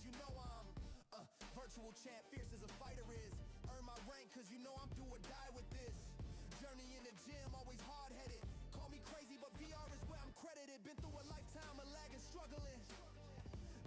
cause you know I'm virtual champ, fierce as a fighter is. Earn my rank cause you know I'm do or die with this. Journey in the gym, always hard-headed. Call me crazy, but VR is where I'm credited. Been through a lifetime of lagging, struggling.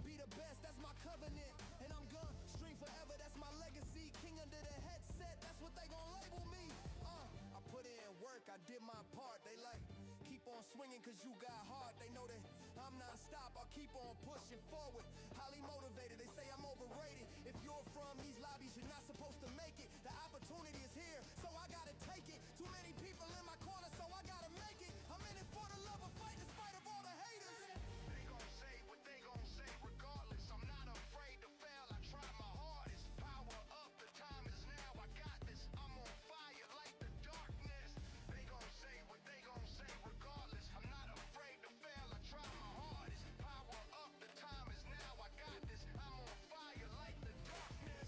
Be the best, that's my covenant. And I'm gonna stream forever, that's my legacy. King under the headset, that's what they gon' label me. I put in work, I did my part. They like, keep on swinging cause you got heart. They know that I'm non-stop, I'll keep on pushing forward. Highly motivated, they say I'm overrated. If you're from these lobbies, you're not supposed to make it. The opportunity is here, so I gotta take it. Too many people in my corner, so I gotta make it. I'm in it for the love of fight, in spite of all the haters. They gon' say what they gon' say regardless. I'm not afraid to fail, I try my hardest. Power up, the time is now, I got this. I'm on fire like the darkness. They gon' say what they gon' say regardless. I'm not afraid to fail, I try my hardest. Power up, the time is now, I got this. I'm on fire like the darkness.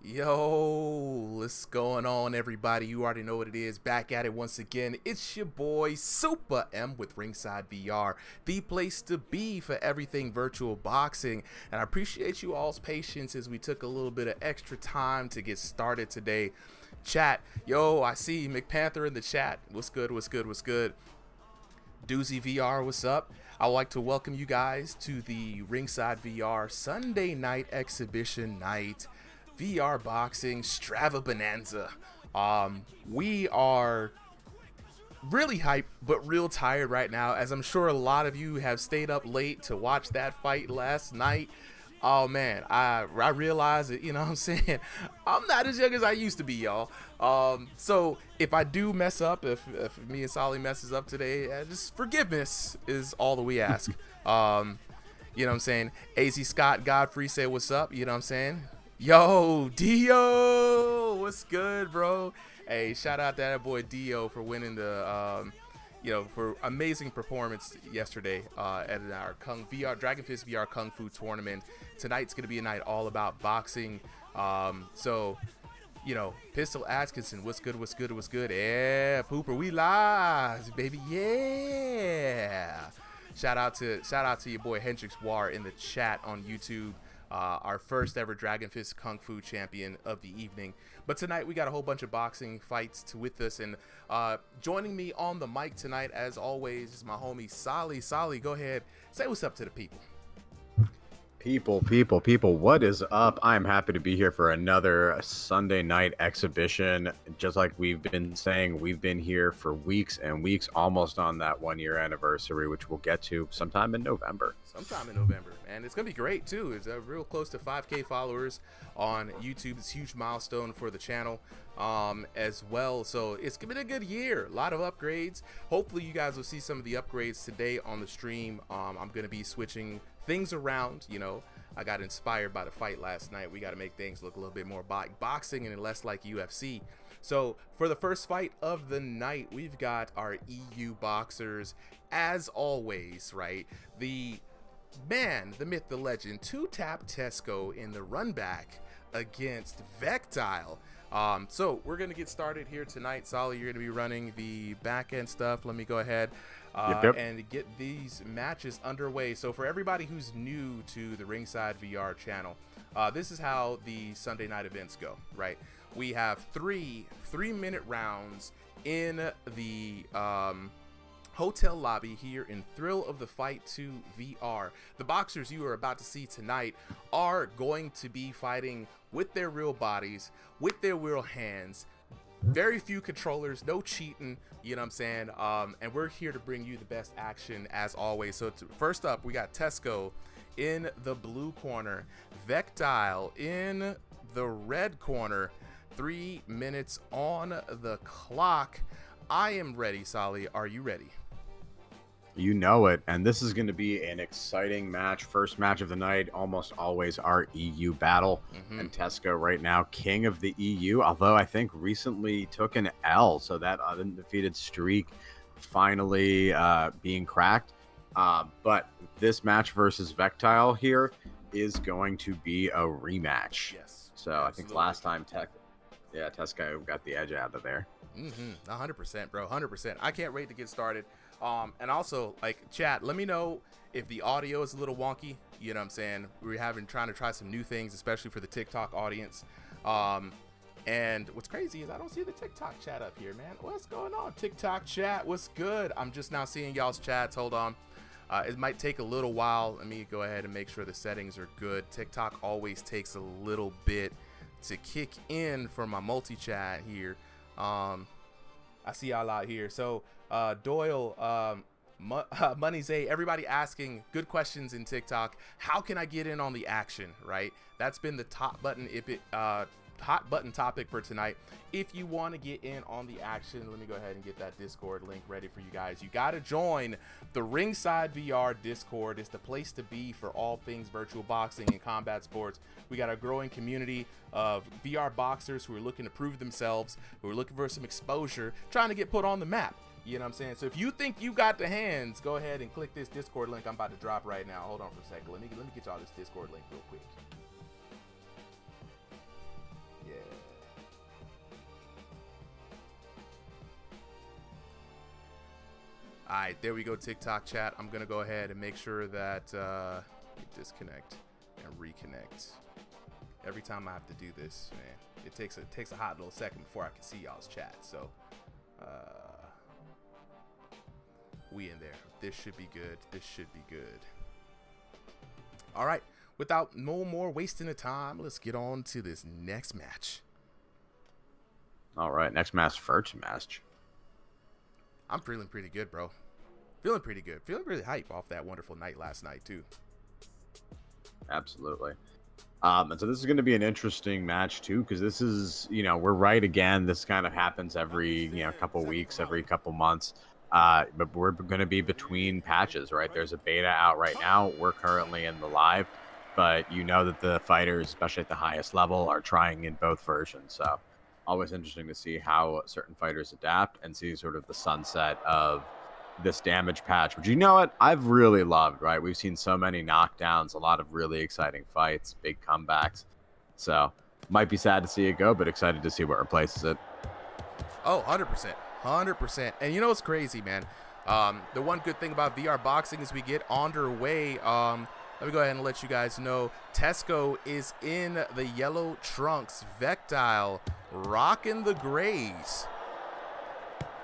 Yo, what's going on, everybody? You already know what it is. Back at it once again. It's your boy Super M with RingsideVR, the place to be for everything virtual boxing. And I appreciate you all's patience as we took a little bit of extra time to get started today. chat. Yo, I see McPanther in the chat. What's good? What's good? What's good? Doozy VR, what's up? I would like to welcome you guys to the Ringside VR Sunday night exhibition night VR boxing Stravabananza. We are really hyped but real tired right now, as I'm sure a lot of you have stayed up late to watch that fight last night. Oh man, I realize that, you know what I'm saying, I'm not as young as I used to be, y'all. So if I do mess up, if me and Solly messes up today, just forgiveness is all that we ask. You know what I'm saying? AZ Scott Godfrey say what's up, you know what I'm saying? Yo, Dio, what's good, bro? Hey, shout out to that boy Dio for winning the for amazing performance yesterday at our Dragon Fist VR Kung Fu tournament. Tonight's gonna be a night all about boxing. So, Pistol Atkinson, what's good, what's good, what's good? Yeah, Pooper, we live, baby, yeah. Shout out to your boy Hendrix War in the chat on YouTube. Our first ever Dragon Fist Kung Fu champion of the evening. But tonight we got a whole bunch of boxing fights with us, and joining me on the mic tonight, as always, is my homie Solly. Solly, go ahead, say what's up to the people. People, what is up? I'm happy to be here for another Sunday night exhibition. Just like we've been saying, we've been here for weeks and weeks, almost on that 1-year anniversary, which we'll get to sometime in November. And it's gonna be great too. It's real close to 5K followers on YouTube. It's a huge milestone for the channel as well. So it's been a good year, a lot of upgrades. Hopefully you guys will see some of the upgrades today on the stream. I'm gonna be switching things around. I got inspired by the fight last night. We got to make things look a little bit more boxing and less like UFC. So for the first fight of the night, we've got our EU boxers, as always, right? The man, the myth, the legend, 2-tap Tesco in the run back against Vektile. So we're gonna get started here tonight. Solly, you're gonna be running the back end stuff. Let me go ahead and get these matches underway. So for everybody who's new to the Ringside VR channel, this is how the Sunday night events go, right? We have three 3-minute rounds in the hotel lobby here in Thrill of the Fight 2 VR. The boxers you are about to see tonight are going to be fighting with their real bodies, with their real hands. Very few controllers, no cheating, you know what I'm saying? And we're here to bring you the best action as always. So first up, we got Tesco in the blue corner, Vektile in the red corner. 3 minutes on the clock. I am ready, Solly. Are you ready? You know it, and this is going to be an exciting match. First match of the night, almost always our EU battle. And Tesco right now, king of the EU, although I think recently took an L, so that undefeated streak finally being cracked. But this match versus Vektile here is going to be a rematch. Yes. So absolutely. I think last time Tesco got the edge out of there. 100%, bro. 100%. I can't wait to get started. And also, like, chat, let me know if the audio is a little wonky. You know what I'm saying? We're trying to try some new things, especially for the TikTok audience. And what's crazy is I don't see the TikTok chat up here, man. What's going on? TikTok chat, what's good? I'm just now seeing y'all's chats. Hold on. It might take a little while. Let me go ahead and make sure the settings are good. TikTok always takes a little bit to kick in for my multi-chat here. I see y'all out here. So Doyle, Money's everybody asking good questions in TikTok. How can I get in on the action, right? That's been the hot button topic for tonight. If you want to get in on the action, let me go ahead and get that Discord link ready for you guys. You got to join the Ringside VR Discord. It's the place to be for all things virtual boxing and combat sports. We got a growing community of VR boxers who are looking to prove themselves, who are looking for some exposure, trying to get put on the map. You know what I'm saying? So if you think you got the hands, go ahead and click this Discord link I'm about to drop right now. Hold on for a second. Let me get y'all this Discord link real quick. Yeah. All right, there we go, TikTok chat. I'm gonna go ahead and make sure that disconnect and reconnect. Every time I have to do this, man, it takes a hot little second before I can see y'all's chat. So we in there. This should be good. This should be good. All right. Without no more wasting of time, let's get on to this next match. All right, next match, first match. I'm feeling pretty good, bro. Feeling pretty good. Feeling really hype off that wonderful night last night, too. Absolutely. And so this is going to be an interesting match, too, because this is, we're right again. This kind of happens every, couple weeks, every couple months. But we're going to be between patches, right? There's a beta out right now. We're currently in the live. But you know that the fighters, especially at the highest level, are trying in both versions. So always interesting to see how certain fighters adapt and see sort of the sunset of this damage patch, which I've really loved, right? We've seen so many knockdowns, a lot of really exciting fights, big comebacks. So might be sad to see it go, but excited to see what replaces it. Oh, 100%. 100%. And you know what's crazy, man? The one good thing about VR boxing is we get underway. Let me go ahead and let you guys know Tesco is in the yellow trunks. Vektile rocking the grays.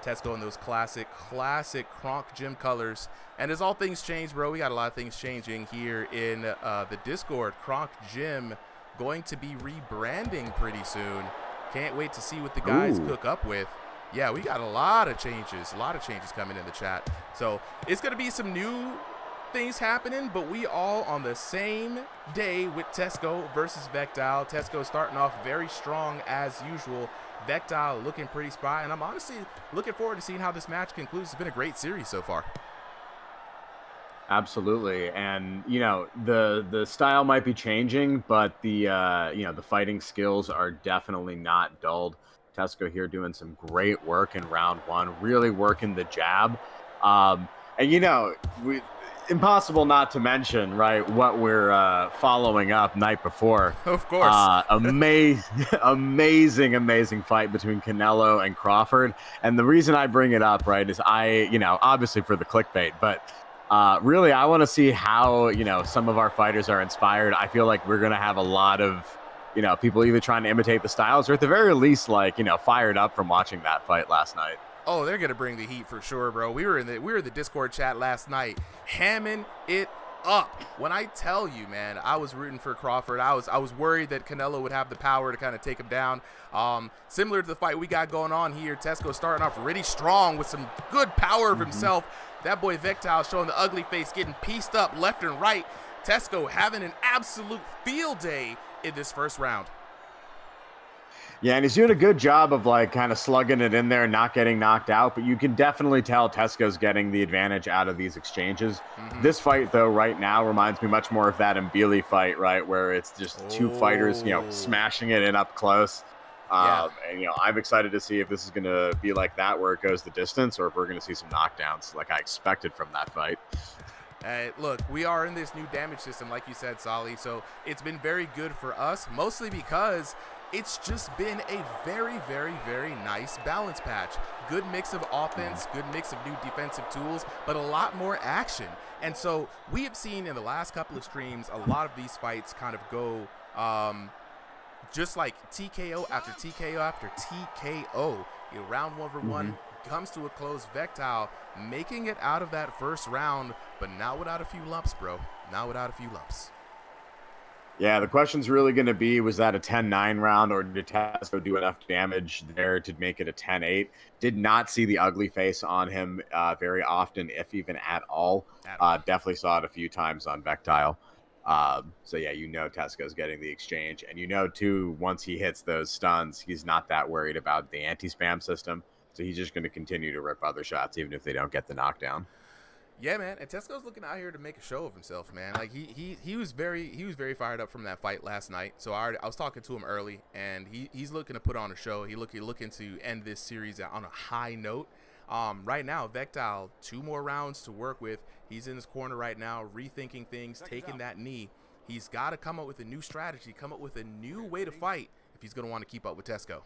Tesco in those classic Kronk gym colors. And as all things change, bro, we got a lot of things changing here in the Discord. Kronk Gym going to be rebranding pretty soon. Can't wait to see what the guys cook up with. Yeah, we got a lot of changes coming in the chat. So it's going to be some new things happening, but we all on the same day with Tesco versus Vektile. Tesco starting off very strong as usual. Vektile looking pretty spry, and I'm honestly looking forward to seeing how this match concludes. It's been a great series so far. Absolutely. And the style might be changing, but the the fighting skills are definitely not dulled. Tesco here doing some great work in round one, really working the jab. Impossible not to mention, right, what we're following up night before. Of course. Amazing fight between Canelo and Crawford. And the reason I bring it up, right, is obviously for the clickbait, but really I want to see how, some of our fighters are inspired. I feel like we're going to have a lot of, people either trying to imitate the styles or at the very least, fired up from watching that fight last night. Oh, they're gonna bring the heat for sure, bro. We were in the Discord chat last night, hamming it up. When I tell you, man, I was rooting for Crawford. I was worried that Canelo would have the power to kind of take him down. Similar to the fight we got going on here, Tesco starting off really strong with some good power of himself. That boy Vektile showing the ugly face, getting pieced up left and right. Tesco having an absolute field day in this first round. Yeah, and he's doing a good job of kind of slugging it in there, not getting knocked out. But you can definitely tell Tesco's getting the advantage out of these exchanges. This fight, though, right now reminds me much more of that Mbili fight, right, where it's just two fighters, smashing it in up close. And I'm excited to see if this is going to be like that, where it goes the distance, or if we're going to see some knockdowns like I expected from that fight. Look, we are in this new damage system, like you said, Solly. So it's been very good for us, mostly because it's just been a very, very, very nice balance patch. Good mix of offense, good mix of new defensive tools, but a lot more action. And so we have seen in the last couple of streams, a lot of these fights kind of go just like TKO after TKO after TKO. Round 1v1 comes to a close. Vektile making it out of that first round, but not without a few lumps, bro. Not without a few lumps. Yeah, the question's really going to be, was that a 10-9 round, or did Tesco do enough damage there to make it a 10-8? Did not see the ugly face on him very often, if even at all. Definitely saw it a few times on Vektile. So yeah, Tesco's getting the exchange. And too, once he hits those stuns, he's not that worried about the anti-spam system. So he's just going to continue to rip other shots, even if they don't get the knockdown. Yeah, man, and Tesco's looking out here to make a show of himself, man. Like he was very fired up from that fight last night. So I was talking to him early, and he's looking to put on a show. He's looking to end this series on a high note. Right now, Vektile, 2 more rounds to work with. He's in his corner right now, rethinking things, taking that knee. He's got to come up with a new strategy, come up with a new way to fight if he's going to want to keep up with Tesco.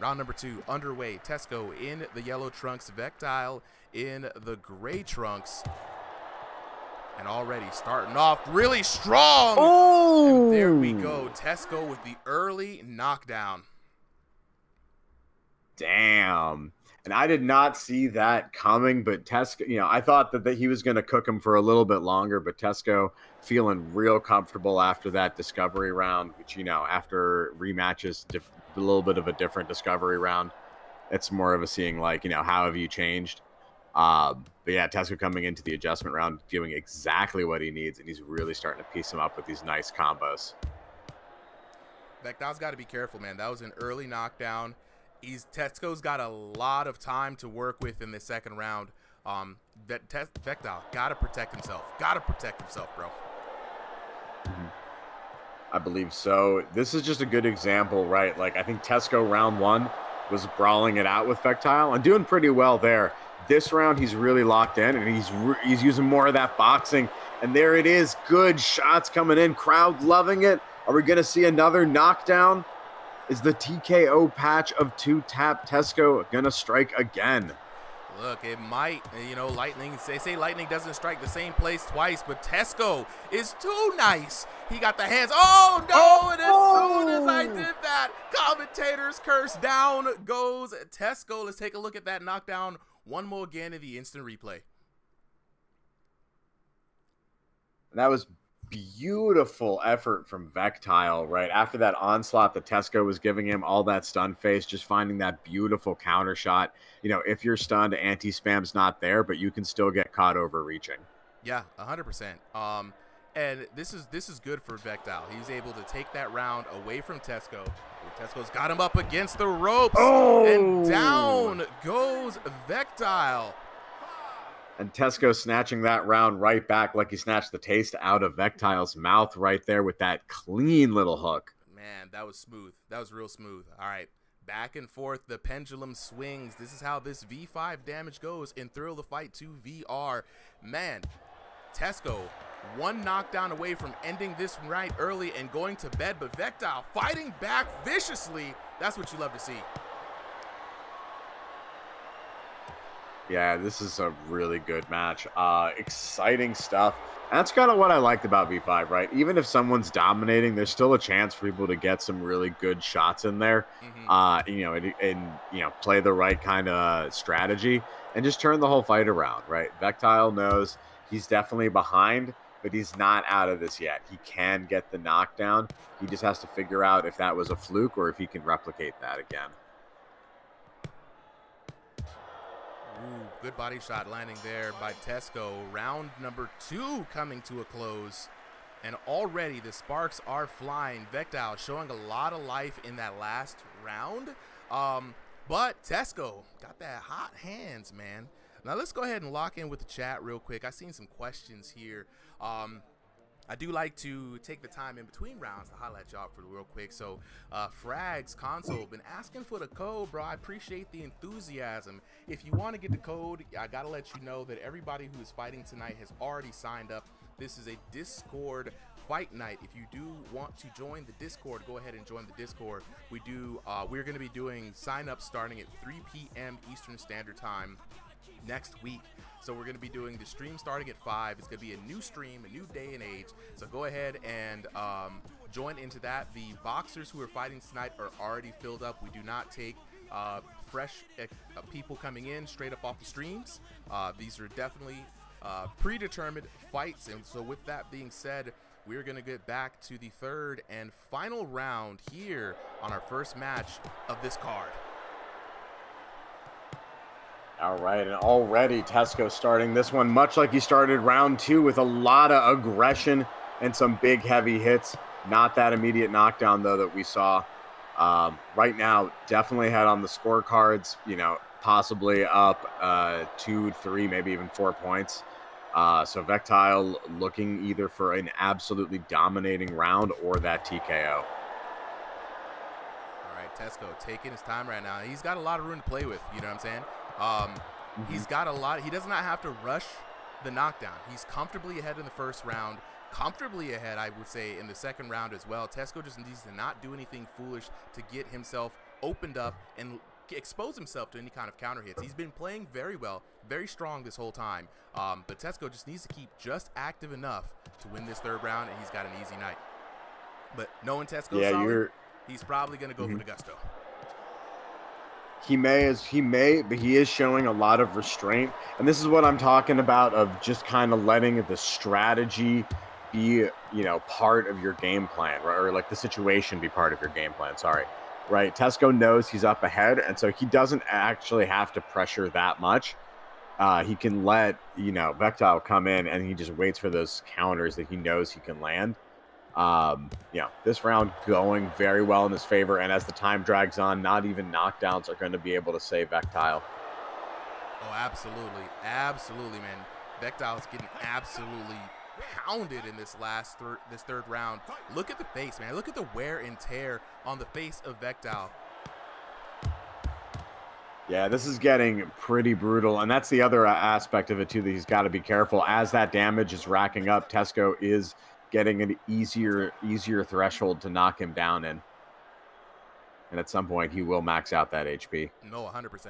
Round number 2 underway. Tesco in the yellow trunks, Vektile in the gray trunks. And already starting off really strong. Oh! And there we go. Tesco with the early knockdown. Damn. And I did not see that coming, but Tesco, I thought that he was going to cook him for a little bit longer, but Tesco feeling real comfortable after that discovery round, which, after rematches, a little bit of a different discovery round. It's more of a seeing like, how have you changed? But yeah, Tesco coming into the adjustment round, doing exactly what he needs, and he's really starting to piece him up with these nice combos. Vektile's got to be careful, man. That was an early knockdown. Tesco's got a lot of time to work with in the second round. Vektile got to protect himself. Got to protect himself, bro. I believe so. This is just a good example, right? Like, I think Tesco round 1 was brawling it out with Vektile and doing pretty well there. This round, he's really locked in, and he's using more of that boxing. And there it is. Good shots coming in. Crowd loving it. Are we going to see another knockdown? Is the TKO patch of 2-tap Tesco going to strike again? Look, it might. Lightning, they say lightning doesn't strike the same place twice, but Tesco is too nice. He got the hands. Oh, no, and as soon as I did that, commentators curse. Down goes Tesco. Let's take a look at that knockdown one more again in the instant replay. That was beautiful effort from Vektile, right? After that onslaught that Tesco was giving him, all that stun face, just finding that beautiful counter shot. If you're stunned, anti-spam's not there, but you can still get caught overreaching. Yeah, 100%. And this is good for Vektile. He's able to take that round away from Tesco. Tesco's got him up against the ropes. Oh! And down goes Vektile. And Tesco snatching that round right back like he snatched the taste out of Vektile's mouth right there with that clean little hook. Man, that was smooth. That was real smooth. All right, back and forth, the pendulum swings. This is how this V5 damage goes in Thrill the Fight 2 VR. Man, Tesco, one knockdown away from ending this right early and going to bed, but Vektile fighting back viciously. That's what you love to see. Yeah, this is a really good match. Exciting stuff. And that's kind of what I liked about V5, right? Even if someone's dominating, there's still a chance for people to get some really good shots in there. And play the right kind of strategy and just turn the whole fight around, right? Vektile knows he's definitely behind, but he's not out of this yet. He can get the knockdown. He just has to figure out if that was a fluke or if he can replicate that again. Ooh, good body shot landing there by Tesco. Round number 2 coming to a close. And already the sparks are flying. Vektile showing a lot of life in that last round. But Tesco got that hot hands, man. Now let's go ahead and lock in with the chat real quick. I've seen some questions here. I do like to take the time in between rounds to highlight y'all for real quick. So Frags Console been asking for the code, bro. I appreciate the enthusiasm. If you want to get the code, I gotta let you know that everybody who is fighting tonight has already signed up. This is a Discord fight night. If you do want to join the Discord, go ahead and join the Discord. We're going to be doing sign-ups starting at 3 p.m. Eastern Standard Time next week. So we're going to be doing the stream starting at 5. It's going to be a new stream, a new day and age. So go ahead and join into that. The boxers who are fighting tonight are already filled up. We do not take fresh people coming in straight up off the streams. These are definitely predetermined fights. And so with that being said, we're going to get back to the third and final round here on our first match of this card. All right, and already Tesco starting this one much like he started round 2 with a lot of aggression and some big heavy hits. Not that immediate knockdown, though, that we saw. Right now, definitely had on the scorecards, possibly up 2, 3, maybe even 4 points. So Vektile looking either for an absolutely dominating round or that TKO. All right, Tesco taking his time right now. He's got a lot of room to play with, you know what I'm saying? He's got a lot. He does not have to rush the knockdown. He's comfortably ahead in the first round, comfortably ahead, I would say, in the second round as well. Tesco just needs to not do anything foolish to get himself opened up and expose himself to any kind of counter hits. He's been playing very well, very strong this whole time. But Tesco just needs to keep just active enough to win this third round, and he's got an easy night. But knowing Tesco's solid, he's probably going to go for the gusto. He may, but he is showing a lot of restraint. And this is what I'm talking about, of just kind of letting the strategy be, part of your game plan, right? Or like the situation be part of your game plan. Sorry. Right. Tesco knows he's up ahead. And so he doesn't actually have to pressure that much. He can let, Vektile come in, and he just waits for those counters that he knows he can land. This round going very well in his favor, and as the time drags on, not even knockdowns are going to be able to save Vektile. Oh, absolutely, man. Vektile is getting absolutely pounded in this third round. Look at the face, man. Look at the wear and tear on the face of Vektile. Yeah, this is getting pretty brutal, and that's the other aspect of it too, that he's got to be careful. As that damage is racking up, Tesco is getting an easier threshold to knock him down in. And at some point, he will max out that HP. No, 100%.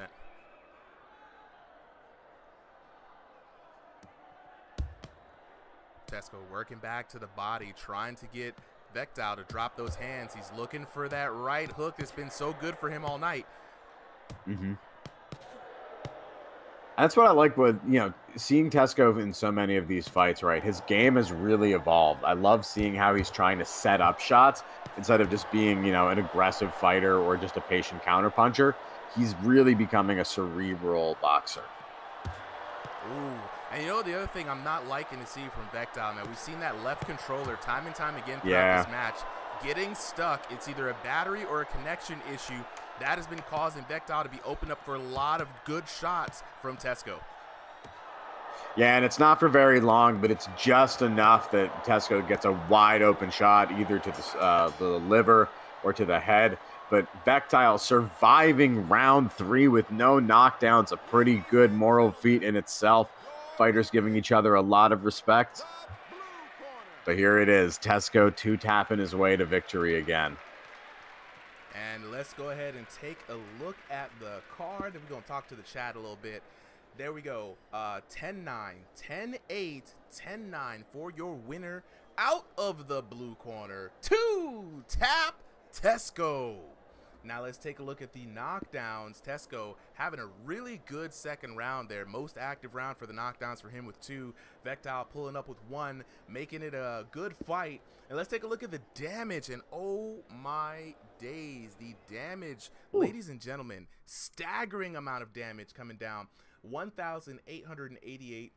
Tesco working back to the body, trying to get Vektile to drop those hands. He's looking for that right hook that's been so good for him all night. Mm-hmm. That's what I like with, seeing Tesco in so many of these fights, right? His game has really evolved. I love seeing how he's trying to set up shots instead of just being, an aggressive fighter or just a patient counterpuncher. He's really becoming a cerebral boxer. Ooh. And the other thing I'm not liking to see from Vektile, man, we've seen that left controller time and time again throughout this match getting stuck. It's either a battery or a connection issue. That has been causing Vektile to be opened up for a lot of good shots from Tesco. Yeah, and it's not for very long, but it's just enough that Tesco gets a wide open shot either to the liver or to the head. But Vektile surviving round 3 with no knockdowns, a pretty good moral feat in itself. Fighters giving each other a lot of respect. But here it is, Tesco 2-tapping his way to victory again. And let's go ahead and take a look at the card. And we're going to talk to the chat a little bit. There we go. 10-9, 10-8, 10-9 for your winner out of the blue corner. 2-tap Tesco. Now let's take a look at the knockdowns. Tesco having a really good second round there. Most active round for the knockdowns for him with 2. Vektile pulling up with 1, making it a good fight. And let's take a look at the damage. And oh my days, the damage, ladies and gentlemen, staggering amount of damage coming down. 1,888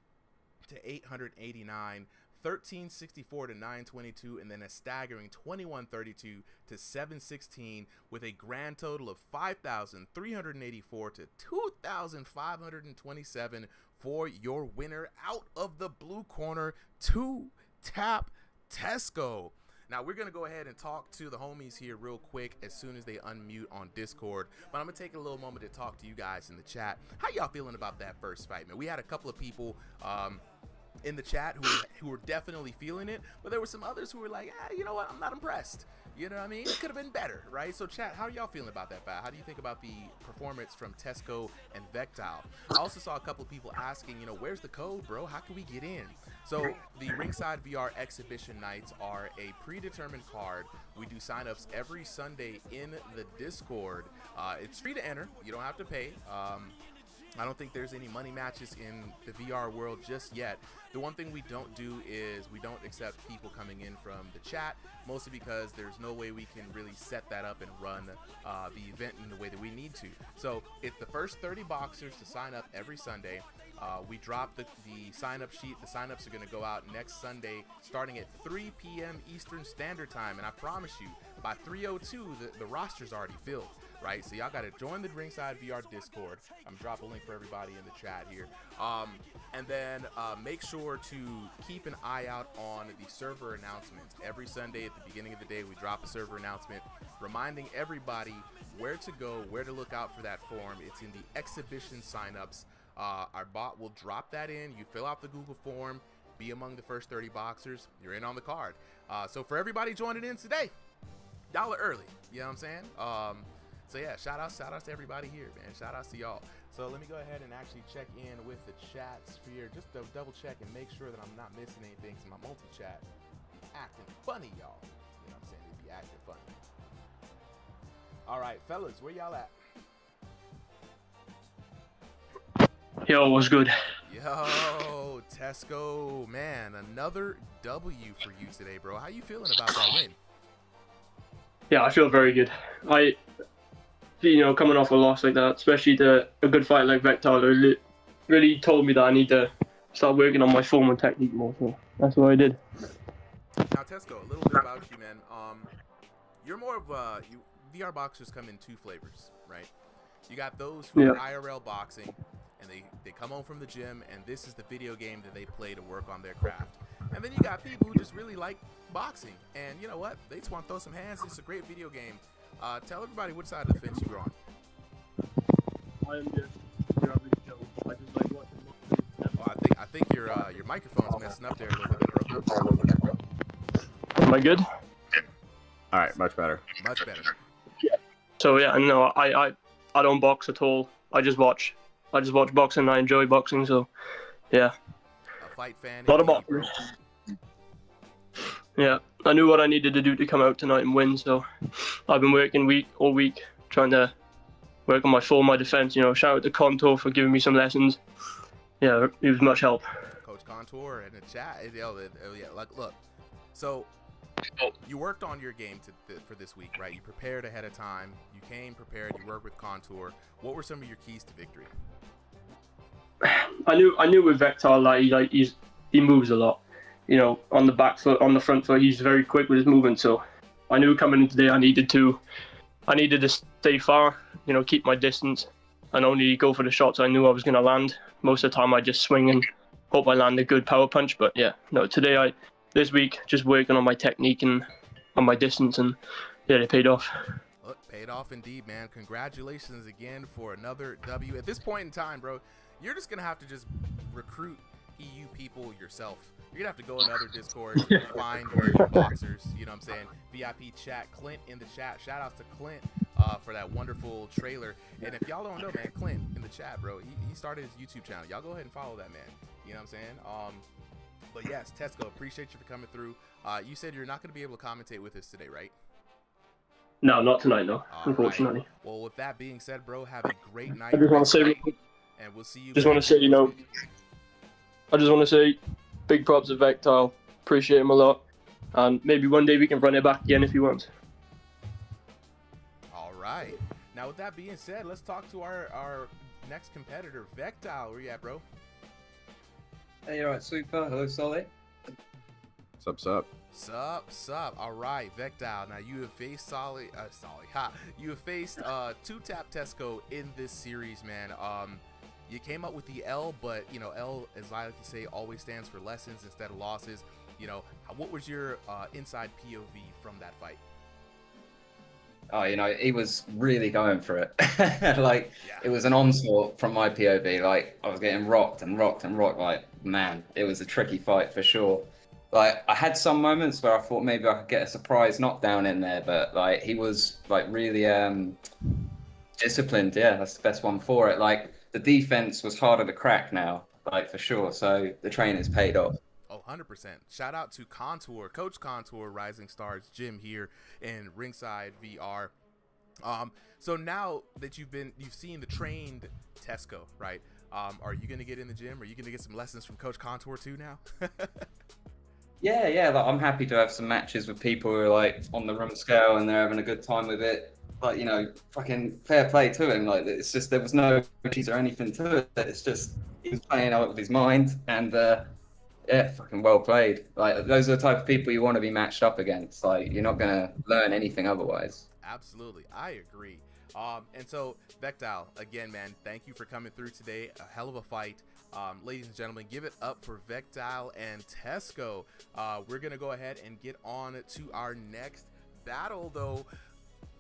to 889. 1364 to 922, and then a staggering 2132 to 716, with a grand total of 5,384 to 2,527 for your winner out of the blue corner, 2-tap Tesco. Now we're gonna go ahead and talk to the homies here real quick as soon as they unmute on Discord, but I'm gonna take a little moment to talk to you guys in the chat. How y'all feeling about that first fight, man? We had a couple of people in the chat who were definitely feeling it, but there were some others who were like, you know what, I'm not impressed. You know what I mean? It could have been better, right? So chat, how are y'all feeling about that fight? How do you think about the performance from Tesco and Vektile? I also saw a couple of people asking, where's the code, bro? How can we get in? So the RingsideVR exhibition nights are a predetermined card. We do signups every Sunday in the Discord. It's free to enter. You don't have to pay. I don't think there's any money matches in the VR world just yet. The one thing we don't do is we don't accept people coming in from the chat, mostly because there's no way we can really set that up and run the event in the way that we need to. So it's the first 30 boxers to sign up every Sunday. We drop the sign-up sheet. The sign-ups are going to go out next Sunday starting at 3 p.m. Eastern Standard Time. And I promise you, by 3:02, the roster's already filled. Right, so y'all got to join the RingsideVR Discord. I'm gonna drop a link for everybody in the chat here. And then make sure to keep an eye out on the server announcements. Every Sunday at the beginning of the day, we drop a server announcement reminding everybody where to go, where to look out for that form. It's in the exhibition signups. Our bot will drop that in. You fill out the Google form, be among the first 30 boxers. You're in on the card. So for everybody joining in today, y'all are early. You know what I'm saying? So yeah, shout outs to everybody here, man. Shout outs to y'all. So let me go ahead and actually check in with the chats here, just to double check and make sure that I'm not missing anything. So my multi-chat acting funny, y'all. You know what I'm saying? They be acting funny. All right, fellas, where y'all at? Yo, what's good? Yo, Tesco, man, another W for you today, bro. How you feeling about that win? Yeah, I feel very good. Coming off a loss like that, especially to a good fight like Vektile, really told me that I need to start working on my form and technique more. So that's what I did. Now, Tesco, a little bit about you, man. You're more of VR boxers come in two flavors, right? You got those who are IRL boxing, and they come home from the gym, and this is the video game that they play to work on their craft. And then you got people who just really like boxing, and you know what? They just want to throw some hands. It's a great video game. Tell everybody which side of the fence you're on. I am just your average Joe. I just like watching boxing. Oh, I think your microphone's messing up there a little bit, bro. Am I good? All right, much better. Much better. So yeah, no, I don't box at all. I just watch boxing. I enjoy boxing. So yeah. A fight fan. A lot of boxing. Yeah, I knew what I needed to do to come out tonight and win, so I've been working all week, trying to work on my form, my defense. Shout out to Contour for giving me some lessons. Yeah, it was much help. Coach Contour in the chat. Yeah, look. So you worked on your game for this week, right? You prepared ahead of time. You came prepared. You worked with Contour. What were some of your keys to victory? I knew with Vektile, he moves a lot. On the back foot, on the front foot, he's very quick with his movement. So I knew coming in today I needed to stay far, keep my distance, and only go for the shots I knew I was going to land. Most of the time I just swing and hope I land a good power punch. But yeah, no, this week, just working on my technique and on my distance, and yeah, it paid off. Look, paid off indeed, man. Congratulations again for another W. At this point in time, bro, you're just going to have to just recruit EU people yourself. You're gonna have to go in other Discords, find your boxers, you know what I'm saying? VIP chat, Clint in the chat. Shout outs to Clint for that wonderful trailer. And if y'all don't know, man, Clint in the chat, bro, he started his YouTube channel. Y'all go ahead and follow that man. You know what I'm saying? But yes, Tesco, appreciate you for coming through. You said you're not gonna be able to commentate with us today, right? No, not tonight, no. Unfortunately. Right. Well, with that being said, bro, have a great night. I just want to say, and we'll see you. I just want to say, big props to Vektile. Appreciate him a lot. And maybe one day we can run it back again if he wants. All right. Now, with that being said, let's talk to our next competitor, Vektile. Where you at, bro? Hey, all right, super. Hello, Solly. Sup. Sup. All right, Vektile. Now, you have faced You have faced two-tap Tesco in this series, man. You came up with the L, but, L, as I like to say, always stands for lessons instead of losses. What was your inside POV from that fight? Oh, he was really going for it. It was an onslaught from my POV. I was getting rocked. Man, it was a tricky fight for sure. I had some moments where I thought maybe I could get a surprise knockdown in there, but, he was, really disciplined. Yeah, that's the best one for it. The defense was harder to crack now, for sure. So the trainer's paid off. Oh, 100%. Shout out to Contour, Coach Contour, Rising Stars Gym here in Ringside VR. So now that you've seen the trained Tesco, right? Are you gonna get in the gym? Are you gonna get some lessons from Coach Contour too now? Yeah. I'm happy to have some matches with people who are on the room scale and they're having a good time with it. Fucking fair play to him. It's just there was no cheese or anything to it. It's just he was playing out with his mind, and yeah, fucking well played. Those are the type of people you want to be matched up against. You're not gonna learn anything otherwise. Absolutely, I agree. And so Vektile, again, man, thank you for coming through today. A hell of a fight. Ladies and gentlemen, give it up for Vektile and Tesco. We're gonna go ahead and get on to our next battle, though.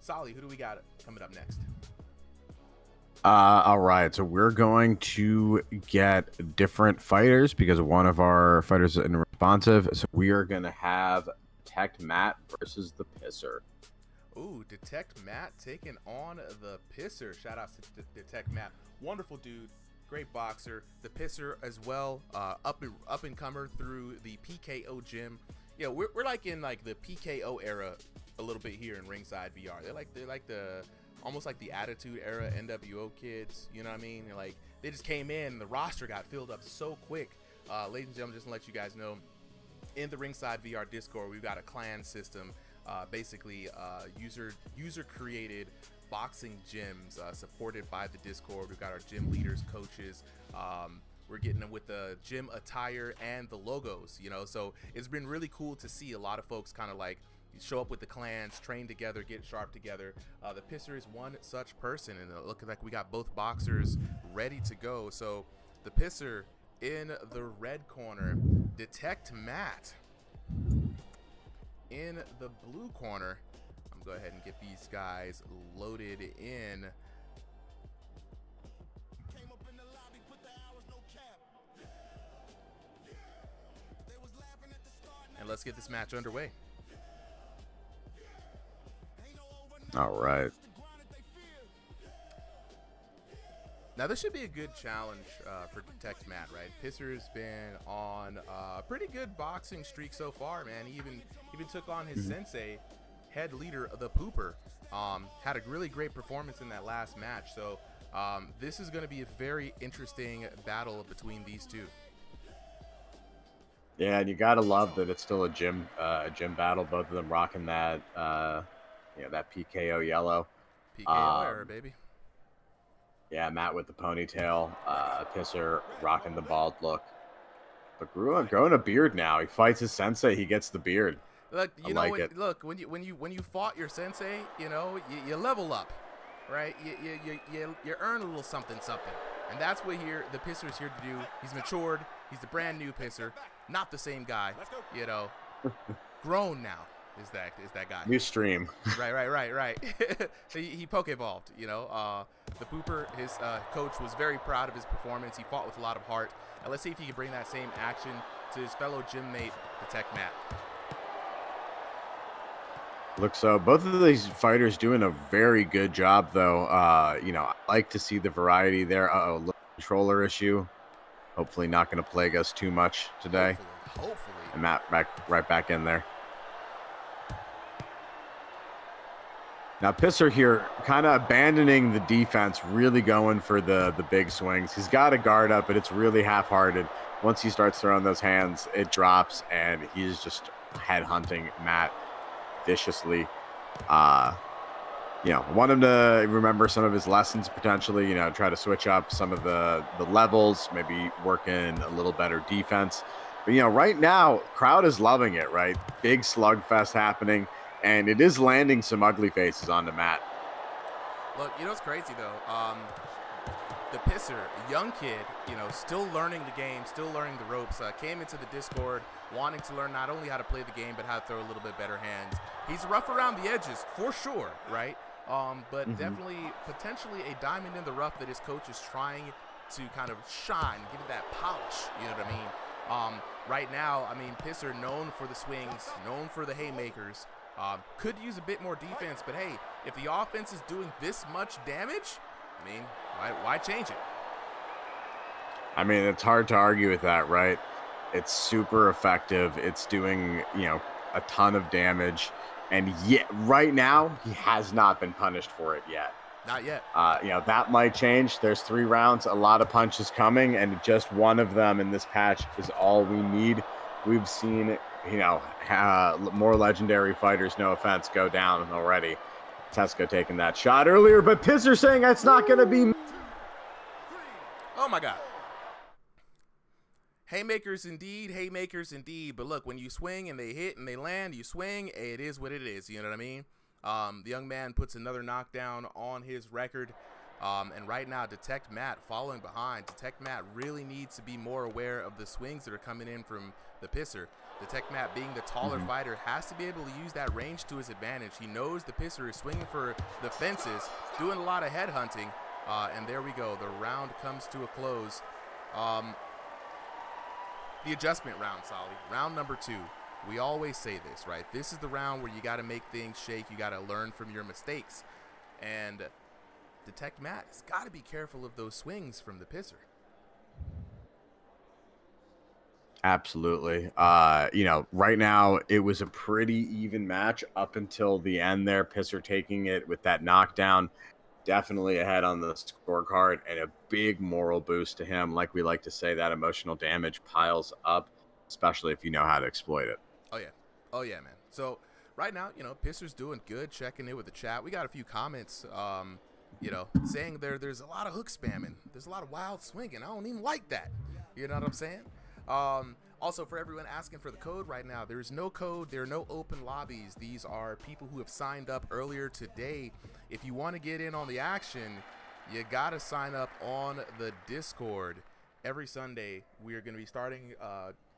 Solly, who do we got coming up next? All right, so we're going to get different fighters because one of our fighters is unresponsive. So we are going to have Detectmatt versus ThePisser. Ooh, Detectmatt taking on ThePisser. Shout out to Detectmatt. Wonderful dude. Great boxer. ThePisser as well. Up and comer through the PKO gym. Yeah, we're like in like the PKO era a little bit here in Ringside VR. They're like the almost like the Attitude Era NWO kids. You know what I mean? They're like they just came in and the roster got filled up so quick. Ladies and gentlemen, just to let you guys know, in the Ringside VR Discord, we've got a clan system. Basically user created boxing gyms supported by the Discord. We've got our gym leaders, coaches. We're getting them with the gym attire and the logos, you know, so it's been really cool to see a lot of folks kind of like show up with the clans, train together, get sharp together. ThePisser is one such person, and it looks like we got both boxers ready to go. So ThePisser in the red corner, Detectmatt in the blue corner. I'm gonna go ahead and get these guys loaded in. And let's get this match underway. All right. Now this should be a good challenge for Detectmatt, right? Pisser's been on a pretty good boxing streak so far, man. He even took on his sensei, head leader of the Pooper. Had a really great performance in that last match. So this is going to be a very interesting battle between these two. Yeah, and you gotta love that it's still a gym battle. Both of them rocking that that PKO yellow. PKO era, baby. Yeah, Matt with the ponytail, Pisser rocking the bald look. But growing a beard now. He fights his sensei, he gets the beard. Look, when you fought your sensei, you know, you level up, right? You earn a little something, and that's what ThePisser is here to do. He's matured. He's the brand new Pisser, not the same guy. You know, grown now is that guy. New stream. Right. So he poke evolved. You know, the Pooper, his coach, was very proud of his performance. He fought with a lot of heart. And let's see if he can bring that same action to his fellow gym mate, Detectmatt. Look, so both of these fighters doing a very good job, though. You know, I like to see the variety there. Little controller issue. Hopefully not going to plague us too much today. Hopefully. And Matt right back in there. Now Pisser here kind of abandoning the defense, really going for the big swings. He's got a guard up, but it's really half-hearted. Once he starts throwing those hands, it drops, and he's just head-hunting Matt viciously. You know, want him to remember some of his lessons potentially, you know, try to switch up some of the levels, maybe work in a little better defense. But, you know, right now, crowd is loving it, right? Big slugfest happening, and it is landing some ugly faces on the mat. Look, you know what's crazy, though? ThePisser, a young kid, you know, still learning the game, still learning the ropes, came into the Discord wanting to learn not only how to play the game, but how to throw a little bit better hands. He's rough around the edges, for sure, right? But definitely, potentially a diamond in the rough that his coach is trying to kind of shine, give it that polish, you know what I mean? Right now, I mean, Pisser known for the swings, known for the haymakers, could use a bit more defense, but hey, if the offense is doing this much damage, I mean, why change it? I mean, it's hard to argue with that, right? It's super effective. It's doing, you know, a ton of damage. And yet, right now, he has not been punished for it yet. Not yet. You know, that might change. There's 3 rounds, a lot of punches coming, and just one of them in this patch is all we need. We've seen, you know, more legendary fighters, no offense, go down already. Tesco taking that shot earlier, but Pisser saying that's not going to be. Oh, my God. Haymakers indeed. But look, when you swing and they hit and they land, you swing, it is what it is. You know what I mean? The young man puts another knockdown on his record. And right now, Detectmatt following behind. Detectmatt really needs to be more aware of the swings that are coming in from ThePisser. Detectmatt, being the taller fighter, has to be able to use that range to his advantage. He knows ThePisser is swinging for the fences, doing a lot of head hunting. And there we go. The round comes to a close. The adjustment round, Solly. Round number 2. We always say this, right? This is the round where you got to make things shake. You got to learn from your mistakes. And Detectmatt has got to be careful of those swings from the pisser. Absolutely. You know, right now it was a pretty even match up until the end there. Pisser taking it with that knockdown, definitely ahead on the scorecard, and a big moral boost to him. Like we like to say, that emotional damage piles up, especially if you know how to exploit it. Oh, yeah. Oh, yeah, man. So right now, you know, Pisser's doing good, checking in with the chat. We got a few comments, you know, saying there's a lot of hook spamming. There's a lot of wild swinging. I don't even like that. You know what I'm saying? Also, for everyone asking for the code right now, there is no code. There are no open lobbies. These are people who have signed up earlier today. If you want to get in on the action, you got to sign up on the Discord. Every Sunday, we are going to be starting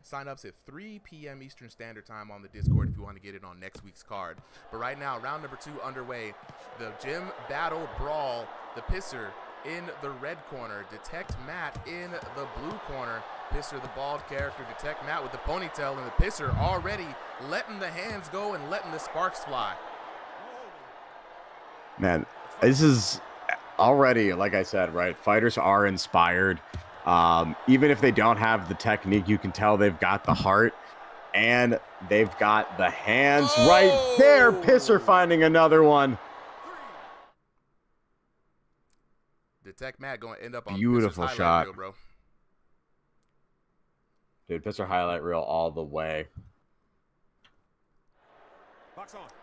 sign-ups at 3 p.m. Eastern Standard Time on the Discord if you want to get it on next week's card. But right now, round number 2 underway. The Gym Battle Brawl, the Pisser in the red corner, Detectmatt in the blue corner. Pisser, the bald character, Detectmatt with the ponytail, and the Pisser already letting the hands go and letting the sparks fly. Man, this is already, like I said, right? Fighters are inspired. Even if they don't have the technique, you can tell they've got the heart and they've got the hands right there. Pisser finding another one. Detectmatt going to end up on beautiful Pisser's shot, reel, bro. Dude, Pisser highlight reel all the way.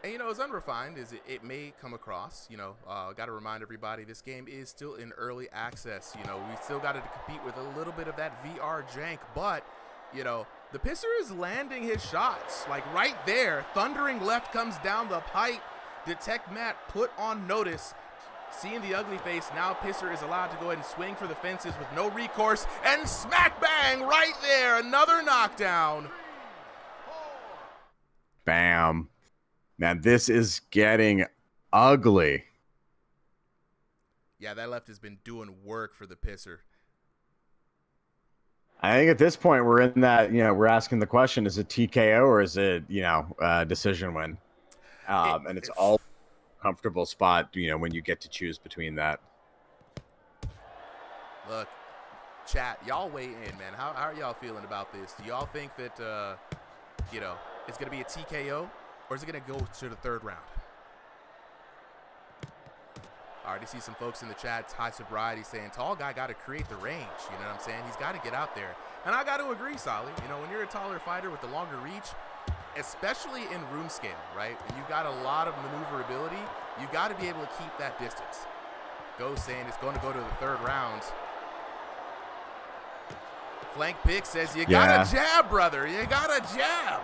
And, you know, as unrefined as it may come across, you know, got to remind everybody this game is still in early access. You know, we still got to compete with a little bit of that VR jank, but, you know, the Pisser is landing his shots. Like right there, thundering left comes down the pipe. Detectmatt put on notice. Seeing the ugly face, now Pisser is allowed to go ahead and swing for the fences with no recourse, and smack bang right there, another knockdown. Bam. Man, this is getting ugly. Yeah, that left has been doing work for the Pisser. I think at this point we're in that, you know, we're asking the question, is it TKO or is it, you know, decision win? And it's all comfortable spot, you know, when you get to choose between that. Look, chat, y'all weigh in, man. How are y'all feeling about this? Do y'all think that, you know, it's going to be a TKO or is it going to go to the third round? I already see some folks in the chat, high sobriety, saying tall guy got to create the range. You know what I'm saying? He's got to get out there. And I got to agree, Solly. You know, when you're a taller fighter with the longer reach, especially in room scale, right? When you've got a lot of maneuverability, you got to be able to keep that distance. Go saying it's going to go to the third round. Flank pick says you got a jab, brother. You got a jab.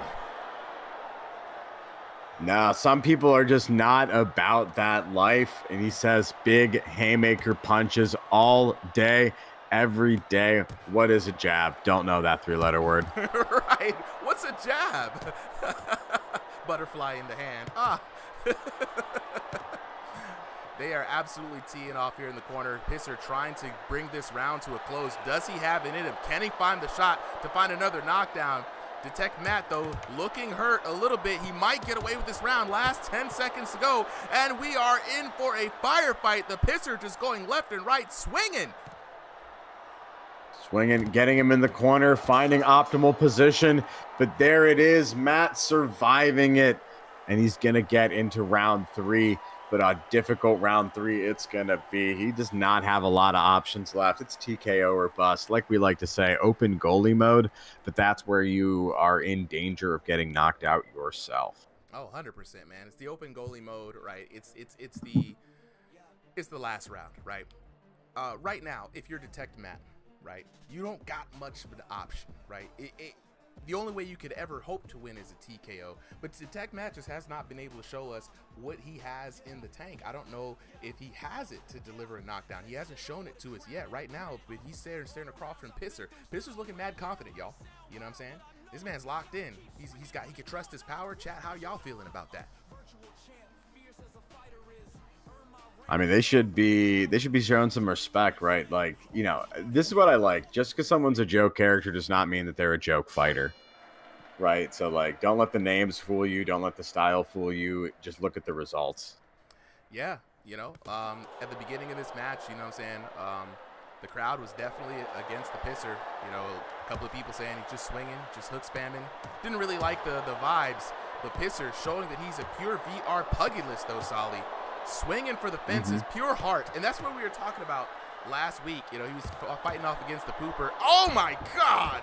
No, some people are just not about that life. And he says big haymaker punches all day, every day. What is a jab? Don't know that 3-letter word. Right. What's a jab? Butterfly in the hand. They are absolutely teeing off here in the corner. Pisser trying to bring this round to a close. Does he have it in him? Can he find the shot to find another knockdown? Detectmatt, though, looking hurt a little bit. He might get away with this round. Last 10 seconds to go, and we are in for a firefight. The Pisser just going left and right, swinging. Swinging, getting him in the corner, finding optimal position. But there it is, Matt surviving it. And he's going to get into round 3. But a difficult round 3 it's going to be. He does not have a lot of options left. It's TKO or bust. Like we like to say, open goalie mode. But that's where you are in danger of getting knocked out yourself. Oh, 100%, man. It's the open goalie mode, right? It's the last round, right? Right now, if you're Detectmatt, right, you don't got much of an option, right? The only way you could ever hope to win is a TKO, but Detectmatt just has not been able to show us what he has in the tank. I don't know if he has it to deliver a knockdown. He hasn't shown it to us yet. Right now, but he's staring across from Pisser. Pisser's looking mad confident, y'all. You know what I'm saying? This man's locked in. He can trust his power. Chat, how y'all feeling about that? I mean, they should be showing some respect, right? Like, you know, this is what I like. Just because someone's a joke character does not mean that they're a joke fighter. right? So like, don't let the names fool you. Don't let the style fool you. Just look at the results. Yeah, at the beginning of this match, you know what I'm saying, the crowd was definitely against the Pisser. A couple of people saying he's just swinging, just hook spamming. Didn't really like the vibes. The Pisser showing that he's a pure VR pugilist, though, Solly. Swinging for the fences, pure heart. And that's what we were talking about last week. He was fighting off against the Pooper. Oh, my God!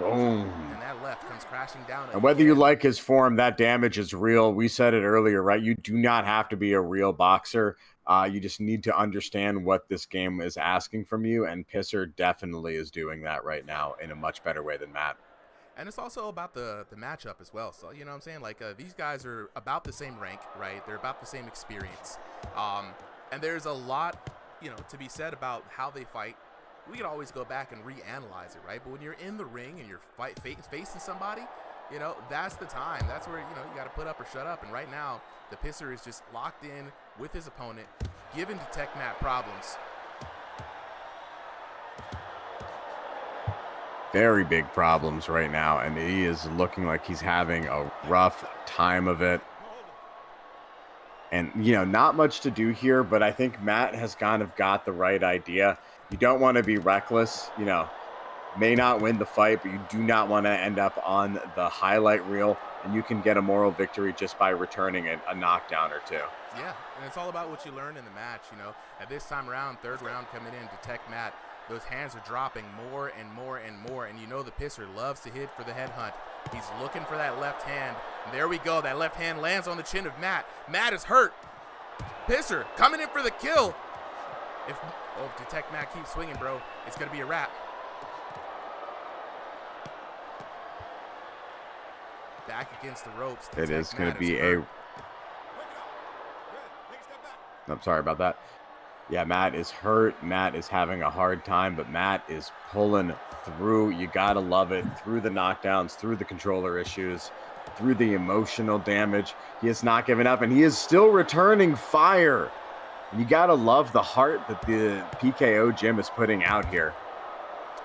Boom. And that left comes crashing down. And whether you like his form, that damage is real. We said it earlier, right? You do not have to be a real boxer. You just need to understand what this game is asking from you. And Pisser definitely is doing that right now in a much better way than Matt. And it's also about the matchup as well. So, you know what I'm saying? Like, these guys are about the same rank, right? They're about the same experience. And there's a lot, to be said about how they fight. We could always go back and reanalyze it, right? But when you're in the ring and you're facing somebody, that's the time. That's where, you got to put up or shut up. And right now, the Pisser is just locked in with his opponent, giving Detectmatt problems. Very big problems right now, and he is looking like he's having a rough time of it. And, not much to do here, but I think Matt has kind of got the right idea. You don't want to be reckless, may not win the fight, but you do not want to end up on the highlight reel, and you can get a moral victory just by returning a knockdown or two. Yeah, and it's all about what you learn in the match, At this time around, third round coming in, Detectmatt, those hands are dropping more and more and more, and the Pisser loves to hit for the headhunt. He's looking for that left hand. And there we go. That left hand lands on the chin of Matt. Matt is hurt. Pisser coming in for the kill. If Detectmatt keeps swinging, bro, it's going to be a wrap. Back against the ropes. It is going to be a... I'm sorry about that. Yeah, Matt is hurt. Matt is having a hard time, but Matt is pulling through. You got to love it. Through the knockdowns, through the controller issues, through the emotional damage. He has not given up, and he is still returning fire. And you got to love the heart that the PKO gym is putting out here.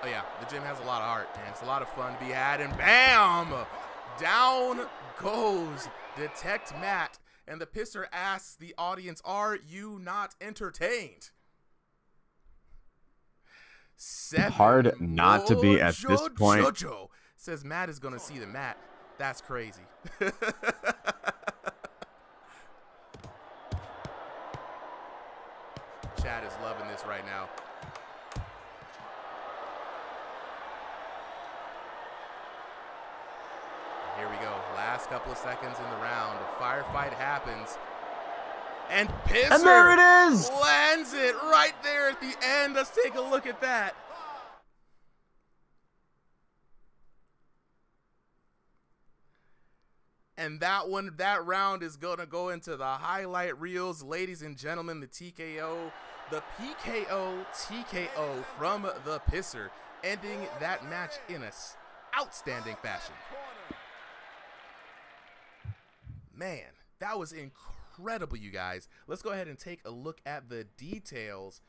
Oh, yeah. The gym has a lot of heart, man. It's a lot of fun to be had, and bam! Down goes Detectmatt. And the Pisser asks the audience, are you not entertained? Hard not to be at this point. Jojo says Matt is going to see the mat. That's crazy. Chad is loving this right now. Here we go. Last couple of seconds in the round. A firefight happens. And Pisser and there it is! Lands it right there at the end. Let's take a look at that. And that round is going to go into the highlight reels. Ladies and gentlemen, the TKO, the PKO TKO from the Pisser, ending that match in an outstanding fashion. Man, that was incredible, you guys. Let's go ahead and take a look at the details.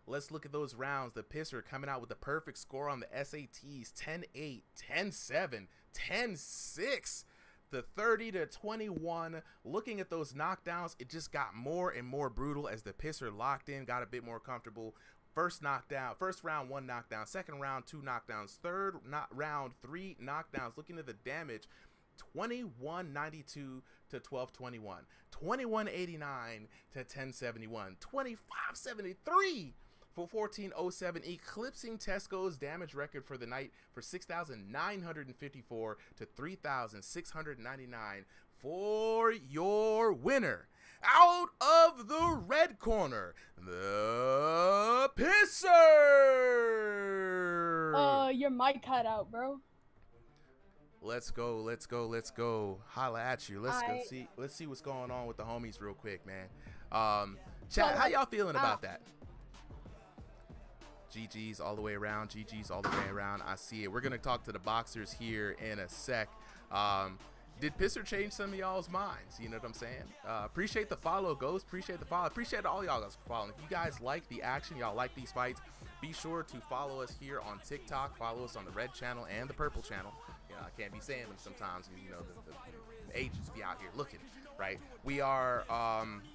Let's look at those rounds. The Pisser coming out with the perfect score on the SATs, 10-8, 10-7, 10-6. The 30-21. Looking at those knockdowns, it just got more and more brutal as the Pisser locked in, got a bit more comfortable. First round, 1 knockdown. Second round, 2 knockdowns. Third round, 3 knockdowns. Looking at the damage, 2192 to 1221, 2189 to 1071, 2573 for 1407, eclipsing Tesco's damage record for the night for 6,954 to 3,699 for your winner. Out of the red corner, the Pisser. Your mic cut out, bro. Let's go. Holla at you. Let's see what's going on with the homies real quick, man. Chat, how y'all feeling about that? GG's all the way around. I see it. We're going to talk to the boxers here in a sec. Did Pisser change some of y'all's minds? You know what I'm saying? Appreciate the follow, Ghost. Appreciate the follow. Appreciate all y'all guys for following. If you guys like the action, y'all like these fights, Be sure to follow us here on TikTok. Follow us on the red channel and the purple channel. You know, I can't be saying them sometimes. You know, the agents be out here looking, right? We are,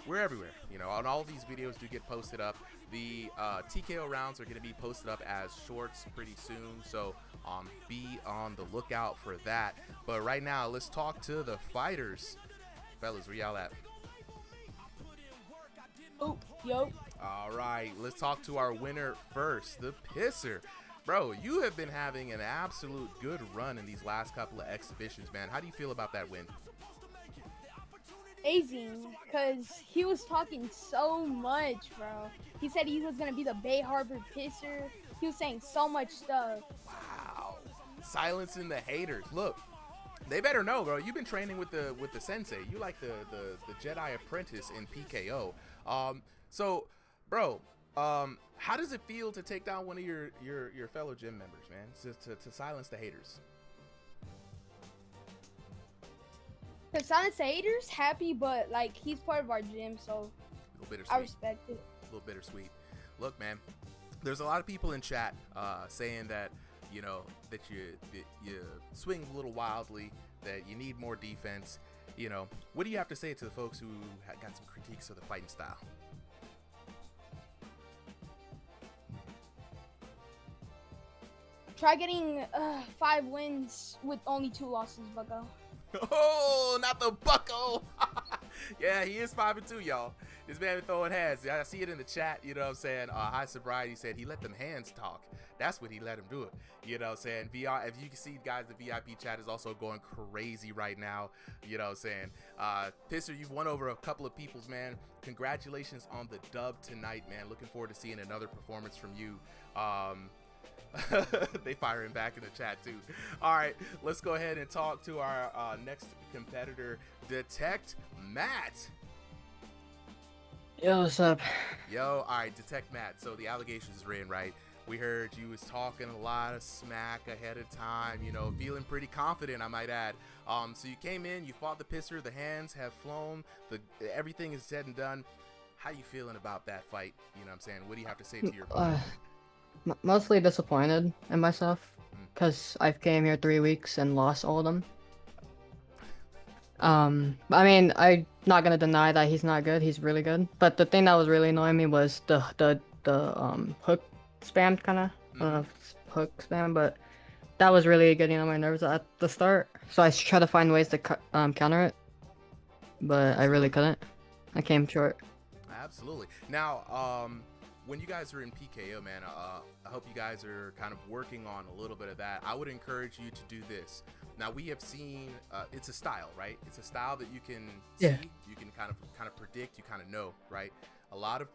we're everywhere. You know, and all these videos do get posted up. The TKO rounds are going to be posted up as shorts pretty soon. So be on the lookout for that. But right now, let's talk to the fighters. Fellas, where y'all at? Oh, yo. All right, let's talk to our winner first, ThePisser. Bro, you have been having an absolute good run in these last couple of exhibitions, man. How do you feel about that win? Amazing, because he was talking so much, bro. He said he was going to be the Mahrfp pisser. He was saying so much stuff. Wow. Silencing the haters. Look, they better know, bro. You've been training with the sensei. You like the Jedi apprentice in PKO. So, bro, how does it feel to take down one of your fellow gym members, man? To silence the haters. To silence the haters, happy, but like he's part of our gym, so A little bittersweet. I respect it. A little bittersweet. Look, man, there's a lot of people in chat saying that, you know, that you swing a little wildly, that you need more defense. You know, what do you have to say to the folks who got some critiques of the fighting style? Try getting 5 wins with only 2 losses, bucko. Oh, not the bucko. Yeah, he is 5-2, y'all. This man been throwing hands. I see it in the chat, you know what I'm saying? High Sobriety said he let them hands talk. That's what he let him do it. You know what I'm saying? VR, if you can see, guys, the VIP chat is also going crazy right now. You know what I'm saying? Pisser, you've won over a couple of people's, man. Congratulations on the dub tonight, man. Looking forward to seeing another performance from you. They firing back in the chat too. All right, let's go ahead and talk to our next competitor, Detectmatt. Yo, what's up? Yo, all right, Detectmatt. So the allegations are in, right? We heard you was talking a lot of smack ahead of time, you know, feeling pretty confident, I might add. So you came in, you fought the Pisser, the hands have flown, everything is said and done. How you feeling about that fight? You know what I'm saying? What do you have to say to your opponent? Mostly disappointed in myself because I've came here 3 weeks and lost all of them. I mean, I'm not gonna deny that he's not good. He's really good. But the thing that was really annoying me was the hook spam kind of. I don't know if it's hook spam, but that was really getting on my nerves at the start. So I tried to find ways to counter it, but I really couldn't. I came short. Absolutely. Now, when you guys are in PKO, man, I hope you guys are kind of working on a little bit of that. I would encourage you to do this. Now, we have seen, it's a style, right? It's a style that you can see, you can kind of predict, you kind of know, right? A lot of,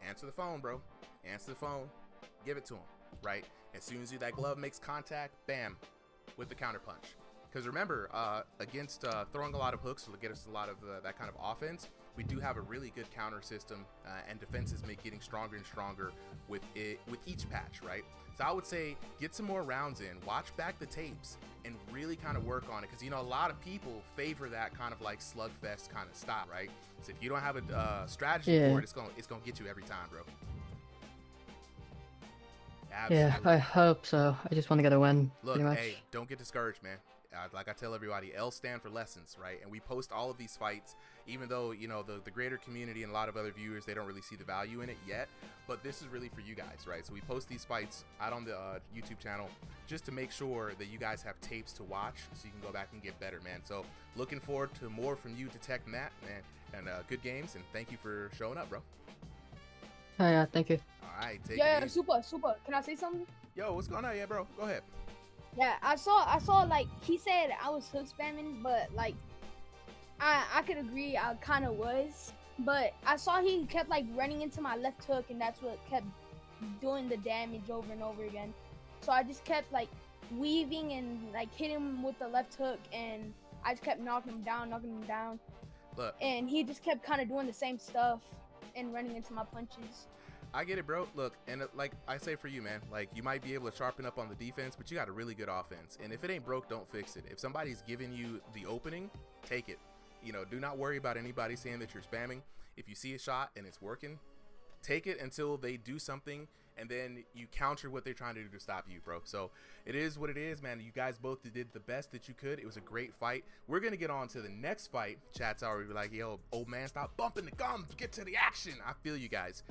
answer the phone, bro. Answer the phone, give it to him, right? As soon as that glove makes contact, bam, with the counter punch. Because remember, against throwing a lot of hooks will get us a lot of that kind of offense. We do have a really good counter system, and defenses make getting stronger and stronger with each patch, right? So I would say get some more rounds in, watch back the tapes, and really kind of work on it. Because, you know, a lot of people favor that kind of like slugfest kind of style, right? So if you don't have a strategy for it, it's gonna get you every time, bro. Absolutely. Yeah, I hope so. I just want to get a win. Look, pretty much. hey, don't get discouraged, man. Like I tell everybody, L stand for lessons, right? And we post all of these fights, even though, you know, the greater community and a lot of other viewers, they don't really see the value in it yet. But this is really for you guys, right? So we post these fights out on the YouTube channel just to make sure that you guys have tapes to watch so you can go back and get better, man. So looking forward to more from you, Detectmatt, man. And good games, and thank you for showing up, bro. Oh, yeah, thank you. All right, take Yeah, it easy. super. Can I say something? Yo, what's going on? Yeah, bro, go ahead. Yeah, I saw like he said I was hook spamming, but like I could agree I kind of was, but I saw he kept like running into my left hook, and that's what kept doing the damage over and over again. So I just kept like weaving and like hitting him with the left hook, and I just kept knocking him down. Look, And he just kept kind of doing the same stuff and running into my punches. I get it, bro. Look, and like I say for you, man, like you might be able to sharpen up on the defense, but you got a really good offense. And if it ain't broke, don't fix it. If somebody's giving you the opening, take it. You know, do not worry about anybody saying that you're spamming. If you see a shot and it's working, take it until they do something and then you counter what they're trying to do to stop you, bro. So it is what it is, man. You guys both did the best that you could. It was a great fight. We're gonna get on to the next fight. Chat's already like, yo, old man, stop bumping the gums, get to the action. I feel you guys.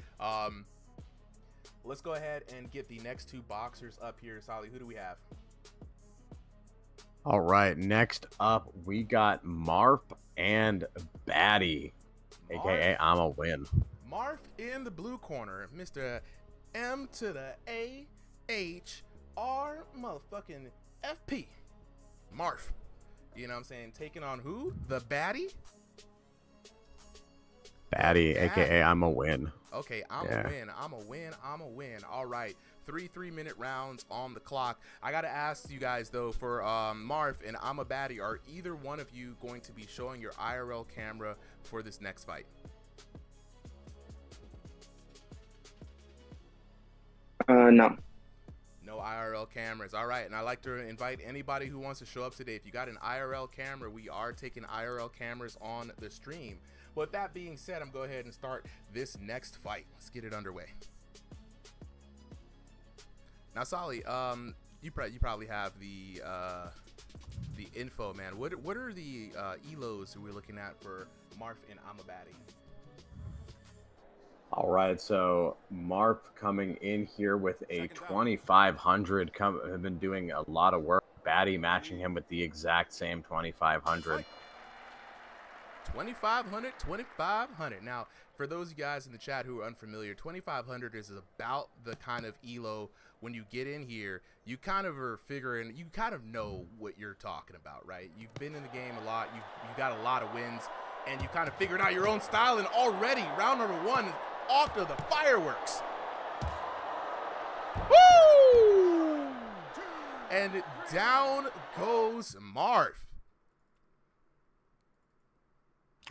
Let's go ahead and get the next two boxers up here. Solly, who do we have? All right, next up we got Mahrfp and Baddy, aka I'm a win. Mahrfp in the blue corner, Mr. M to the A H R motherfucking FP. Mahrfp. You know what I'm saying? Taking on who? TheBaddy? Baddy, aka I'm a win. Okay, I'm a win. All right, 3 3-minute rounds on the clock. I gotta ask you guys though, for Mahrfp and I'm a Baddy, are either one of you going to be showing your IRL camera for this next fight? No. No IRL cameras. All right, and I'd like to invite anybody who wants to show up today. If you got an IRL camera, we are taking IRL cameras on the stream. With that being said, I'm going to go ahead and start this next fight. Let's get it underway. Now, Solly, you probably have the info, man. What are the elos that we're looking at for Mahrfp and I'm a Baddy? All right, so Mahrfp coming in here with a 2500. Have been doing a lot of work. Baddy matching him with the exact same 2500. 2500. Now, for those of you guys in the chat who are unfamiliar, 2500 is about the kind of elo when you get in here, you kind of are figuring, you kind of know what you're talking about, right? You've been in the game a lot, you've got a lot of wins, and you kind of figured out your own style, and already round number 1 is off to the fireworks. Woo! And down goes Mahrfp.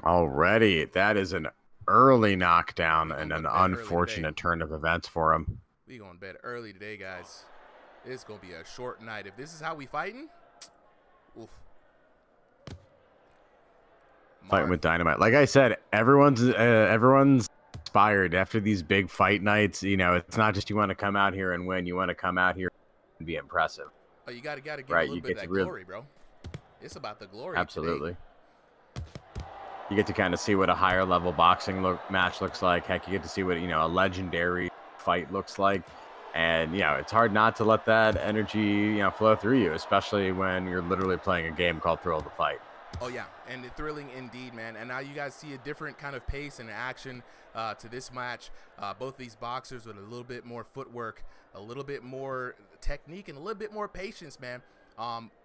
Already, that is an early knockdown and an unfortunate turn of events for him. We going to bed early today, guys. It's going to be a short night. If this is how we fighting, oof. Fighting with dynamite. Like I said, everyone's inspired after these big fight nights. You know, it's not just you want to come out here and win. You want to come out here and be impressive. Oh, you got to give a little bit of that glory, bro. It's about the glory. Absolutely. Today. You get to kind of see what a higher level boxing match looks like. Heck, you get to see what, a legendary fight looks like. And, it's hard not to let that energy, flow through you, especially when you're literally playing a game called Thrill of the Fight. Oh, yeah. And thrilling indeed, man. And now you guys see a different kind of pace and action to this match. Both these boxers with a little bit more footwork, a little bit more technique, and a little bit more patience, man.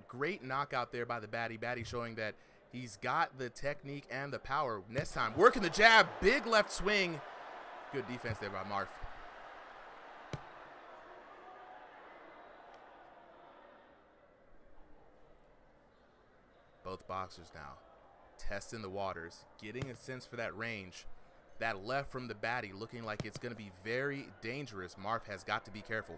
Great knockout there by the Baddy. Baddy showing that he's got the technique and the power. Next time, working the jab, big left swing. Good defense there by Mahrfp. Both boxers now testing the waters, getting a sense for that range. That left from the Baddy looking like it's going to be very dangerous. Mahrfp has got to be careful.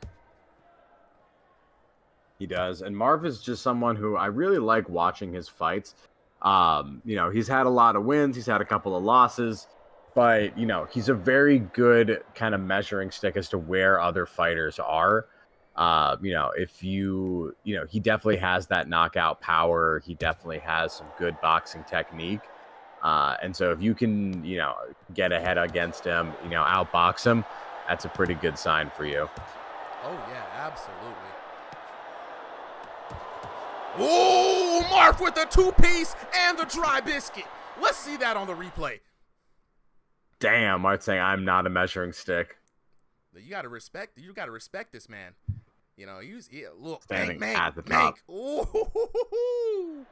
He does. And Mahrfp is just someone who I really like watching his fights. He's had a lot of wins. He's had a couple of losses. But, he's a very good kind of measuring stick as to where other fighters are. He definitely has that knockout power. He definitely has some good boxing technique. And so if you can, get ahead against him, outbox him, that's a pretty good sign for you. Oh, yeah, absolutely. Oh, Mahrfp with the 2-piece and the dry biscuit. Let's see that on the replay. Damn, Mahrfp saying I'm not a measuring stick. You gotta respect this man. Look, standing Mank, at the top. Ooh.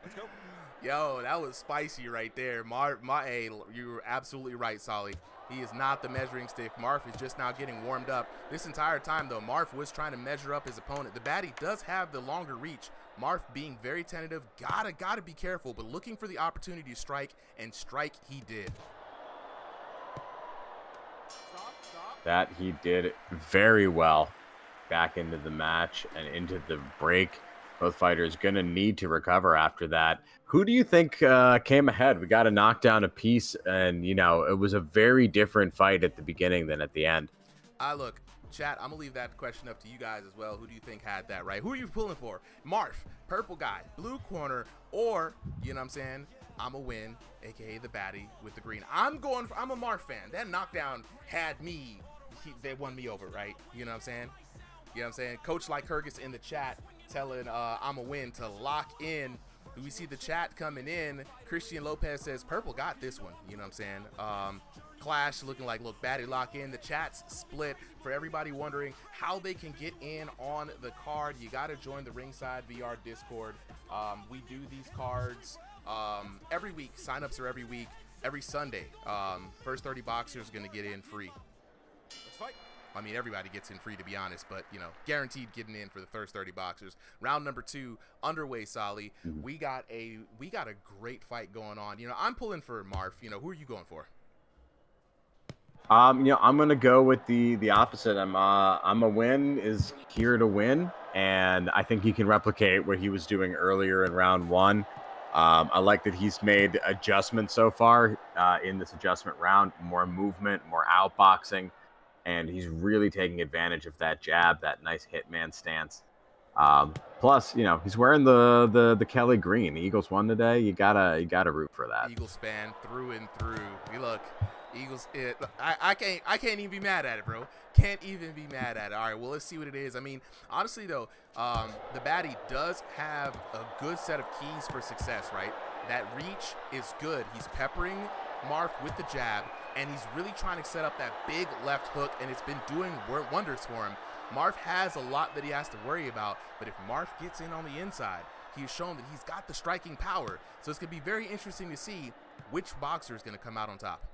Yo, that was spicy right there. You were absolutely right, Solly. He is not the measuring stick. Mahrfp is just now getting warmed up. This entire time, though, Mahrfp was trying to measure up his opponent. The Baddy does have the longer reach. Mahrfp being very tentative, gotta be careful, but looking for the opportunity to strike, and strike he did. That he did very well. Back into the match and into the break. Both fighters going to need to recover after that. Who do you think came ahead? We got a knockdown apiece, and, it was a very different fight at the beginning than at the end. Look, chat, I'm gonna leave that question up to you guys as well. Who do you think had that right? Who are you pulling for? Mahrfp, purple guy, blue corner, or, you know what I'm saying, I'm a win, aka TheBaddy with the green. I'm a Mahrfp fan. That knockdown had me, they won me over, right? You know what I'm saying? You know what I'm saying? Coach Like Hergus in the chat telling I'm a win to lock in. We see the chat coming in. Christian Lopez says purple got this one. You know what I'm saying? Clash looking like, look, Baddy lock in. The chat's split. For everybody wondering how they can get in on the card, you got to join the RingsideVR Discord. We do these cards every week. Signups are every week, every Sunday. First 30 boxers going to get in free. Let's fight. I mean, everybody gets in free, to be honest, but, you know, guaranteed getting in for the first 30 boxers. Round number 2 underway, Solly. We got a great fight going on. You know, I'm pulling for Mahrfp. You know, who are you going for? You know, I'm gonna go with the opposite. I'm a win is here to win, and I think he can replicate what he was doing earlier in round 1. I like that he's made adjustments so far in this adjustment round. More movement, more outboxing. And he's really taking advantage of that jab, that nice hitman stance. Plus, you know, he's wearing the Kelly green. The Eagles won today. You gotta root for that. Eagles fan through and through. You look, Eagles. I can't even be mad at it, bro. Can't even be mad at it. All right, well, let's see what it is. I mean, honestly though, TheBaddy does have a good set of keys for success, right? That reach is good. He's peppering Mahrfp with the jab, and he's really trying to set up that big left hook, and it's been doing wonders for him. Mahrfp has a lot that he has to worry about, but if Mahrfp gets in on the inside, he's shown that he's got the striking power. So it's going to be very interesting to see which boxer is going to come out on top.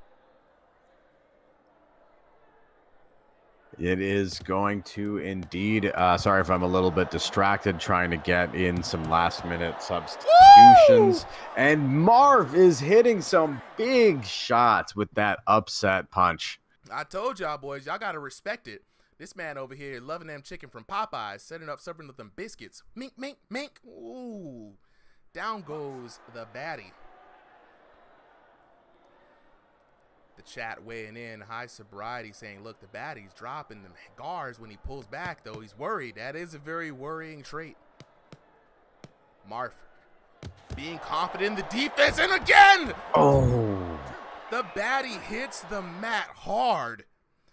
It is going to indeed. Sorry if I'm a little bit distracted trying to get in some last-minute substitutions. Woo! And Mahrfp is hitting some big shots with that upset punch. I told y'all, boys, y'all got to respect it. This man over here loving them chicken from Popeyes, serving up them biscuits. Mink, mink, mink. Ooh. Down goes TheBaddy. The chat weighing in, high sobriety, saying, look, TheBaddy's dropping them guards when he pulls back, though. He's worried. That is a very worrying trait. Mahrfp being confident in the defense, and again! Oh! TheBaddy hits the mat hard.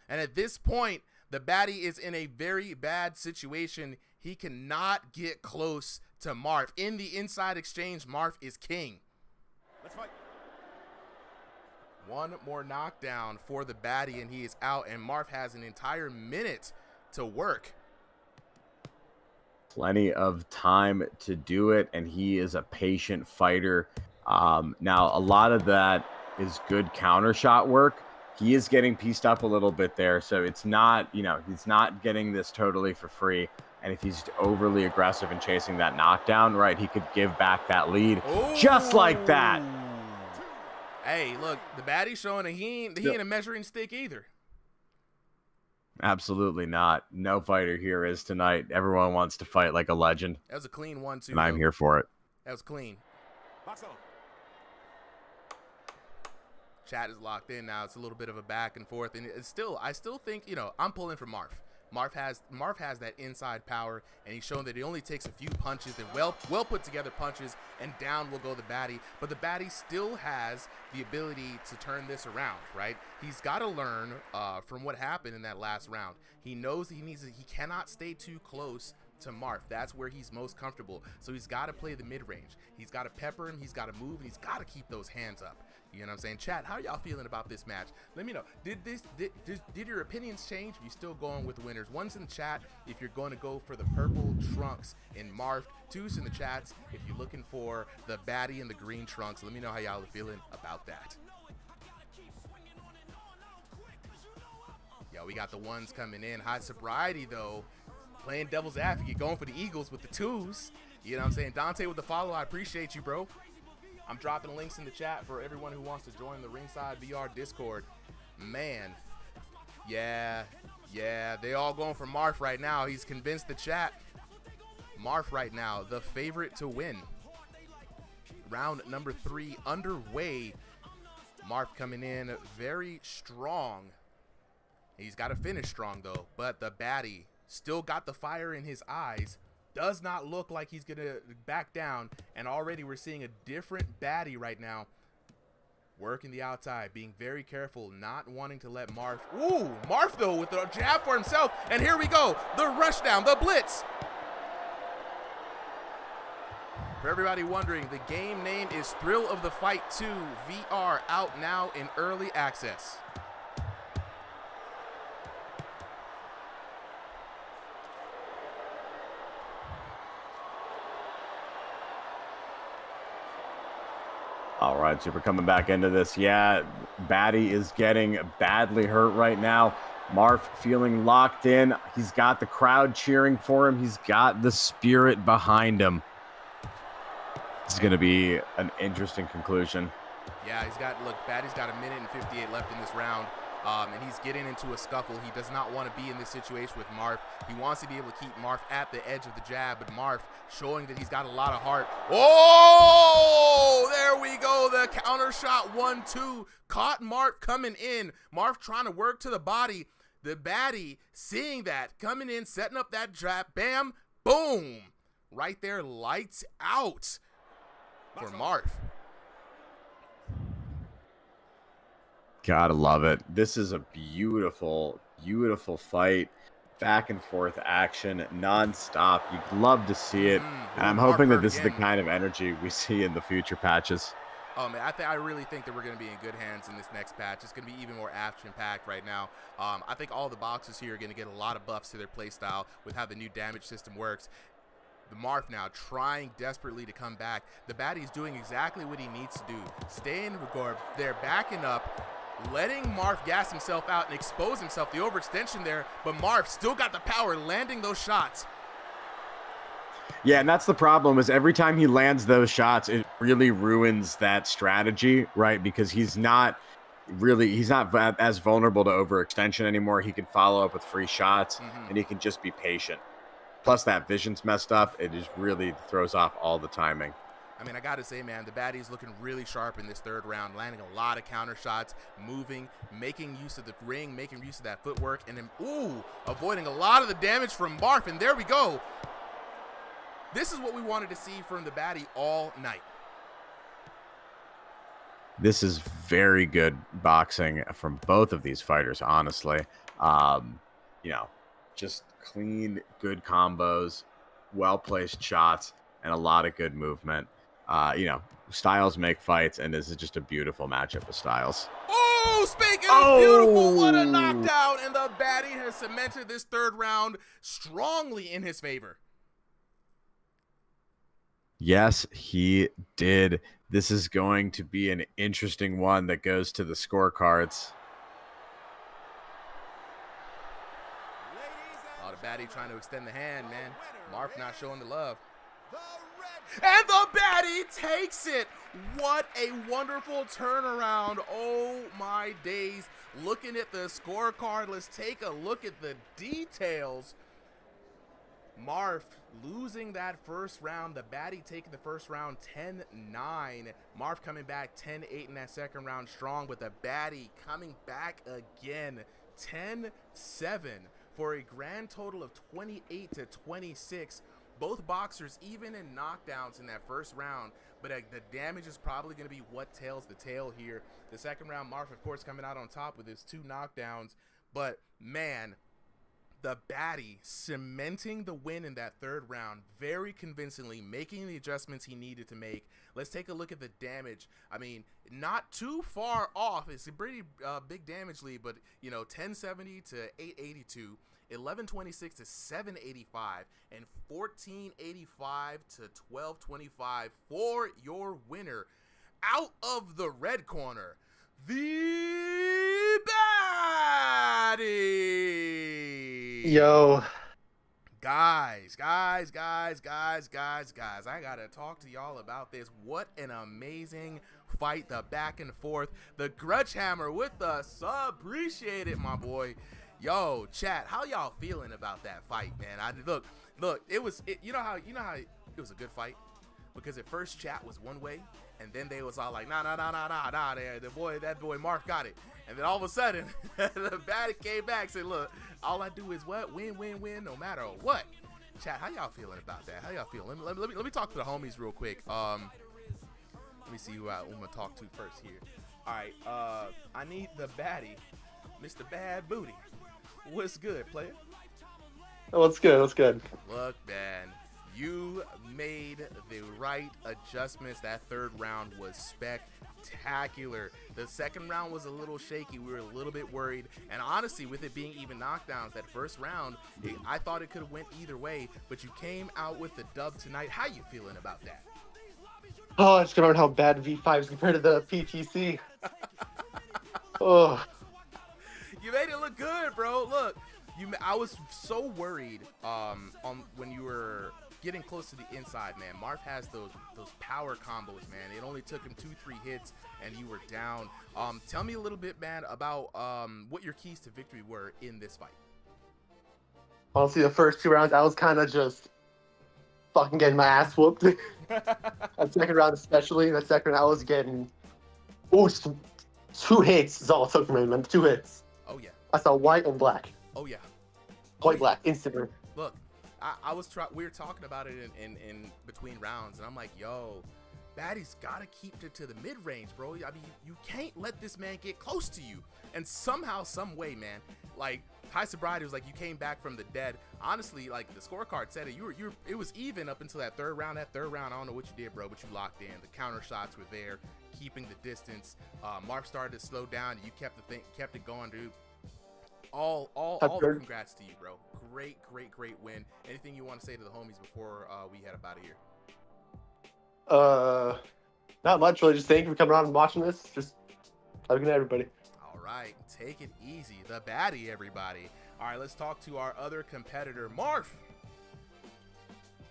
And at this point, TheBaddy is in a very bad situation. He cannot get close to Mahrfp. In the inside exchange, Mahrfp is king. Let's fight. One more knockdown for TheBaddy, and he is out, and Mahrfp has an entire minute to work. Plenty of time to do it, and he is a patient fighter. Now, a lot of that is good counter shot work. He is getting pieced up a little bit there, so it's not, you know, he's not getting this totally for free. And if he's overly aggressive and chasing that knockdown, right, he could give back that lead just like that. Hey, look, TheBaddy's showing that he ain't a measuring stick either. Absolutely not. No fighter here is tonight. Everyone wants to fight like a legend. That was a clean one, too. And I'm here for it. That was clean. Chat is locked in now. It's a little bit of a back and forth, and it's still, I still think, you know, I'm pulling for Mahrfp. Mahrfp has that inside power, and he's shown that he only takes a few punches, that well put together punches, and down will go TheBaddy. But TheBaddy still has the ability to turn this around, right? He's got to learn from what happened in that last round. He knows that he cannot stay too close to Mahrfp. That's where he's most comfortable. So he's got to play the mid-range. He's got to pepper him. He's got to move, and he's got to keep those hands up. You know what I'm saying? Chat, how y'all feeling about this match? Let me know. Did your opinions change? Are you still going with the winners? One's in the chat if you're going to go for the purple trunks in Mahrfp. Two's in the chats if you're looking for TheBaddy in the green trunks. Let me know how y'all are feeling about that. Yo, we got the ones coming in. High sobriety, though. Playing devil's advocate, going for the Eagles with the twos. You know what I'm saying? Dante with the follow. I appreciate you, bro. I'm dropping links in the chat for everyone who wants to join the RingsideVR Discord. Man, yeah, they all going for Mahrfp right now. He's convinced the chat. Mahrfp right now, the favorite to win. Round number 3 underway. Mahrfp coming in very strong. He's got to finish strong, though. But TheBaddy still got the fire in his eyes. Does not look like he's going to back down. And already we're seeing a different Baddy right now. Working the outside, being very careful, not wanting to let Mahrfp. Ooh, Mahrfp, though, with the jab for himself. And here we go. The rush down, the blitz. For everybody wondering, the game name is Thrill of the Fight 2 VR, out now in early access. All right, Super, coming back into this. Yeah, Baddy is getting badly hurt right now. Mahrfp feeling locked in. He's got the crowd cheering for him. He's got the spirit behind him. This is going to be an interesting conclusion. Yeah, Baddy's got 1 minute and 58 left in this round, and he's getting into a scuffle. He does not want to be in this situation with Mahrfp. He wants to be able to keep Mahrfp at the edge of the jab, but Mahrfp showing that he's got a lot of heart. Oh, there we go. The counter shot 1-2. Caught Mahrfp coming in. Mahrfp trying to work to the body. TheBaddy seeing that, coming in, setting up that jab. Bam, boom. Right there, lights out for Mahrfp. Gotta love it. This is a beautiful, beautiful fight. Back and forth action, non-stop. You'd love to see it. And I'm hoping that this is the kind of energy we see in the future patches. Oh, man, I really think that we're going to be in good hands in this next patch. It's going to be even more action-packed right now. I think all the boxes here are going to get a lot of buffs to their playstyle with how the new damage system works. The Mahrfp now trying desperately to come back. TheBaddy is doing exactly what he needs to do. Stay in regard. They're backing up, letting Mahrfp gas himself out and expose himself. The overextension there, but Mahrfp still got the power, landing those shots. Yeah, and that's the problem, is every time he lands those shots, it really ruins that strategy, right? Because he's not as vulnerable to overextension anymore. He can follow up with free shots, and he can just be patient. Plus, that vision's messed up. It just really throws off all the timing. I mean, I got to say, man, TheBaddy's looking really sharp in this third round, landing a lot of counter shots, moving, making use of the ring, making use of that footwork, and then, avoiding a lot of the damage from Mahrfp. And there we go. This is what we wanted to see from TheBaddy all night. This is very good boxing from both of these fighters, honestly. Just clean, good combos, well-placed shots, and a lot of good movement. Styles make fights, and this is just a beautiful matchup of styles. Oh, speaking of beautiful, what a knockdown, and TheBaddy has cemented this third round strongly in his favor. Yes, he did. This is going to be an interesting one that goes to the scorecards. TheBaddy trying to extend the hand, man. Mahrfp not showing the love. And TheBaddy takes it. What a wonderful turnaround. Oh my days. Looking at the scorecard, let's take a look at the details. Mahrfp losing that first round. TheBaddy taking the first round 10-9. Mahrfp coming back 10-8 in that second round strong, but TheBaddy coming back again 10-7 for a grand total of 28-26. Both boxers even in knockdowns in that first round, but the damage is probably going to be what tails the tale here. The second round, Mahrfp, of course, coming out on top with his 2 knockdowns, but man, TheBaddy cementing the win in that third round very convincingly, making the adjustments he needed to make. Let's take a look at the damage. I mean, not too far off. It's a pretty big damage lead, but 1070 to 882, 1126 to 785, and 1485 to 1225 for your winner. Out of the red corner, TheBaddy. Yo. Guys, I gotta talk to y'all about this. What an amazing fight, the back and forth. The Grudge Hammer with the sub. Appreciate it, my boy. Yo, chat, how y'all feeling about that fight, man? Look, it was, you know how it was a good fight? because at first chat was one way, and then they was all like, nah, that boy Mahrfp got it. And then all of a sudden, the Baddy came back and said, look, all I do is what? Win, no matter what. Chat, how y'all feeling about that? How y'all feeling? Let me talk to the homies real quick. Let me see who I'm gonna talk to first here. All right, I need the Baddy, Mr. Bad Booty. What's good, player? What's good? What's good? Look, man, you made the right adjustments. That third round was spectacular. The second round was a little shaky. We were a little bit worried. And honestly, with it being even knockdowns, that first round, I thought it could have went either way. But you came out with the dub tonight. How you feeling about that? Oh, I just remembered how bad V5 is compared to the PTC. Oh. You made it look good, bro. Look. I was so worried on when you were getting close to the inside, man. Mahrfp has those power combos, man. It only took him 2-3 hits, and you were down. Tell me a little bit, man, about what your keys to victory were in this fight. Honestly, the first 2 rounds, I was kind of just fucking getting my ass whooped. That second round especially, that second round I was getting... Oh, 2 hits is all it took from him, man. 2 hits. Oh, yeah. I saw white and black. Oh, yeah. White, black, instantly. Look, we were talking about it in between rounds, and I'm like, yo, Baddy's got to keep it to the mid-range, bro. I mean, you can't let this man get close to you. And somehow, some way, man, like, High Sobriety was like, you came back from the dead. Honestly, like, the scorecard said it. It was even up until that third round. That third round, I don't know what you did, bro, but you locked in. The counter shots were there, keeping the distance. Mahrfp started to slow down, and you kept it going, dude. All the congrats to you, bro. Great win. Anything you want to say to the homies before we head up out of here? Not much, really. Just thank you for coming on and watching this. Just have a good night, everybody. All right, take it easy. The Baddy, everybody. All right, let's talk to our other competitor, Mahrfp.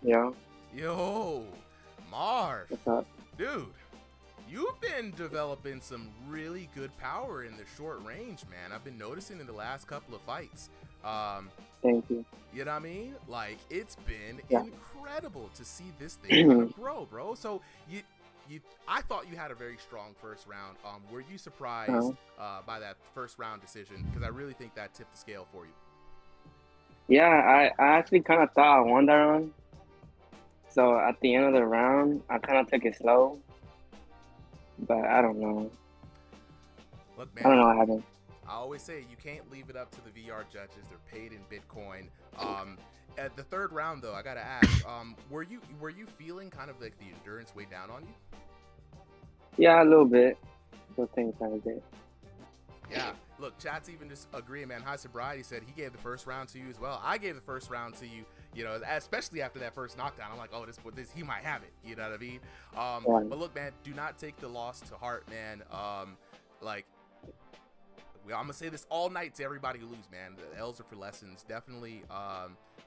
Yeah. Yo, Mahrfp. What's up? Dude, you've been developing some really good power in the short range, man. I've been noticing in the last couple of fights. Thank you. You know what I mean? Like, it's been incredible to see this thing kind of grow, bro. So I thought you had a very strong first round. Were you surprised by that first round decision? Because I really think that tipped the scale for you. Yeah, I actually kind of thought I won that round. So at the end of the round, I kind of took it slow. But I don't know. Look, man, I don't know what happened. I always say you can't leave it up to the VR judges. They're paid in Bitcoin. At the third round, though, I gotta ask, were you feeling kind of like the endurance weigh down on you? Yeah, a little bit. Those things kind of did. Yeah. Look, chat's even just agreeing, man. High Sobriety said he gave the first round to you as well. I gave the first round to you, you know, especially after that first knockdown. I'm like, oh, this he might have it. You know what I mean? But look, man, do not take the loss to heart, man. I'm going to say this all night to everybody who lose, man. The L's are for lessons. Definitely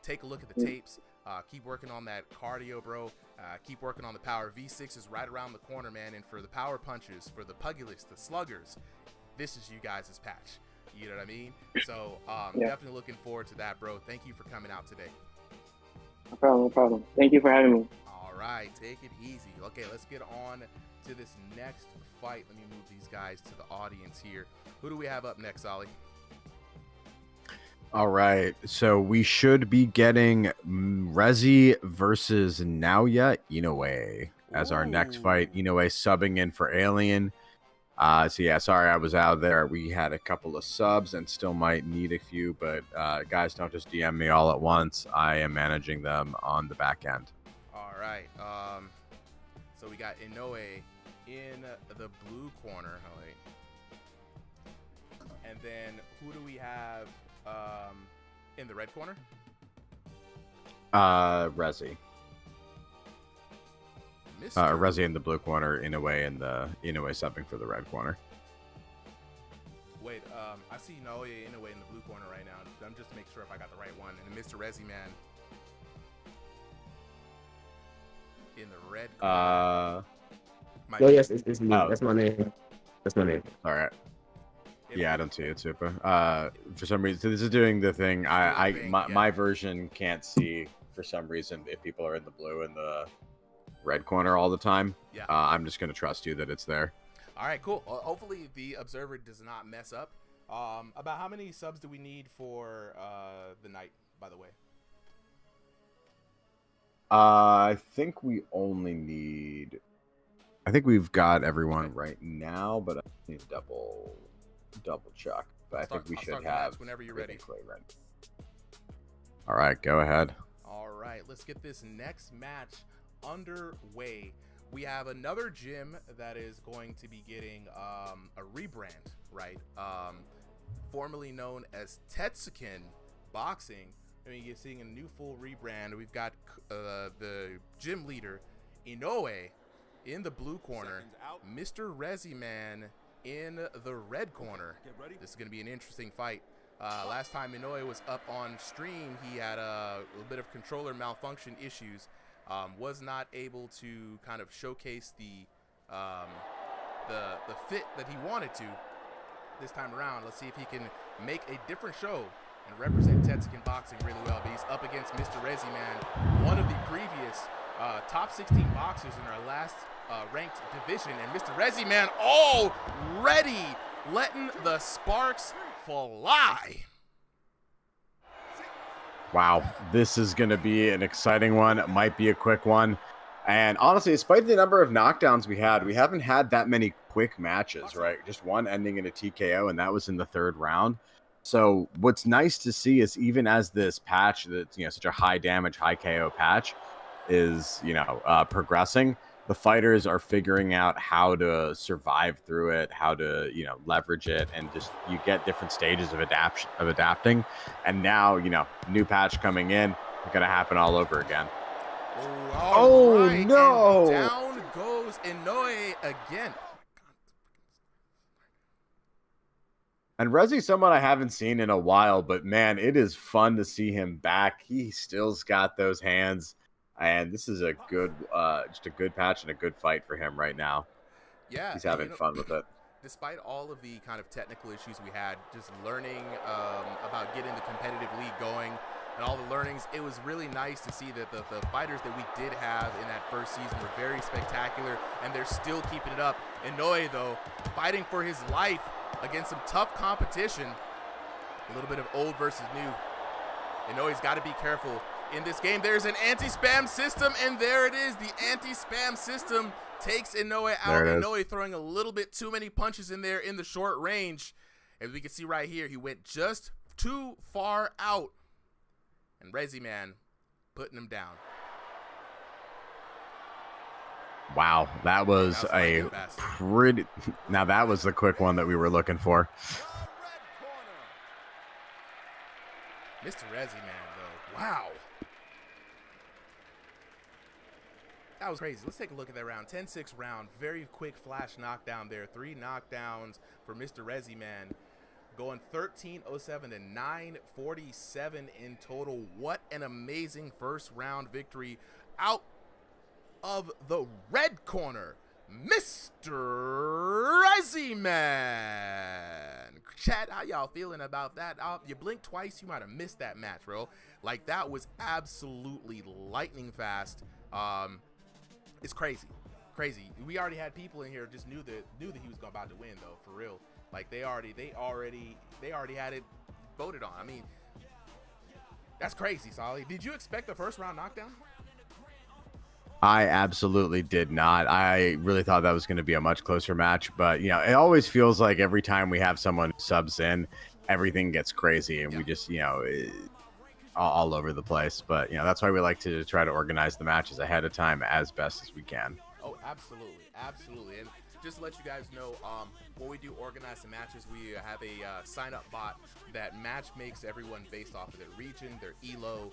take a look at the tapes. Keep working on that cardio, bro. Keep working on the power. V6 is right around the corner, man. And for the power punches, for the pugilates, the sluggers, this is you guys' patch. You know what I mean? So definitely looking forward to that, bro. Thank you for coming out today. No problem. Thank you for having me. All right, take it easy. Okay, let's get on to this next fight. Let me move these guys to the audience here. Who do we have up next, Ollie? All right, so we should be getting Resi versus Naoya Inoue as our next fight. Inoue subbing in for Alien. So yeah, sorry I was out there. We had a couple of subs and still might need a few, but guys, don't just DM me all at once. I am managing them on the back end. All right. So we got Inoue in the blue corner. Oh, wait. And then who do we have in the red corner? Resi. Resi in the blue corner, Inoue in the Inoue subbing for the red corner. Wait, I see Naoya Inoue in the blue corner right now. I'm just to make sure if I got the right one. And Mr. Resi man in the red corner. No, yes, it's me. That's my name. That's my name. All right. Yeah, I don't see it, super. For some reason, this is doing the thing. My version can't see for some reason if people are in the blue and the red corner all the time. Yeah. I'm just going to trust you that it's there. All right, cool. Well, hopefully the observer does not mess up. About how many subs do we need for the night, by the way? I think we only need... I think we've got everyone right now, but I need to double check. But I think we should have whenever you're ready. Ready. All right, go ahead. All right, let's get this next match underway. We have another gym that is going to be getting a rebrand, right? Formerly known as Tetsuken Boxing. I mean, you're seeing a new full rebrand. We've got the gym leader, Inoue, in the blue corner. Mr. Resi Man in the red corner. This is going to be an interesting fight. Last time Inoue was up on stream, he had a little bit of controller malfunction issues. Was not able to kind of showcase the fit that he wanted to this time around. Let's see if he can make a different show and represent Tetsuken Boxing really well. But he's up against Mr. Resi Man, one of the previous top 16 boxers in our last ranked division. And Mr. Resi Man already letting the sparks fly. Wow, this is going to be an exciting one. It might be a quick one. And honestly, despite the number of knockdowns we haven't had that many quick matches, right? Just one ending in a TKO, and that was in the 3rd round. So what's nice to see is even as this patch, that's, you know, such a high damage, high KO patch is, you know, progressing, the fighters are figuring out how to survive through it, how to, you know, leverage it, and just you get different stages of adapting. And now, you know, new patch coming in, it's gonna happen all over again. Right. No! And down goes Inoue again. And Resi's someone I haven't seen in a while, but man, it is fun to see him back. He still's got those hands. And this is a good, just a good patch and a good fight for him right now. Yeah, he's having fun with it. Despite all of the kind of technical issues we had, just learning about getting the competitive league going and all the learnings, it was really nice to see that the fighters that we did have in that first season were very spectacular, and they're still keeping it up. Inoue, though, fighting for his life against some tough competition. A little bit of old versus new. Inoue's got to be careful. In this game, there's an anti-spam system, and there it is. The anti-spam system takes Inoue out. Inoue throwing a little bit too many punches in there in the short range. As we can see right here, he went just too far out. And Resi Man putting him down. Wow, that was a pretty... Now that was the quick one that we were looking for. Mr. Resi Man, though. Wow. That was crazy. Let's take a look at that round. 10-6 round. Very quick flash knockdown there. 3 knockdowns for Mr. Resi Man. Going 13:07 to 9:47 in total. What an amazing first round victory. Out of the red corner, Mr. Resi Man. Chat, how y'all feeling about that? You blinked twice, you might have missed that match, bro. Like, that was absolutely lightning fast. It's crazy. We already had people in here just knew that he was about to win, though, for real. Like, they already had it voted on. I mean, that's crazy, Solly. Did you expect the first round knockdown? I absolutely did not. I really thought that was going to be a much closer match, but you know, it always feels like every time we have someone subs in, everything gets crazy, and we just, you know, all over the place. But you know, that's why we like to try to organize the matches ahead of time as best as we can. Oh, absolutely. And just to let you guys know, when we do organize the matches, we have a sign-up bot that match makes everyone based off of their region, their elo,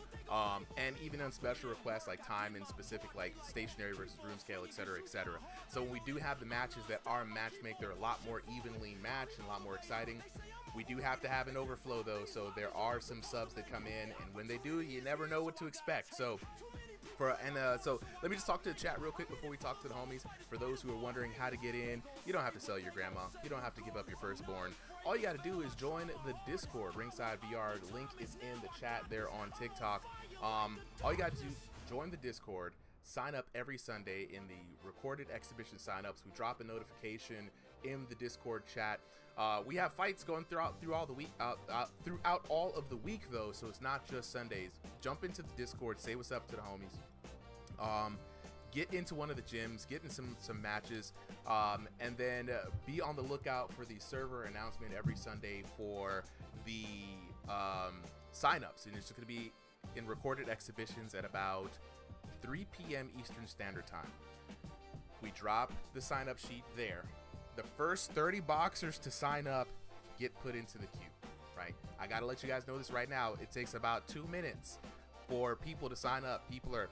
and even on special requests like time and specific like stationary versus room scale, etc., etc. So when we do have the matches that are matchmake, they're a lot more evenly matched and a lot more exciting. We do have to have an overflow though, so there are some subs that come in, and when they do, you never know what to expect. So so let me just talk to the chat real quick before we talk to the homies. For those who are wondering how to get in, you don't have to sell your grandma. You don't have to give up your firstborn. All you got to do is join the Discord, RingsideVR. The link is in the chat there on TikTok. All you got to do, join the Discord, sign up every Sunday in the recorded exhibition signups. We drop a notification in the Discord chat. We have fights going throughout all the week, throughout all of the week though, so it's not just Sundays. Jump into the Discord, say what's up to the homies. Get into one of the gyms, get in some matches, and then be on the lookout for the server announcement every Sunday for the signups, and it's going to be in recorded exhibitions at about 3 p.m. Eastern Standard Time. We drop the sign up sheet there. The first 30 boxers to sign up get put into the queue, right? I gotta let you guys know this right now. It takes about 2 minutes for people to sign up. People are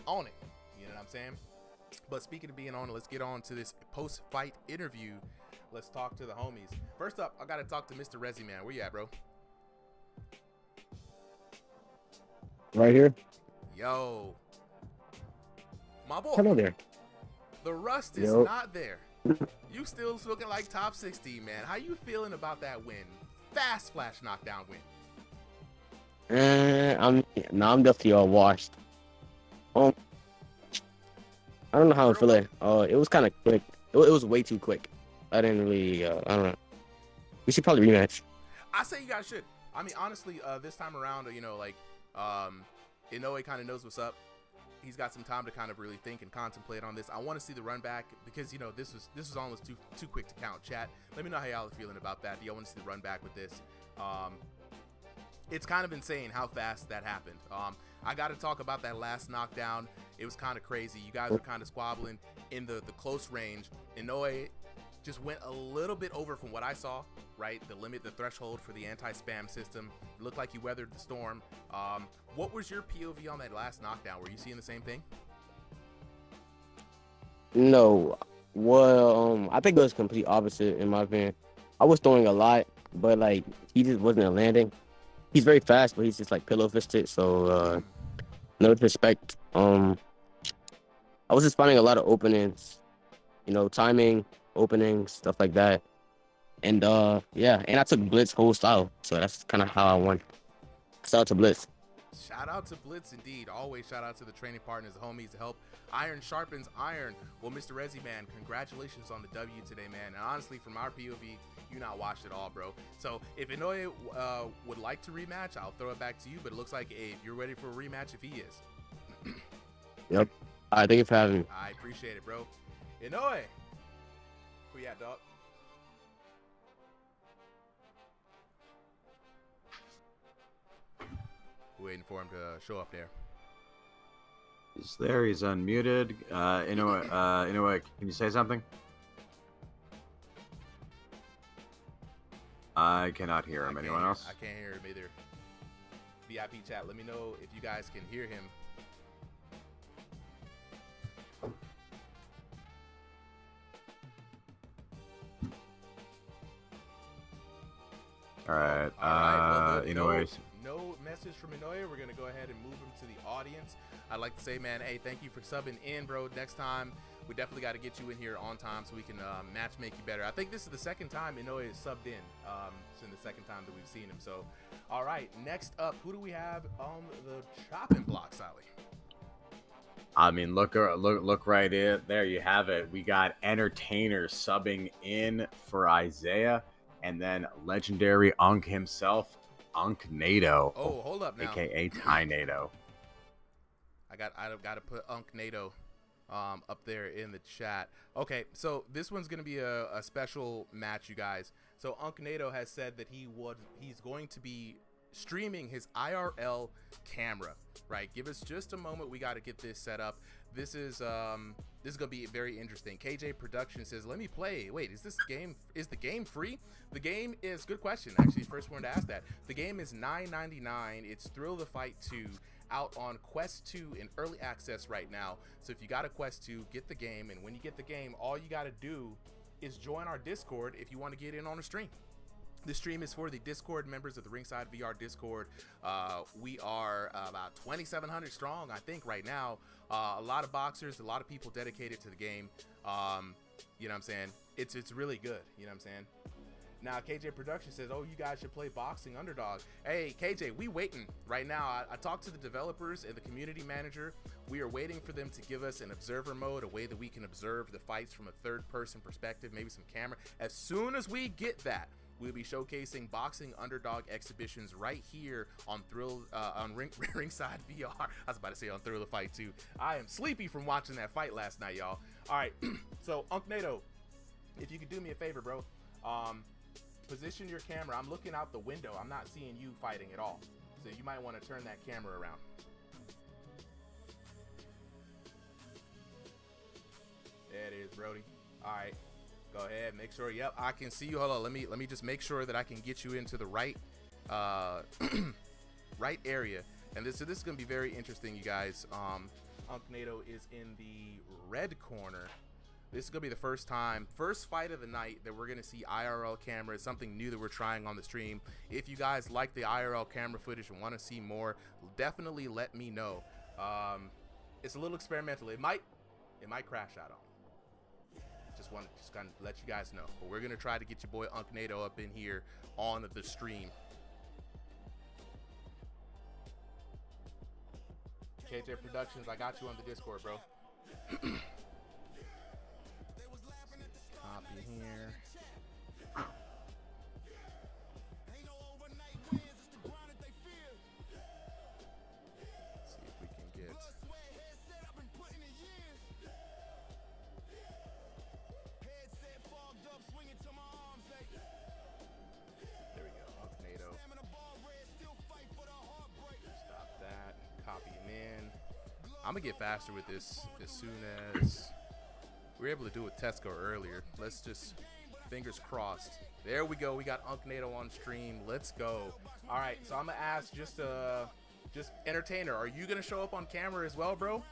on it, you know what I'm saying? But speaking of being on it, let's get on to this post-fight interview. Let's talk to the homies. First up, I gotta talk to Mr. Resi, man. Where you at, bro? Right here. Yo, my boy. Hello there. The rust is Yo. not there. You still looking like top 16, man. How you feeling about that win? Fast flash knockdown win. I'm definitely all washed. I don't know how I'm feeling. It was kind of quick. It was way too quick. I didn't really. I don't know. We should probably rematch. I say you guys should. I mean, honestly, this time around, you know, like, Inoue kind of knows what's up. He's got some time to kind of really think and contemplate on this. I want to see the run back because, you know, this was almost too quick to count. Chat, let me know how y'all are feeling about that. Do y'all want to see the run back with this? It's kind of insane how fast that happened. I got to talk about that last knockdown. It was kind of crazy. You guys were kind of squabbling in the close range. Inoue just went a little bit over from what I saw, right? The threshold for the anti-spam system. It looked like he weathered the storm. What was your POV on that last knockdown? Were you seeing the same thing? No. Well, I think it was complete opposite in my opinion. I was throwing a lot, but like he just wasn't landing. He's very fast, but he's just like pillow fisted. So no disrespect. I was just finding a lot of openings, you know, timing, openings, stuff like that. And yeah, and I took Blitz whole style, so that's kind of how I won. Shout out to Blitz. Shout out to Blitz, indeed. Always shout out to the training partners, the homies to help. Iron sharpens iron. Well, Mr. Resi, man, congratulations on the W today, man. And honestly, from our POV, you not watched it all, bro. So if Inoue would like to rematch, I'll throw it back to you. But it looks like if you're ready for a rematch, if he is. Yep. All right, thank you for having me. I appreciate it, bro. Inoue, who you at, dog? Waiting for him to show up there. He's there. He's unmuted. Inoue, can you say something? I cannot hear him. Anyone else? I can't hear him either. VIP chat, let me know if you guys can hear him. All right. Well, Inoue. No message from Inoue. We're gonna go ahead and move him to the audience. I'd like to say, man, hey, thank you for subbing in, bro. Next time, we definitely got to get you in here on time so we can match make you better. I think this is the second time Inoue is subbed in. Since the second time that we've seen him. So, all right. Next up, who do we have on the chopping block, Sally? I mean, look right there. You have it. We got Entertainer subbing in for Isaiah, and then legendary Unk himself, Unknato. Oh, hold up now. AKA Tynato. I've got to put Unknato up there in the chat. Okay, so this one's gonna be a special match, you guys. So Unknato has said that he's going to be streaming his IRL camera, right? Give us just a moment. We got to get this set up. This is gonna be very interesting. KJ Production says, let me play. Wait, is the game free? The game is, good question, actually, first one to ask that. The game is $9.99. It's Thrill the Fight 2, out on Quest 2 in early access right now. So if you got a Quest 2, get the game, and when you get the game, all you got to do is join our Discord if you want to get in on a stream. This stream is for the Discord members of the RingsideVR Discord. We are about 2,700 strong, I think, right now. A lot of boxers, a lot of people dedicated to the game. You know what I'm saying? It's really good. You know what I'm saying? Now, KJ Production says, oh, you guys should play boxing underdog. Hey, KJ, we waiting right now. I talked to the developers and the community manager. We are waiting for them to give us an observer mode, a way that we can observe the fights from a third-person perspective, maybe some camera. As soon as we get that, we'll be showcasing boxing underdog exhibitions right here on Ringside VR. I was about to say on Thrill the Fight too. I am sleepy from watching that fight last night, y'all. All right, so Unknato, if you could do me a favor, bro. Position your camera. I'm looking out the window. I'm not seeing you fighting at all. So you might want to turn that camera around. There it is, Brody. All right. Go ahead. Make sure. Yep, I can see you. Hold on. Let me just make sure that I can get you into the right right area. And this is going to be very interesting, you guys. Unknato is in the red corner. This is going to be the first fight of the night that we're going to see IRL cameras, something new that we're trying on the stream. If you guys like the IRL camera footage and want to see more, definitely let me know. It's a little experimental. It might crash out on. Just kind of let you guys know. But we're going to try to get your boy Unknato up in here on the stream. KJ Productions, I got you on the Discord, bro. Copy here. See if we can get. There we go. Unknato. Stop that. Copy him in. I'm gonna get faster with this as soon as we were able to do it with Tesco earlier. Let's just, fingers crossed. There we go. We got Unknato on stream. Let's go. All right, so I'm gonna ask just Entertainer, are you gonna show up on camera as well, bro?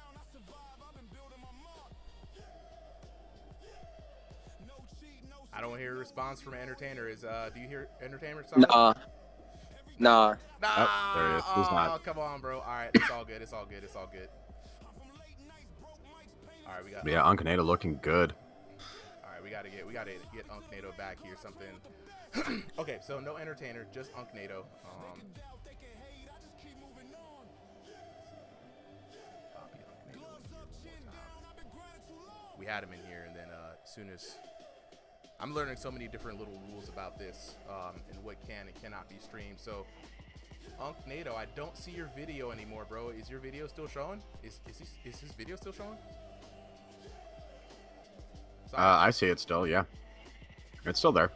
I don't hear a response from Entertainer. Do you hear Entertainer? Nah. Nah. Oh, there he is. He's not. Come on, bro. All right, it's all good. It's all good. It's all good. All right, we got. Yeah, Unknato looking good. All right, we gotta get Unknato back here. Something. Okay, so no Entertainer, just Unknato. We had him in here, and then as soon as I'm learning so many different little rules about this and what can and cannot be streamed. So Unknato, I don't see your video anymore, bro. Is your video still showing? Is his video still showing? I see it still, yeah. It's still there.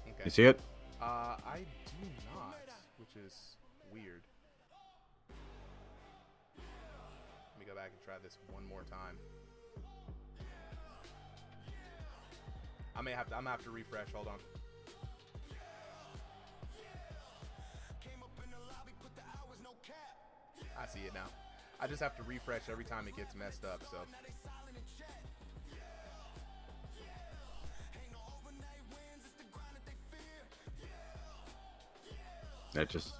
Okay. You see it? I do not, which is weird. Let me go back and try this one more time. I'm gonna have to refresh. Hold on. I see it now. I just have to refresh every time it gets messed up, so.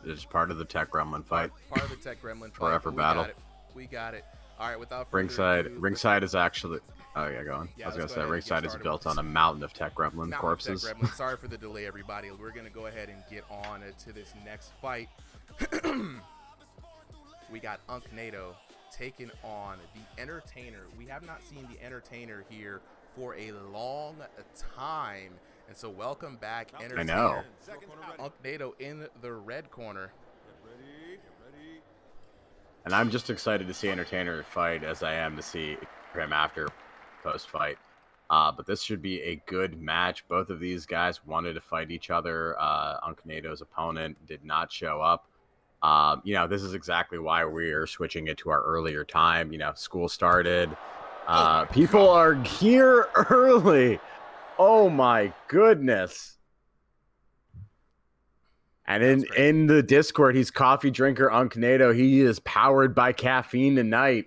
It's part of the Tech Gremlin fight. Part of the Tech Gremlin fight. Forever battle. We got it. All right, without further ado, Ringside is actually. Oh yeah, go on. Yeah, I was gonna go say ahead and Ringside get is started built with on a mountain of Tech Gremlin corpses. Tech Gremlin. Sorry for the delay, everybody. We're gonna go ahead and get on to this next fight. We got Unknato taking on the Entertainer. We have not seen the Entertainer here for a long time, and so welcome back, Entertainer. I know. Unknato in the red corner. And I'm just excited to see Entertainer fight as I am to see him after post-fight. But this should be a good match. Both of these guys wanted to fight each other. Unknato's opponent did not show up. This is exactly why we're switching it to our earlier time. School started. People are here early. Oh my goodness. And in the Discord, he's coffee drinker Unknato. He is powered by caffeine tonight.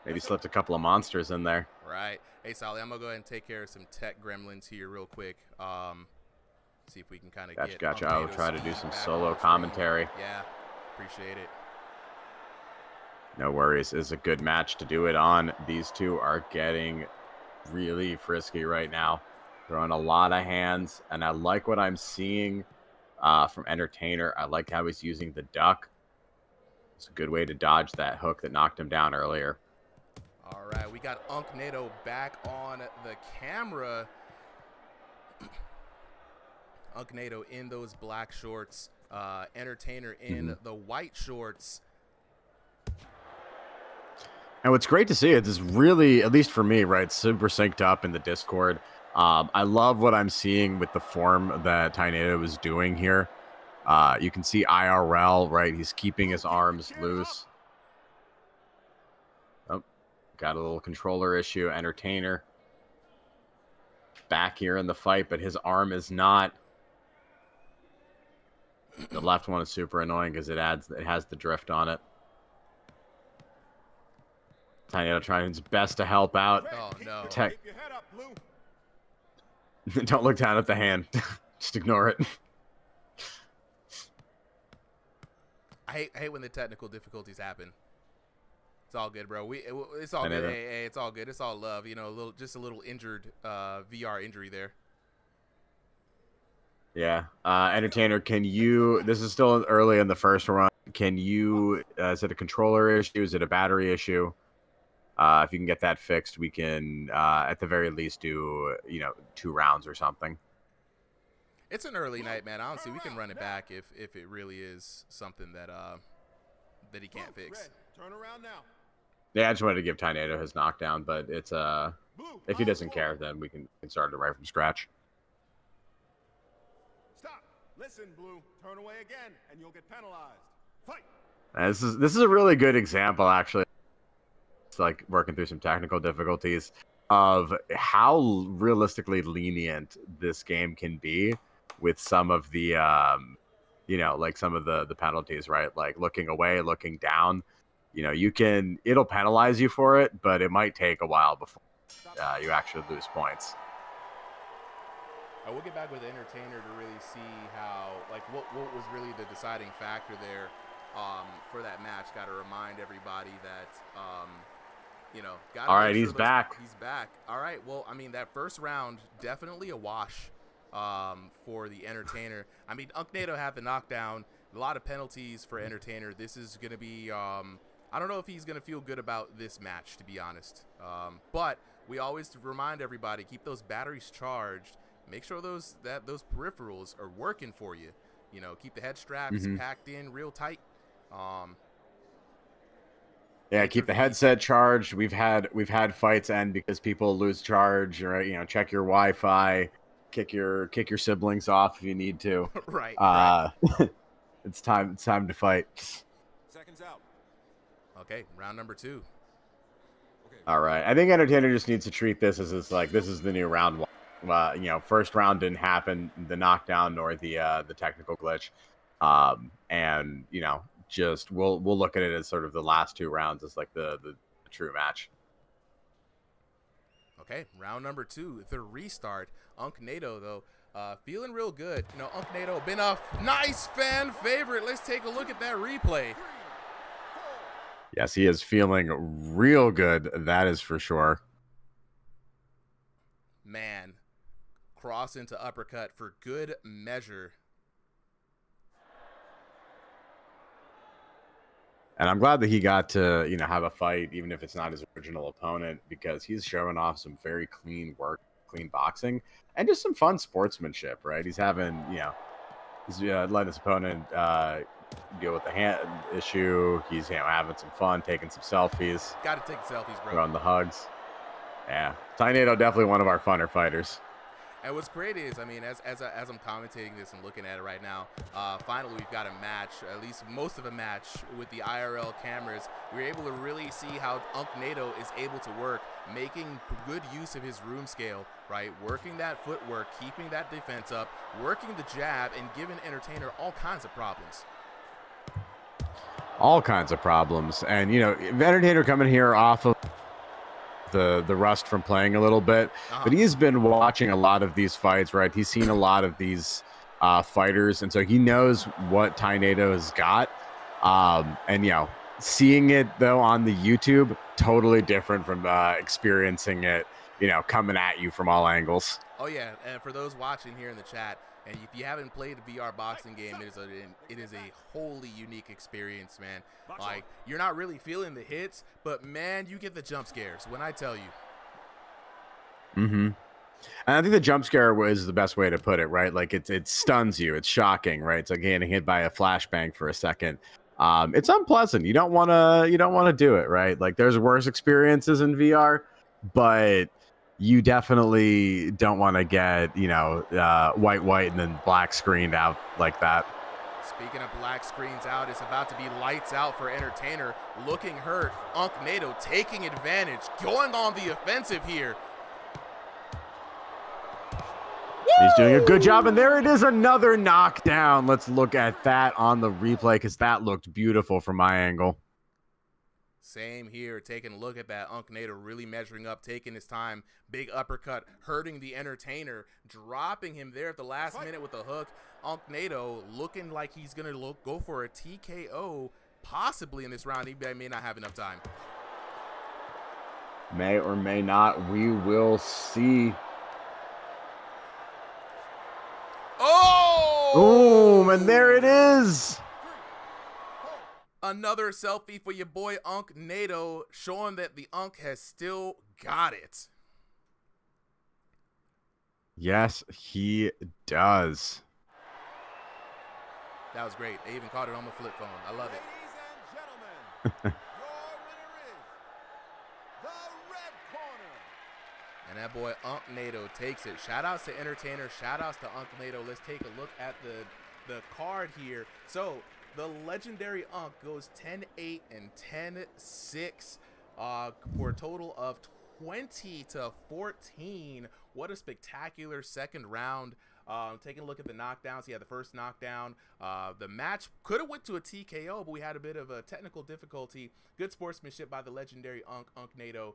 Maybe slipped a couple of monsters in there. Right. Hey, Sally, I'm going to go ahead and take care of some Tech Gremlins here real quick. See if we can kind of get... Gotcha. I'll try to do some solo commentary. Yeah, appreciate it. No worries. It's a good match to do it on. These two are getting really frisky right now, throwing a lot of hands, and I like what I'm seeing from Entertainer. I like how he's using the duck. It's a good way to dodge that hook that knocked him down earlier. All right, we got Unknato back on the camera. Unknato in those black shorts, Entertainer in the white shorts. And what's great to see is really, at least for me, right, super synced up in the Discord. I love what I'm seeing with the form that Unknato is doing here. You can see IRL, right? He's keeping his arms loose. Oh, got a little controller issue. Entertainer back here in the fight, but his arm is not. The left one is super annoying because it has the drift on it. Unknato trying his best to help out. Oh no! Don't look down at the hand. Just ignore it. I hate when the technical difficulties happen. It's all good, bro. It's all good. Hey, it's all good. It's all love. You know, just a little injured VR injury there. Yeah. Entertainer, can you? This is still early in the first run. Can you? Is it a controller issue? Is it a battery issue? If you can get that fixed, we can at the very least do 2 rounds or something. It's an early night, man. Honestly, we can run it back if it really is something that he can't fix. Turn around now. Yeah, I just wanted to give Unknato his knockdown, but it's if he doesn't care, then we can start it right from scratch. Stop. Listen, Blue. Turn away again, and you'll get penalized. Fight. This is a really good example, actually. It's like working through some technical difficulties of how realistically lenient this game can be with some of the like some of the penalties, right? Like looking away, looking down. It'll penalize you for it, but it might take a while before you actually lose points. I will get back with the Entertainer to really see how, like, what was really the deciding factor there for that match. Got to remind everybody that all right, he's back. He's back. All right. Well, I mean, that first round, definitely a wash for the Entertainer. I mean, Unknato had the knockdown. A lot of penalties for Entertainer. This is going to be, I don't know if he's going to feel good about this match, to be honest. But we always remind everybody, keep those batteries charged. Make sure those peripherals are working for you. Keep the head straps packed in real tight. Yeah, keep the headset charged. We've had fights end because people lose charge. Right? Check your Wi-Fi, kick your siblings off if you need to. Right. It's time to fight. Seconds out. Okay, round number 2. Okay. All right, I think Entertainer just needs to treat this as this is the new round 1. First round didn't happen, the knockdown nor the technical glitch, and just we'll look at it as sort of the last 2 rounds as like the true match. Okay, round number 2, the restart. Unknato though, feeling real good. Unknato been a nice fan favorite. Let's take a look at that replay. Yes, he is feeling real good. That is for sure. Man, cross into uppercut for good measure. And I'm glad that he got to, have a fight, even if it's not his original opponent, because he's showing off some very clean work, clean boxing, and just some fun sportsmanship, right? He's having, he's letting his opponent deal with the hand issue. He's, having some fun, taking some selfies. Got to take selfies, bro. Throwing the hugs. Yeah. Unknato, definitely one of our funner fighters. And what's great is, I mean, as I'm commentating this and looking at it right now, finally we've got a match, at least most of a match with the IRL cameras. We're able to really see how Unknato is able to work, making good use of his room scale, right? Working that footwork, keeping that defense up, working the jab, and giving Entertainer all kinds of problems. All kinds of problems. And, Entertainer coming here off of the rust from playing a little bit, but he's been watching a lot of these fights, right? He's seen a lot of these fighters, and so he knows what Unknato has got. And seeing it though on the YouTube, totally different from experiencing it coming at you from all angles. Oh yeah, and for those watching here in the chat, and if you haven't played a VR boxing game, it is a wholly unique experience, man. Like, you're not really feeling the hits, but man, you get the jump scares when I tell you. Mm-hmm. And I think the jump scare was the best way to put it, right? Like it stuns you. It's shocking, right? It's like getting hit by a flashbang for a second. It's unpleasant. You don't want to do it, right? Like there's worse experiences in VR, but you definitely don't want to get, white and then black screened out like that. Speaking of black screens out, it's about to be lights out for Entertainer. Looking hurt. Unknato taking advantage, going on the offensive here. He's doing a good job, and there it is, another knockdown. Let's look at that on the replay because that looked beautiful from my angle. Same here, taking a look at that. Unknato really measuring up, taking his time. Big uppercut, hurting the Entertainer, dropping him there at the last minute with a hook. Unknato looking like he's going to go for a TKO, possibly in this round. He may not have enough time. May or may not. We will see. Oh! Boom, and there it is. Another selfie for your boy Unknato, showing that the Unk has still got it. Yes, he does. That was great. They even caught it on the flip phone. I love it. Ladies and gentlemen, your winner is the red corner. And that boy Unknato takes it. Shout outs to Entertainer. Shout outs to Unknato. Let's take a look at the card here. So the legendary Unk goes 10-8 and 10-6 for a total of 20-14. What a spectacular second round. Taking a look at the knockdowns, he had the first knockdown. The match could have went to a TKO, but we had a bit of a technical difficulty. Good sportsmanship by the legendary Unknato,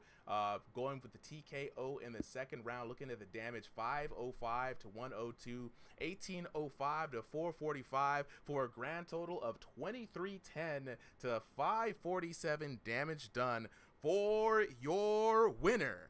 going with the TKO in the second round. Looking at the damage, 505 to 102, 1805 to 445 for a grand total of 2310 to 547 damage done for your winner.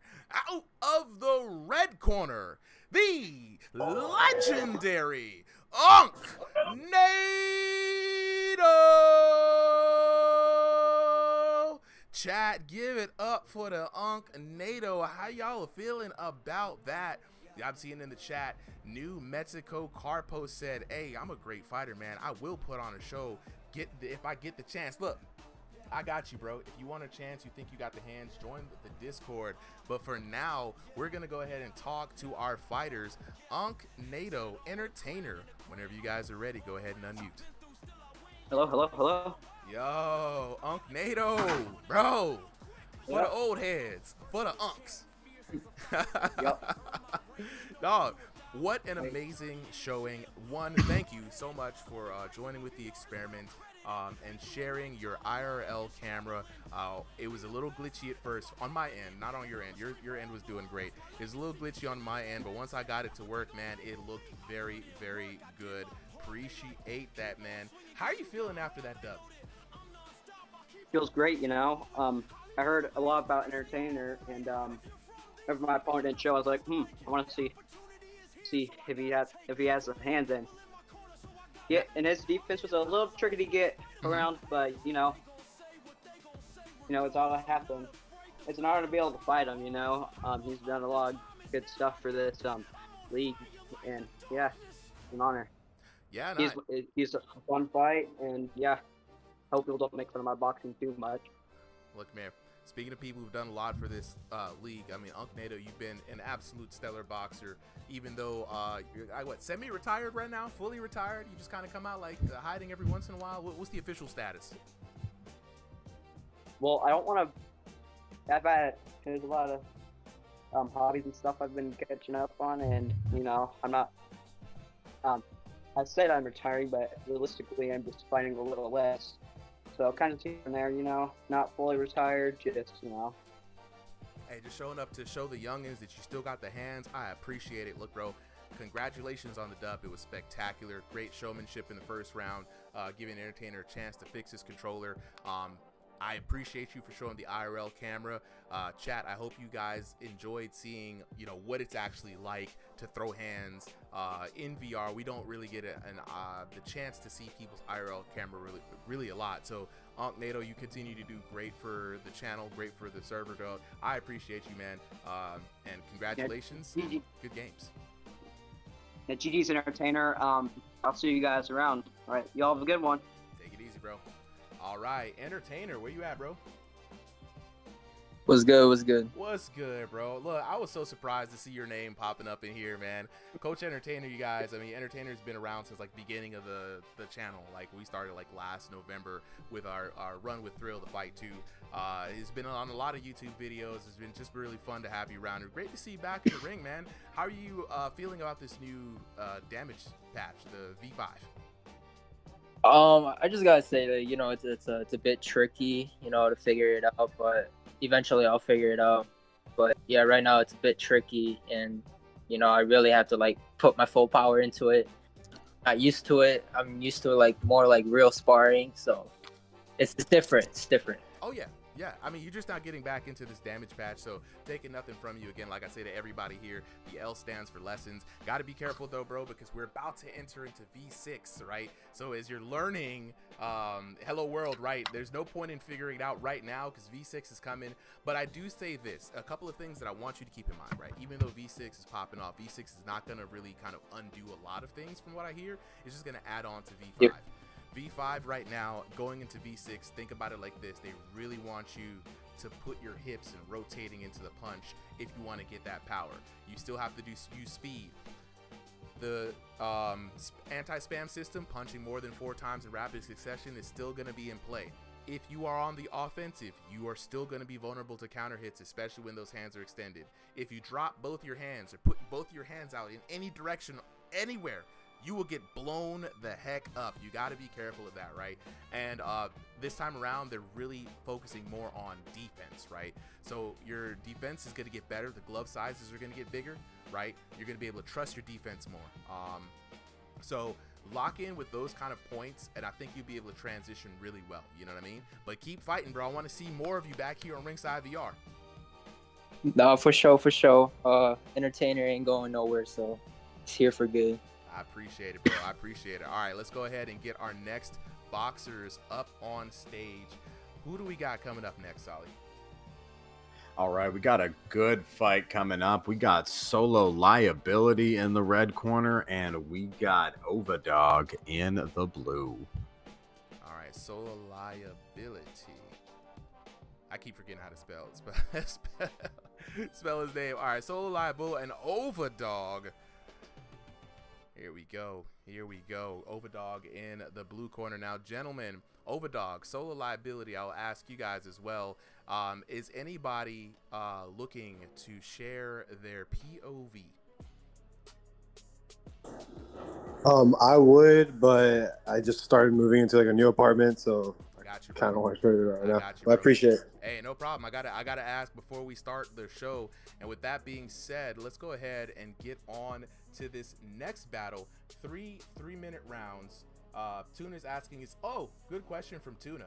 Out of the red corner, the legendary Unknato. Chat, give it up for the Unknato. How y'all feeling about that? I'm seeing in the chat, New Mexico Carpo said, hey, I'm a great fighter, man. I will put on a show if I get the chance. Look, I got you, bro. If you want a chance, you think you got the hands, join the Discord. But for now, we're going to go ahead and talk to our fighters. Unknato, Entertainer. Whenever you guys are ready, go ahead and unmute. Hello, hello, hello. Yo, Unknato, bro. For the old heads, for the Unks. Dog, what an amazing showing. One, thank you so much for joining with the experiment. And sharing your IRL camera. It was a little glitchy at first on my end, not on your end. Your end was doing great. It was a little glitchy on my end, but once I got it to work, man, it looked very, very good. Appreciate that, man. How are you feeling after that dub? Feels great, you know. I heard a lot about Entertainer, and whenever my opponent didn't show, I was like, I want to see if he has some hands in. Yeah, and his defense was a little tricky to get around, but you know, it's all that happened. It's an honor to be able to fight him. You know, he's done a lot of good stuff for this league, and yeah, it's an honor. Yeah, he's a fun fight, and yeah, hope people don't make fun of my boxing too much. Look, man. Speaking of people who've done a lot for this league, I mean, Unknato, you've been an absolute stellar boxer. Even though you're semi-retired right now, fully retired. You just kind of come out like hiding every once in a while. What's the official status? Well, I don't want to. There's a lot of hobbies and stuff I've been catching up on, and you know, I'm not. I said I'm retiring, but realistically, I'm just fighting a little less. So kind of team there, you know, not fully retired, just, you know. Hey, just showing up to show the youngins that you still got the hands. I appreciate it. Look, bro, congratulations on the dub. It was spectacular. Great showmanship in the first round, giving Entertainer a chance to fix his controller. I appreciate you for showing the IRL camera. Chat, I hope you guys enjoyed seeing, you know, what it's actually like to throw hands in VR. We don't really get the chance to see people's IRL camera really a lot. So Unknato, you continue to do great for the channel, great for the server, dog. I appreciate you, man, and congratulations. Yeah. Good games. Yeah, GG's Entertainer. I'll see you guys around. All right, y'all have a good one. Take it easy, bro. All right, Entertainer, where you at, bro? What's good? What's good? What's good, bro? Look, I was so surprised to see your name popping up in here, man. Coach Entertainer, you guys. I mean, Entertainer's been around since like beginning of the channel. Like we started like last November with our run with Thrill the Fight 2. He's been on a lot of YouTube videos. It's been just really fun to have you around. Great to see you back in the ring, man. How are you feeling about this new damage patch, the V5? I just gotta say that, you know, it's a bit tricky, you know, to figure it out, but eventually I'll figure it out. But yeah, right now it's a bit tricky, and you know, I really have to like put my full power into it. Not used to it. I'm used to like more like real sparring, so it's different. It's different. Oh yeah. Yeah, I mean, you're just not getting back into this damage patch, so taking nothing from you. Again, like I say to everybody here, the L stands for lessons. Got to be careful, though, bro, because we're about to enter into V6, right? So as you're learning Hello World, right, there's no point in figuring it out right now because V6 is coming. But I do say this, a couple of things that I want you to keep in mind, right? Even though V6 is popping off, V6 is not going to really kind of undo a lot of things from what I hear. It's just going to add on to V5. Yep. V5 right now, going into V6, think about it like this. They really want you to put your hips and rotating into the punch if you want to get that power. You still have to use speed. The anti-spam system, punching more than 4 times in rapid succession, is still going to be in play. If you are on the offensive, you are still going to be vulnerable to counter hits, especially when those hands are extended. If you drop both your hands or put both your hands out in any direction, anywhere, you will get blown the heck up. You got to be careful of that, right? And this time around, they're really focusing more on defense, right? So your defense is going to get better. The glove sizes are going to get bigger, right? You're going to be able to trust your defense more. So lock in with those kind of points, and I think you'll be able to transition really well. You know what I mean? But keep fighting, bro. I want to see more of you back here on Ringside VR. No, for sure, for sure. Entertainer ain't going nowhere, so it's here for good. I appreciate it, bro. I appreciate it. All right, let's go ahead and get our next boxers up on stage. Who do we got coming up next, Solly? All right, we got a good fight coming up. We got Solo Liability in the red corner, and we got Overdog in the blue. All right, Solo Liability. I keep forgetting how to spell his name. All right, Solo Liability and Overdog. Here we go. Here we go. Overdog in the blue corner. Now, gentlemen, Overdog, Solo Liability, I'll ask you guys as well. Is anybody looking to share their POV? I would, but I just started moving into like a new apartment, so I kind of want to share it right now. But I appreciate it. Hey, no problem. I gotta ask before we start the show. And with that being said, let's go ahead and get on to this next battle. 3-minute rounds. Tuna's asking is, oh, good question from Tuna.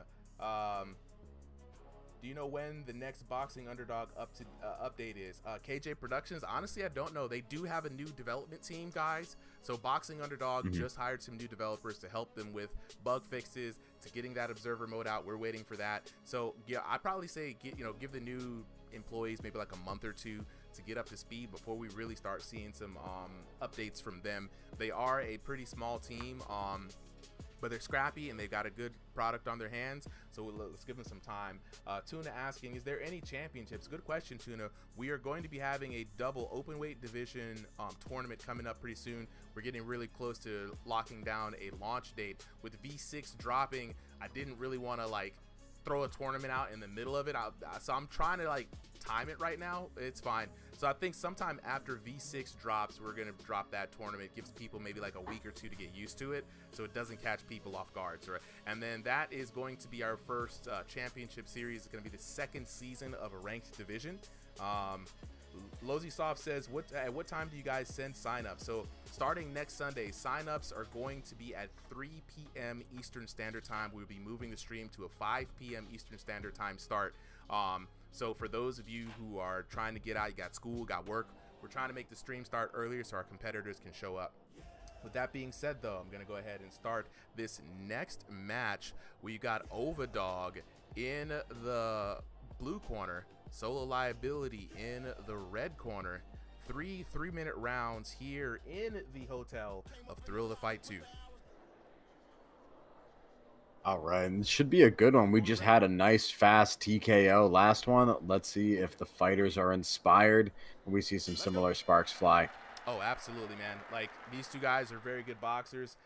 Do you know when the next Boxing Underdog update is? KJ Productions, honestly, I don't know. They do have a new development team, guys. So Boxing Underdog just hired some new developers to help them with bug fixes, to getting that observer mode out. We're waiting for that. So yeah, I'd probably say give the new employees maybe like a month or two to get up to speed before we really start seeing some updates from them. They are a pretty small team, but they're scrappy and they've got a good product on their hands, so let's give them some time. Tuna asking, is there any championships? Good question, Tuna. We are going to be having a double open weight division tournament coming up pretty soon. We're getting really close to locking down a launch date. With V6 dropping, I didn't really want to like throw a tournament out in the middle of it, so I'm trying to like time it right now. It's fine. So I think sometime after V6 drops, we're gonna drop that tournament. It gives people maybe like a week or two to get used to it, so it doesn't catch people off guard. Right? And then that is going to be our first championship series. It's gonna be the second season of a ranked division. Lozy Soft says, at what time do you guys send signups? So starting next Sunday, signups are going to be at 3 p.m. Eastern Standard Time. We'll be moving the stream to a 5 p.m. Eastern Standard Time start. So for those of you who are trying to get out, you got school, got work, we're trying to make the stream start earlier so our competitors can show up. With that being said, though, I'm going to go ahead and start this next match. We got Overdog in the blue corner, Solo Liability in the red corner. 3 3-minute rounds here in the hotel of Thrill of the Fight 2. All right, and it should be a good one. We just had a nice, fast TKO last one. Let's see if the fighters are inspired and we see some similar sparks fly. Oh, absolutely, man. Like, these two guys are very good boxers.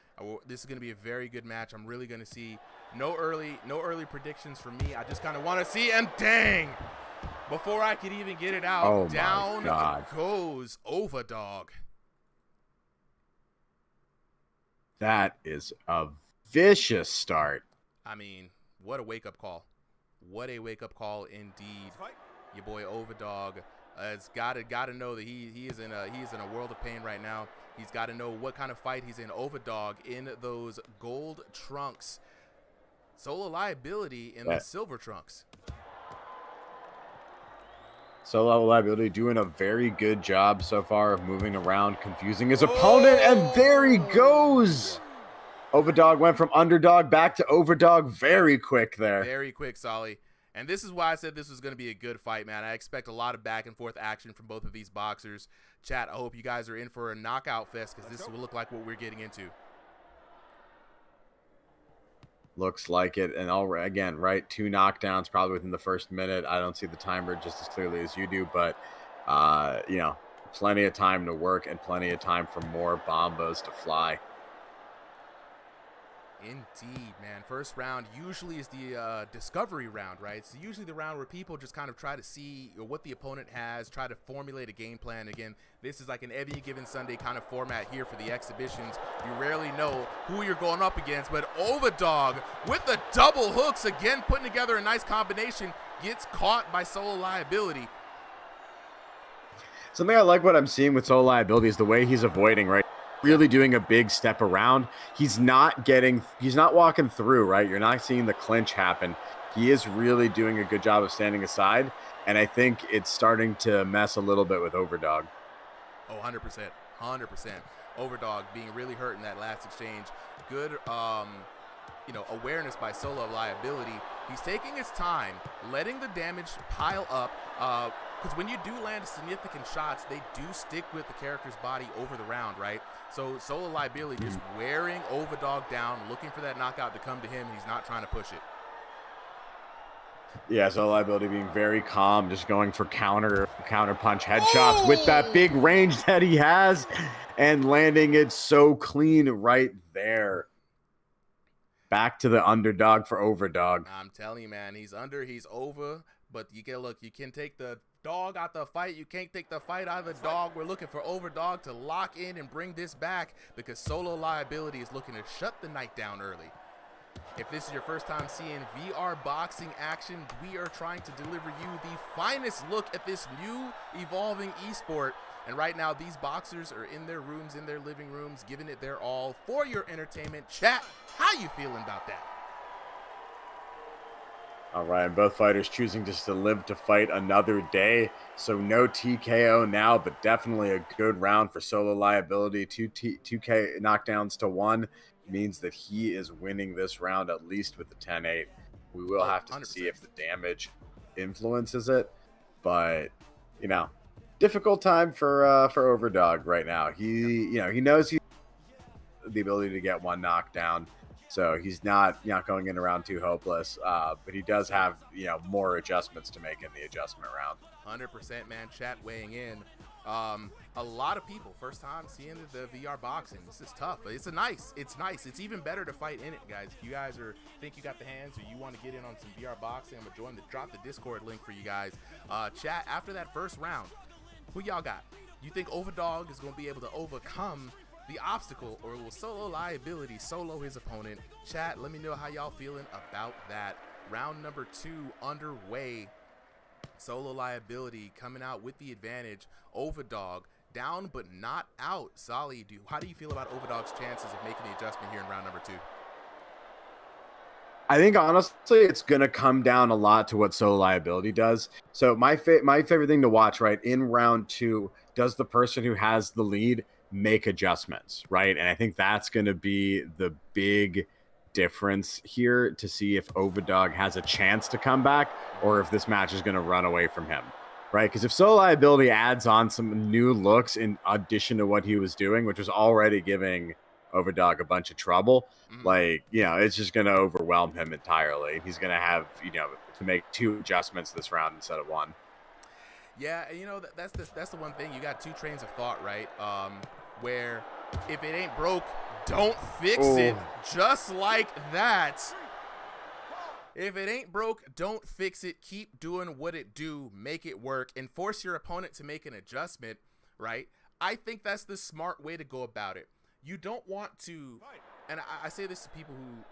This is going to be a very good match. I'm really going to see no early predictions from me. I just kind of want to see, and dang, before I could even get it out, down goes Overdog. That is a vicious start. I mean, what a wake-up call. What a wake-up call indeed. Your boy Overdog has got to know that he is in a world of pain right now. He's got to know what kind of fight he's in. Overdog in those gold trunks. Solo Liability in the silver trunks. Solo Liability doing a very good job so far of moving around, confusing his opponent, and there he goes. Overdog went from underdog back to Overdog very quick there. Very quick, Solly. And this is why I said this was going to be a good fight, man. I expect a lot of back and forth action from both of these boxers. Chat, I hope you guys are in for a knockout fest because this will look like what we're getting into. Looks like it. And again, right, 2 knockdowns probably within the first minute. I don't see the timer just as clearly as you do, but, you know, plenty of time to work and plenty of time for more bombos to fly. Indeed, man. First round usually is the discovery round, right? It's usually the round where people just kind of try to see what the opponent has, try to formulate a game plan. Again, this is like an every given Sunday kind of format here for the exhibitions. You rarely know who you're going up against, but Overdog with the double hooks, again putting together a nice combination, gets caught by Solo Liability. Something I like what I'm seeing with Solo Liability is the way he's avoiding, right? Really doing a big step around. He's not walking through, right? You're not seeing the clinch happen. He is really doing a good job of standing aside, and I think it's starting to mess a little bit with Overdog. Oh, 100%. 100%. Overdog being really hurt in that last exchange. Good awareness by Solo Liability. He's taking his time, letting the damage pile up, because when you do land significant shots, they do stick with the character's body over the round, right? So Solo Liability just wearing Overdog down, looking for that knockout to come to him. He's not trying to push it. Yeah, Solo Liability being very calm, just going for counter punch headshots with that big range that he has and landing it so clean right there. Back to the underdog for Overdog. I'm telling you, man, he's under, he's over, but you can take the dog out the fight. You can't take the fight out of the dog. We're looking for Overdog to lock in and bring this back because Solo Liability is looking to shut the night down early. If this is your first time seeing VR boxing action, we are trying to deliver you the finest look at this new evolving esport. And right now, these boxers are in their rooms, in their living rooms, giving it their all for your entertainment. Chat, how you feeling about that? All right, both fighters choosing just to live to fight another day. So no TKO now, but definitely a good round for Solo Liability. 2K knockdowns to 1 means that he is winning this round at least with the 10-8. We will have to 100%. See if the damage influences it, but you know, difficult time for Overdog right now. He knows he has the ability to get 1 knockdown. So he's not going in around too hopeless, but he does have more adjustments to make in the adjustment round. 100%, man. Chat weighing in. A lot of people first time seeing the VR boxing. This is tough, but it's nice. It's even better to fight in it, guys. If you guys think you got the hands or you want to get in on some VR boxing, I'm gonna drop the Discord link for you guys. Chat, after that first round, who y'all got? You think Overdog is gonna be able to overcome the obstacle, or will Solo Liability solo his opponent? Chat, let me know how y'all feeling about that. Round number 2 underway. Solo Liability coming out with the advantage. Overdog down but not out. Solly, how do you feel about Overdog's chances of making the adjustment here in round number 2? I think honestly, it's gonna come down a lot to what Solo Liability does. So my favorite thing to watch, right, in round 2, does the person who has the lead make adjustments, right? And I think that's gonna be the big difference here to see if Overdog has a chance to come back or if this match is gonna run away from him, right? Because if Solo Liability adds on some new looks in addition to what he was doing, which was already giving Overdog a bunch of trouble, like, you know, it's just going to overwhelm him entirely. He's going to have, you know, to make 2 adjustments this round instead of 1. Yeah, you know, that's the one thing. You got 2 trains of thought, right? Where if it ain't broke, don't fix it. Just like that. If it ain't broke, don't fix it. Keep doing what it do. Make it work and force your opponent to make an adjustment, right? I think that's the smart way to go about it. You don't want to, and I say this to people who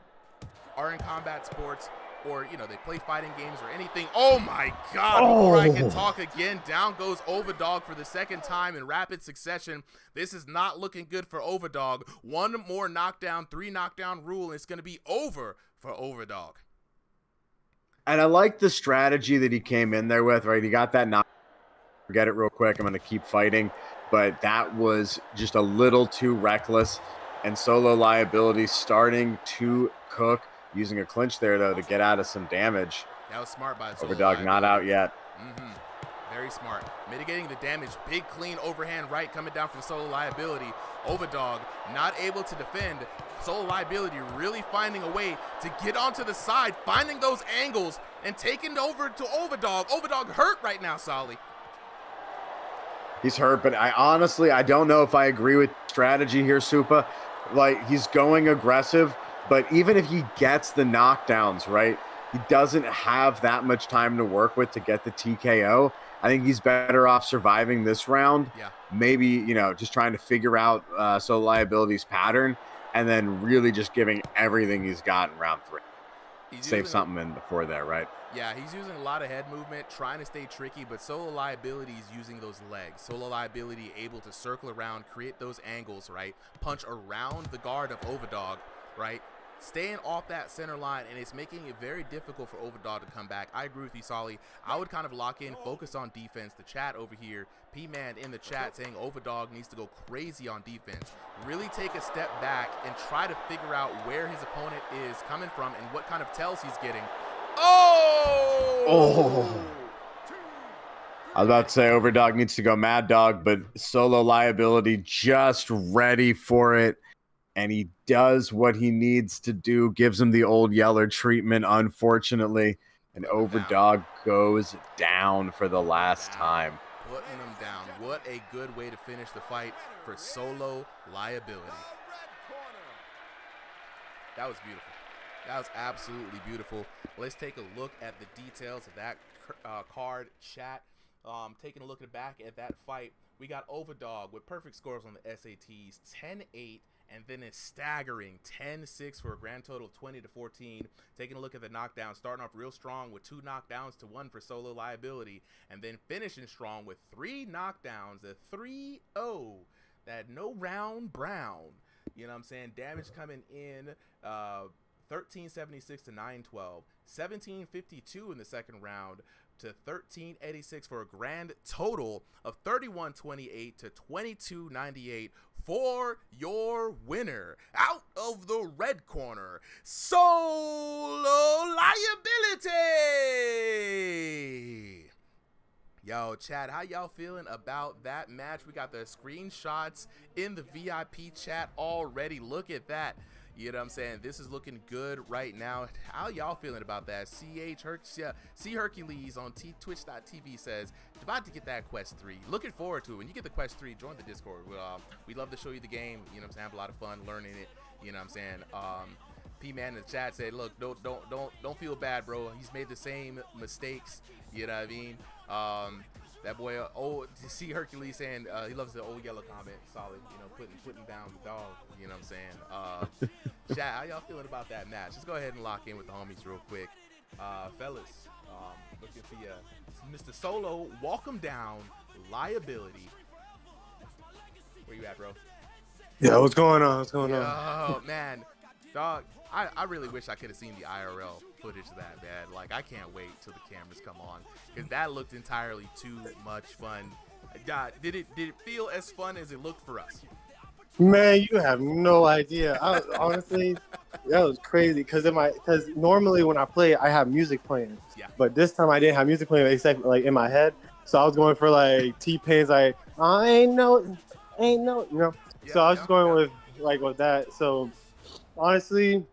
are in combat sports or, you know, they play fighting games or anything. Oh my God, before I can talk again, down goes Overdog for the 2nd time in rapid succession. This is not looking good for Overdog. 1 more knockdown, 3 knockdown rule, and it's going to be over for Overdog. And I like the strategy that he came in there with, right? He got that knock. Forget it real quick. I'm going to keep fighting. But that was just a little too reckless. And Solo Liability starting to cook, using a clinch there, though, to get out of some damage. That was smart by Solo Overdog Liability. not out yet. Very smart. Mitigating the damage. Big, clean overhand right coming down from Solo Liability. Overdog not able to defend. Solo Liability really finding a way to get onto the side, finding those angles, and taking over to Overdog. Overdog hurt right now, Solly. He's hurt, but I don't know if I agree with strategy here, Supa. Like, he's going aggressive, but even if he gets the knockdowns, right, he doesn't have that much time to work with to get the TKO. I think he's better off surviving this round. Yeah. Maybe, you know, just trying to figure out Solo Liability's pattern and then really just giving everything he's got in round 3. Save something in before there, right? Yeah, he's using a lot of head movement, trying to stay tricky, but Solo Liability is using those legs. Solo Liability able to circle around, create those angles, right? Punch around the guard of Overdog, right? Staying off that center line, and it's making it very difficult for Overdog to come back. I agree with you, Solly. I would kind of lock in, focus on defense. The chat over here, P-Man in the chat saying Overdog needs to go crazy on defense. Really take a step back and try to figure out where his opponent is coming from and what kind of tells he's getting. Oh! I was about to say Overdog needs to go Mad Dog, but Solo Liability just ready for it. And he does what he needs to do, gives him the old Yeller treatment, unfortunately. And Overdog goes down for the last time. Putting him down. What a good way to finish the fight for Solo Liability. That was beautiful. That was absolutely beautiful. Let's take a look at the details of that card, chat. Taking a look back at that fight, we got Overdog with perfect scores on the SATs, 10-8. And then it's staggering 10-6 for a grand total of 20-14. Taking a look at the knockdown, starting off real strong with 2 knockdowns to 1 for Solo Liability, and then finishing strong with 3 knockdowns, a 3-0. That no round brown. You know what I'm saying? Damage coming in 1376 to 912, 1752 in the second round to 1386 for a grand total of 3128 to 2298 for your winner. Out of the red corner, Solo Liability. Yo, Chad, how y'all feeling about that match? We got the screenshots in the VIP chat already. Look at that. You know what I'm saying? This is looking good right now. How y'all feeling about that? C Hercules on Twitch.tv says, about to get that Quest 3. Looking forward to it. When you get the Quest 3, join the Discord. We'd love to show you the game. You know what I'm saying? Have a lot of fun learning it. You know what I'm saying? P-Man in the chat said, look, don't feel bad, bro. He's made the same mistakes. You know what I mean? That boy, C Hercules saying he loves the old yellow comment. Solid, you know, putting down the dog. You know what I'm saying? Chat, how y'all feeling about that match? Let's go ahead and lock in with the homies real quick. Fellas, Look at the Mr. Solo. Walk him down. Liability. Where you at, bro? Yeah, what's going on? What's going on? Oh man, dog. I really wish I could have seen the IRL footage of that, man. Like, I can't wait till the cameras come on, because that looked entirely too much fun. Did it feel as fun as it looked for us? Man, you have no idea. Honestly, that was crazy. Because normally when I play, I have music playing. Yeah. But this time I didn't have music playing, except like in my head. So I was going for like T-Pain's like I ain't no, you know. Yeah, So I was just going with that. So honestly,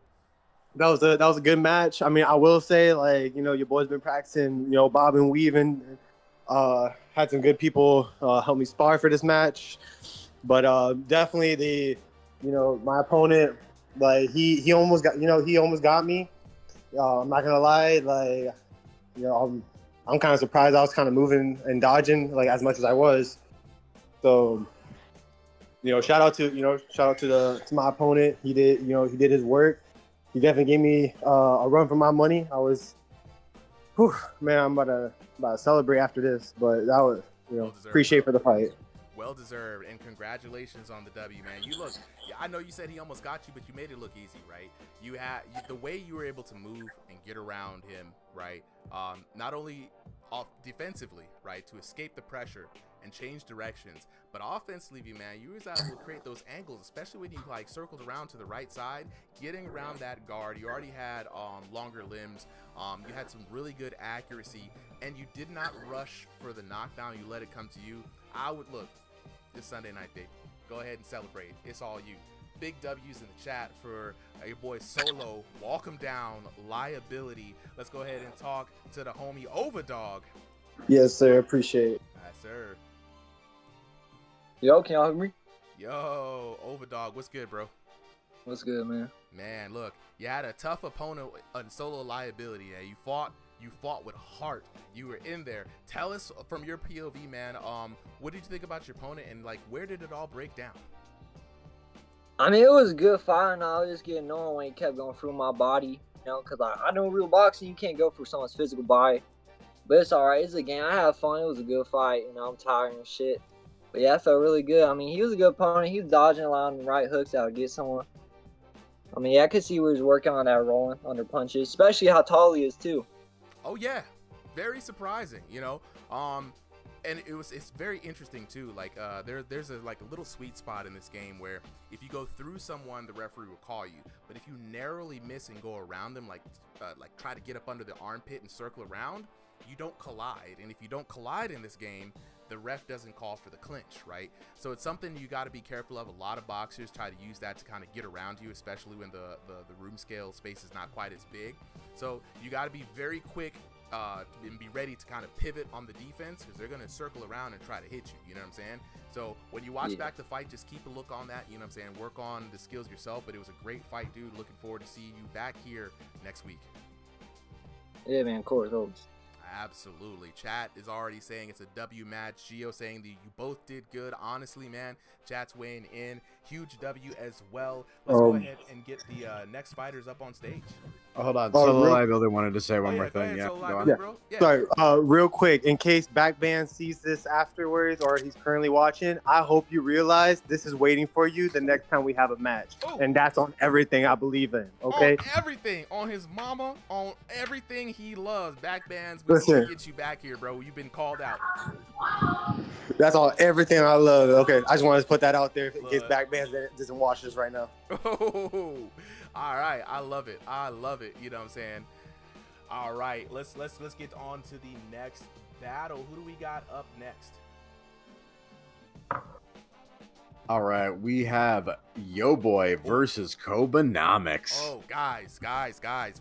that was a good match. I mean, I will say, like, your boy's been practicing, bob and weaving. Had some good people help me spar for this match. But definitely my opponent, like he almost got me. I'm not gonna lie, like I'm kind of surprised I was kind of moving and dodging like as much as I was. So shout out to my opponent. He did his work. He definitely gave me a run for my money. I was, man, I'm about to celebrate after this. But that was appreciate for the fight. Well deserved, and congratulations on the W, man. You look, I know you said he almost got you, but you made it look easy, right? The way you were able to move and get around him, right? Not only defensively, right, to escape the pressure and change directions, but offensively, man, you was able to create those angles, especially when you like circled around to the right side, getting around that guard. You already had longer limbs. You had some really good accuracy, and you did not rush for the knockdown. You let it come to you. I would look. This Sunday night, baby. Go ahead and celebrate. It's all you. Big W's in the chat for your boy Solo. Walk him down. Liability. Let's go ahead and talk to the homie Overdog. Yes, sir. Appreciate it. Yes, sir. Yo, can y'all hear me? Yo, Overdog. What's good, bro? What's good, man? Man, look. You had a tough opponent on Solo Liability. You fought with heart. You were in there. Tell us from your POV, man. What did you think about your opponent, and like, where did it all break down? I mean, it was a good fight, and I was just getting annoyed when he kept going through my body, because I know real boxing, you can't go through someone's physical body. But it's all right. It's a game. I had fun. It was a good fight. I'm tired and shit. But yeah, I felt really good. I mean, he was a good opponent. He was dodging a lot of right hooks that would get someone. I mean, yeah, I could see where he was working on that rolling under punches, especially how tall he is too. Oh yeah, very surprising, and it's very interesting too. Like there's a little sweet spot in this game where if you go through someone, the referee will call you, but if you narrowly miss and go around them, like try to get up under the armpit and circle around, you don't collide. And if you don't collide in this game, the ref doesn't call for the clinch, right? So it's something you got to be careful of. A lot of boxers try to use that to kind of get around you, especially when the room scale space is not quite as big. So you got to be very quick and be ready to kind of pivot on the defense, because they're going to circle around and try to hit you, you know what I'm saying? So when you watch back the fight, just keep a look on that, you know what I'm saying? Work on the skills yourself, but it was a great fight, dude. Looking forward to seeing you back here next week. Yeah, man, of course, always. Absolutely. Chat is already saying it's a W match. Gio saying that you both did good. Honestly, man, chat's weighing in. Huge W as well. Let's go ahead and get the next fighters up on stage. Oh, hold on. Solo Liability wanted to say one more thing. Sorry, real quick, in case Backband sees this afterwards or he's currently watching, I hope you realize this is waiting for you the next time we have a match. Oh. And that's on everything I believe in, okay? On everything. On his mama. On everything he loves. Backbands, we're going to get you back here, bro. You've been called out. That's all, everything I love. Okay, I just wanted to put that out there in case Backband doesn't watch this right now. Oh, all right. I love it. I love it. You know what I'm saying? All right, let's get on to the next battle. Who do we got up next? All right, we have Yo Boy versus Kobanomics. Oh, guys,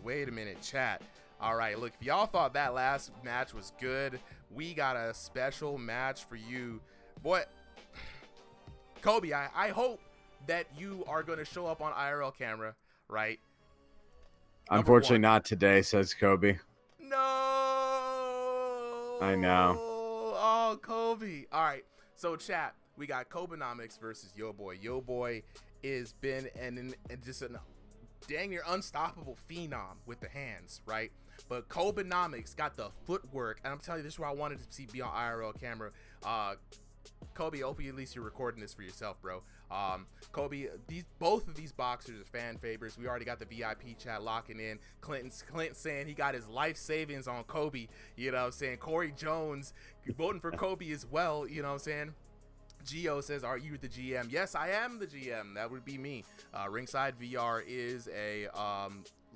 wait a minute, chat. All right, look, if y'all thought that last match was good, we got a special match for you. Boy, Kobe, I hope that you are going to show up on IRL camera, right? Unfortunately, not today, says Kobe. No. I know. Oh, Kobe. All right, so chat, we got Kobanomics versus Yo Boy. Yo Boy has been just a dang near unstoppable phenom with the hands, right? But Kobanomics got the footwork, and I'm telling you, this is what I wanted to see be on IRL camera. Kobe, hope at least you're recording this for yourself, bro. Kobe, both of these boxers are fan favorites. We already got the VIP chat locking in. Clinton saying he got his life savings on Kobe. You know what I'm saying? Corey Jones voting for Kobe as well. You know what I'm saying? Gio says, are you the GM? Yes, I am the GM. That would be me. RingsideVR is a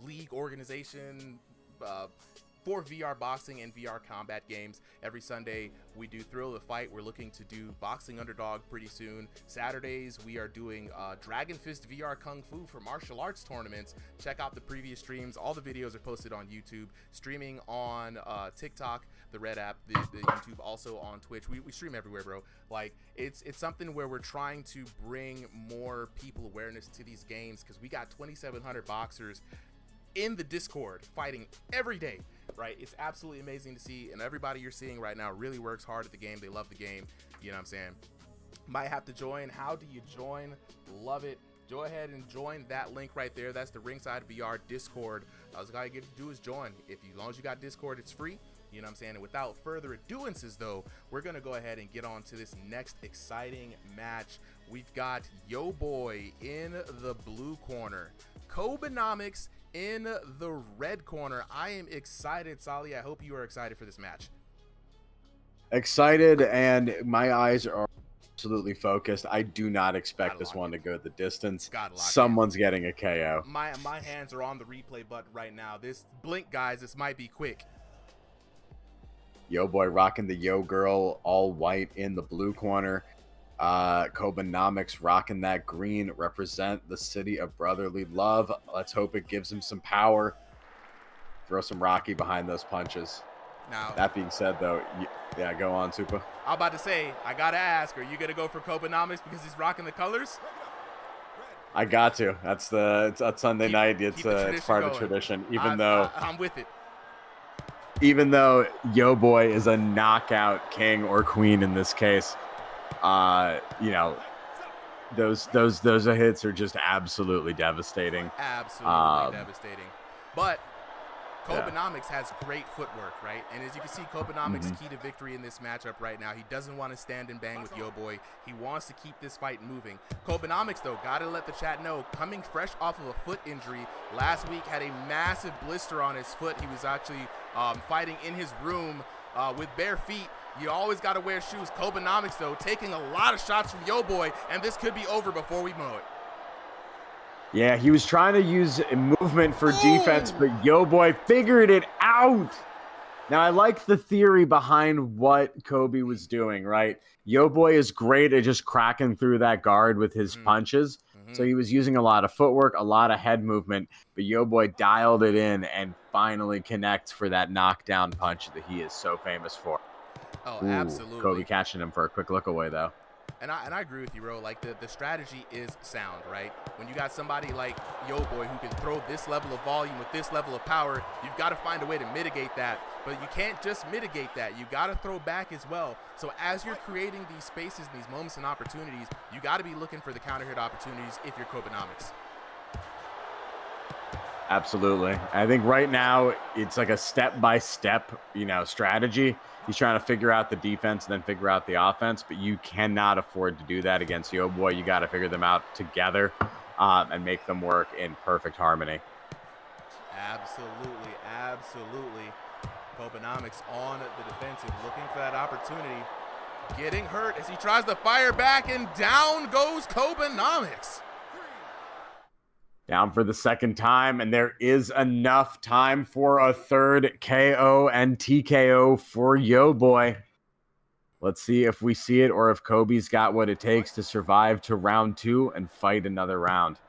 league organization for VR boxing and VR combat games. Every Sunday we do Thrill of the Fight. We're looking to do Boxing Underdog pretty soon. Saturdays we are doing Dragon Fist VR Kung Fu for martial arts tournaments. Check out the previous streams. All the videos are posted on YouTube, streaming on TikTok, the Red app, the YouTube, also on Twitch. We stream everywhere, bro. Like, it's something where we're trying to bring more people awareness to these games, because we got 2,700 boxers in the Discord fighting every day, right? It's absolutely amazing to see, and everybody you're seeing right now really works hard at the game. They love the game. You know what I'm saying? Might have to join. How do you join? Love it. Go ahead and join that link right there. That's the Ringside VR Discord. All you gotta get to do is join. As long as you got Discord, it's free. You know what I'm saying? And without further aduances, though, we're going to go ahead and get on to this next exciting match. We've got Yo Boy in the blue corner, Kobanomics in the red corner. I am excited, Sally. I hope you are excited for this match. Excited, and my eyes are absolutely focused. I do not expect this one to go the distance. Someone's getting a KO. My hands are on the replay button right now. This blink, guys. This might be quick. Yo Boy rocking the Yo Girl, all white in the blue corner. Kobanomics rocking that green, represent the city of brotherly love. Let's hope it gives him some power. Throw some Rocky behind those punches. Now, that being said, though, yeah, go on, Super. I'm about to say, I gotta ask, are you gonna go for Kobanomics because he's rocking the colors? I got to. That's Sunday night. It's part of the tradition. I'm with it. Even though Yo Boy is a knockout king or queen in this case, you know, those hits are just absolutely devastating. Absolutely devastating. But Kobanomics has great footwork, right? And as you can see, Kobanomics' key to victory in this matchup right now. He doesn't want to stand and bang with Yo Boy. He wants to keep this fight moving. Kobanomics, though, gotta let the chat know, coming fresh off of a foot injury last week, had a massive blister on his foot. He was actually fighting in his room with bare feet. You always got to wear shoes. Kobanomics, though, taking a lot of shots from Yo Boy, and this could be over before we know it. Yeah, he was trying to use movement for defense, but Yo Boy figured it out. Now, I like the theory behind what Kobe was doing, right? Yo Boy is great at just cracking through that guard with his punches. So he was using a lot of footwork, a lot of head movement, but Yo Boy dialed it in and finally connects for that knockdown punch that he is so famous for. Oh, absolutely. Kobe catching him for a quick look away, though. And I agree with you, bro. Like, the strategy is sound, right? When you got somebody like Yo Boy who can throw this level of volume with this level of power, you've got to find a way to mitigate that. But you can't just mitigate that. You got to throw back as well. So as you're creating these spaces and these moments and opportunities, you got to be looking for the counter hit opportunities if you're Kobanomics. Absolutely. I think right now it's like a step-by-step, strategy. He's trying to figure out the defense and then figure out the offense, but you cannot afford to do that against Yo Boy. You got to figure them out together and make them work in perfect harmony. Absolutely, absolutely. Kobanomics on the defensive, looking for that opportunity. Getting hurt as he tries to fire back, and down goes Kobanomics. Down for the second time, and there is enough time for a third KO and TKO for Yo Boy. Let's see if we see it or if Kobe's got what it takes to survive to round 2 and fight another round.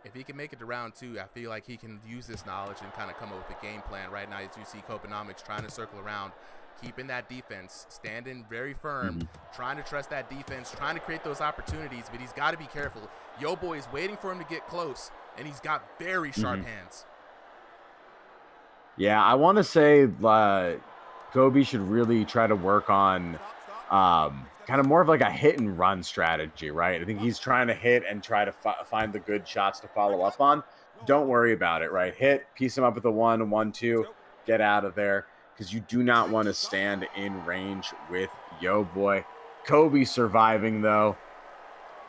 If he can make it to round 2, I feel like he can use this knowledge and kind of come up with a game plan. Right now, as you see Kobanomics trying to circle around, keeping that defense, standing very firm, trying to trust that defense, trying to create those opportunities, but he's got to be careful. Yo Boy is waiting for him to get close, and he's got very sharp hands. Yeah, I want to say Kobe should really try to work on kind of more of like a hit and run strategy, right? I think he's trying to hit and try to find the good shots to follow up on. Don't worry about it, right? Hit, piece him up with a 1, 1, 2, Get out of there, because you do not want to stand in range with Yo Boy. Kobe surviving, though.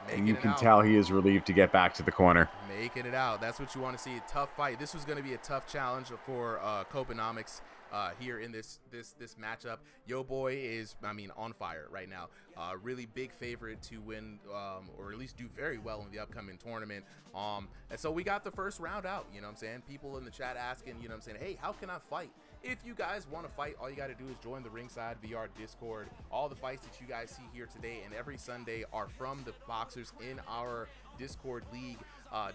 And you can tell he is relieved to get back to the corner. Making it out. That's what you want to see. A tough fight. This was going to be a tough challenge for Kobanomics here in this matchup. Yo Boy is, I mean, on fire right now. Really big favorite to win, or at least do very well in the upcoming tournament. And so we got the first round out. You know what I'm saying? People in the chat asking, you know what I'm saying, hey, how can I fight? If you guys want to fight, all you got to do is join the RingsideVR Discord. All the fights that you guys see here today and every Sunday are from the boxers in our Discord league.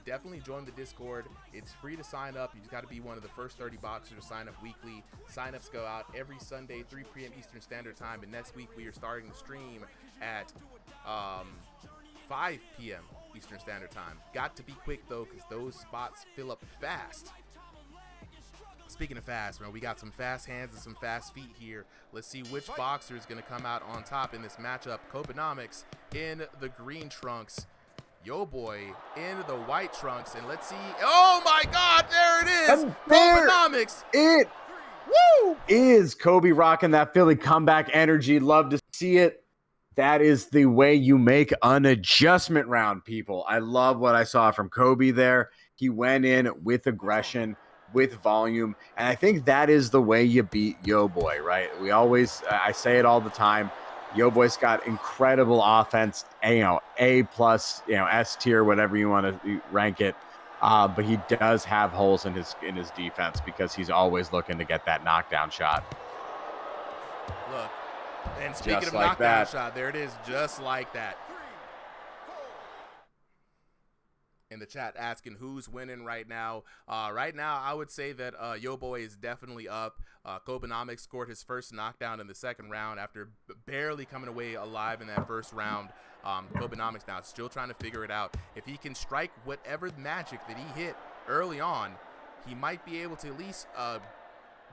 Definitely join the Discord. It's free to sign up. You just got to be one of the first 30 boxers to sign up weekly. Signups go out every Sunday, 3 p.m. Eastern Standard Time. And next week we are starting the stream at 5 p.m. Eastern Standard Time. Got to be quick though, because those spots fill up fast. Speaking of fast, man, we got some fast hands and some fast feet here. Let's see which boxer is going to come out on top in this matchup. Kobanomics in the green trunks. Yo Boy in the white trunks. And let's see. Oh, my God. There it is. Kobanomics. It is Kobe rocking that Philly comeback energy. Love to see it. That is the way you make an adjustment round, people. I love what I saw from Kobe there. He went in with aggression, with volume, and I think that is the way you beat Yo Boy, right? We always, I say it all the time, Yo Boy's got incredible offense, A plus, S tier, whatever you want to rank it, but he does have holes in his defense because he's always looking to get that knockdown shot. Look, and speaking of knockdown shot, there it is, just like that. In the chat asking who's winning right now. Right now, I would say that Yo Boy is definitely up. Kobanomics scored his first knockdown in the second round after barely coming away alive in that first round. Kobanomics now still trying to figure it out. If he can strike whatever magic that he hit early on, he might be able to at least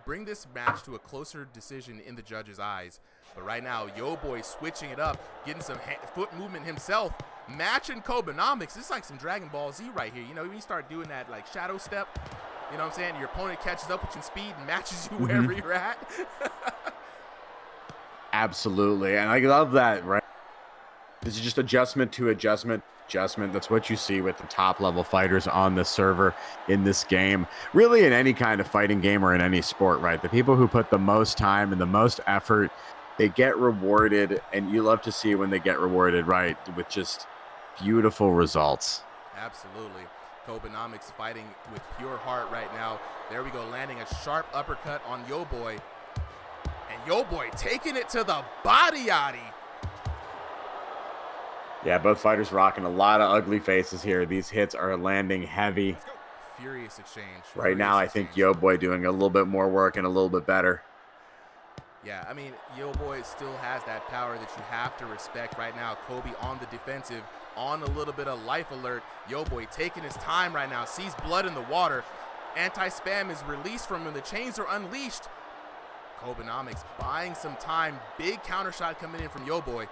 bring this match to a closer decision in the judge's eyes. But right now, Yo Boy switching it up, getting some foot movement himself, matching Kobanomics. It's like some Dragon Ball Z right here. You know, when you start doing that like shadow step, you know what I'm saying? Your opponent catches up with your speed and matches you wherever you're at. Absolutely. And I love that, right? This is just adjustment to adjustment. That's what you see with the top level fighters on the server in this game, really in any kind of fighting game or in any sport, right? The people who put the most time and the most effort, they get rewarded, and you love to see when they get rewarded, right, with just beautiful results. Absolutely. Kobanomics fighting with pure heart right now. There we go, landing a sharp uppercut on Yo Boy, and Yo Boy taking it to the body. Yeah, both fighters rocking a lot of ugly faces here. These hits are landing heavy. Furious exchange. Right now, I think Yo Boy doing a little bit more work and a little bit better. Yeah, I mean, Yo Boy still has that power that you have to respect right now. Kobe on the defensive, on a little bit of life alert. Yo Boy taking his time right now, sees blood in the water. Anti-spam is released from him. The chains are unleashed. Kobanomics buying some time. Big counter shot coming in from Yo Boy.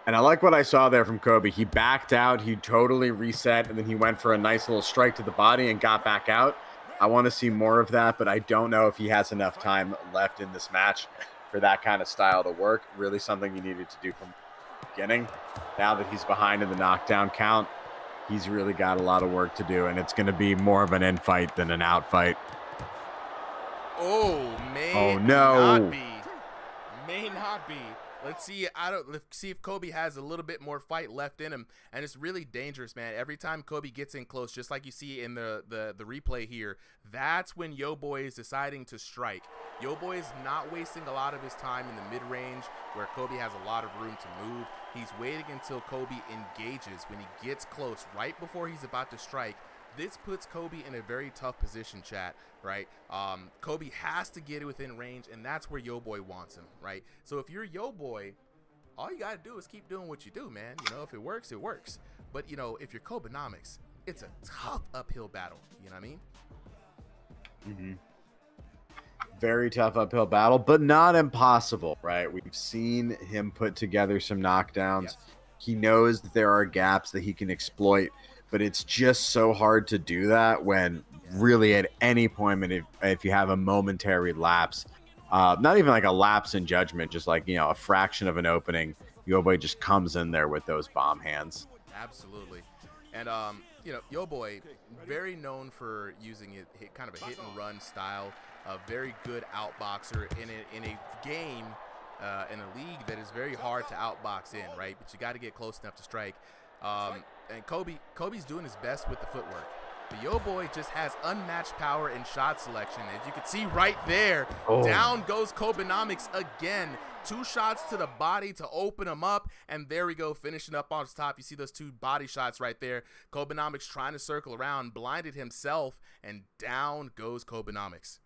And I like what I saw there from Kobe. He backed out, he totally reset, and then he went for a nice little strike to the body and got back out. I want to see more of that, but I don't know if he has enough time left in this match for that kind of style to work. Really something he needed to do from the beginning. Now that he's behind in the knockdown count, he's really got a lot of work to do, and it's going to be more of an in fight than an out fight. Oh, may not be. May not be. Let's see. Let's see if Kobe has a little bit more fight left in him, and it's really dangerous, man. Every time Kobe gets in close, just like you see in the replay here, that's when Yo Boy is deciding to strike. Yo Boy is not wasting a lot of his time in the mid range, where Kobe has a lot of room to move. He's waiting until Kobe engages. When he gets close, right before he's about to strike, this puts Kobe in a very tough position, chat, right? Kobe has to get it within range, and that's where Yo Boy wants him, right? So if you're Yo Boy, all you got to do is keep doing what you do, man. You know, if it works, it works. But, you know, if you're Kobanomics, it's a tough uphill battle. You know what I mean? Mm-hmm. Very tough uphill battle, but not impossible, right? We've seen him put together some knockdowns. Yes. He knows that there are gaps that he can exploit, but it's just so hard to do that when really at any point, if you have a momentary lapse, not even like a lapse in judgment, just like, you know, a fraction of an opening, Yo Boy just comes in there with those bomb hands. Absolutely. And, you know, Yo Boy, very known for using it kind of a hit and run style, a very good outboxer in a game, in a league that is very hard to outbox in, right? But you got to get close enough to strike. And Kobe's doing his best with the footwork. But Yo Boy just has unmatched power and shot selection. As you can see right there, down goes Kobanomics again. 2 shots to the body to open him up, and there we go, finishing up on top. You see those 2 body shots right there. Kobanomics trying to circle around, blinded himself, and down goes Kobanomics.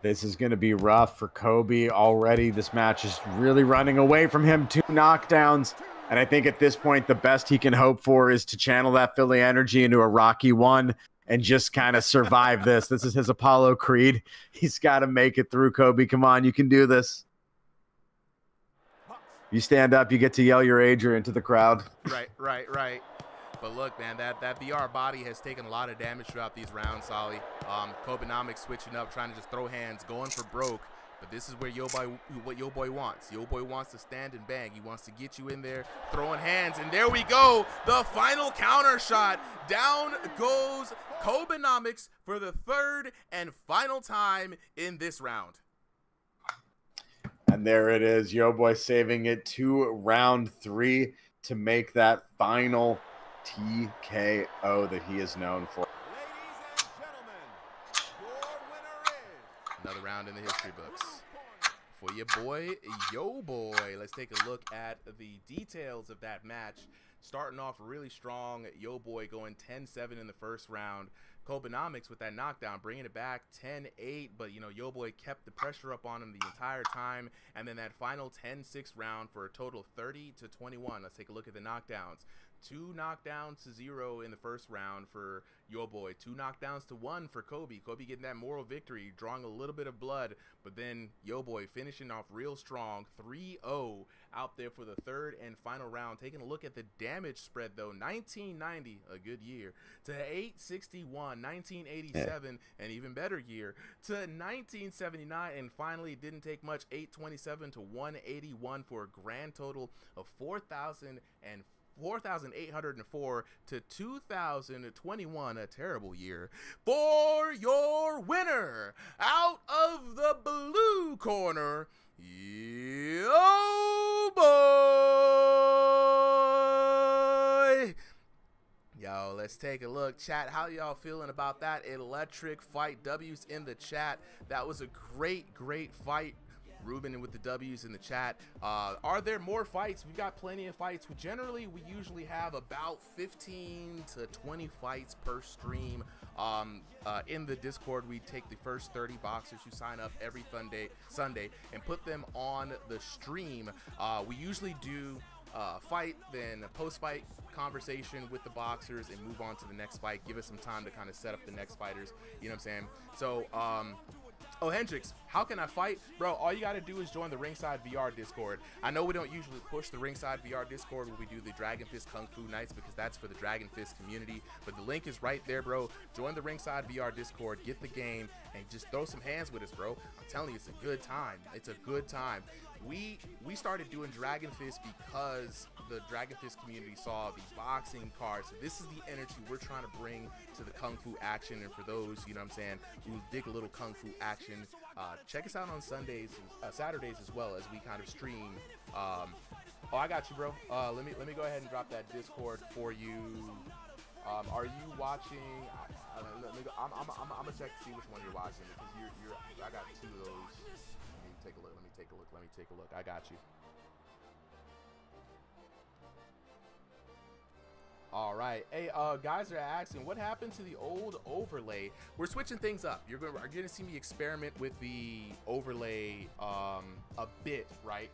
This is going to be rough for Kobe already. This match is really running away from him. 2 knockdowns. And I think at this point, the best he can hope for is to channel that Philly energy into a Rocky 1 and just kind of survive this. This is his Apollo Creed. He's got to make it through, Kobe. Come on, you can do this. You stand up, you get to yell your ager into the crowd. Right. But look, man, that VR body has taken a lot of damage throughout these rounds, Solly. Kobanomics switching up, trying to just throw hands, going for broke. But this is where what Yo Boy wants. Yo Boy wants to stand and bang. He wants to get you in there, throwing hands. And there we go. The final counter shot. Down goes Kobanomics for the 3rd and final time in this round. And there it is. Yo Boy saving it to round 3 to make that final TKO that he is known for. Another round in the history books for your boy, Yo Boy. Let's take a look at the details of that match. Starting off really strong, Yo Boy going 10-7 in the first round. Kobanomics with that knockdown, bringing it back 10-8, but, you know, Yo Boy kept the pressure up on him the entire time. And then that final 10-6 round for a total of 30-21. Let's take a look at the knockdowns. 2 knockdowns to 0 in the first round for Yo Boy. 2 knockdowns to 1 for Kobe. Kobe getting that moral victory, drawing a little bit of blood, but then Yo Boy finishing off real strong. 3-0 out there for the 3rd and final round. Taking a look at the damage spread, though. 1990, a good year, to 861. 1987, an even better year, to 1979, and finally it didn't take much. 827 to 181 for a grand total of 4,804 to 2021, a terrible year for your winner. Out of the blue corner, Yo Boy. Yo, let's take a look. Chat, how y'all feeling about that electric fight? W's in the chat. That was a great fight. Ruben with the W's in the chat. Are there more fights? We've got plenty of fights. We usually have about 15 to 20 fights per stream. In the Discord, we take the first 30 boxers who sign up every Sunday and put them on the stream. We usually do fight, then a post-fight conversation with the boxers, and move on to the next fight. Give us some time to kind of set up the next fighters. You know what I'm saying? So, oh, Hendrix, how can I fight? Bro, all you got to do is join the RingsideVR Discord. I know we don't usually push the RingsideVR Discord when we do the Dragon Fist Kung Fu Nights, because that's for the Dragon Fist community. But the link is right there, bro. Join the RingsideVR Discord, get the game, and just throw some hands with us, bro. I'm telling you, it's a good time. It's a good time. We started doing Dragon Fist because the Dragon Fist community saw the boxing cards. So this is the energy we're trying to bring to the Kung Fu action. And for those, you know what I'm saying, who dig a little Kung Fu action, check us out on Saturdays as well, as we kind of stream. Oh, I got you, bro. Let me go ahead and drop that Discord for you. Are you watching? I'm gonna check to see which one you're watching, because I got 2 of those. Let me take a look. I got you. All right. Hey, guys are asking, what happened to the old overlay? We're switching things up. You're gonna see me experiment with the overlay a bit, right?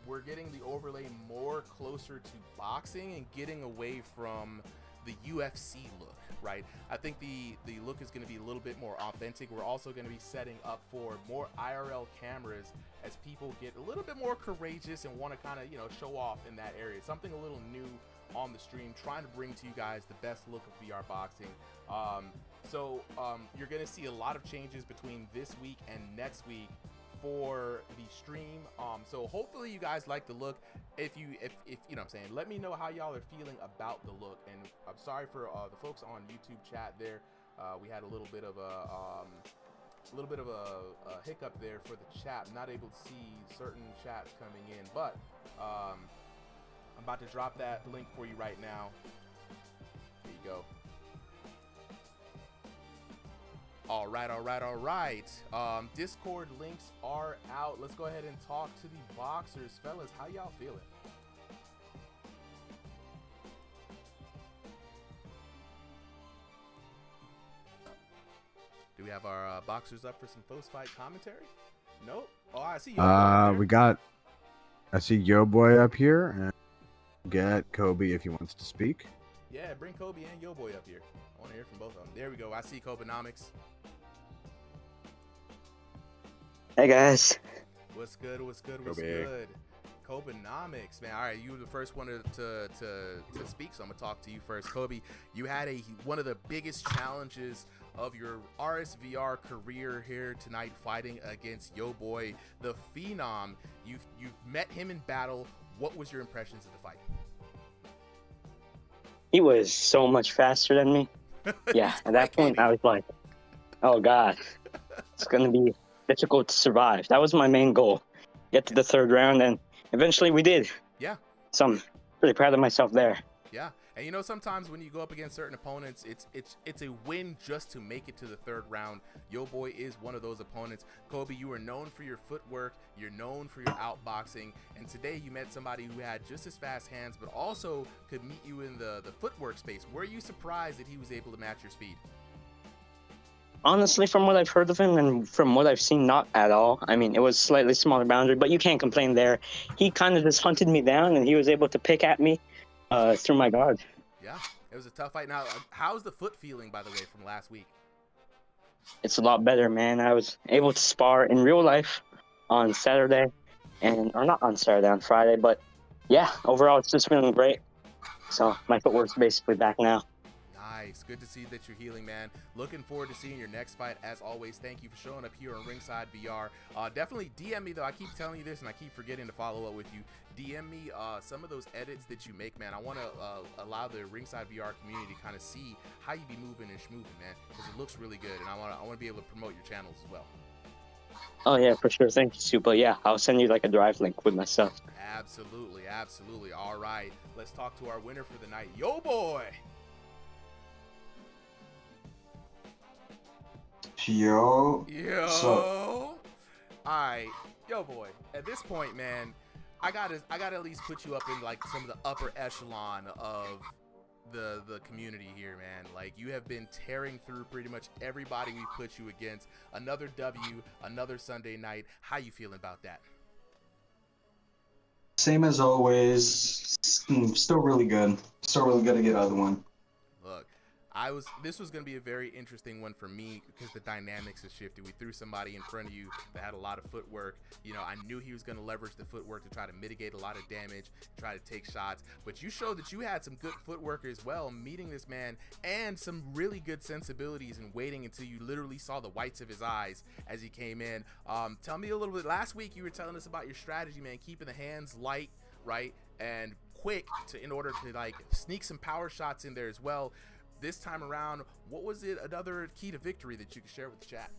We're getting the overlay more closer to boxing and getting away from the UFC look, right? I think the look is going to be a little bit more authentic. We're also going to be setting up for more IRL cameras as people get a little bit more courageous and want to kind of, you know, show off in that area. Something a little new on the stream, trying to bring to you guys the best look of VR boxing. So you're going to see a lot of changes between this week and next week for the stream. So hopefully you guys like the look. If you know what I'm saying, let me know how y'all are feeling about the look. And I'm sorry for the folks on YouTube chat there. We had a little bit of a hiccup there for the chat. I'm not able to see certain chats coming in, but I'm about to drop that link for you right now. There you go. All right. Discord links are out. Let's go ahead and talk to the boxers. Fellas, how y'all feeling? Do we have our boxers up for some post-fight commentary? Nope. Oh, I see. I see Yo Boy up here, and get Kobe if he wants to speak. Yeah, bring Kobe and Yo Boy up here. I want to hear from both of them. There we go. I see Kobanomics. Hey guys. What's good? Kobanomics, man. All right, you were the first one to speak, so I'm gonna talk to you first. Kobe, you had one of the biggest challenges of your RSVR career here tonight, fighting against Yo Boy, the Phenom. You've met him in battle. What was your impressions of the fight? He was so much faster than me. Yeah, at that point I was like, oh god, it's gonna be difficult to survive. That was my main goal. Get to the third round, and eventually we did. Yeah. So I'm really proud of myself there. Yeah. And you know, sometimes when you go up against certain opponents, it's a win just to make it to the third round. Yo Boy is one of those opponents. Kobe, you are known for your footwork, you're known for your outboxing, and today you met somebody who had just as fast hands, but also could meet you in the footwork space. Were you surprised that he was able to match your speed? Honestly, from what I've heard of him and from what I've seen, not at all. I mean, it was slightly smaller boundary, but you can't complain there. He kind of just hunted me down, and he was able to pick at me through my guard. Yeah, it was a tough fight. Now, how's the foot feeling, by the way, from last week? It's a lot better, man. I was able to spar in real life on Saturday, or not on Saturday, on Friday. But yeah, overall, it's just feeling great. So my footwork's basically back now. Nice. Good to see that you're healing, man. Looking forward to seeing your next fight. As always, thank you for showing up here on Ringside VR. Definitely DM me, though. I keep telling you this, and I keep forgetting to follow up with you. DM me some of those edits that you make, man. I want to allow the Ringside VR community to kind of see how you be moving and schmoving, man, because it looks really good, and I want to be able to promote your channels as well. Oh, yeah, for sure. Thank you, Super. Yeah, I'll send you like a drive link with my stuff. Absolutely. All right. Let's talk to our winner for the night. Yo Boy! Yo. All right, Yo Boy. At this point, man, I gotta at least put you up in like some of the upper echelon of the community here, man. Like, you have been tearing through pretty much everybody we put you against. Another W, another Sunday night. How you feeling about that? Same as always. Still really good. Still really good to get another one. Look, this was going to be a very interesting one for me because the dynamics has shifted. We threw somebody in front of you that had a lot of footwork. You know, I knew he was going to leverage the footwork to try to mitigate a lot of damage, try to take shots. But you showed that you had some good footwork as well, meeting this man, and some really good sensibilities and waiting until you literally saw the whites of his eyes as he came in. Tell me a little bit. Last week you were telling us about your strategy, man, keeping the hands light, right, and quick in order to like sneak some power shots in there as well. This time around, what was it, another key to victory that you could share with the chat?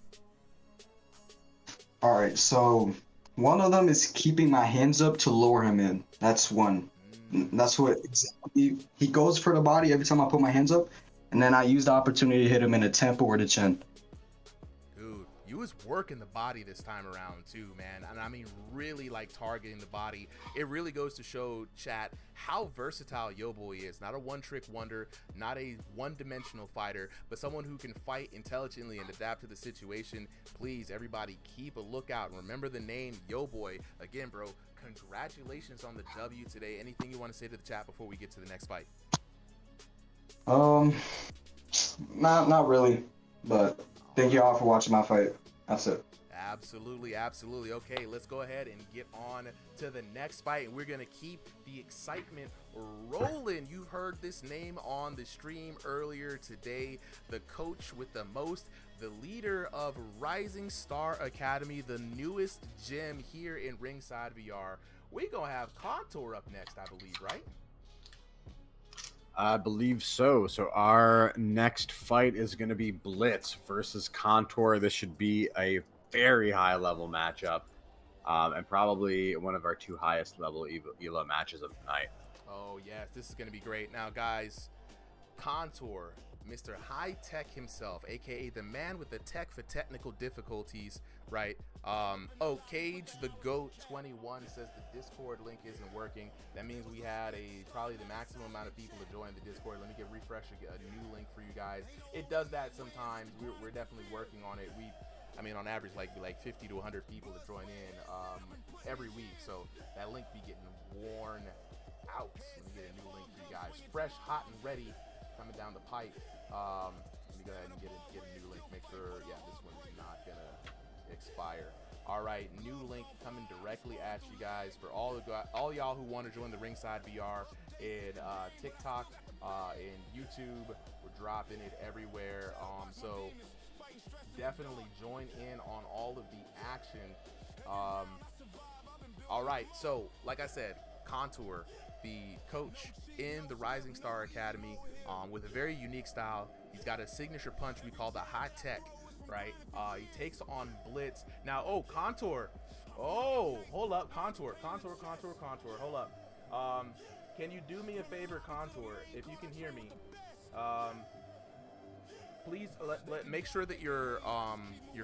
All right, so one of them is keeping my hands up to lure him in. That's one. That's what exactly. He goes for the body every time I put my hands up, and then I use the opportunity to hit him in the temple or the chin. Dude, you was working the body this time around too, man. And I mean, really like targeting the body. It really goes to show, chat, how versatile Yo Boy is. Not a one-trick wonder, not a one-dimensional fighter, but someone who can fight intelligently and adapt to the situation. Please, everybody, keep a lookout and remember the name Yo Boy. Again, bro, congratulations on the W today. Anything you want to say to the chat before we get to the next fight? Not really, but thank you all for watching my fight. That's it. Absolutely, absolutely. Okay, let's go ahead and get on to the next fight, and we're gonna keep the excitement rolling. You heard this name on the stream earlier today. The coach with the most, the leader of Rising Star Academy, the newest gym here in Ringside VR. We're gonna have Contour up next, I believe, right? I believe so. So our next fight is going to be Blitz versus Contour. This should be a very high level matchup, and probably one of our 2 highest level ELO matches of the night. Oh yes, this is going to be great. Now guys, Contour, Mr. High Tech himself, aka the man with the tech for technical difficulties, right? Oh, Cage the Goat 21 says the Discord link isn't working. That means we had probably the maximum amount of people to join the Discord. Let me refresh a new link for you guys. It does that sometimes. We're definitely working on it. I mean, on average, like 50 to 100 people to join in every week. So that link be getting worn out. Let me get a new link for you guys. Fresh, hot, and ready coming down the pipe. Let me go ahead and get a new link. Make sure, yeah, this one's not gonna expire. All right, new link coming directly at you guys for all y'all who want to join the Ringside VR in TikTok, in YouTube. We're dropping it everywhere. So definitely join in on all of the action. All right, so like I said, Contour, the coach in the Rising Star Academy, with a very unique style. He's got a signature punch we call the High Tech, right? He takes on Blitz. Now, oh, Contour. Oh, hold up, Contour. Hold up. Can you do me a favor, Contour, if you can hear me? Please make sure that your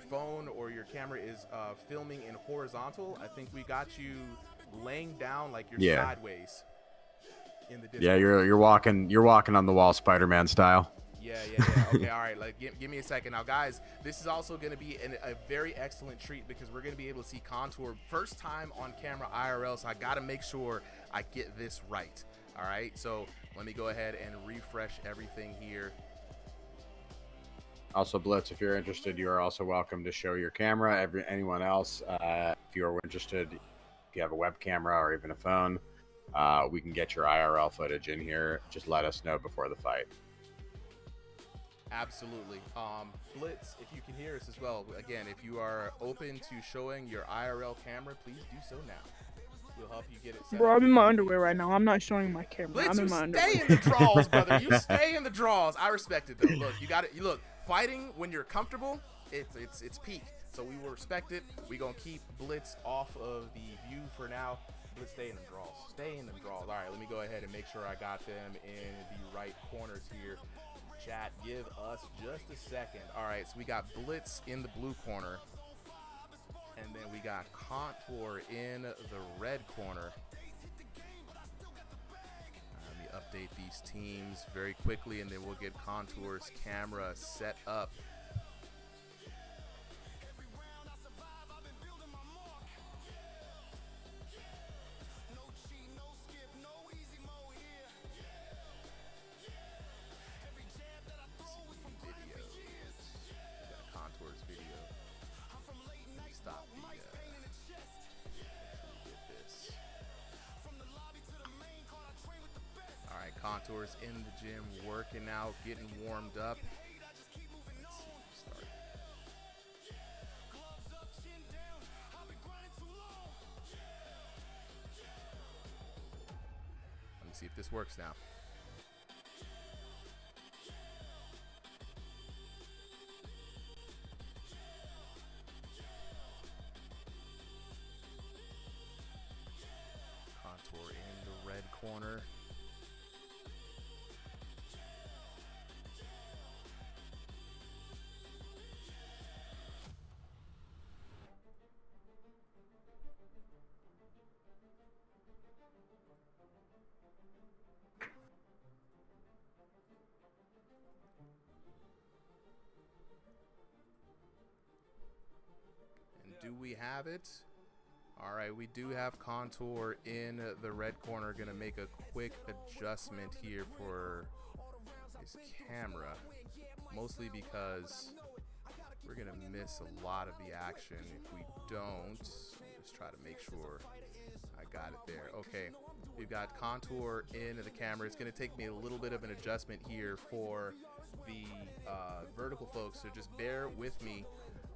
phone or your camera is filming in horizontal. I think we got you laying down like you're sideways in the Discord. Yeah, you're walking on the wall, Spider-Man style. Yeah. Okay, all right. Like, give me a second. Now, guys, this is also going to be a very excellent treat because we're going to be able to see Contour first time on camera IRL. So I got to make sure I get this right. All right. So let me go ahead and refresh everything here. Also, Blitz, if you're interested, you are also welcome to show your camera. Anyone else, if you are interested, if you have a web camera or even a phone, we can get your IRL footage in here. Just let us know before the fight. Absolutely. Blitz, if you can hear us as well, again, if you are open to showing your IRL camera, please do so now. We'll help you get it set Bro, up. I'm in my underwear right now. I'm not showing my camera. Blitz, I'm in you my stay underwear. in the draws, brother. You stay in the draws. I respect it, though. Look, you got it. You look, fighting when you're comfortable, it's peak. So we will respect it. We're going to keep Blitz off of the view for now. Blitz, stay in the draws. Stay in the draws. All right, let me go ahead and make sure I got them in the right corners here. Chat, give us just a second. All right, so we got Blitz in the blue corner. And then we got Contour in the red corner. Let me update these teams very quickly, and then we'll get Contour's camera set up. Contour's in the gym, working out, getting warmed up. Let's see, start. Let me see if this works now. Contour in the red corner. Do we have it? All right, we do have Contour in the red corner. Gonna make a quick adjustment here for his camera, mostly because we're gonna miss a lot of the action if we don't. Just try to make sure I got it there. Okay, we've got contour in the camera. It's gonna take me a little bit of an adjustment here for the vertical folks, so just bear with me.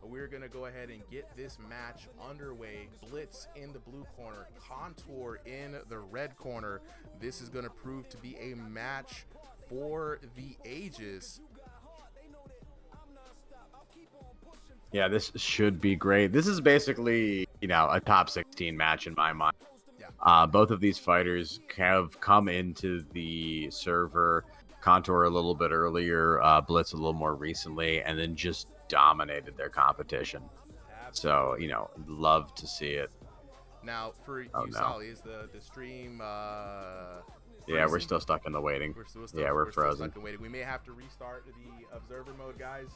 We're gonna go ahead and get this match underway. Blitz in the blue corner, contour in the red corner. This is gonna prove to be a match for the ages. Yeah, this should be great. This is basically, you know, a top 16 match in my mind. Yeah. Both of these fighters have come into the server, Contour a little bit earlier, Blitz a little more recently, and then just dominated their competition. So, you know, love to see it. Now, for you, no. Solly, is the stream yeah, we're still stuck in the waiting. We're frozen. Still stuck in waiting. We may have to restart the observer mode, guys.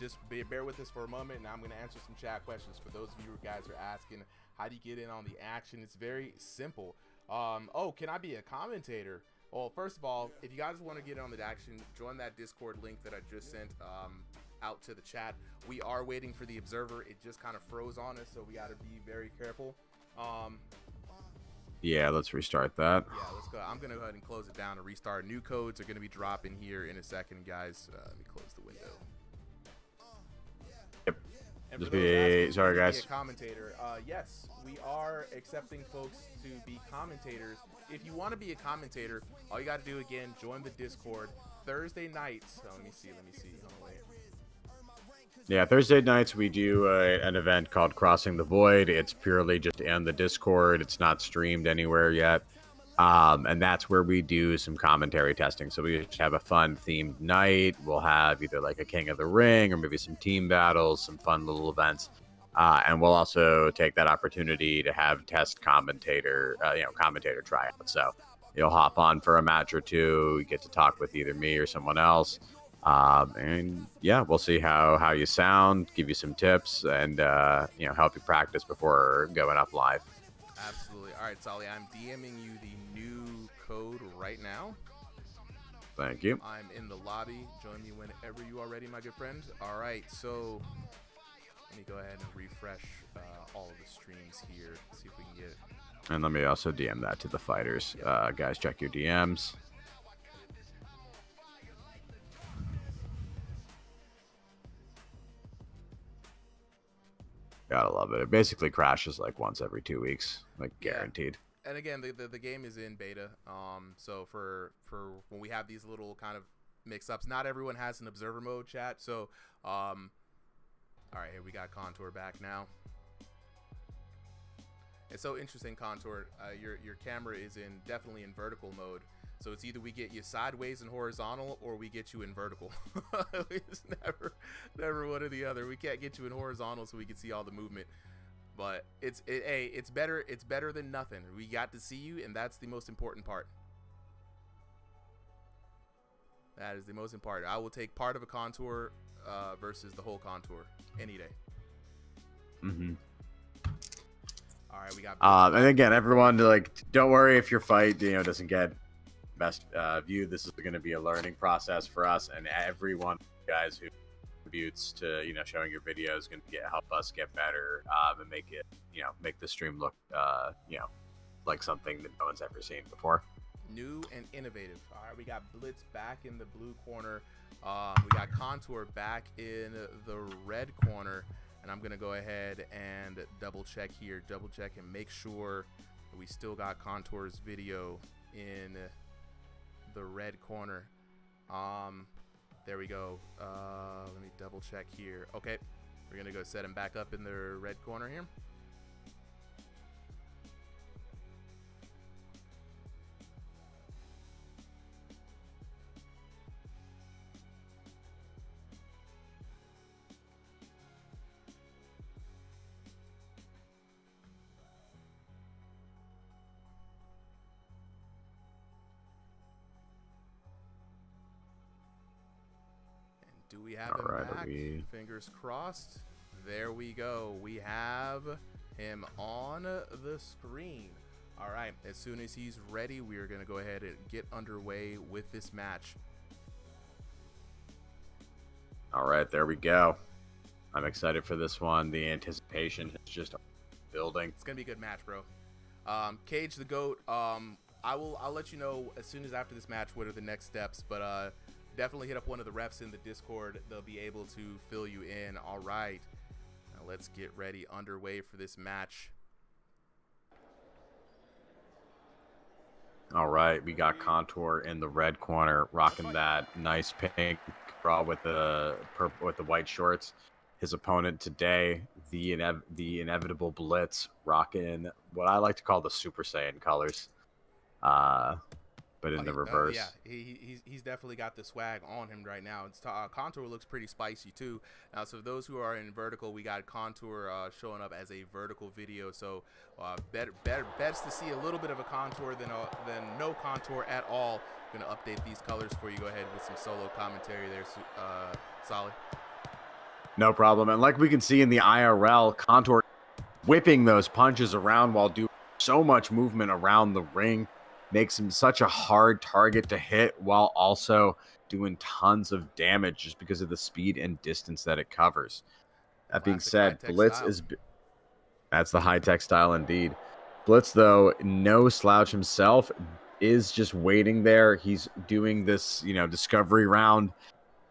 Just bear with us for a moment, and I'm going to answer some chat questions. For those of you guys who are asking, how do you get in on the action? It's very simple. Oh, can I be a commentator? Well, first of all, if you guys want to get in on the action, join that Discord link that I just sent out to the chat. We are waiting for the observer. It just kind of froze on us, so we got to be very careful. Yeah, let's restart that. Yeah, let's go. I'm going to go ahead and close it down and restart. New codes are going to be dropping here in a second, guys. Let me close the window. Yep. And Just for those asking, sorry, can you guys. be a commentator. Yes, we are accepting folks to be commentators. If you want to be a commentator, all you got to do, again, join the Discord. Thursday nights. Oh, let me see. Oh, wait. Yeah, Thursday nights we do an event called Crossing the Void. It's purely just in the Discord. It's not streamed anywhere yet. And that's where we do some commentary testing. So we just have a fun themed night. We'll have either like a King of the Ring or maybe some team battles, some fun little events. And we'll also take that opportunity to have test commentator tryouts. So you'll hop on for a match or two. You get to talk with either me or someone else. And yeah, we'll see how you sound, give you some tips, and help you practice before going up live. Absolutely. All right, Solly, I'm DMing you the new code right now. Thank you. I'm in the lobby. Join me whenever you are ready, my good friend. All right, so let me go ahead and refresh all of the streams here. See if we can get. And let me also DM that to the fighters. Guys, check your DMs. Gotta love it. It basically crashes like once every 2 weeks, like guaranteed. And again, the game is in beta. So for when we have these little kind of mix-ups, not everyone has an observer mode chat. So, all right, here we got Contour back now. It's so interesting, Contour. Your camera is definitely in vertical mode. So it's either we get you sideways and horizontal, or we get you in vertical. It's never one or the other. We can't get you in horizontal so we can see all the movement. But it's better. It's better than nothing. We got to see you, and that's the most important part. That is the most important. I will take part of a contour versus the whole contour any day. Mm-hmm. All right, we got. And again, everyone, don't worry if your fight doesn't get best view. This is going to be a learning process for us, and everyone, guys who contributes to showing your videos is going to help us get better and make it make the stream look like something that no one's ever seen before. New and innovative. All right, we got Blitz back in the blue corner. We got Contour back in the red corner, and I'm gonna go ahead and double check and make sure that we still got Contour's video in the red corner. There we go. Let me double check here. Okay, we're gonna go set him back up in the red corner here. Do we have him back? Fingers crossed. There we go. We have him on the screen. All right. As soon as he's ready, we are going to go ahead and get underway with this match. All right. There we go. I'm excited for this one. The anticipation is just building. It's gonna be a good match, bro. Cage the GOAT. I'll let you know as soon as after this match what are the next steps, but definitely hit up one of the refs in the Discord. They'll be able to fill you in. All right, now let's get ready underway for this match. All right, we got Contour in the red corner, rocking that nice pink bra with the purple with the white shorts. His opponent today, the inevitable Blitz, rocking what I like to call the Super Saiyan colors, but in the reverse. Yeah, he's definitely got the swag on him right now. It's Contour looks pretty spicy too. Now, so those who are in vertical, we got Contour showing up as a vertical video. So best to see a little bit of a Contour than no Contour at all. I'm gonna update these colors for you. Go ahead with some solo commentary there, Solid. No problem. And like we can see in the IRL, Contour whipping those punches around while doing so much movement around the ring. Makes him such a hard target to hit while also doing tons of damage just because of the speed and distance that it covers. That being said, Blitz is... That's the high-tech style indeed. Blitz, though, no slouch himself, is just waiting there. He's doing this, discovery round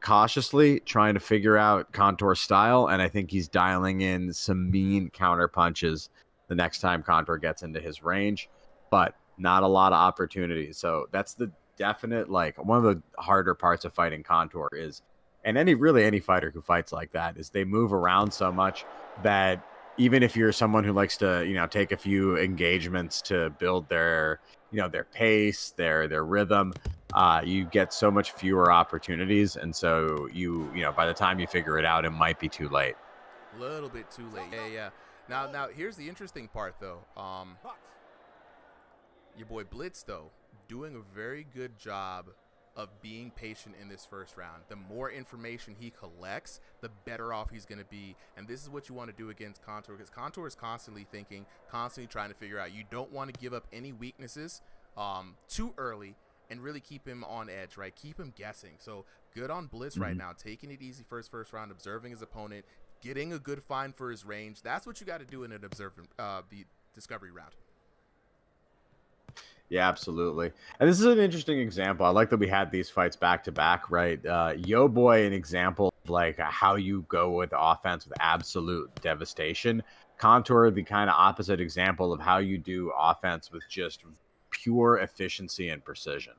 cautiously, trying to figure out Contour's style, and I think he's dialing in some mean counter punches the next time Contour gets into his range, but not a lot of opportunities. So that's the definite, one of the harder parts of fighting Contour is, and any fighter who fights like that, is they move around so much that even if you're someone who likes to, take a few engagements to build their pace, their rhythm, you get so much fewer opportunities, and so by the time you figure it out, it might be too late. A little bit too late. Yeah. Now here's the interesting part, though. Your boy Blitz, though, doing a very good job of being patient in this first round. The more information he collects, the better off he's going to be. And this is what you want to do against Contour, because Contour is constantly thinking, constantly trying to figure out. You don't want to give up any weaknesses too early and really keep him on edge, right? Keep him guessing. So good on Blitz right now, taking it easy first round, observing his opponent, getting a good find for his range. That's what you got to do in an the discovery round. Yeah, absolutely. And this is an interesting example. I like that we had these fights back to back, right? Yo Boy, an example of how you go with offense with absolute devastation. Contour, the kind of opposite example of how you do offense with just pure efficiency and precision.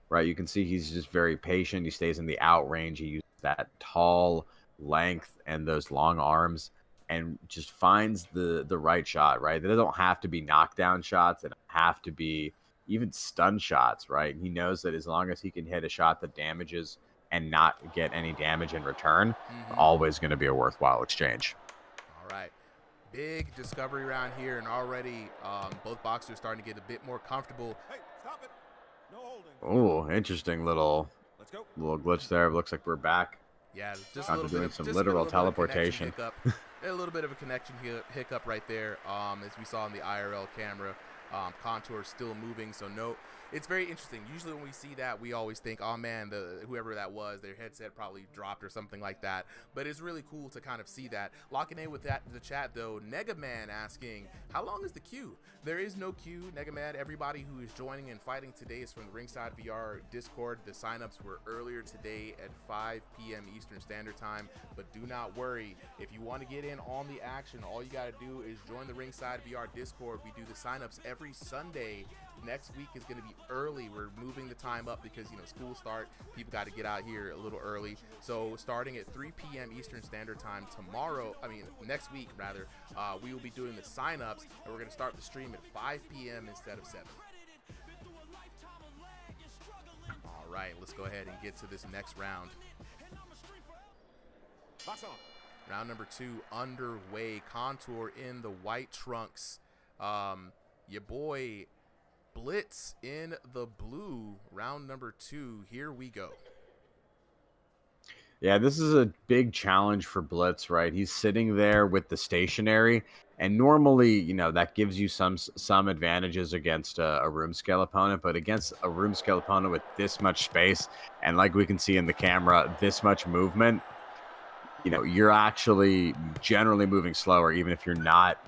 Right, you can see he's just very patient. He stays in the out range. He uses that tall length and those long arms, and just finds the right shot, right? They don't have to be knockdown shots. They don't have to be even stun shots, right? He knows that as long as he can hit a shot that damages and not get any damage in return, always going to be a worthwhile exchange. All right. Big discovery round here, and already both boxers starting to get a bit more comfortable. Hey, stop it. No holding. Oh, interesting little glitch there. Looks like we're back. Yeah, just a little bit of some literal teleportation. A little bit of a connection hiccup right there, as we saw in the IRL camera. Contour still moving, so no. It's very interesting. Usually when we see that, we always think, oh man, whoever that was, their headset probably dropped or something like that. But it's really cool to kind of see that. Locking in with that, the chat though, Negaman asking, how long is the queue? There is no queue, Negaman. Everybody who is joining and fighting today is from the RingsideVR Discord. The signups were earlier today at 5 p.m. Eastern Standard Time. But do not worry. If you want to get in on the action, all you got to do is join the RingsideVR Discord. We do the signups every Sunday. Next week is going to be early. We're moving the time up because, school start. People got to get out here a little early. So starting at 3 p.m. Eastern Standard Time next week, we will be doing the signups, and we're going to start the stream at 5 p.m. instead of 7. All right, let's go ahead and get to this next round. Round number 2 underway. Contour in the white trunks. Your boy Blitz in the blue. Round number 2. Here we go. Yeah, this is a big challenge for Blitz, right? He's sitting there with the stationary, and normally, that gives you some advantages against a room scale opponent, but against a room scale opponent with this much space, and like we can see in the camera, this much movement, you're actually generally moving slower, even if you're not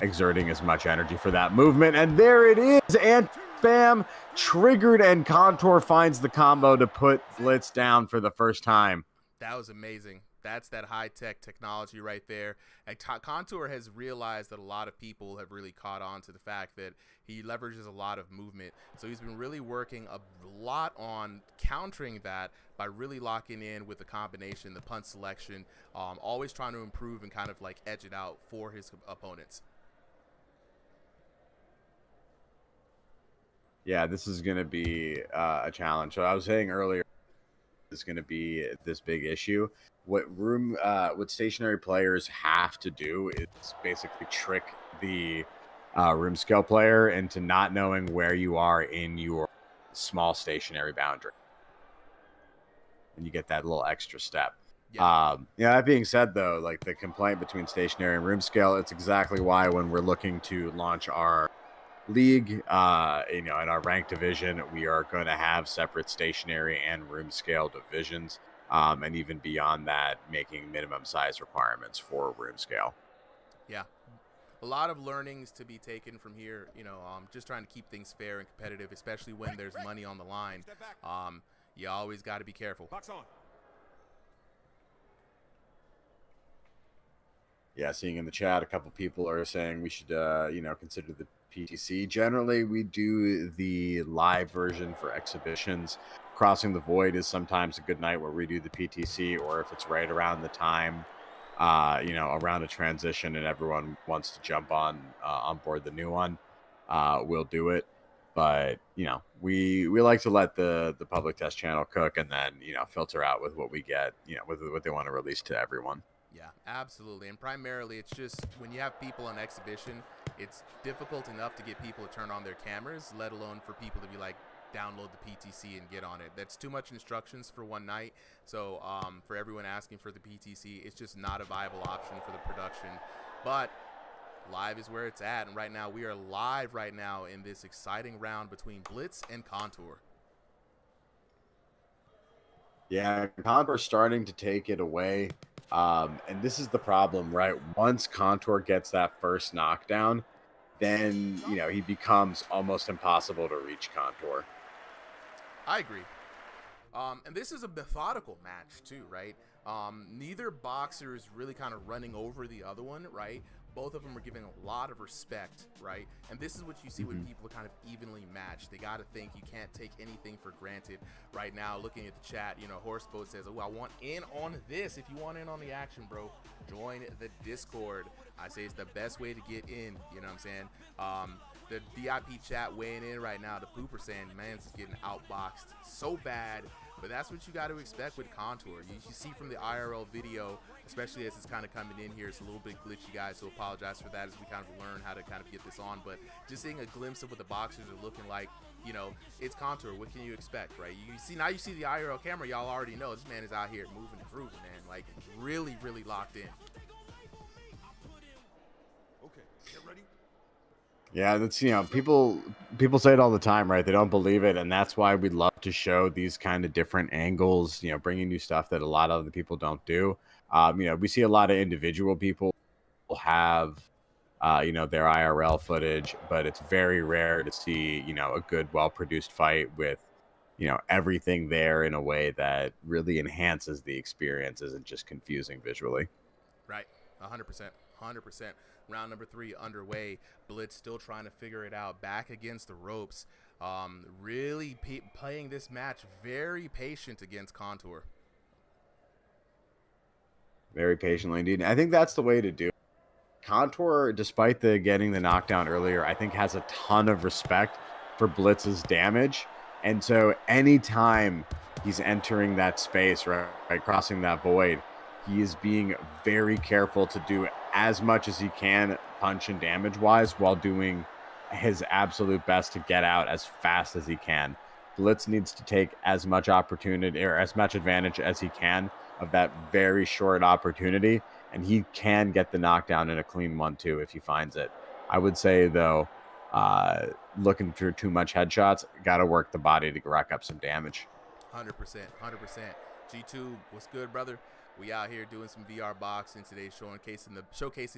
exerting as much energy for that movement. And there it is, and bam, triggered, and Contour finds the combo to put Blitz down for the first time. That was amazing. That's that high-tech technology right there. And Contour has realized that a lot of people have really caught on to the fact that he leverages a lot of movement. So he's been really working a lot on countering that by really locking in with the combination, the punch selection, always trying to improve and kind of like edge it out for his opponents. Yeah, this is going to be a challenge. So I was saying earlier, is going to be this big issue. What stationary players have to do is basically trick the room scale player into not knowing where you are in your small stationary boundary, and you get that little extra step. That being said, though, like the complaint between stationary and room scale, it's exactly why when we're looking to launch our league, in our ranked division, we are going to have separate stationary and room scale divisions, and even beyond that, making minimum size requirements for room scale. Yeah, a lot of learnings to be taken from here. Just trying to keep things fair and competitive, especially when there's money on the line. You always got to be careful. Yeah, seeing in the chat, a couple people are saying we should, consider the PTC. Generally, we do the live version for exhibitions. Crossing the Void is sometimes a good night where we do the PTC, or if it's right around the time, around a transition and everyone wants to jump on board the new one, we'll do it. But, we like to let the public test channel cook and then, filter out with what we get, with what they want to release to everyone. Yeah, absolutely. And primarily, it's just when you have people on exhibition, it's difficult enough to get people to turn on their cameras, let alone for people to be like, download the PTC and get on it. That's too much instructions for one night. So for everyone asking for the PTC, it's just not a viable option for the production. But live is where it's at. And right now, we are live right now in this exciting round between Blitz and Contour. Yeah, Contour's starting to take it away. And this is the problem, right? Once Contour gets that first knockdown, then, he becomes almost impossible to reach Contour. I agree. And this is a methodical match too, right? Neither boxer is really kind of running over the other one, right? Both of them are giving a lot of respect, right? And this is what you see when people are kind of evenly matched. They got to think you can't take anything for granted. Right now, looking at the chat, Horseboat says, oh, I want in on this. If you want in on the action, bro, join the Discord. I say it's the best way to get in, you know what I'm saying? The VIP chat weighing in right now, the Pooper saying, man's getting outboxed so bad. But that's what you got to expect with Contour. You see from the IRL video, especially as it's kind of coming in here, it's a little bit glitchy, guys, so apologize for that as we kind of learn how to kind of get this on. But just seeing a glimpse of what the boxers are looking like, it's Contour. What can you expect, right? Now you see the IRL camera, y'all already know this man is out here moving and grooving, man. Like, really, really locked in. Okay, get ready. Yeah, that's, people say it all the time, right? They don't believe it, and that's why we love to show these kind of different angles, bringing new stuff that a lot of the people don't do. We see a lot of individual people have, their IRL footage, but it's very rare to see, a good, well-produced fight with, everything there in a way that really enhances the experience, isn't just confusing visually. Right, 100%. 100%. Round number 3 underway. Blitz still trying to figure it out. Back against the ropes. Really playing this match very patient against Contour. Very patiently indeed. I think that's the way to do it. Contour, despite getting the knockdown earlier, I think has a ton of respect for Blitz's damage. And so anytime he's entering that space, right, crossing that void, he is being very careful to do as much as he can punch and damage wise while doing his absolute best to get out as fast as he can. Blitz needs to take as much opportunity or as much advantage as he can of that very short opportunity, and he can get the knockdown in a clean 1-2 if he finds it. I would say, though, looking for too much headshots, got to work the body to rack up some damage. 100%. G2, what's good, brother? We out here doing some VR boxing today, showcasing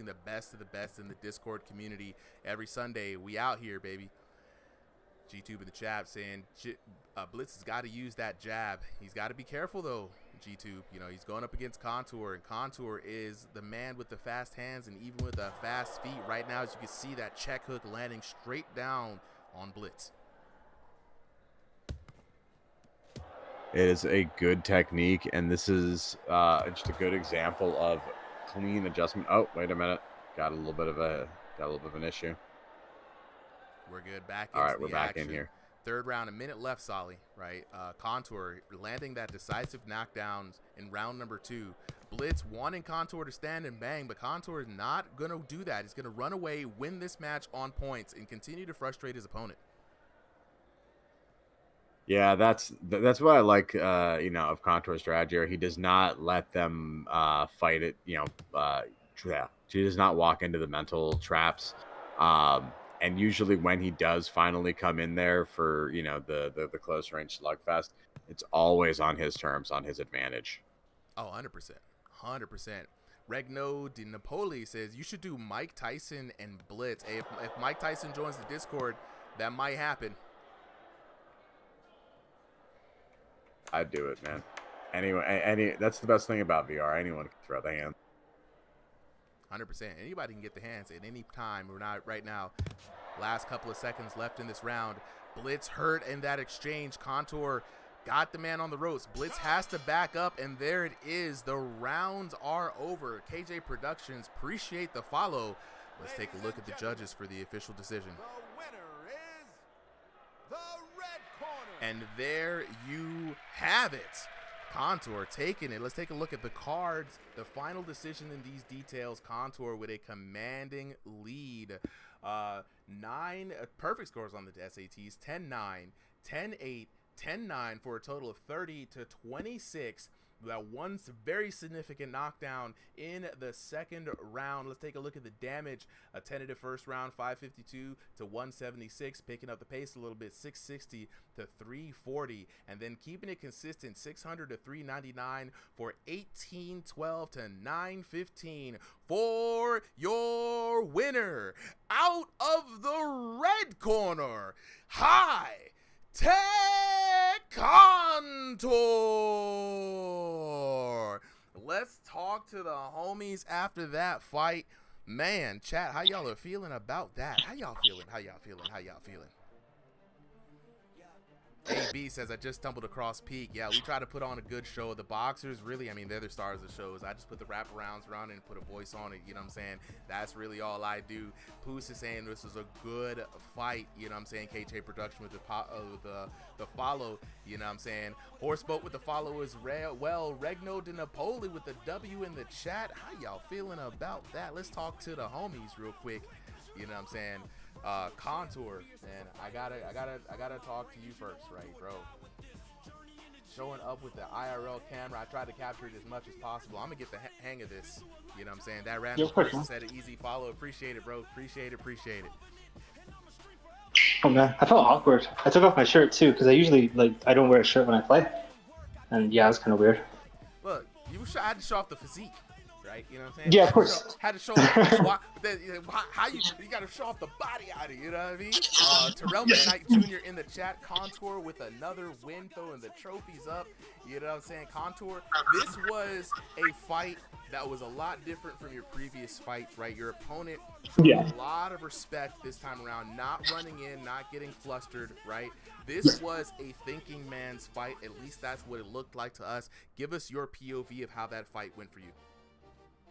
the best of the best in the Discord community. Every Sunday, we out here, baby. G-Tube in the chat saying Blitz has got to use that jab. He's got to be careful, though, G-Tube. You know, he's going up against Contour, and Contour is the man with the fast hands and even with the fast feet. Right now, as you can see, that check hook landing straight down on Blitz. It is a good technique, and this is just a good example of clean adjustment. Oh, wait a minute. Got a little bit of an issue. We're good. Back All right, we're the back action. in here. Third round, a minute left, Solly, right? Contour landing that decisive knockdowns in round number 2. Blitz wanting Contour to stand and bang, but Contour is not going to do that. He's going to run away, win this match on points, and continue to frustrate his opponent. Yeah, that's what I like, of Contour's strategy. He does not let them fight it, He does not walk into the mental traps. And usually when he does finally come in there for, the close range slugfest, it's always on his terms, on his advantage. Oh, 100%. Regno Di Napoli says you should do Mike Tyson and Blitz. Hey, if Mike Tyson joins the Discord, that might happen. I'd do it, man. Anyway, that's the best thing about VR. Anyone can throw the hand. 100%. Anybody can get the hands at any time. We're not right now. Last couple of seconds left in this round. Blitz hurt in that exchange. Contour got the man on the ropes. Blitz has to back up, and there it is. The rounds are over. KJ Productions, appreciate the follow. Let's take a look at the judges for the official decision. And there you have it. Contour taking it. Let's take a look at the cards. The final decision in these details. Contour with a commanding lead. 9 perfect scores on the SATs. 10-9, 10-8, 10-9 for a total of 30-26. That one very significant knockdown in the second round. Let's take a look at the damage. A tentative first round, 552 to 176, picking up the pace a little bit, 660 to 340, and then keeping it consistent, 600 to 399 for 1812 to 915 for your winner. Out of the red corner, High Tech Contour. Let's talk to the homies after that fight. Man, chat, how y'all are feeling about that? How y'all feeling? AB says, I just stumbled across Peak. Yeah, we try to put on a good show. The boxers, really, they're the stars of shows. I just put the wraparounds around it and put a voice on it, you know what I'm saying? That's really all I do. Poos is saying this was a good fight, you know what I'm saying? KJ Production with the follow, you know what I'm saying? Horseboat with the follow as well. Regno Di Napoli with the W in the chat. How y'all feeling about that? Let's talk to the homies real quick, you know what I'm saying? Contour, man, I gotta talk to you first, right, bro? Showing up with the IRL camera, I tried to capture it as much as possible. I'm gonna get the hang of this, you know what I'm saying? That random person said an easy follow. Appreciate it, bro. Appreciate it. Oh man, I felt awkward. I took off my shirt too because I usually I don't wear a shirt when I play, and yeah, it's kind of weird. Look, I had to show off the physique. Right? You know what I'm saying? Yeah, of course. Had to show how you got to show off the body out of you know what I mean? Terrell McKnight Jr. in the chat. Contour with another win, throwing the trophies up. You know what I'm saying? Contour, this was a fight that was a lot different from your previous fights, right? Your opponent showed a lot of respect this time around, not running in, not getting flustered, right? This was a thinking man's fight. At least that's what it looked like to us. Give us your POV of how that fight went for you.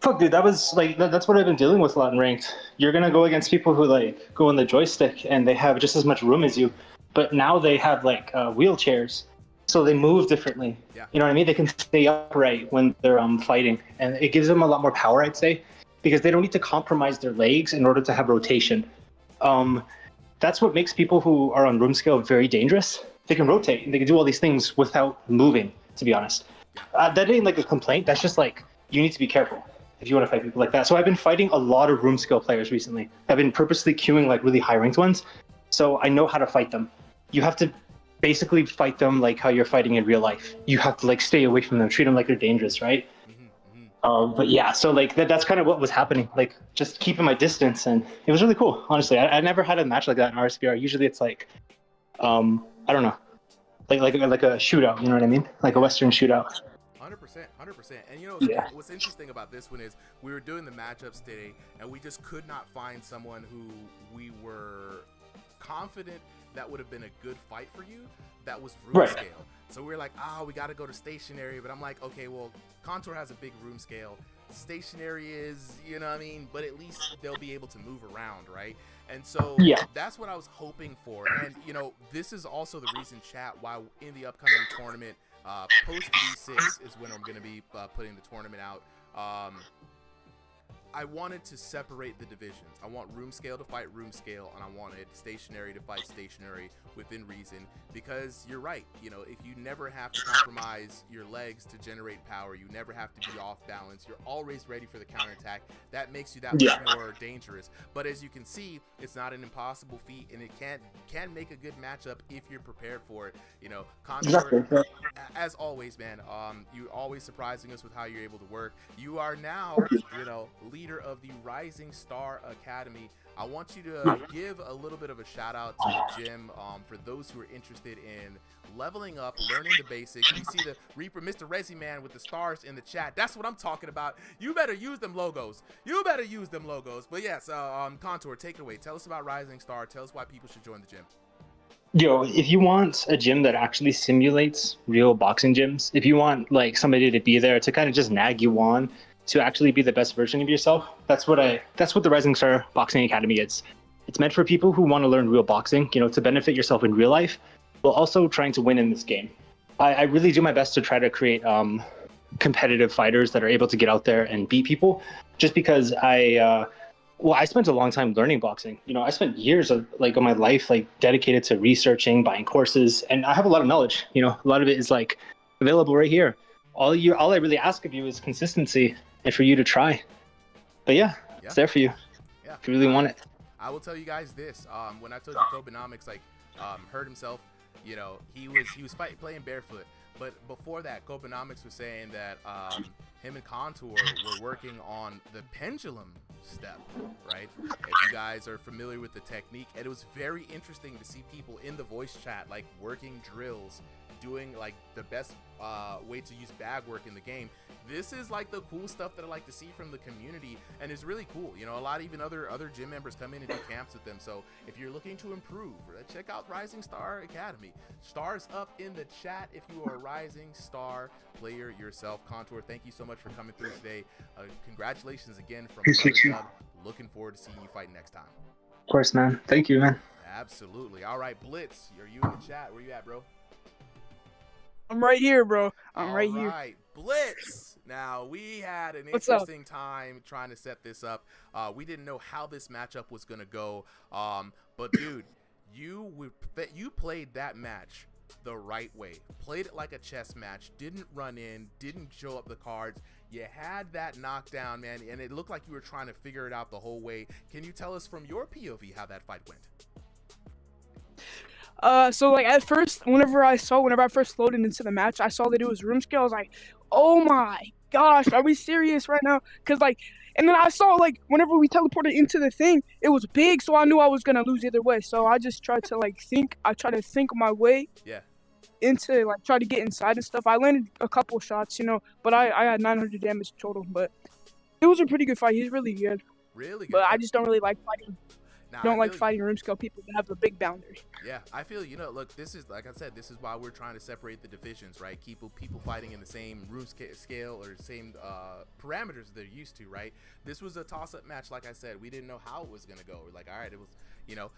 Fuck, dude, that was that's what I've been dealing with a lot in ranked. You're gonna go against people who go in the joystick and they have just as much room as you, but now they have wheelchairs, so they move differently. Yeah. You know what I mean? They can stay upright when they're fighting, and it gives them a lot more power, I'd say, because they don't need to compromise their legs in order to have rotation. That's what makes people who are on room scale very dangerous, they can rotate and they can do all these things without moving. To be honest, that ain't like a complaint. That's just like you need to be careful if you want to fight people like that. So I've been fighting a lot of room skill players recently. I've been purposely queuing like really high ranked ones, so I know how to fight them. You have to basically fight them like how you're fighting in real life. You have to like stay away from them, treat them like they're dangerous, right? But yeah, so like that's kind of what was happening, like just keeping my distance, and it was really cool. Honestly, I never had a match like that in RSVR. Usually it's like, I don't know, like a shootout. You know what I mean? Like a Western shootout. 100%. And you know, Yeah. what's interesting about this one is we were doing the matchups today, and we just could not find someone who we were confident that would have been a good fight for you that was room scale. So we were like, we got to go to stationary. But I'm like, okay, well, Contour has a big room scale. Stationary is, you know what I mean? But at least they'll be able to move around, right? And so that's what I was hoping for. And, you know, this is also the reason, chat, why in the upcoming tournament, post V6 is when I'm going to be putting the tournament out. I wanted to separate the divisions. I want room scale to fight room scale, and I wanted stationary to fight stationary within reason, because you're right. You know, if you never have to compromise your legs to generate power, you never have to be off balance, you're always ready for the counterattack, that makes you that much more dangerous. But as you can see, it's not an impossible feat, and it can make a good matchup if you're prepared for it. You know, Contour, as always, man, you're always surprising us with how you're able to work. You are now, you know, leader of the Rising Star Academy. I want you to give a little bit of a shout out to the gym for those who are interested in leveling up, learning the basics. We see the Reaper, Mr. Resi Man with the stars in the chat. That's what I'm talking about. You better use them logos. But yes, Contour, take it away. Tell us about Rising Star. Tell us why people should join the gym. Yo, if you want a gym that actually simulates real boxing gyms, if you want like somebody to be there to kind of just nag you on to actually be the best version of yourself, that's what the Rising Star Boxing Academy is. It's meant for people who want to learn real boxing, you know, to benefit yourself in real life, while also trying to win in this game. I really do my best to try to create competitive fighters that are able to get out there and beat people, just because I spent a long time learning boxing. You know, I spent years of my life dedicated to researching, buying courses, and I have a lot of knowledge. You know, a lot of it is available right here. All I really ask of you is consistency and for you to try. But it's there for you. Yeah. If you really want it. I will tell you guys this. When I told you Kobanomics hurt himself, you know, he was playing barefoot. But before that, Kobanomics was saying that him and Contour were working on the pendulum step, right? If you guys are familiar with the technique, and it was very interesting to see people in the voice chat working drills, doing the best way to use bag work in the game. This is the cool stuff that I like to see from the community, and it's really cool. You know, a lot of even other gym members come in and do camps with them. So if you're looking to improve, check out Rising Star Academy. Stars up in the chat if you are a Rising Star player yourself. Contour, thank you so much for coming through today. Congratulations again from Overdog. Looking forward to seeing you fight next time. Of course, man. Thank you, man. Absolutely. All right, Blitz, are you in the chat? Where you at, bro? I'm right here, bro. I'm right here. All right, Blitz. Now, we had an interesting time trying to set this up. We didn't know how this matchup was going to go. But, dude, you played that match the right way. Played it like a chess match. Didn't run in. Didn't show up the cards. You had that knockdown, man, and it looked like you were trying to figure it out the whole way. Can you tell us from your POV how that fight went? So at first, whenever I first loaded into the match, I saw that it was room scale. I was like, oh my gosh, are we serious right now? Cause and then I saw whenever we teleported into the thing, it was big, so I knew I was gonna lose either way. So I just tried to think. I tried to think my way. Yeah. Into try to get inside and stuff. I landed a couple shots, you know, but I had 900 damage total. But it was a pretty good fight. He's really good. Really good. But I just don't really like fighting. Don't like fighting room scale people that have a big boundary. Yeah, I feel, you know, look, this is, like I said, this is why we're trying to separate the divisions, right? Keep people fighting in the same room scale or same parameters they're used to, right? This was a toss-up match, like I said. We didn't know how it was going to go. We're like, all right, it was, you know,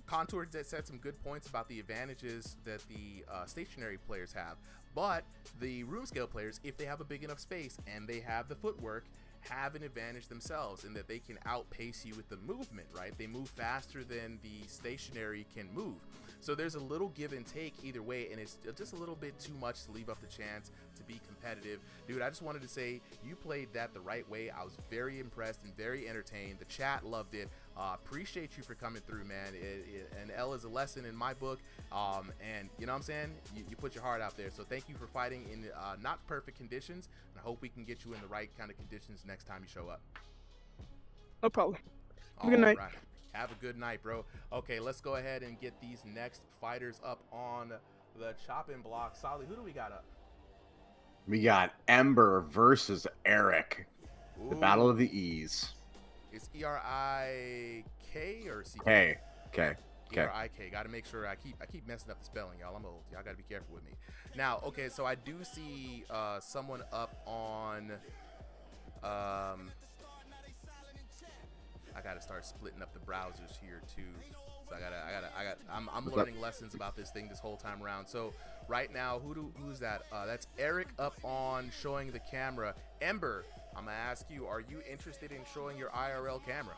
Contour said some good points about the advantages that the stationary players have. But the room scale players, if they have a big enough space and they have the footwork, have an advantage themselves in that they can outpace you with the movement, right? They move faster than the stationary can move. So there's a little give and take either way, and it's just a little bit too much to leave up the chance to be competitive. Dude, I just wanted to say you played that the right way. I was very impressed and very entertained. The chat loved it. Appreciate you for coming through, man. An L is a lesson in my book, and you know what I'm saying? You put your heart out there. So thank you for fighting in not perfect conditions, and I hope we can get you in the right kind of conditions next time you show up. No problem. Have a good night. Right. Have a good night, bro. Okay, let's go ahead and get these next fighters up on the chopping block. Solly, who do we got up? We got Ember versus Eric. Ooh. The Battle of the E's. It's E-R-I-K or C-K? K. K. E-R-I-K. Got to make sure I keep messing up the spelling, y'all. I'm old. Y'all got to be careful with me. Now, okay, so I do see someone up on I gotta start splitting up the browsers here too. So I'm learning lessons about this thing this whole time around. So right now, who's that? That's Eric up on showing the camera. Ember, I'm gonna ask you, are you interested in showing your IRL camera?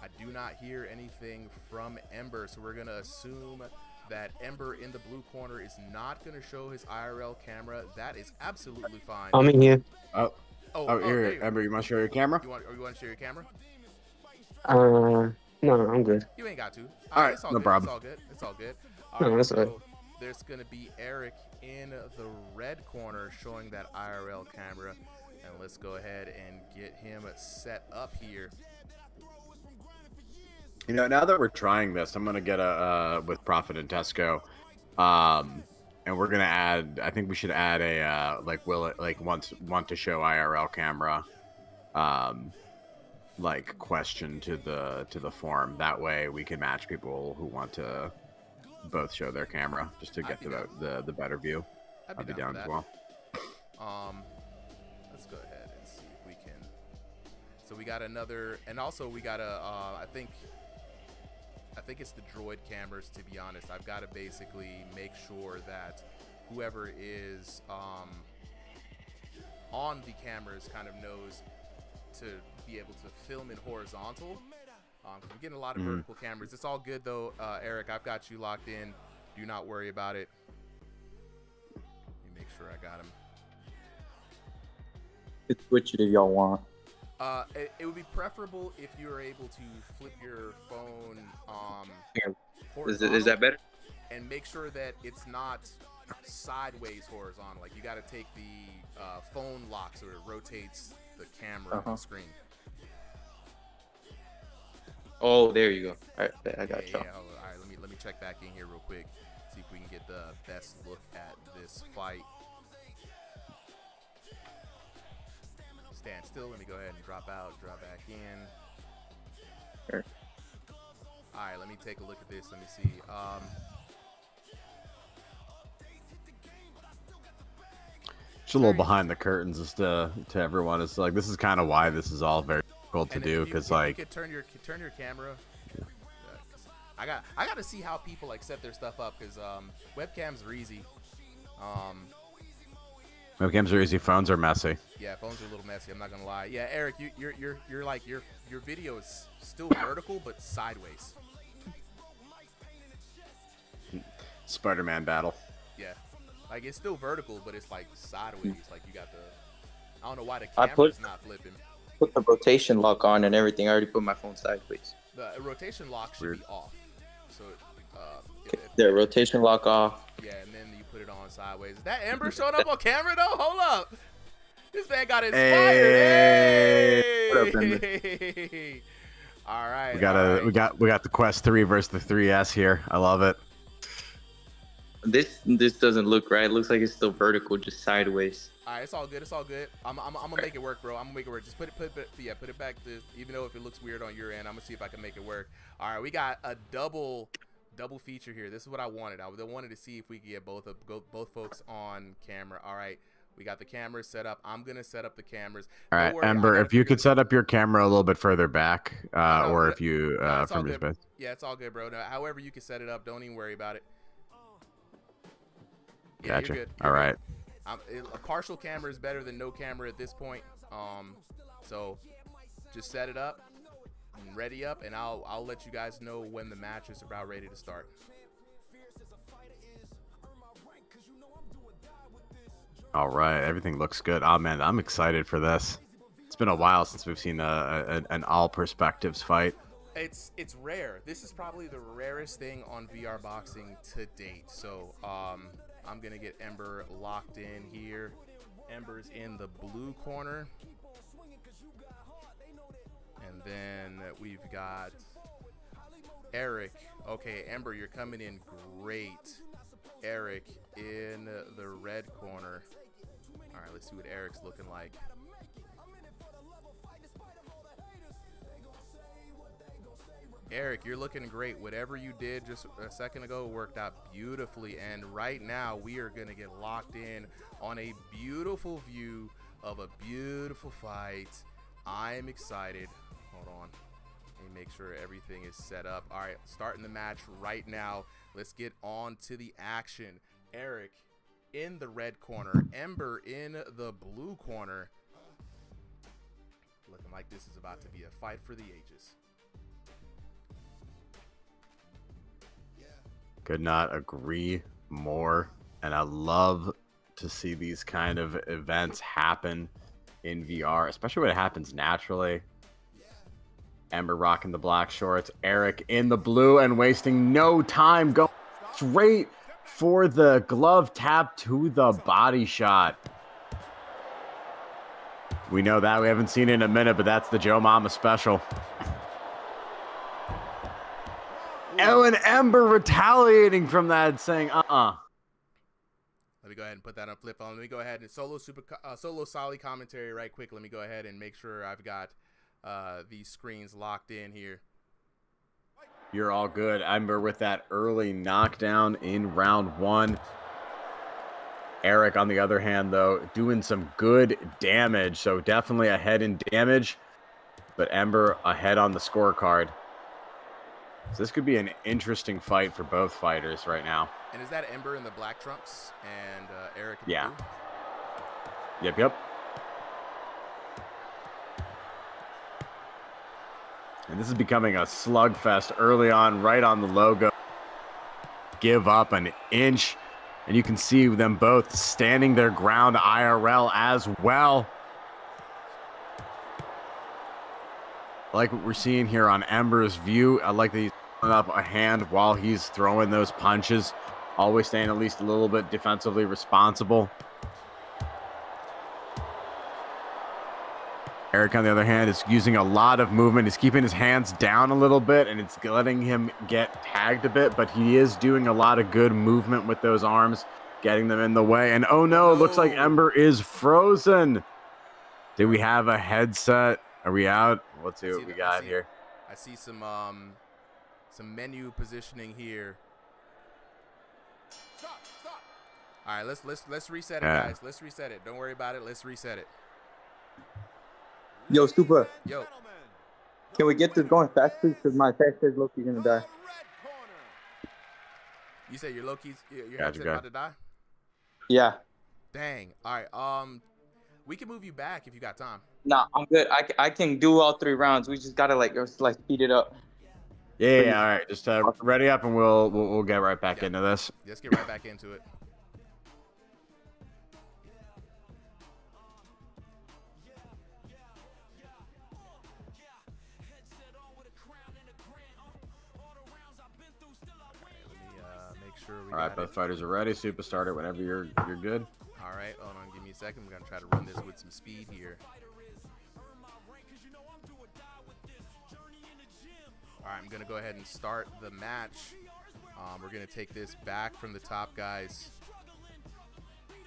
I do not hear anything from Ember, so we're gonna assume that Ember in the blue corner is not going to show his IRL camera. That is absolutely fine. I'm in here. Oh, here, Ember, you want to show your camera? You want to share your camera? No, I'm good. You ain't got to. All right, it's all no good. problem. It's all good. It's all good. No, right, that's so all right. there's going to be Eric in the red corner showing that IRL camera. And let's go ahead and get him set up here. You know, now that we're trying this, I'm gonna get with Prophet and Tesco, and we're gonna add. I think we should add a want to show IRL camera, question to the forum. That way we can match people who want to both show their camera just to get the better view. I'd be down as well. Let's go ahead and see if we can. So we got another, and also we got I think it's the droid cameras, to be honest. I've got to basically make sure that whoever is on the cameras kind of knows to be able to film in horizontal. I'm getting a lot of vertical cameras. It's all good though, Eric. I've got you locked in. Do not worry about it. Let me make sure I got him. It's switch it if y'all want. It would be preferable if you were able to flip your phone Is that better? and make sure that it's not sideways horizontal. Like you got to take the phone lock so it rotates the camera on the screen. Oh, there you go. All right, I got you. Yeah, all right, let me check back in here real quick. See if we can get the best look at this fight. Stand still. Let me go ahead and drop out, drop back in. Sure. All right, let me take a look at this. Let me see. Just a little behind the curtains, just to everyone. It's like this is kind of why this is all very difficult to do, because you could turn your camera. I got to see how people like set their stuff up, because webcams are easy. Webcams are easy. Phones are messy. Yeah, phones are a little messy. I'm not gonna lie. Yeah, Eric, you're like your video is still vertical but sideways. Spider-Man battle. Yeah, like it's still vertical but it's like sideways. Like you got the. I don't know why the camera's not flipping. Put the rotation lock on and everything. I already put my phone sideways. The rotation lock should be off. So the rotation lock off. Yeah, and then you put it on sideways. Is that Ember showing up on camera though? Hold up. This man got inspired. Hey! What up, Ember? Hey! All right. We got the Quest 3 versus the 3S here. I love it. This doesn't look right. It looks like it's still vertical, just sideways. All right, it's all good. It's all good. I'm gonna make it work, bro. I'm gonna make it work. Just put it back to, even though if it looks weird on your end, I'm gonna see if I can make it work. All right, we got a double feature here. This is what I wanted. I wanted to see if we could get both folks on camera. All right, we got the cameras set up. I'm gonna set up the cameras. All right, Ember, if you could set up your camera a little bit further back, or if you from your space. Yeah, it's all good, bro. No, however you can set it up, don't even worry about it. Yeah, Gotcha. You're good. All right. A partial camera is better than no camera at this point. So just set it up and ready up, and I'll let you guys know when the match is about ready to start. All right, everything looks good. Oh man, I'm excited for this. It's been a while since we've seen an all perspectives fight. It's rare. This is probably the rarest thing on VR boxing to date. So I'm gonna get Ember locked in here. Ember's in the blue corner, and then we've got Eric. Okay, Ember, you're coming in great. Eric in the red corner. All right, let's see what Eric's looking like. Eric, you're looking great. Whatever you did just a second ago worked out beautifully. And right now we are going to get locked in on a beautiful view of a beautiful fight. I'm excited. Hold on. Let me make sure everything is set up. All right, starting the match right now. Let's get on to the action. Eric in the red corner. Ember in the blue corner. Looking like this is about to be a fight for the ages. Could not agree more. And I love to see these kind of events happen in VR, especially when it happens naturally. Ember rocking the black shorts. Eric in the blue and wasting no time. Go straight for the glove tap to the body shot. We know that. We haven't seen it in a minute, but that's the Joe Mama special. Oh, and Ember retaliating from that, saying, Let me go ahead and put that on flip phone. Let me go ahead and solo Solly commentary right quick. Let me go ahead and make sure I've got these screens locked in here. You're all good. Ember with that early knockdown in round one. Eric, on the other hand, though, doing some good damage. So definitely ahead in damage, but Ember ahead on the scorecard. So this could be an interesting fight for both fighters right now. And is that Ember in the black trunks and Eric in the yeah. blue? Yep. And this is becoming a slugfest early on, right on the logo. Give up an inch. And you can see them both standing their ground IRL as well. I like what we're seeing here on Ember's view. I like that he's throwing up a hand while he's throwing those punches. Always staying at least a little bit defensively responsible. Eric, on the other hand, is using a lot of movement. He's keeping his hands down a little bit, and it's letting him get tagged a bit, but he is doing a lot of good movement with those arms, getting them in the way. And oh no, looks like Ember is frozen. Did we have a headset? Are we out? Let's see what we got here. I see some menu positioning here. All right, let's reset it, guys. Let's reset it. Don't worry about it. Let's reset it. Yo, Stupa. Yo. Can we get this going fast, please? Because my fast is low-key gonna die. You say your headset about to die? Yeah. Dang. All right. We can move you back if you got time. Nah, I'm good. I can do all 3 rounds. We just gotta like speed it up. Yeah. All right. Just ready up, and we'll get right back into this. Let's get right back into it. All right, both fighters are ready. Super starter whenever you're good. All right, hold on, give me a second. We're gonna try to run this with some speed here. All right, I'm gonna go ahead and start the match. We're gonna take this back from the top, guys. All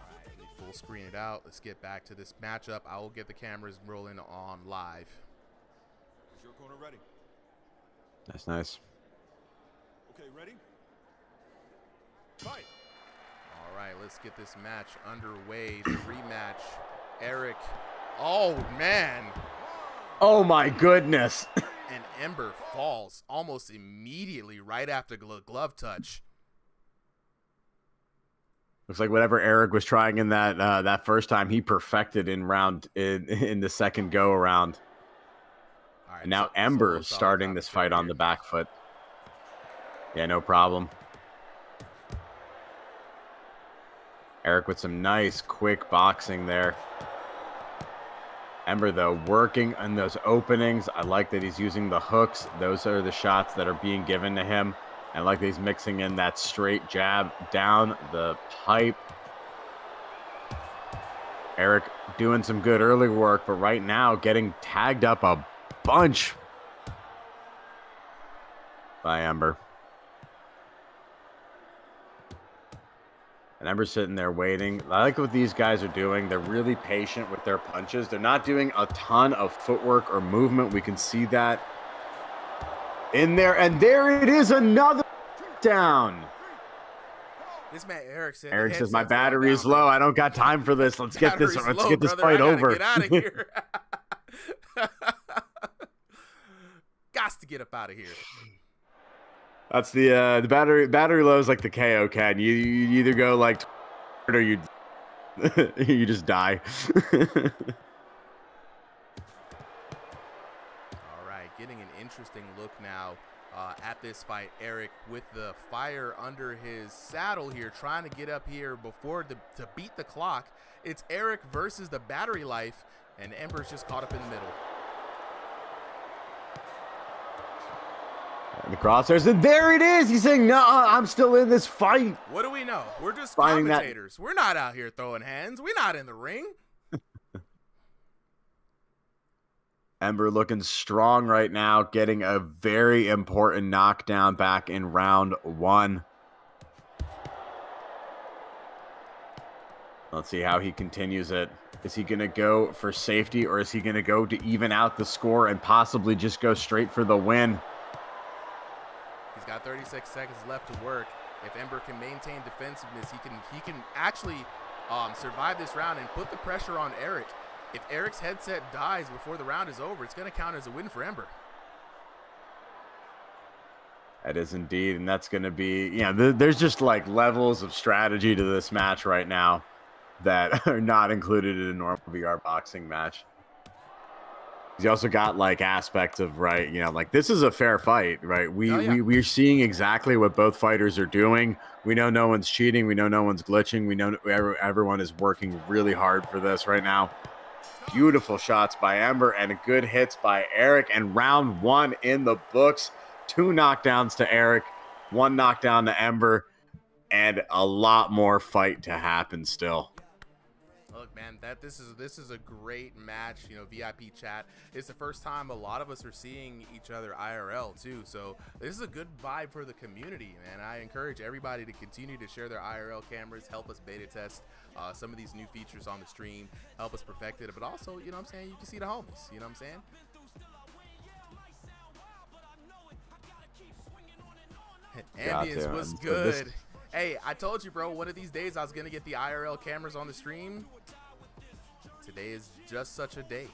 right, let me full screen it out. Let's get back to this matchup. I will get the cameras rolling on live. Your corner ready. That's nice. Okay, ready? Fight. All right, let's get this match underway. The rematch. Eric. Oh, man. Oh, my goodness. and Ember falls almost immediately right after glove touch. Looks like whatever Eric was trying in that first time, he perfected in the second go around. All right, and now Ember is starting this fight on the back foot. Yeah, no problem. Eric with some nice quick boxing there. Ember, though, working on those openings. I like that he's using the hooks. Those are the shots that are being given to him. And I like that he's mixing in that straight jab down the pipe. Eric doing some good early work, but right now getting tagged up a bunch by Ember. And Ember's sitting there waiting. I like what these guys are doing. They're really patient with their punches. They're not doing a ton of footwork or movement. We can see that in there. And there it is, another down. This man Eric says my battery is low. I don't got time for this. Let's get this fight over. Get out of here. Gots to get up out of here. That's the battery low is like the KO can. You either go like or you you just die. All right, getting an interesting look now at this fight. Eric with the fire under his saddle here, trying to get up here before to beat the clock. It's Eric versus the battery life, and Ember's just caught up in the middle. And the crosshairs, and there it is. He's saying, "No, I'm still in this fight." What do we know? We're just commentators. We're not out here throwing hands. We're not in the ring. Ember looking strong right now, getting a very important knockdown back in round 1. Let's see how he continues it. Is he going to go for safety, or is he going to go to even out the score and possibly just go straight for the win? He's got 36 seconds left to work. If Ember can maintain defensiveness, he can actually survive this round and put the pressure on Eric. If Eric's headset dies before the round is over, it's going to count as a win for Ember. That is indeed, and that's going to be, there's just like levels of strategy to this match right now that are not included in a normal VR boxing match. You also got like aspects of, right, like this is a fair fight, right? We're seeing exactly what both fighters are doing. We know no one's cheating. We know no one's glitching. We know everyone is working really hard for this right now. Beautiful shots by Ember and good hits by Eric. And round 1 in the books. 2 knockdowns to Eric, 1 knockdown to Ember, and a lot more fight to happen still. Look, man, this is a great match. VIP chat. It's the first time a lot of us are seeing each other IRL too. So this is a good vibe for the community, man. I encourage everybody to continue to share their IRL cameras, help us beta test some of these new features on the stream, help us perfect it. But also, you know what I'm saying, you can see the homies. You know what I'm saying? Ambience was good. Hey, I told you, bro, one of these days I was going to get the IRL cameras on the stream. Today is just such a day.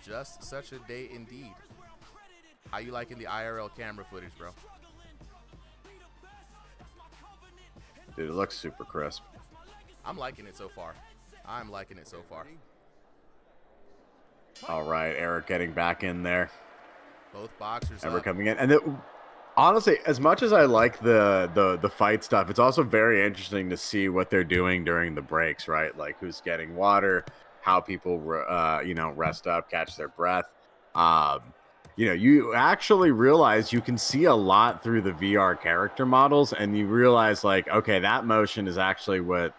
Just such a day indeed. How you liking the IRL camera footage, bro? Dude, it looks super crisp. I'm liking it so far. I'm liking it so far. All right, Eric getting back in there. Both boxers Ember coming in. And honestly, as much as I like the fight stuff, it's also very interesting to see what they're doing during the breaks, right? Like who's getting water, how people, rest up, catch their breath. You actually realize you can see a lot through the VR character models, and you realize like, okay, that motion is actually what,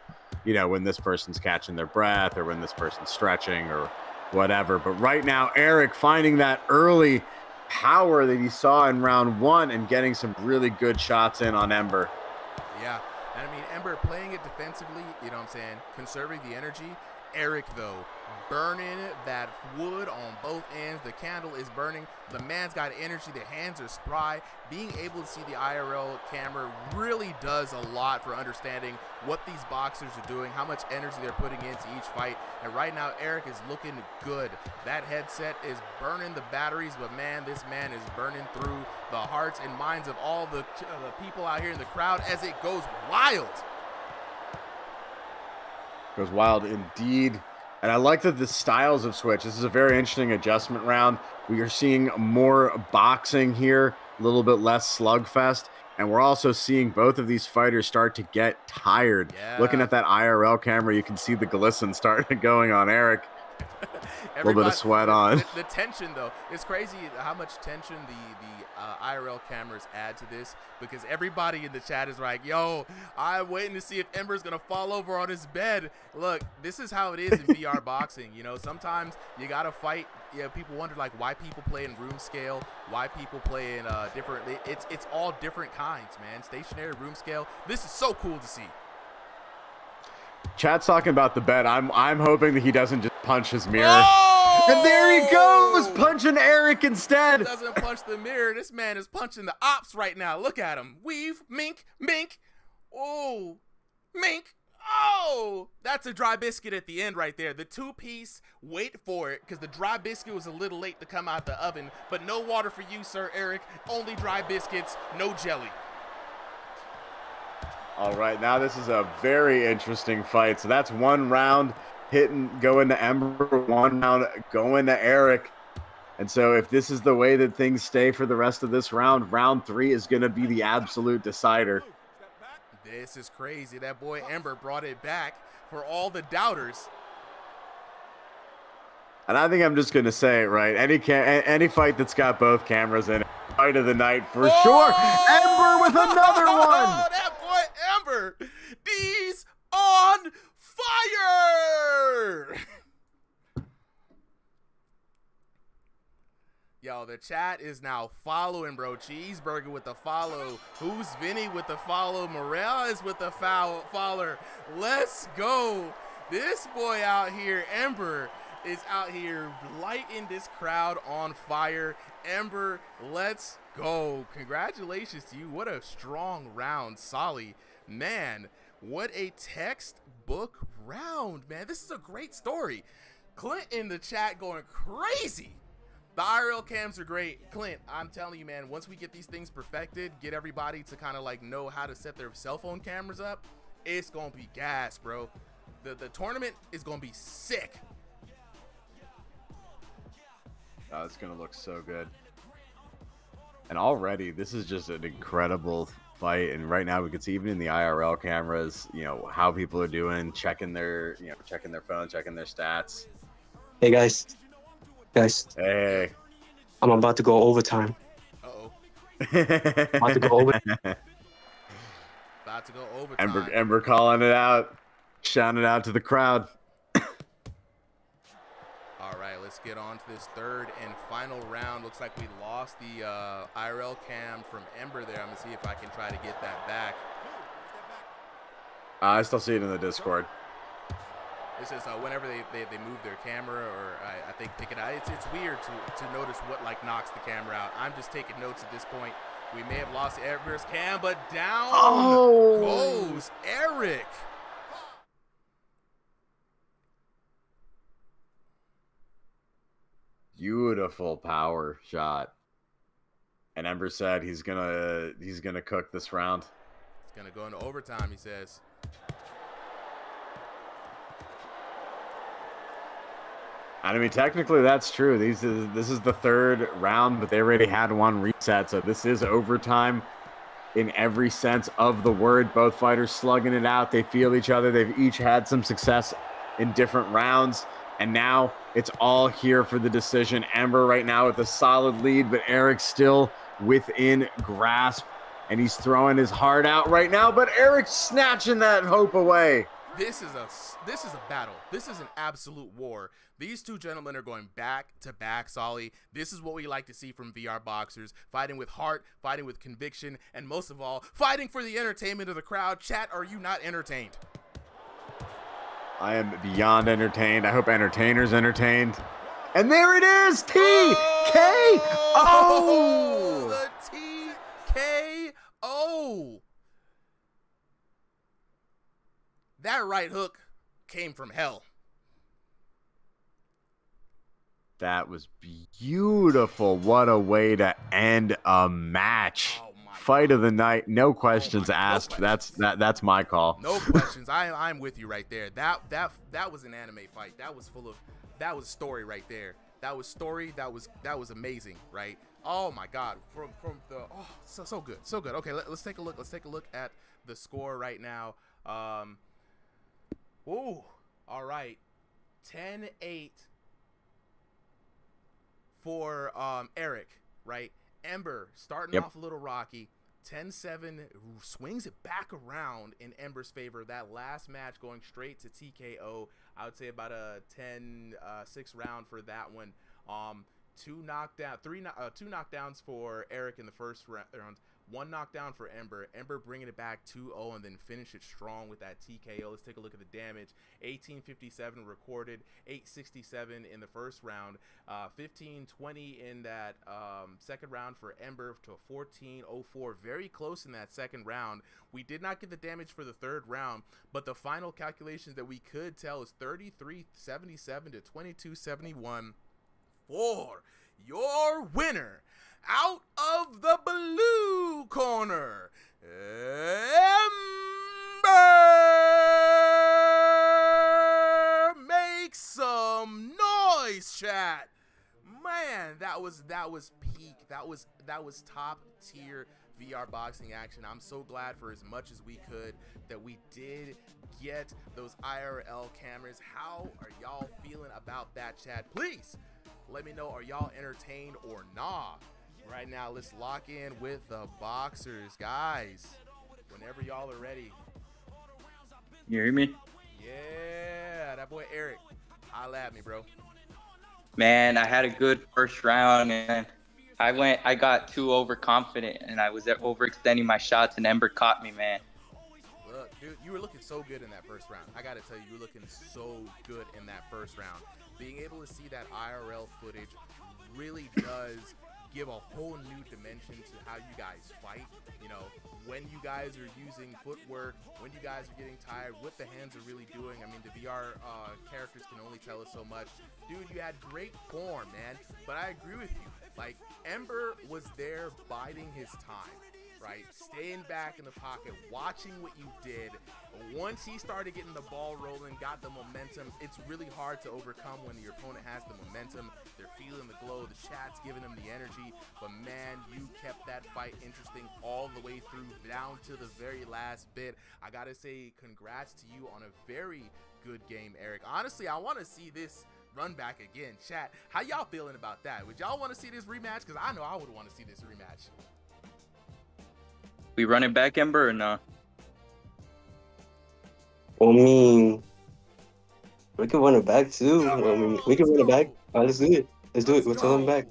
when this person's catching their breath or when this person's stretching or whatever. But right now, Eric finding that early power that he saw in round 1 and getting some really good shots in on Ember. Yeah, and I mean, Ember playing it defensively, you know what I'm saying, conserving the energy, Eric, though, burning that wood on both ends. The candle is burning. The man's got energy. The hands are spry. Being able to see the IRL camera really does a lot for understanding what these boxers are doing, how much energy they're putting into each fight. And right now, Eric is looking good. That headset is burning the batteries, but man, this man is burning through the hearts and minds of all the people out here in the crowd as it goes wild. Goes wild indeed. And I like that the styles have switched. This is a very interesting adjustment round. We are seeing more boxing here, a little bit less slugfest. And we're also seeing both of these fighters start to get tired. Yeah. Looking at that IRL camera, you can see the glisten starting going on Eric. A little bit of sweat on. The tension, though, it's crazy how much tension the IRL cameras add to this, because everybody in the chat is like, yo, I'm waiting to see if Ember's going to fall over on his bed. Look, this is how it is in VR boxing. You know, sometimes you got to fight. Yeah, people wonder, like, why people play in room scale, why people play in different. It's all different kinds, man. Stationary, room scale. This is so cool to see. Chat's talking about the bed. I'm hoping that he doesn't just punch his mirror. Oh! And there he goes, punching Eric instead. He doesn't punch the mirror. This man is punching the ops right now. Look at him. Weave, mink, mink. Oh, mink. Oh, that's a dry biscuit at the end right there. The two-piece, wait for it, because the dry biscuit was a little late to come out the oven. But no water for you, Sir Eric. Only dry biscuits, no jelly. All right, now this is a very interesting fight. So that's one round going to Ember, one round going to Eric. And so if this is the way that things stay for the rest of this round, round 3 is going to be the absolute decider. This is crazy. That boy Ember brought it back for all the doubters. And I think I'm just going to say it, right? Any fight that's got both cameras in it, fight of the night for sure. Ember with another one. That boy Ember, D's on fire. Yo, the chat is now following, bro. Cheeseburger with the follow. Who's Vinny with the follow? Morel is with the follower. Let's go. This boy out here, Ember, is out here lighting this crowd on fire. Ember, let's go. Congratulations to you. What a strong round, Solly. Man, what a textbook round, man. This is a great story. Clint in the chat going crazy. The IRL cams are great. Clint, I'm telling you, man, once we get these things perfected, get everybody to kind of like know how to set their cell phone cameras up, it's going to be gas, bro. The tournament is going to be sick. Oh, it's going to look so good. And already, this is just an incredible fight. And right now, we can see even in the IRL cameras, you know, how people are doing, checking their phone, checking their stats. Hey, guys. Hey. I'm about to go overtime. Uh-oh. About to go overtime. About to go overtime. Ember calling it out, shouting it out to the crowd. All right, let's get on to this third and final round. Looks like we lost the IRL cam from Ember there. I'm going to see if I can try to get that back. I still see it in the Discord. It's just whenever they move their camera, or I think pick it out, it's weird to notice what like knocks the camera out. I'm just taking notes at this point. We may have lost Ember's cam, but down goes Eric. Beautiful power shot. And Ember said he's gonna cook this round. It's gonna go into overtime, he says. I mean, technically that's true. This is the third round, but they already had one reset, so this is overtime in every sense of the word. Both fighters slugging it out. They feel each other. They've each had some success in different rounds, and now it's all here for the decision. Ember right now with a solid lead, but Eric still within grasp, and he's throwing his heart out right now, but Eric's snatching that hope away. This is a battle. This is an absolute war. These two gentlemen are going back to back, Solly. This is what we like to see from VR boxers. Fighting with heart, fighting with conviction, and most of all, fighting for the entertainment of the crowd. Chat, are you not entertained? I am beyond entertained. I hope entertainers entertained. And there it is, TKO! The TKO. That right hook came from hell. That was beautiful. What a way to end a match. Fight of the night. No questions asked. No questions. That's my call. No questions. I'm with you right there. That was an anime fight. That was a story right there. That was story. That was amazing, right? Oh my God. So good. So good. Okay, let's take a look. Let's take a look at the score right now. Ooh. All right. 10-8 for Eric, right? Ember starting off a little rocky. 10-7 swings it back around in Ember's favor. That last match going straight to TKO. I would say about a 10-6 round for that one. Two knockdowns for Eric in the first round. One knockdown for Ember. Ember bringing it back 2-0 and then finish it strong with that TKO. Let's take a look at the damage. 1857 recorded, 867 in the first round, 1520 in that second round for Ember to 1404. Very close in that second round. We did not get the damage for the third round, but the final calculations that we could tell is 3377 to 2271 for your winner. Out of the blue corner, Ember! Make some noise, chat. Man, that was peak. That was top tier VR boxing action. I'm so glad for as much as we could that we did get those IRL cameras. How are y'all feeling about that, chat? Please let me know. Are y'all entertained or not? Right now, let's lock in with the boxers, guys. Whenever y'all are ready. You hear me? Yeah, that boy Eric. Holla at me, bro. Man, I had a good first round, and I got too overconfident, and I was overextending my shots, and Ember caught me, man. Look, dude, you were looking so good in that first round. I gotta tell you, you were looking so good in that first round. Being able to see that IRL footage really does give a whole new dimension to how you guys fight. You know, when you guys are using footwork, when you guys are getting tired, what the hands are really doing. I mean, the VR characters can only tell us so much. Dude, you had great form, man. But I agree with you. Like, Ember was there biding his time, right? Staying back in the pocket, watching what you did. Once he started getting the ball rolling, got the momentum, it's really hard to overcome when your opponent has the momentum. They're feeling the glow, the chat's giving them the energy. But man, you kept that fight interesting all the way through, down to the very last bit. I gotta say congrats to you on a very good game, Eric. Honestly, I want to see this run back again. Chat, how y'all feeling about that? Would y'all want to see this rematch? Because I know I would want to see this rematch. We running back, Ember, or no? I mean, we can run it back too. I mean, we can run it back. All right, let's do it. Let's do it. We'll tell them back.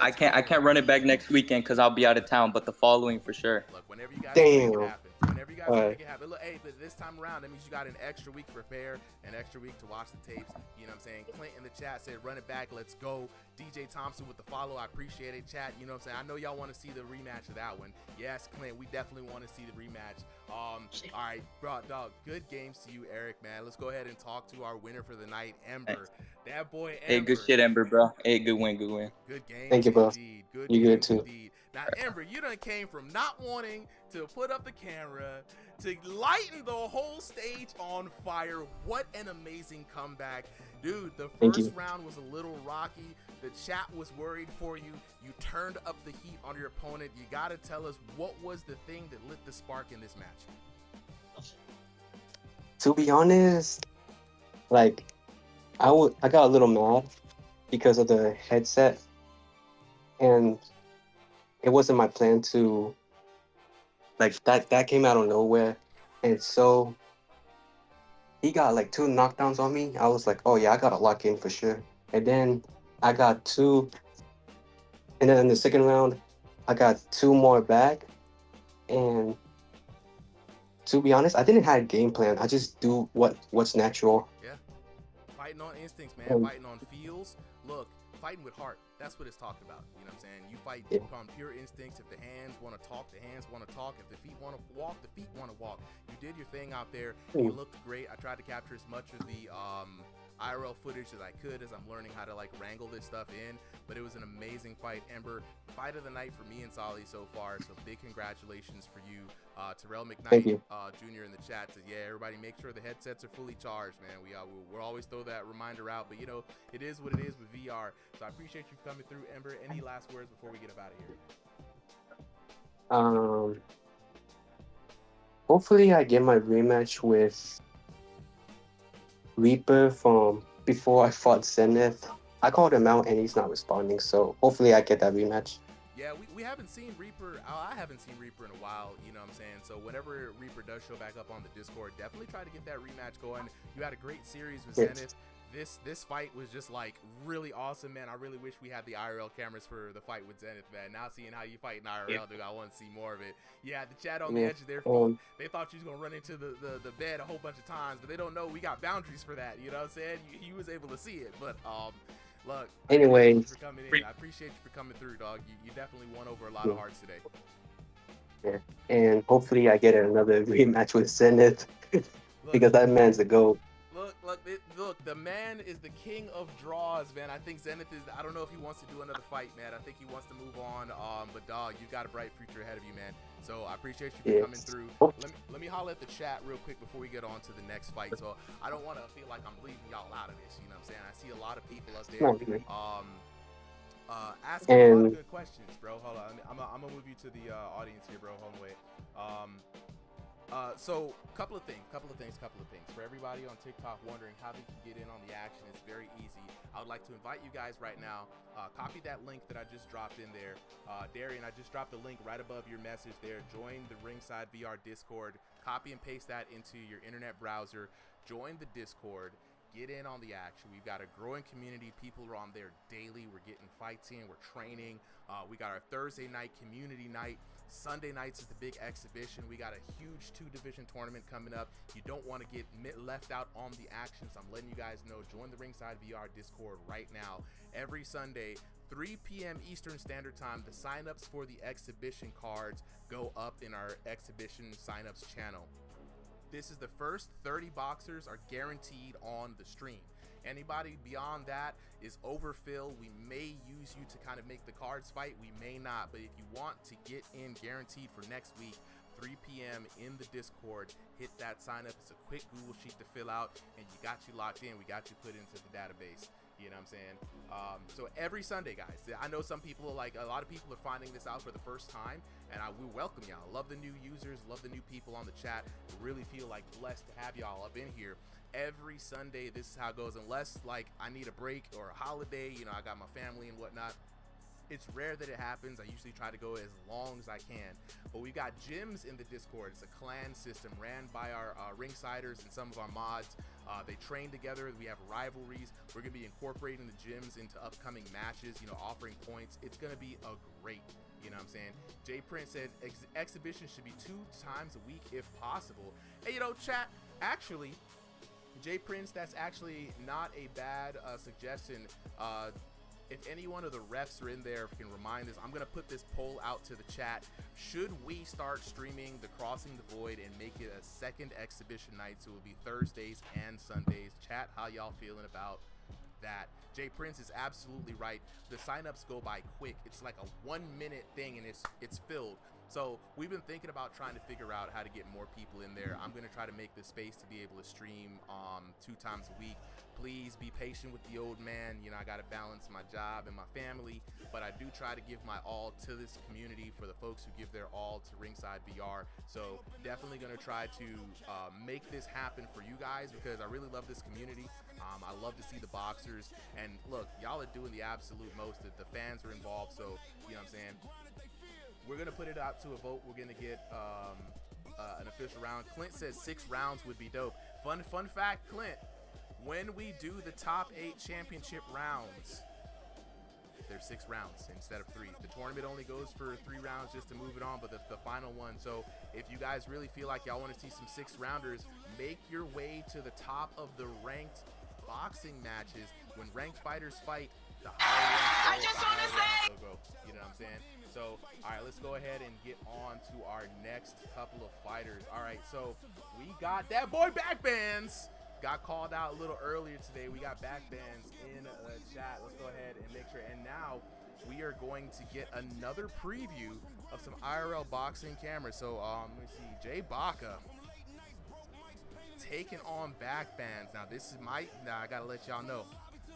I can't run it back next weekend because I'll be out of town, but the following for sure. Look, whenever you guys Damn. make it happen. Whenever you guys make it happen. Look, hey, but this time around, that means you got an extra week to prepare, an extra week to watch the tapes. You know what I'm saying? Clint in the chat said, run it back, let's go. DJ Thompson with the follow, I appreciate it, chat. You know what I'm saying? I know y'all want to see the rematch of that one. Yes, Clint, we definitely want to see the rematch. All right, bro, dog, good games to you, Eric, man. Let's go ahead and talk to our winner for the night, Ember. That boy, Ember. Hey, good shit, Ember, bro. Hey, good win, good win. Good game. Thank you, bro. Indeed. Good you good games too. Indeed. Now, Ember, you done came from not wanting to put up the camera to lighting the whole stage on fire. What an amazing comeback. Dude, the first round was a little rocky. The chat was worried for you. You turned up the heat on your opponent. You got to tell us, what was the thing that lit the spark in this match? To be honest, like, I got a little mad because of the headset, and it wasn't my plan to, like, that came out of nowhere. And so he got like 2 knockdowns on me. I was like, oh yeah, I gotta lock in for sure. And then I got 2, and then in the second round I got 2 more back, and to be honest, I didn't have a game plan. I just do what's natural. Yeah. Fighting on instincts, man. Um, Fighting on feels. Look, fighting with heart. That's what it's talking about. You know what I'm saying? You fight Yeah. on pure instincts. If the hands want to talk, the hands want to talk. If the feet want to walk, the feet want to walk. You did your thing out there. You looked great. I tried to capture as much of the IRL footage as I could as I'm learning how to like wrangle this stuff in. But it was an amazing fight. Ember, fight of the night for me and Solly so far. So big congratulations for you. Terrell Thank McKnight you. Jr. in the chat says, yeah, everybody make sure the headsets are fully charged, man. We'll always throw that reminder out, but you know, it is what it is with VR. So I appreciate you coming through, Ember. Any last words before we get up out of here? Hopefully I get my rematch with Reaper from before I fought Zenith. I called him out and he's not responding, so hopefully I get that rematch. Yeah, we haven't seen Reaper. I haven't seen Reaper in a while, you know what I'm saying? So whenever Reaper does show back up on the Discord, definitely try to get that rematch going. You had a great series with Zenith. This fight was just like really awesome, man. I really wish we had the IRL cameras for the fight with Zenith, man. Now seeing how you fight in IRL, dude, I want to see more of it. Yeah, the chat on the edge of their feet. They thought you was gonna run into the bed a whole bunch of times, but they don't know we got boundaries for that. You know what I'm saying? He was able to see it, but look. Anyway, I appreciate you for coming through, dog. You definitely won over a lot of hearts today. Yeah, and hopefully I get another rematch with Zenith because that man's the GOAT. Look, the man is the king of draws, man. I think Zenith is, I don't know if he wants to do another fight, man. I think he wants to move on. But dog, you got a bright future ahead of you, man. So I appreciate you for coming through. Let me holler at the chat real quick before we get on to the next fight. So I don't want to feel like I'm leaving y'all out of this, you know what I'm saying? I see a lot of people up there. Asking a lot of good questions, bro. Hold on. I'm gonna move you to the audience here, bro. Hold on, wait. So couple of things. For everybody on TikTok wondering how they can get in on the action, it's very easy. I would like to invite you guys right now. Copy that link that I just dropped in there. Darian, I just dropped the link right above your message there. Join the RingsideVR Discord. Copy and paste that into your internet browser. Join the Discord. Get in on the action. We've got a growing community. People are on there daily. We're getting fights in. We're training. We got our Thursday night community night. Sunday nights is the big exhibition. We got a huge 2-division tournament coming up. You don't want to get left out on the action, so I'm letting you guys know. Join the RingsideVR Discord right now. Every Sunday, 3 p.m. Eastern Standard Time, the signups for the exhibition cards go up in our exhibition signups channel. This is the first 30 boxers are guaranteed on the stream. Anybody beyond that is overfill. We may use you to kind of make the cards fight. We may not. But if you want to get in guaranteed for next week, 3 p.m. in the Discord, hit that sign up. It's a quick Google sheet to fill out, and you got you locked in. We got you put into the database. You know what I'm saying? So every Sunday, guys, I know some people, like a lot of people are finding this out for the first time, and we welcome y'all. Love the new users, love the new people on the chat. Really feel like blessed to have y'all up in here. Every Sunday, this is how it goes, unless like I need a break or a holiday, you know, I got my family and whatnot. It's rare that it happens. I usually try to go as long as I can. But we got gyms in the Discord. It's a clan system ran by our ringsiders and some of our mods. They train together. We have rivalries. We're going to be incorporating the gyms into upcoming matches, you know, offering points. It's going to be a great, you know what I'm saying? Jay Prince said exhibition should be 2 times a week if possible. Hey, you know, chat, actually, Jay Prince, that's actually not a bad suggestion. If any one of the refs are in there can remind us, I'm going to put this poll out to the chat. Should we start streaming the Crossing the Void and make it a second exhibition night? So it will be Thursdays and Sundays. Chat, how y'all feeling about that? Jay Prince is absolutely right. The signups go by quick. It's like a 1-minute thing and it's filled. So we've been thinking about trying to figure out how to get more people in there. I'm going to try to make this space to be able to stream 2 times a week. Please be patient with the old man. You know, I got to balance my job and my family, but I do try to give my all to this community for the folks who give their all to RingsideVR. So definitely going to try to make this happen for you guys because I really love this community. I love to see the boxers, and look, y'all are doing the absolute most. The fans are involved, so you know what I'm saying. We're going to put it out to a vote. We're going to get an official round. Clint says 6 rounds would be dope. Fun fact, Clint, when we do the top 8 championship rounds, There's 6 rounds instead of 3. The tournament only goes for 3 rounds just to move it on, but the final one. So if you guys really feel like y'all want to see some 6-rounders, make your way to the top of the ranked boxing matches. When ranked fighters fight, the higher ranked go. You know what I'm saying? So, all right, let's go ahead and get on to our next couple of fighters. All right, so we got that boy Backbands. Got called out a little earlier today. We got Backbands in the chat. Let's go ahead and make sure. And now we are going to get another preview of some IRL boxing cameras. So, let me see. Jay Baca taking on Backbands. Now, this is I got to let y'all know.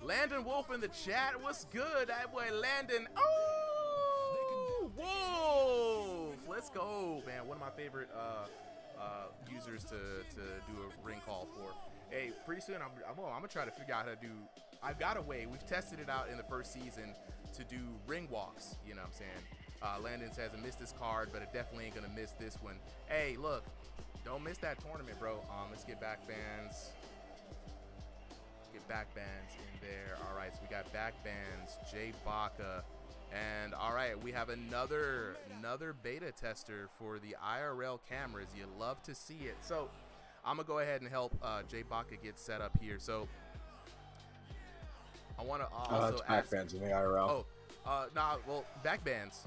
Landon Wolf in the chat. What's good? That boy Landon. Oh, Wolf. Let's go, man. One of my favorite users to do a ring call for. Hey, pretty soon I'm gonna try to figure out how to do. I've got a way. We've tested it out in the first season to do ring walks. You know what I'm saying? Landon says I missed this card, but it definitely ain't gonna miss this one. Hey, look, don't miss that tournament, bro. Let's get Backbands. Get Backbands in there. All right, so we got Backbands, Jay Baca, and all right, we have another beta tester for the IRL cameras. You love to see it. So I'm gonna go ahead and help Jay Baca get set up here. So I want to also it's Backbands in the IRL. Well, Backbands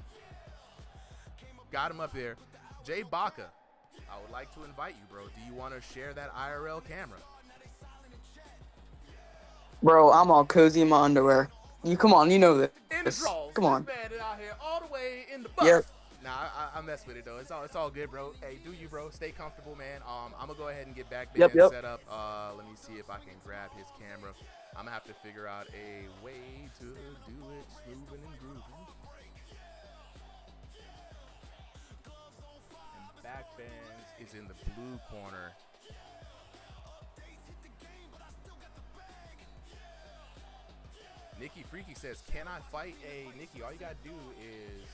got him up there. Jay Baca, I would like to invite you, bro. Do you want to share that IRL camera? Bro, I'm all cozy in my underwear. Come on, you know this. In the draws. Come on. Man out here all the way in the buff. Yep. Nah, I mess with it though. It's all good, bro. Hey, do you, bro? Stay comfortable, man. I'm gonna go ahead and get Backbands set up. Let me see if I can grab his camera. I'm gonna have to figure out a way to do it smooth and groovy. And Backbands is in the blue corner. Nikki Freaky says, can I fight a Nikki? All you gotta do is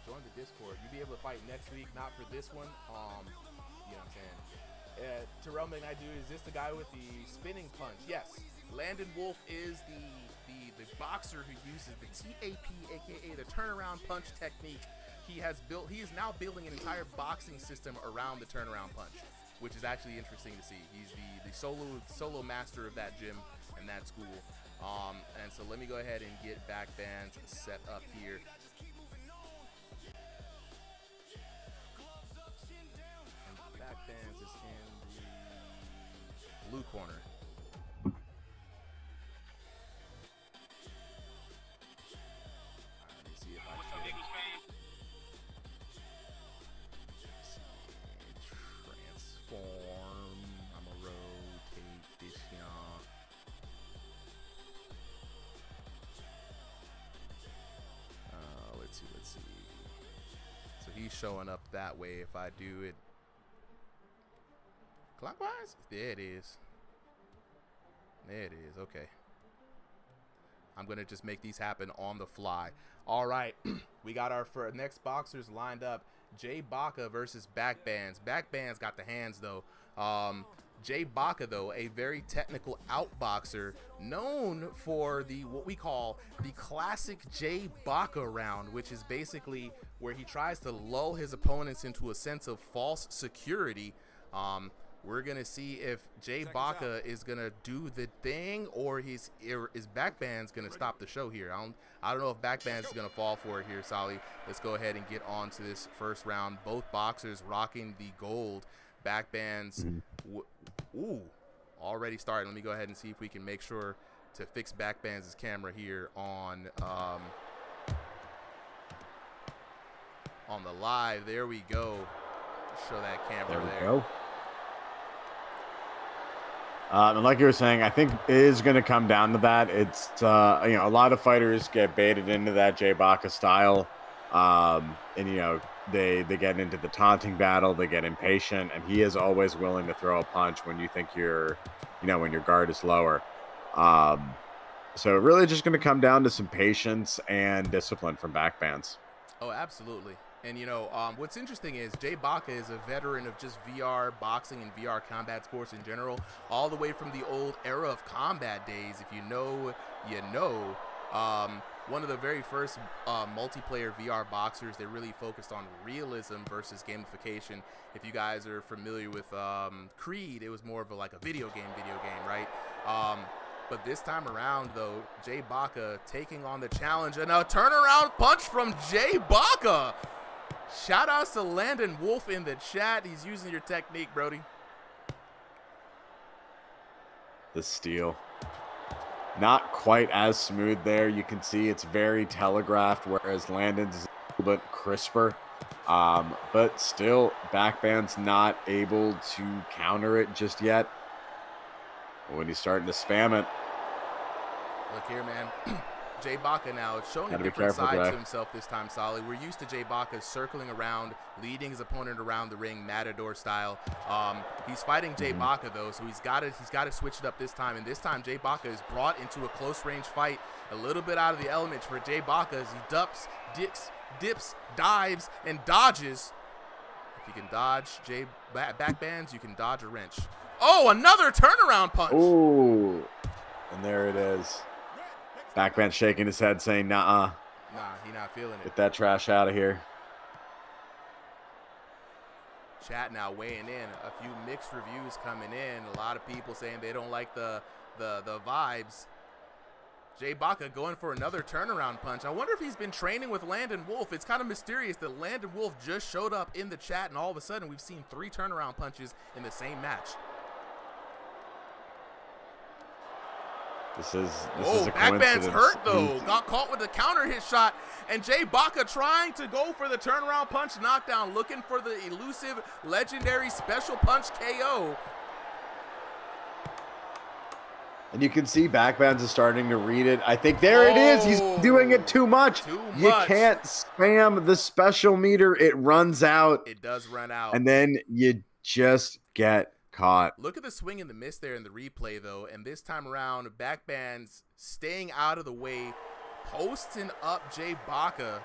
join the Discord. You'll be able to fight next week, not for this one. You know what I'm saying? Terrell McKnight, is this the guy with the spinning punch? Yes. Landon Wolf is the boxer who uses the TAP, aka the turnaround punch technique. He is now building an entire boxing system around the turnaround punch, which is actually interesting to see. He's the solo master of that gym and that school. And so let me go ahead and get Backbands set up here. And Backbands is in the blue corner. Let me see if I can transform. I'm gonna rotate this young. Let's see. So he's showing up that way if I do it clockwise. There it is. Okay. I'm gonna just make these happen on the fly. All right, we got our next boxers lined up. Jay Baca versus Backbands. Backbands got the hands though. Jay Baca, though, a very technical outboxer, known for what we call the classic Jay Baca round, which is basically where he tries to lull his opponents into a sense of false security. We're gonna see if Jay Baca is gonna do the thing, or is Backbands gonna stop the show here. I don't know if Backbands is gonna fall for it here, Solly. Let's go ahead and get on to this first round. Both boxers rocking the gold. Backbands, already started. Let me go ahead and see if we can make sure to fix Backbands' camera here on the live. There we go. Show that camera there. There we go. And like you were saying, I think it is going to come down to that. It's a lot of fighters get baited into that Jay Baca style, and they get into the taunting battle, they get impatient, and he is always willing to throw a punch when you think when your guard is lower. So really just going to come down to some patience and discipline from Backbands. Oh, absolutely. And what's interesting is Jay Baca is a veteran of just VR boxing and VR combat sports in general, all the way from the old era of combat days. If you know, you know. one of the very first multiplayer VR boxers that really focused on realism versus gamification. If you guys are familiar with Creed, it was more of like a video game, right? But this time around, though, Jay Baca taking on the challenge, and a turnaround punch from Jay Baca. Shout outs to Landon Wolf in the chat. He's using your technique, Brody. The steal. Not quite as smooth there. You can see it's very telegraphed, whereas Landon's is a little bit crisper. But still, Backband's not able to counter it just yet. When he's starting to spam it. Look here, man. Jay Baca now showing a Gotta be different careful, side Jay. to himself this time, Solly. We're used to Jay Baca circling around, leading his opponent around the ring, Matador style. He's fighting Jay Baca, though, so he's got to switch it up this time. And this time, Jay Baca is brought into a close-range fight, a little bit out of the element for Jay Baca as he dips, dives, and dodges. If you can dodge Jay backbands, you can dodge a wrench. Oh, another turnaround punch. Ooh. And there it is. Backband shaking his head saying, nah, he not feeling it. get that trash out of here. Chat now weighing in. A few mixed reviews coming in. A lot of people saying they don't like the vibes. Jay Baca going for another turnaround punch. I wonder if he's been training with Landon Wolf. It's kind of mysterious that Landon Wolf just showed up in the chat, and all of a sudden we've seen 3 turnaround punches in the same match. This is a Backband's coincidence. hurt though. Got caught with the counter hit shot, and Jay Baca trying to go for the turnaround punch knockdown, looking for the elusive, legendary special punch KO. And you can see Backbands is starting to read it. I think there it is. He's doing it too much. You can't spam the special meter. It runs out. It does run out. And then you just get caught. Look at the swing and the miss there in the replay, though. And this time around, Backbands staying out of the way, posting up Jay Baca,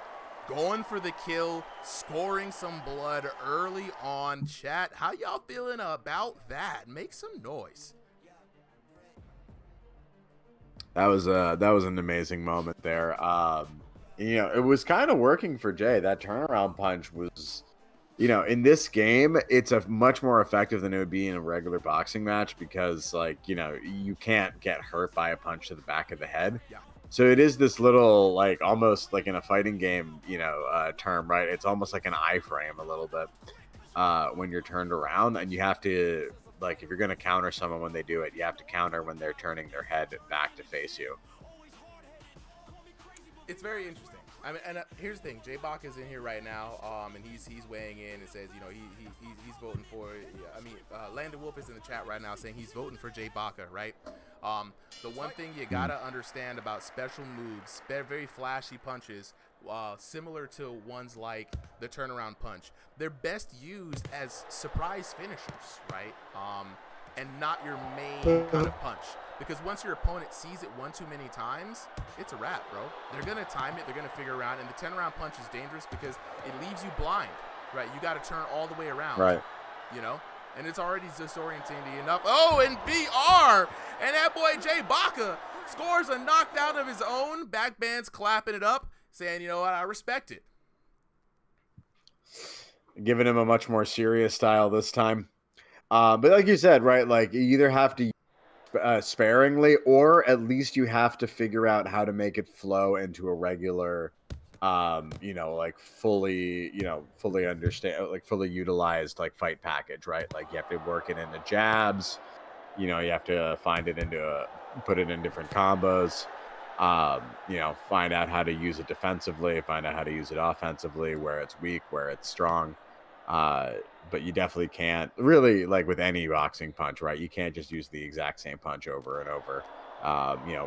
going for the kill, scoring some blood early on. Chat, how y'all feeling about that? Make some noise. That was an amazing moment there. It was kind of working for Jay. That turnaround punch was, in this game, it's a much more effective than it would be in a regular boxing match because, you can't get hurt by a punch to the back of the head. Yeah. So it is this little, almost like in a fighting game, term, right? It's almost like an iframe a little bit when you're turned around, and you have to. If you're going to counter someone when they do it, you have to counter when they're turning their head back to face you. It's very interesting. I mean, and here's the thing: Jay Baca is in here right now, and he's weighing in and says, he's voting for. Landon Wolf is in the chat right now saying he's voting for Jay Baca, right? The one thing you gotta understand about special moves, very flashy punches, similar to ones like the turnaround punch, they're best used as surprise finishers, right? And not your main kind of punch. Because once your opponent sees it one too many times, it's a wrap, bro. They're going to time it. They're going to figure around. And the 10-round punch is dangerous because it leaves you blind, right? You got to turn all the way around. Right. And it's already disorientating enough. Oh, and BR! And that boy Jay Baca scores a knockdown of his own. Backbands clapping it up, saying, you know what, I respect it. Giving him a much more serious style this time. But like you said, right, you either have to sparingly, or at least you have to figure out how to make it flow into a regular, fully understand, fully utilized, fight package, right? You have to work it into jabs, you have to put it in different combos, find out how to use it defensively, find out how to use it offensively, where it's weak, where it's strong. But you definitely can't really, with any boxing punch, right? You can't just use the exact same punch over and over.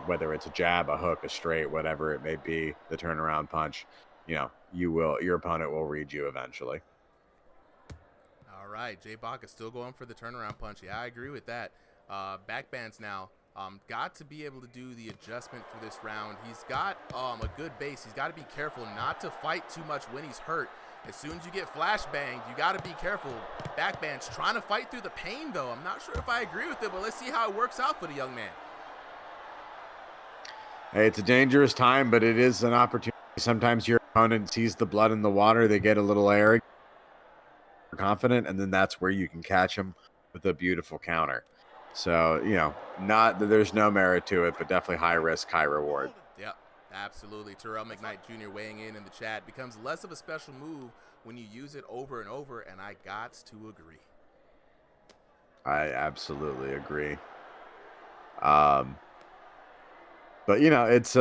Whether it's a jab, a hook, a straight, whatever it may be, the turnaround punch, your opponent will read you eventually. All right, Jay Baca still going for the turnaround punch. Yeah, I agree with that. Backbands now got to be able to do the adjustment for this round. He's got a good base. He's got to be careful not to fight too much when he's hurt. As soon as you get flash banged, you got to be careful. Backbands trying to fight through the pain, though. I'm not sure if I agree with it, but let's see how it works out for the young man. Hey, it's a dangerous time, but it is an opportunity. Sometimes your opponent sees the blood in the water, they get a little arrogant, confident, and then that's where you can catch them with a beautiful counter. So, you know, not that there's no merit to it, but definitely high risk, high reward. Yep, absolutely. Terrell McKnight Jr. weighing in the chat. Becomes less of a special move when you use it over and over, and I got to agree. I absolutely agree. But you know, it's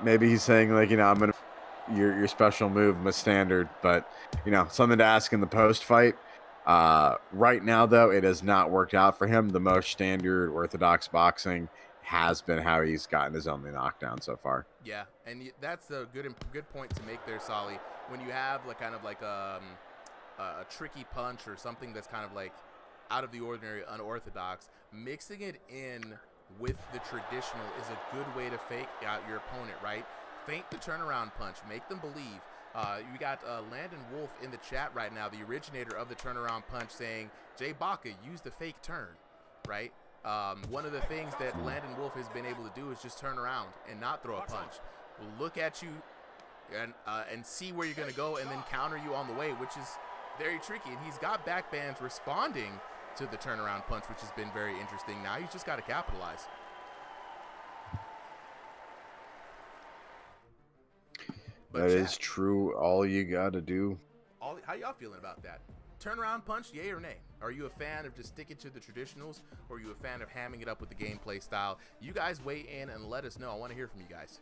maybe he's saying like, you know, I'm gonna your special move, my standard, but you know, something to ask in the post fight. Right now though, it has not worked out for him. The most standard orthodox boxing has been how he's gotten his only knockdown so far. Yeah, and that's a good point to make there, Solly. When you have like kind of like a tricky punch or something that's kind of like out of the ordinary, unorthodox, mixing it in with the traditional is a good way to fake out your opponent, right? Feint the turnaround punch, make them believe. You got Landon Wolf in the chat right now, the originator of the turnaround punch, saying, Jay Baca, use the fake turn, right? One of the things that Landon Wolf has been able to do is just turn around and not throw a punch. Look at you and see where you're going to go and then counter you on the way, which is very tricky. And he's got backbands responding to the turnaround punch, which has been very interesting. Now he's just got to capitalize. That is true. All you got to do. How y'all feeling about that? Turnaround punch, yay or nay? Are you a fan of just sticking to the traditionals, or are you a fan of hamming it up with the gameplay style? You guys weigh in and let us know. I want to hear from you guys.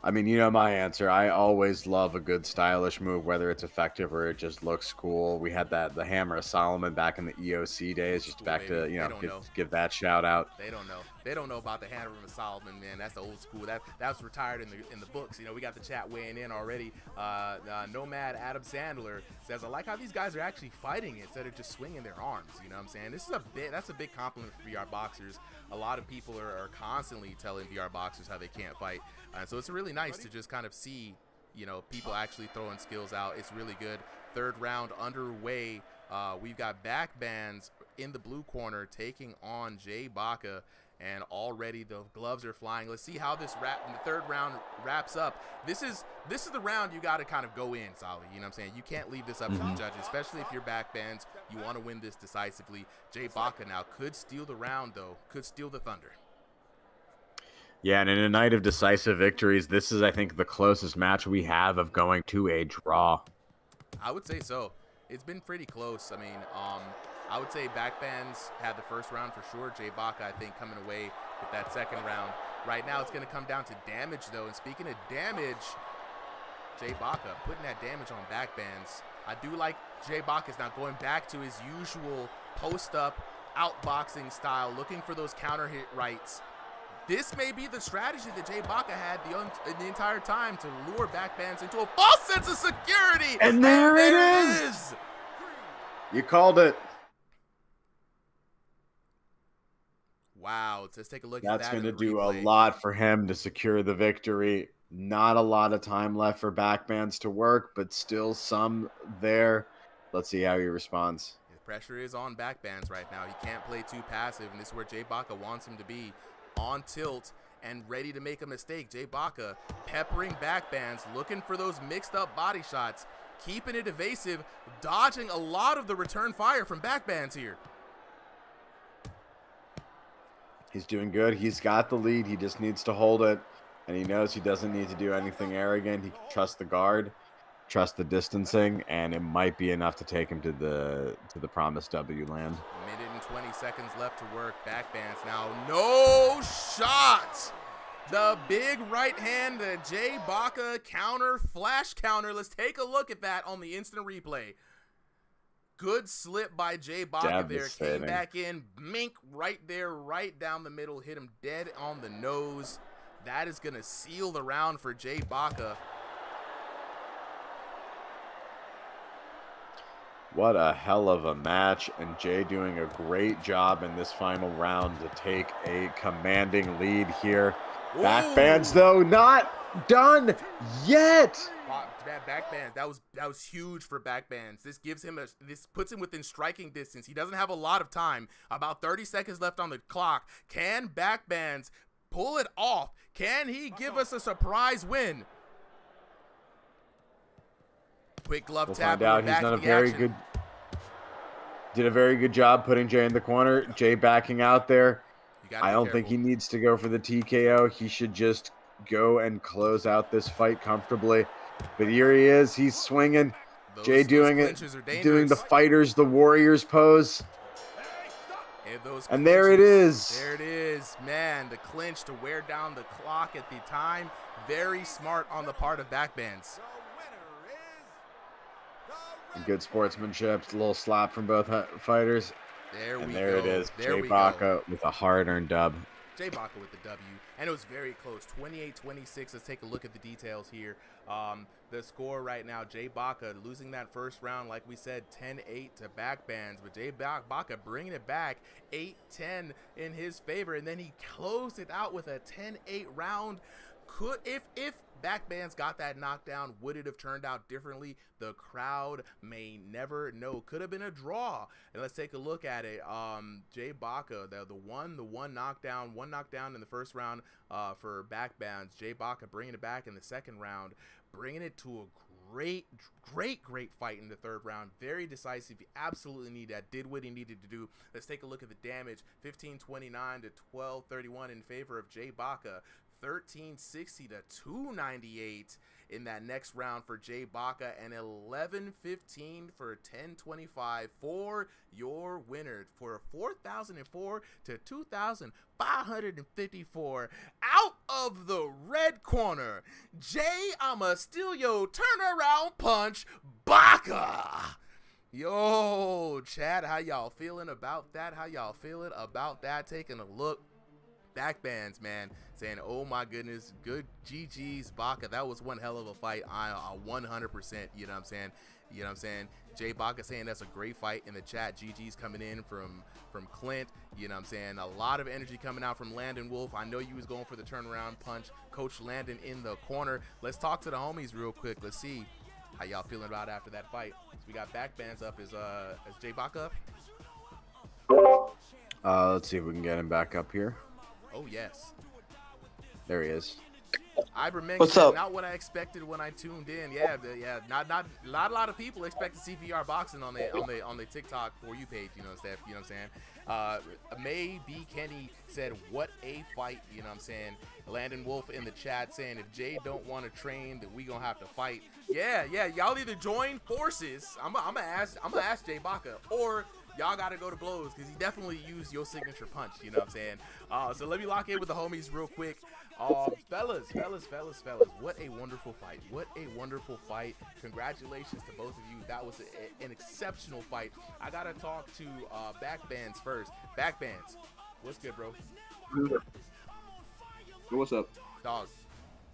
I mean, you know my answer. I always love a good stylish move, whether it's effective or it just looks cool. We had the Hammer of Solomon back in the EOC days, just back to, you know, give that shout out. They don't know. They don't know about the Hammer of Solomon, man. That's the old school. That was retired in the books. You know, we got the chat weighing in already. Nomad Adam Sandler says, I like how these guys are actually fighting instead of just swinging their arms. You know what I'm saying? That's a big compliment for VR boxers. A lot of people are constantly telling VR boxers how they can't fight. So it's really nice to just kind of see, you know, people actually throwing skills out. It's really good. Third round underway. We've got backbands in the blue corner taking on Jay Baca, and already the gloves are flying. Let's see how the third round wraps up. This is the round you got to kind of go in, Solly. You know what I'm saying? You can't leave this up to the judges, especially if you're backbands. You want to win this decisively. Jay Baca now could steal the round, though. Could steal the thunder. Yeah, and in a night of decisive victories, this is, I think, the closest match we have of going to a draw. I would say so. It's been pretty close. I mean, I would say backbands had the first round for sure. Jay Baca, I think, coming away with that second round. Right now, it's going to come down to damage, though. And speaking of damage, Jay Baca putting that damage on backbands. I do like Jay Baca's now going back to his usual post-up, outboxing style, looking for those counter hit rights. This may be the strategy that Jay Baca had the entire time to lure backbands into a false sense of security. And there it is. You called it. Wow. Let's take a look at that. That's going to do a lot for him to secure the victory. Not a lot of time left for backbands to work, but still some there. Let's see how he responds. The pressure is on backbands right now. He can't play too passive, and this is where Jay Baca wants him to be. On tilt and ready to make a mistake. Jay Baca peppering backbands, looking for those mixed up body shots, keeping it evasive, dodging a lot of the return fire from backbands here. He's doing good. He's got the lead. He just needs to hold it, and he knows he doesn't need to do anything arrogant. He can trust the guard, trust the distancing, and it might be enough to take him to the promised W land. Minute and 20 seconds left to work. Backbands now. No shot. The big right hand, the Jay Baca counter, flash counter. Let's take a look at that on the instant replay. Good slip by Jay Baca there. Came back in. Mink right there, right down the middle. Hit him dead on the nose. That is going to seal the round for Jay Baca. What a hell of a match, and Jay doing a great job in this final round to take a commanding lead here. Ooh. Backbands, though, not done yet. Backbands, that was huge for backbands. This puts him within striking distance. He doesn't have a lot of time. About 30 seconds left on the clock. Can backbands pull it off? Can he give us a surprise win? Quick glove We'll tap. find out. He's done a very good. Did a very good job putting Jay in the corner. Jay backing out there. I don't think he needs to go for the TKO. He should just go and close out this fight comfortably. But here he is. He's swinging. Jay doing it, doing the fighters, the warriors pose. And there it is. There it is. Man, the clinch to wear down the clock at the time. Very smart on the part of backbands. Good sportsmanship. A little slap from both fighters. There we go. There it is. There Jay Baca with a hard-earned dub. Jay Baca with the W. And it was very close. 28-26. Let's take a look at the details here. The score right now, Jay Baca losing that first round, like we said, 10-8 to backbands. But Jay Baca bringing it back 8-10 in his favor. And then he closed it out with a 10-8 round. If backbands got that knockdown, would it have turned out differently? The crowd may never know. Could have been a draw. And let's take a look at it. Jay Baca, the one knockdown in the first round for backbands. Jay Baca bringing it back in the second round, bringing it to a great fight in the third round. Very decisive. He absolutely needed that. Did what he needed to do. Let's take a look at the damage. 15-29 to 12-31 in favor of Jay Baca. 1360 to 298 in that next round for Jay Baca, and 1115 for 1025 for your winner for 4,004 to 2,554. Out of the red corner, Jay, I'ma steal your turnaround punch, Baca. Yo, Chad, how y'all feeling about that? Taking a look. Backbands, man, saying, oh my goodness, good GG's, Baca. That was one hell of a fight. I 100%, you know what I'm saying? Jay Baca saying that's a great fight in the chat. GG's coming in from Clint, you know what I'm saying? A lot of energy coming out from Landon Wolf. I know you was going for the turnaround punch. Coach Landon in the corner. Let's talk to the homies real quick. Let's see how y'all feeling about after that fight. So we got backbands up. Is Jay Baca up? Let's see if we can get him back up here. Oh, yes. There he is. What's up? Not what I expected when I tuned in. Yeah. Not a lot of people expect to see VR boxing on the TikTok For You page. You know what I'm saying? May B Kenny said, "What a fight!" You know what I'm saying? Landon Wolf in the chat saying, "If Jay don't want to train, then we gonna have to fight." Yeah. Y'all either join forces. I'm gonna ask Jay Baca, or y'all gotta go to blows, because he definitely used your signature punch, you know what I'm saying? So let me lock in with the homies real quick. Fellas, what a wonderful fight. Congratulations to both of you. That was an exceptional fight. I gotta talk to backbands first. Backbands, what's good, bro? What's up? Dog,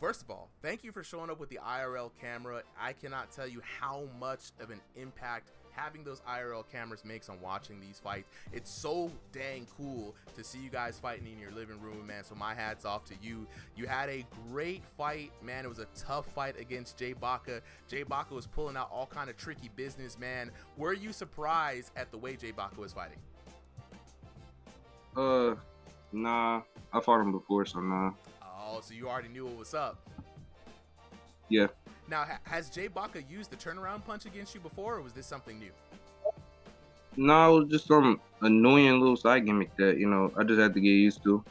first of all, thank you for showing up with the IRL camera. I cannot tell you how much of an impact having those IRL cameras makes on watching these fights. It's so dang cool to see you guys fighting in your living room, man. So my hat's off to you. You had a great fight, man. It was a tough fight against Jay Baca. Jay Baca was pulling out all kind of tricky business, man. Were you surprised at the way Jay Baca was fighting? Nah. I fought him before, so nah. Oh, so you already knew what was up. Yeah. Now, has Jay Baca used the turnaround punch against you before, or was this something new? No, it was just some annoying little side gimmick that, I just had to get used to.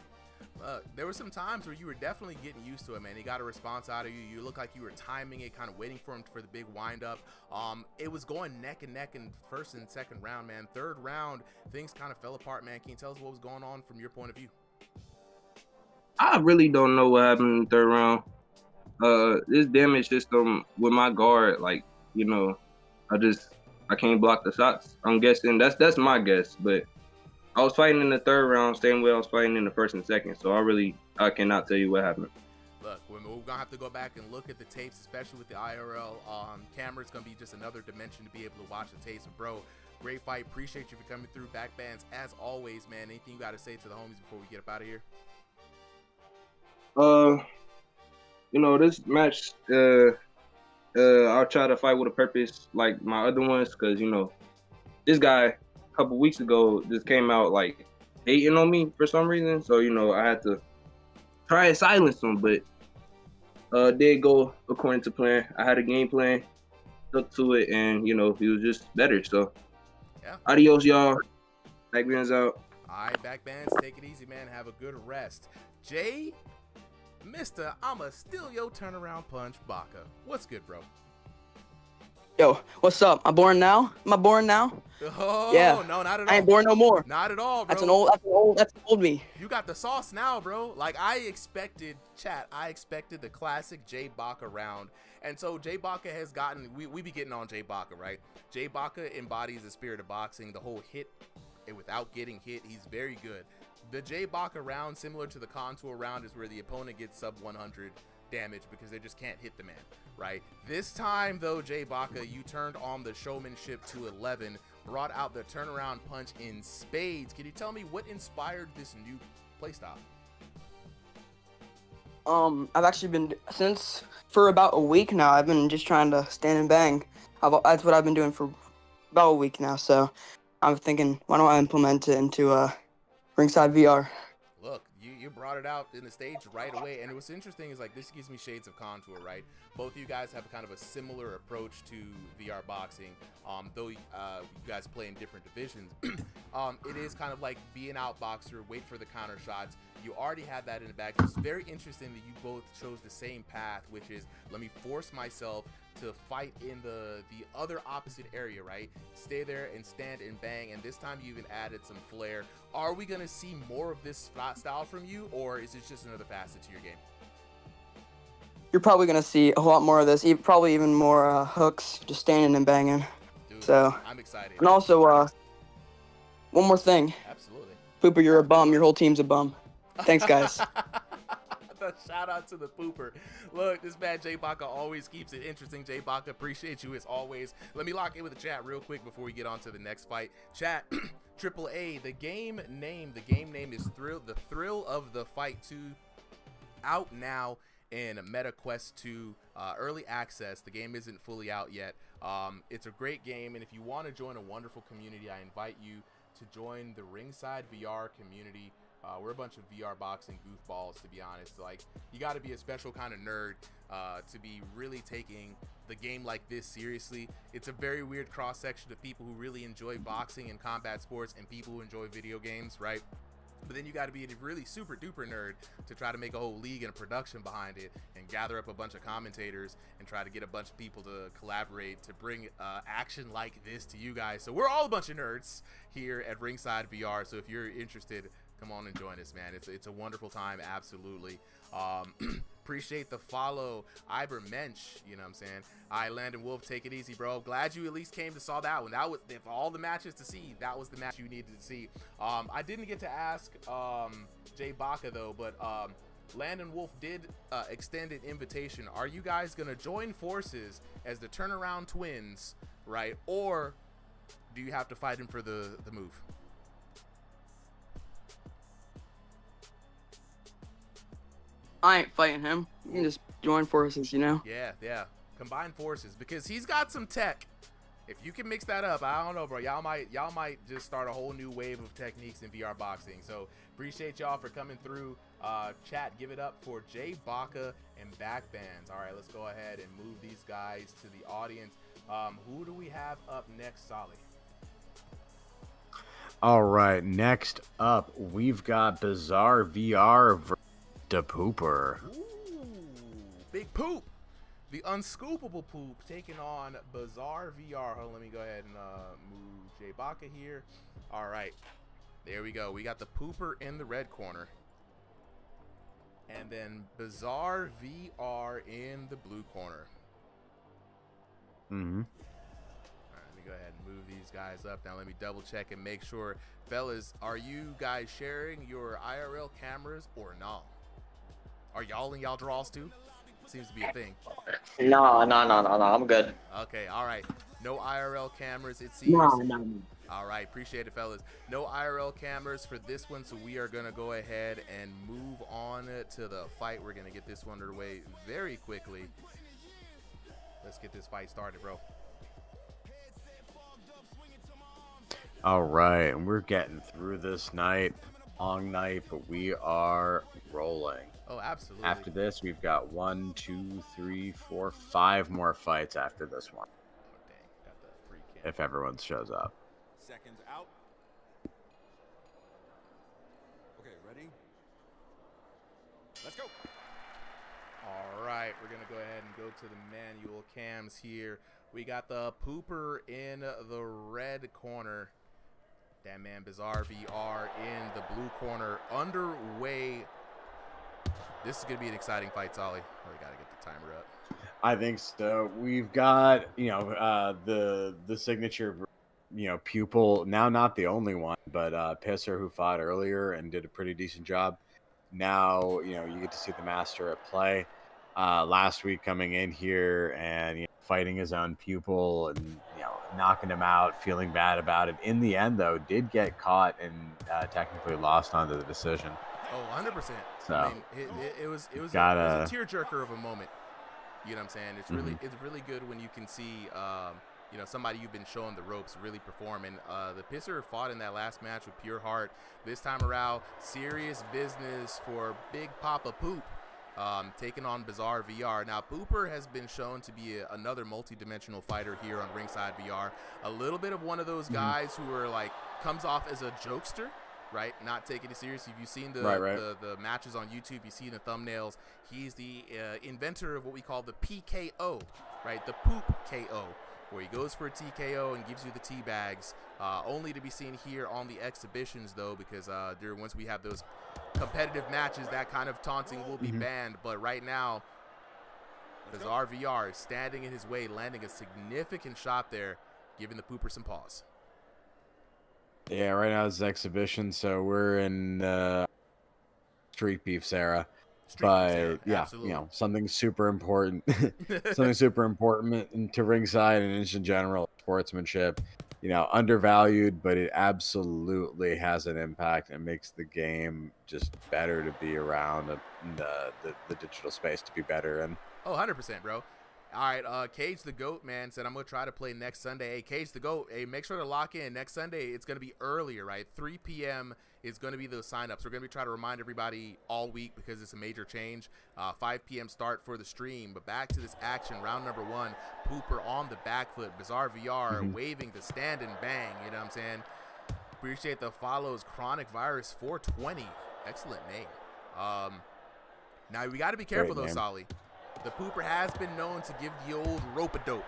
There were some times where you were definitely getting used to it, man. He got a response out of you. You looked like you were timing it, kind of waiting for him for the big wind-up. It was going neck and neck in first and second round, man. Third round, things kind of fell apart, man. Can you tell us what was going on from your point of view? I really don't know what happened in the third round. This damage system with my guard, I can't block the shots. I'm guessing that's my guess, but I was fighting in the third round same way I was fighting in the first and second, so I cannot tell you what happened. Look, we're gonna have to go back and look at the tapes, especially with the IRL camera. It's gonna be just another dimension to be able to watch the tapes. Bro, great fight. Appreciate you for coming through. Backbands, as always, man. Anything you got to say to the homies before we get up out of here? This match, I'll try to fight with a purpose like my other ones, because, this guy a couple weeks ago just came out, hating on me for some reason. So, I had to try to silence him, but did go according to plan. I had a game plan, stuck to it, and he was just better. So, yeah. Adios, y'all. Backbands out. All right, Backbands, take it easy, man. Have a good rest. Jay, Mr. I'ma steal your turnaround punch, Baka. What's good, bro? Yo, what's up? I'm born now? Am I born now? Oh, yeah. No, not at all. I ain't born no more. Not at all, bro. That's an old me. You got the sauce now, bro. Like, I expected the classic Jay Baka round. And so Jay Baka has gotten, we be getting on Jay Baka, right? Jay Baka embodies the spirit of boxing, the whole hit and without getting hit. He's very good. The Jay Baka round, similar to the contour round, is where the opponent gets sub 100 damage because they just can't hit the man, right? This time, though, Jay Baka, you turned on the showmanship to 11, brought out the turnaround punch in spades. Can you tell me what inspired this new playstyle? I've actually been, for about a week now, I've been just trying to stand and bang. That's what I've been doing for about a week now, so I'm thinking, why don't I implement it into RingsideVR? Look, you brought it out in the stage right away, and what's interesting is, like, this gives me shades of contour, right? Both of you guys have kind of a similar approach to VR boxing, though you guys play in different divisions. It is kind of like be an outboxer, wait for the counter shots. You already had that in the back. It's very interesting that you both chose the same path, which is, let me force myself to fight in the other opposite area, right? Stay there and stand and bang, and this time you even added some flair. Are we gonna see more of this style from you, or is it just another facet to your game? You're probably gonna see a lot more of this, probably even more hooks, just standing and banging. Dude, so I'm excited. And also, one more thing. Absolutely. Pooper, you're a bum. Your whole team's a bum. Thanks, guys. Shout out to the Pooper. Look, this man Jay Baka always keeps it interesting. Jay Baka, appreciate you as always. Let me lock in with the chat real quick before we get on to the next fight. Chat, AAA, the game name is The Thrill of the Fight 2, out now in Meta Quest 2 early access. The game isn't fully out yet. It's a great game, and if you want to join a wonderful community, I invite you to join the Ringside VR community. We're a bunch of VR boxing goofballs, to be honest. Like, you got to be a special kind of nerd to be really taking the game like this seriously. It's a very weird cross section of people who really enjoy boxing and combat sports and people who enjoy video games, right? But then you got to be a really super duper nerd to try to make a whole league and a production behind it and gather up a bunch of commentators and try to get a bunch of people to collaborate to bring action like this to you guys. So we're all a bunch of nerds here at Ringside VR. So if you're interested, come on and join us, man. It's a wonderful time, absolutely. Appreciate the follow, Ibermensch, you know what I'm saying? All right, Landon Wolf, take it easy, bro. Glad you at least came to saw that one. That was, if all the matches to see, that was the match you needed to see. I didn't get to ask Jay Baka, though, but Landon Wolf did extend an invitation. Are you guys going to join forces as the turnaround twins, right? Or do you have to fight him for the move? I ain't fighting him. You can just join forces, you know? Yeah. Combine forces, because he's got some tech. If you can mix that up, I don't know, bro. Y'all might just start a whole new wave of techniques in VR boxing. So appreciate y'all for coming through. Chat, give it up for Jay Baka and Backbands. All right, let's go ahead and move these guys to the audience. Who do we have up next, Solly? All right, next up, we've got Bizarre VR versus the Pooper. Ooh, Big Poop. The unscoopable Poop taking on Bizarre VR. Hold on, let me go ahead and move Jay Baka here. All right, there we go. We got the Pooper in the red corner. And then Bizarre VR in the blue corner. Mm-hmm. All right, let me go ahead and move these guys up. Now let me double check and make sure. Fellas, are you guys sharing your IRL cameras or no? Are y'all in y'all draws too? Seems to be a thing. No, I'm good. Okay, all right. No IRL cameras, it seems. No. All right, appreciate it, fellas. No IRL cameras for this one, so we are going to go ahead and move on to the fight. We're going to get this one underway very quickly. Let's get this fight started, bro. All right, and we're getting through this night. long night, but we are rolling. Oh, absolutely. After this, we've got 1, 2, 3, 4, 5 more fights after this one. Oh, dang. Got the free kick. If everyone shows up. Seconds out. Okay, ready? Let's go. All right, we're going to go ahead and go to the manual cams here. We got the Pooper in the red corner. That man BizarreVR in the blue corner. Underway. This is going to be an exciting fight, Solly. Oh, we got to get the timer up. I think so. We've got, the signature, pupil. Now, not the only one, but Pisser, who fought earlier and did a pretty decent job. Now, you get to see the master at play. Last week coming in here and fighting his own pupil and knocking him out, feeling bad about it. In the end, though, did get caught and technically lost onto the decision. Oh, 100%. So I mean, it was a tearjerker of a moment. You know what I'm saying? It's really good when you can see somebody you've been showing the ropes really perform. And the Pisser fought in that last match with pure heart. This time around, serious business for Big Papa Poop. Taking on BizarreVR. Now, Pooper has been shown to be another multi-dimensional fighter here on RingsideVR. A little bit of one of those guys who are comes off as a jokester, right? Not taking it seriously. If you've seen the matches on YouTube, you see the thumbnails. He's the inventor of what we call the PKO, right? The Poop KO, where he goes for a TKO and gives you the tea bags. Only to be seen here on the exhibitions, though, because once we have those competitive matches, that kind of taunting will be banned. But right now, BizarreVR is standing in his way, landing a significant shot there, giving the Pooper some pause. Yeah, right now it's exhibition, so we're in street beef era. Something super important, something super important to Ringside and in general, sportsmanship. Undervalued, but it absolutely has an impact and makes the game just better to be around the digital space to be better in. Oh, 100%, bro. All right, Cage the Goat, man, said I'm going to try to play next Sunday. Hey, Cage the Goat, hey, make sure to lock in. Next Sunday, it's going to be earlier, right? 3 p.m. is going to be those signups. We're going to be trying to remind everybody all week because it's a major change. 5 p.m. start for the stream. But back to this action, round number 1. Pooper on the back foot. BizarreVR waving the stand and bang. You know what I'm saying? Appreciate the follows. Chronic Virus 420. Excellent name. Now, we got to be careful, though, Solly. The Pooper has been known to give the old rope-a-dope,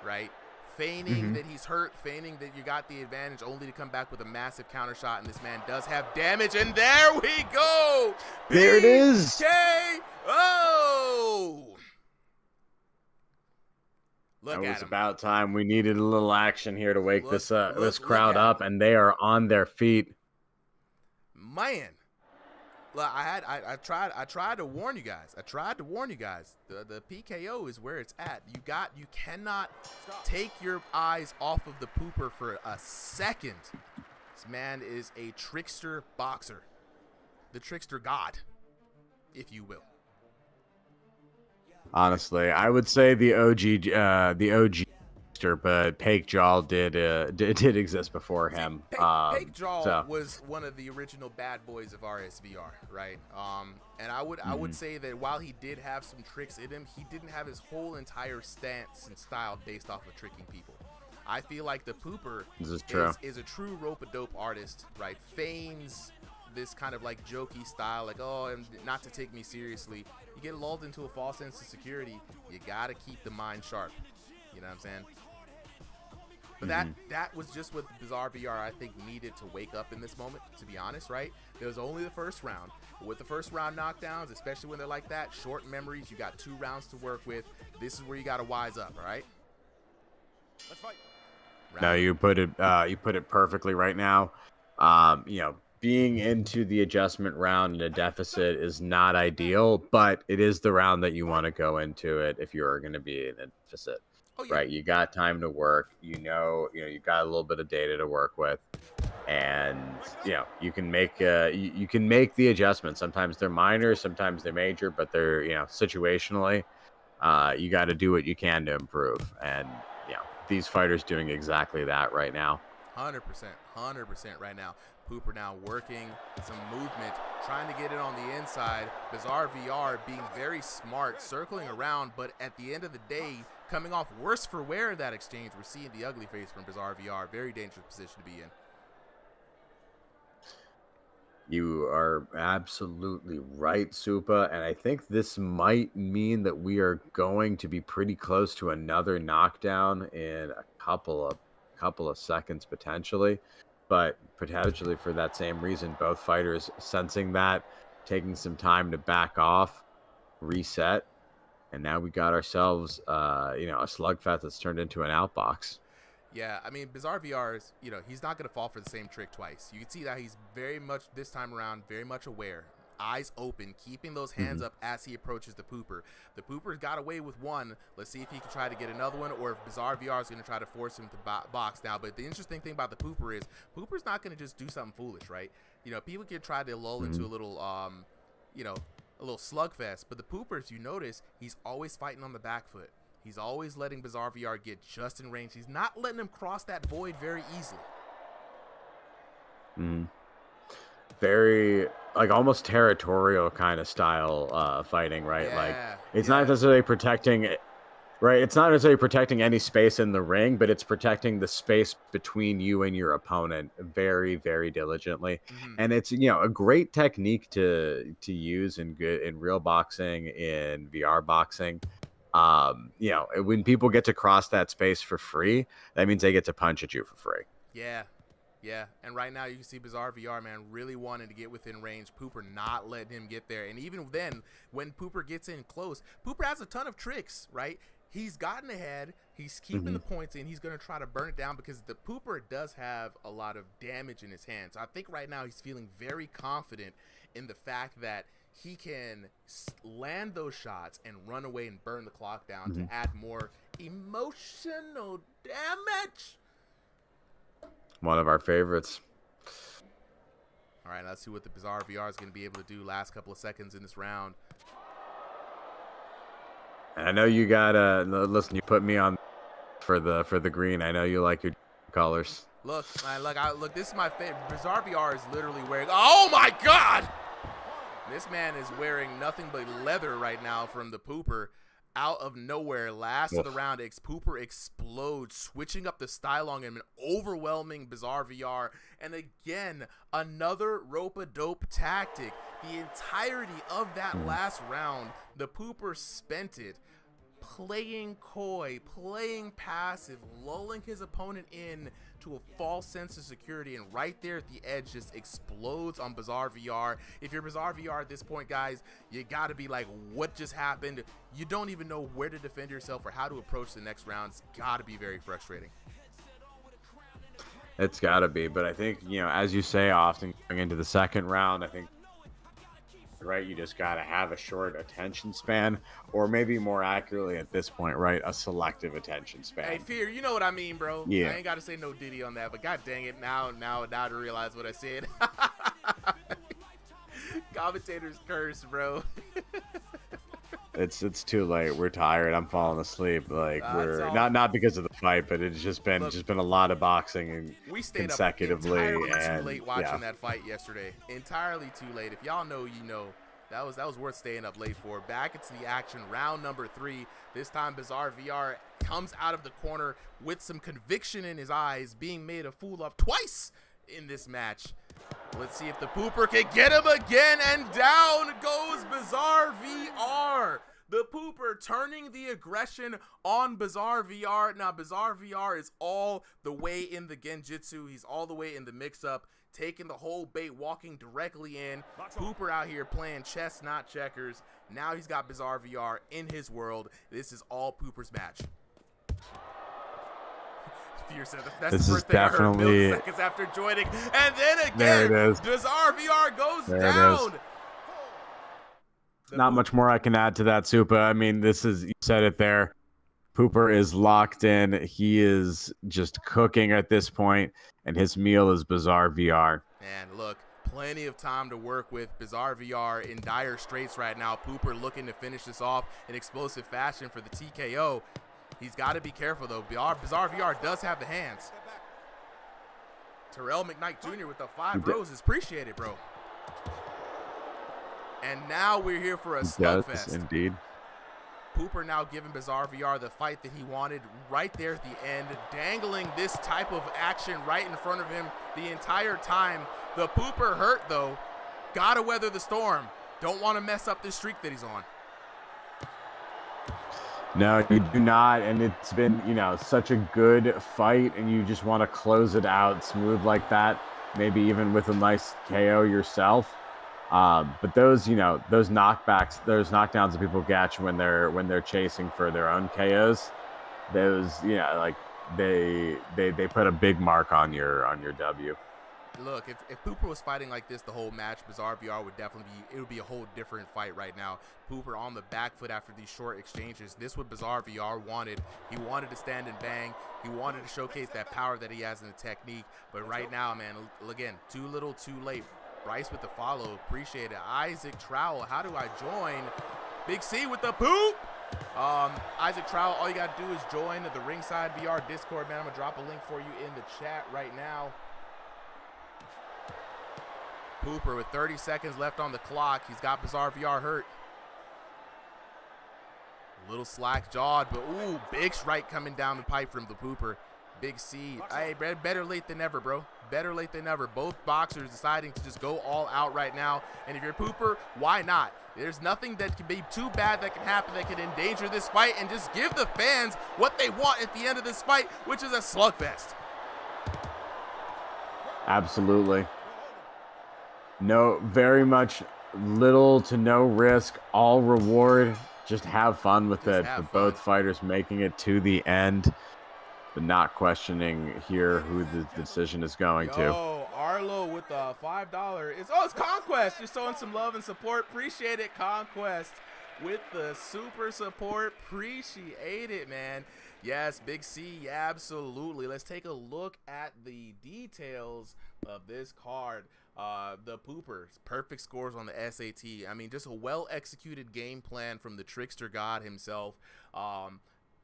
right? Feigning that he's hurt, feigning that you got the advantage, only to come back with a massive counter shot, and this man does have damage, and there we go! There it is! PKO! Look it at was him. About time. We needed a little action here to wake this crowd up, and they are on their feet. Man. Look, I tried to warn you guys. The PKO is where it's at. You cannot take your eyes off of the Pooper for a second. This man is a trickster boxer. The trickster god, if you will. Honestly, I would say the OG, but Pakejaw did exist before him. Pakejaw was one of the original bad boys of RSVR, right? And I would say that while he did have some tricks in him, he didn't have his whole entire stance and style based off of tricking people. I feel like the Pooper is a true rope-a-dope artist, right? Feigns this kind of jokey style, and not to take me seriously. You get lulled into a false sense of security. You gotta keep the mind sharp. You know what I'm saying? But that was just what BizarreVR, I think, needed to wake up in this moment, to be honest, right? There was only the first round. With the first round knockdowns, especially when they're like that, short memories, you got 2 rounds to work with. This is where you got to wise up, all right? Let's fight. No, you put it perfectly right now. Being into the adjustment round in a deficit is not ideal, but it is the round that you want to go into it if you're going to be in a deficit. Oh, yeah. Right, you got time to work. You got a little bit of data to work with, and you can make you can make the adjustments. Sometimes they're minor, sometimes they're major, but they're situationally, you got to do what you can to improve. And these fighters doing exactly that right now. 100% right now. Pooper now working some movement, trying to get it on the inside. Bizarre VR being very smart, circling around, but at the end of the day, coming off worse for wear of that exchange. We're seeing the ugly face from Bizarre VR. Very dangerous position to be in. You are absolutely right, Supa, and I think this might mean that we are going to be pretty close to another knockdown in a couple of seconds potentially, but potentially for that same reason, both fighters sensing that, taking some time to back off, reset, and now we got ourselves, a slugfest that's turned into an outbox. Yeah, I mean, Bizarre VR is, he's not going to fall for the same trick twice. You can see that he's very much, this time around, very much aware. Eyes open, keeping those hands up as he approaches the Pooper. The Pooper's got away with one. Let's see if he can try to get another one, or if Bizarre VR is going to try to force him to box now. But the interesting thing about the Pooper is, Pooper's not going to just do something foolish, right? People can try to lull into a little, a little slugfest. But the Pooper, as you notice, he's always fighting on the back foot. He's always letting Bizarre VR get just in range. He's not letting him cross that void very easily. Very, almost territorial kind of style fighting, right? Yeah, it's not necessarily protecting, right? It's not necessarily protecting any space in the ring, but it's protecting the space between you and your opponent very, very diligently. And it's, a great technique to use in real boxing, in VR boxing. When people get to cross that space for free, that means they get to punch at you for free. Yeah, and right now you can see Bizarre VR, man, really wanting to get within range. Pooper not letting him get there. And even then, when Pooper gets in close, Pooper has a ton of tricks, right? He's gotten ahead. He's keeping the points in. He's going to try to burn it down because the Pooper does have a lot of damage in his hands. I think right now he's feeling very confident in the fact that he can land those shots and run away and burn the clock down to add more emotional damage. One of our favorites. All right, let's see what the Bizarre VR is going to be able to do last couple of seconds in this round. And I know you got listen, you put me on for the green. I know you like your colors. Look, this is my favorite. Bizarre VR is literally wearing, oh my God! This man is wearing nothing but leather right now from the Pooper. Out of nowhere, last of the round, Pooper explodes, switching up the style on him, an overwhelming Bizarre VR. And again, another rope-a-dope tactic. The entirety of that last round, the Pooper spent it playing coy, playing passive, lulling his opponent in to a false sense of security, and right there at the edge just explodes on Bizarre VR. If you're Bizarre VR at this point, guys, you gotta be like, what just happened? You don't even know where to defend yourself or how to approach the next round. It's gotta be very frustrating. It's gotta be, but I think, as you say often going into the second round, I think, right, you just gotta have a short attention span, or maybe more accurately at this point, right, a selective attention span. Hey, Fear, you know what I mean, bro. Yeah. I ain't gotta say no Diddy on that, but god dang it, now to realize what I said. Commentators curse, bro. It's too late. We're tired. I'm falling asleep. We're not because of the fight, but it's just been a lot of boxing and we stayed consecutively up entirely and too late watching that fight yesterday. Entirely too late. If y'all know, you know. That was worth staying up late for. Back into the action, round number 3. This time Bizarre VR comes out of the corner with some conviction in his eyes, being made a fool of twice in this match. Let's see if the Pooper can get him again, and down goes Bizarre VR. The Pooper turning the aggression on Bizarre VR. Now, Bizarre VR is all the way in the Genjutsu. He's all the way in the mix-up, taking the whole bait, walking directly in. Pooper out here playing chess, not checkers. Now he's got Bizarre VR in his world. This is all Pooper's match. Fear said that's this the is first thing I heard definitely milliseconds after joining. And then again, there it is. Bizarre VR goes There it down. is. Not much more I can add to that, Supa. I mean, you said it there. Pooper is locked in. He is just cooking at this point, and his meal is Bizarre VR. And look, plenty of time to work with. Bizarre VR in dire straits right now. Pooper looking to finish this off in explosive fashion for the TKO. He's got to be careful, though. Bizarre VR does have the hands. Terrell McKnight Jr. with the 5 roses. Appreciate it, bro. And now we're here for a slugfest. Indeed. Pooper now giving Bizarre VR the fight that he wanted right there at the end, dangling this type of action right in front of him the entire time. The Pooper hurt, though. Gotta weather the storm. Don't want to mess up this streak that he's on. No, you do not, and it's been, such a good fight, and you just want to close it out smooth like that, maybe even with a nice KO yourself. But those, those knockbacks, those knockdowns that people catch when they're chasing for their own KOs, those, like they put a big mark on your W. Look, if Pooper was fighting like this the whole match, Bizarre VR would definitely it would be a whole different fight right now. Pooper on the back foot after these short exchanges. This what Bizarre VR wanted. He wanted to stand and bang. He wanted to showcase that power that he has in the technique. But right now, man, again, too little, too late. Bryce with the follow. Appreciate it. Isaac Trowell, how do I join? Big C with the poop. Isaac Trowell, all you got to do is join the Ringside VR Discord, man. I'm going to drop a link for you in the chat right now. Pooper with 30 seconds left on the clock. He's got Bizarre VR hurt. A little slack-jawed, but ooh, big strike coming down the pipe from the Pooper. Big C. Hey, better late than never, bro. Better late than never. Both boxers deciding to just go all out right now. And if you're Pooper, why not? There's nothing that can be too bad that can happen that can endanger this fight, and just give the fans what they want at the end of this fight, which is a slugfest. Absolutely. No, very much little to no risk, all reward. Just have fun with it. But both fighters making it to the end, but not questioning here who the decision is going to. Arlo with the $5. It's Conquest. Just showing some love and support. Appreciate it, Conquest, with the super support. Appreciate it, man. Yes, Big C, absolutely. Let's take a look at the details of this card. The Poopers, perfect scores on the SAT. I mean, just a well-executed game plan from the trickster god himself.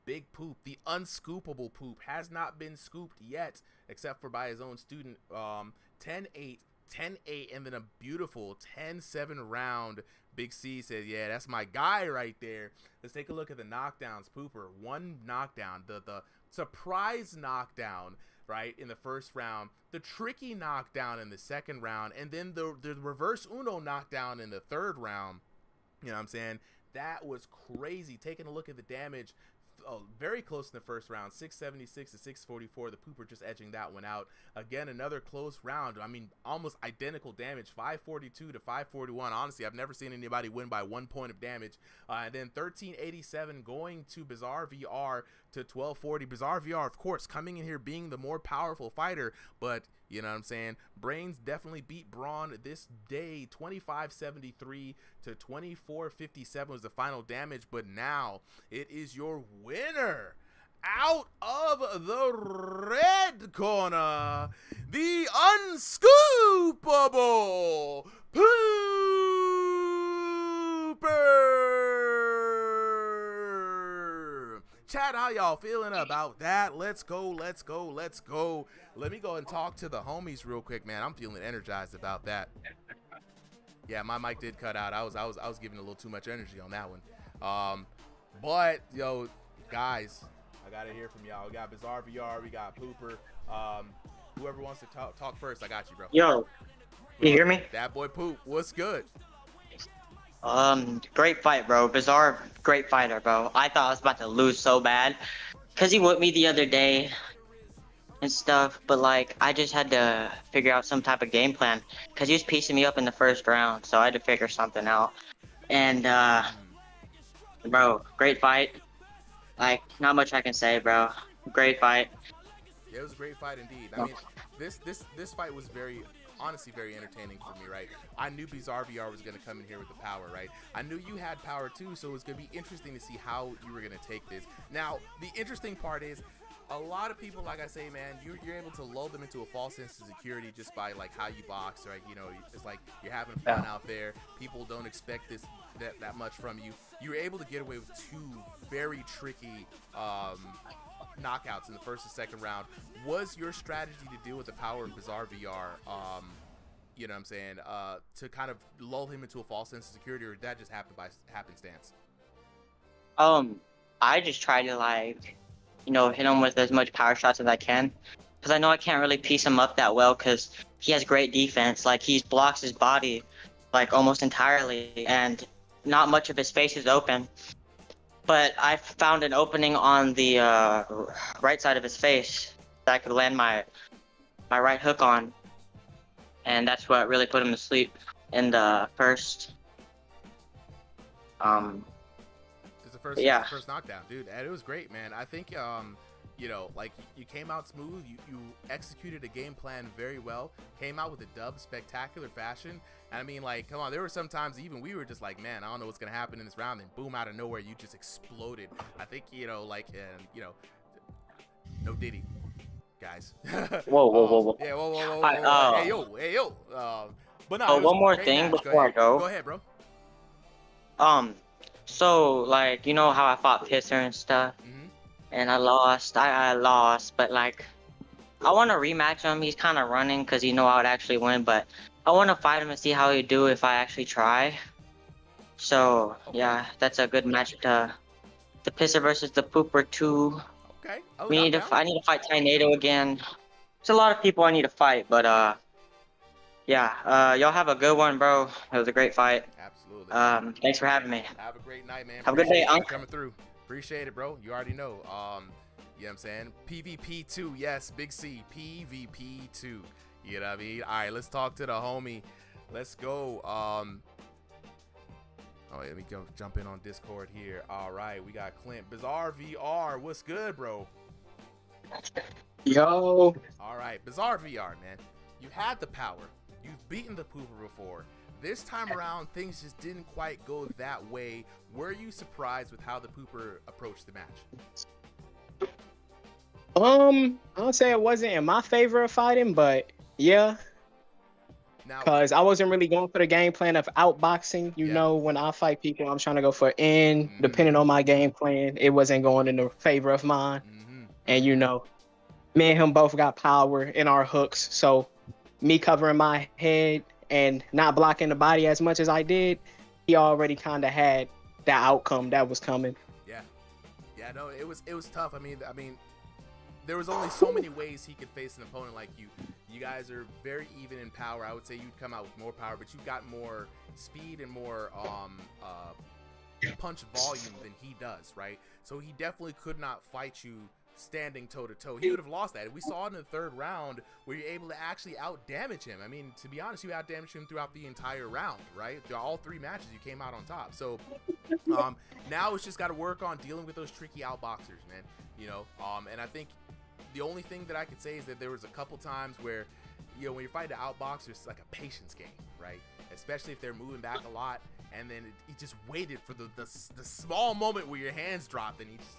Big Poop, the unscoopable Poop, has not been scooped yet, except for by his own student. 10-8, 10-8, and then a beautiful 10-7 round. Big C says, yeah, that's my guy right there. Let's take a look at the knockdowns. Pooper, one knockdown, the surprise knockdown, right, in the first round, the tricky knockdown in the second round, and then the reverse Uno knockdown in the third round. You know what I'm saying? That was crazy. Taking a look at the damage, very close in the first round, 676 to 644. The Pooper just edging that one out. Again, another close round. I mean, almost identical damage, 542 to 541. Honestly, I've never seen anybody win by 1 point of damage. And then 1387 going to Bizarre VR to 1240. Bizarre VR, of course, coming in here being the more powerful fighter, but you know what I'm saying? Brains definitely beat Braun this day. 2573 to 2457 was the final damage, but now it is your winner. Out of the red corner, the unscoopable Pooper. Chat, how y'all feeling about that? Let's go, let's go, let's go. Let me go and talk to the homies real quick, man. I'm feeling energized about that. Yeah, my mic did cut out. I was giving a little too much energy on that one. But yo, guys, I gotta hear from y'all. We got Bizarre VR, we got Pooper. Whoever wants to talk first, I got you, bro. Yo, you hear me? That boy Poop, what's good? Great fight, bro. Bizarre, great fighter, bro. I thought I was about to lose so bad, cause he whipped me the other day and stuff. But like, I just had to figure out some type of game plan, cause he was piecing me up in the first round, so I had to figure something out. And bro, great fight. Like, not much I can say, bro. Great fight. Yeah, it was a great fight indeed. I mean, this fight was honestly very entertaining for me, right? I knew Bizarre VR was going to come in here with the power, right? I knew you had power too, so it was going to be interesting to see how you were going to take this. Now, the interesting part is, a lot of people, like I say, man, you're able to lull them into a false sense of security just by like how you box, right? You know, it's like you're having fun out there. People don't expect that much from you. You were able to get away with two very tricky knockouts in the first and second round. Was your strategy to deal with the power of Bizarre VR, you know what I'm saying, to kind of lull him into a false sense of security, or did that just happen by happenstance? I just try to, like, you know, hit him with as much power shots as I can, because I know I can't really piece him up that well, because he has great defense. Like, he blocks his body, like, almost entirely, and not much of his face is open. But I found an opening on the right side of his face that I could land my right hook on, and that's what really put him to sleep in the first. It's the first knockdown, dude, and it was great, man. I think you know, like, you came out smooth, you executed a game plan very well, came out with a dub, spectacular fashion. And I mean, like, come on, there were some times even we were just like, man, I don't know what's gonna happen in this round, and boom, out of nowhere you just exploded. I think, you know, like, you know, no Diddy, guys. Whoa. Yeah, whoa. Hey yo. But no, one more thing before I go. Go ahead, bro. So, like, you know how I fought Pisser and stuff, and I lost. I lost, but, like, I want to rematch him. He's kind of running because I would actually win, but I want to fight him and see how he'd do if I actually try. So, yeah, that's a good match. The Pisser versus the Pooper 2. Okay. I need to fight Unknato again. There's a lot of people I need to fight, but yeah. Y'all have a good one, bro. It was a great fight. Absolutely. Thanks for having me. Have a great night, man. Have a good day, Unc. Coming through. Appreciate it, bro. You already know. You know what I'm saying? PvP 2, yes, big C. PvP 2. You know what I mean? All right, let's talk to the homie. Let's go. Oh, let me go jump in on Discord here. All right, we got Clint. Bizarre VR, what's good, bro? Yo. All right, Bizarre VR, man. You had the power. You've beaten the Pooper before. This time around, things just didn't quite go that way. Were you surprised with how the Pooper approached the match? I would say it wasn't in my favor of fighting, but yeah. Because I wasn't really going for the game plan of outboxing. You know, when I fight people, I'm trying to go for in. Depending on my game plan, it wasn't going in the favor of mine. And, you know, me and him both got power in our hooks. So me covering my head and not blocking the body as much as I did, he already kind of had that outcome that was coming. Yeah, no, it was tough. I mean, there was only so many ways he could face an opponent like you. You guys are very even in power. I would say you'd come out with more power, but you've got more speed and more punch volume than he does, right? So he definitely could not fight you standing toe-to-toe. He would have lost that. We saw it in the third round where you're able to actually out-damage him. I mean, to be honest, you out-damaged him throughout the entire round, right? Through all three matches, you came out on top. So now it's just got to work on dealing with those tricky outboxers, man. You know, and I think the only thing that I could say is that there was a couple times where, you know, when you're fighting an outboxer, it's like a patience game, right? Especially if they're moving back a lot, and then he just waited for the small moment where your hands dropped, and he just,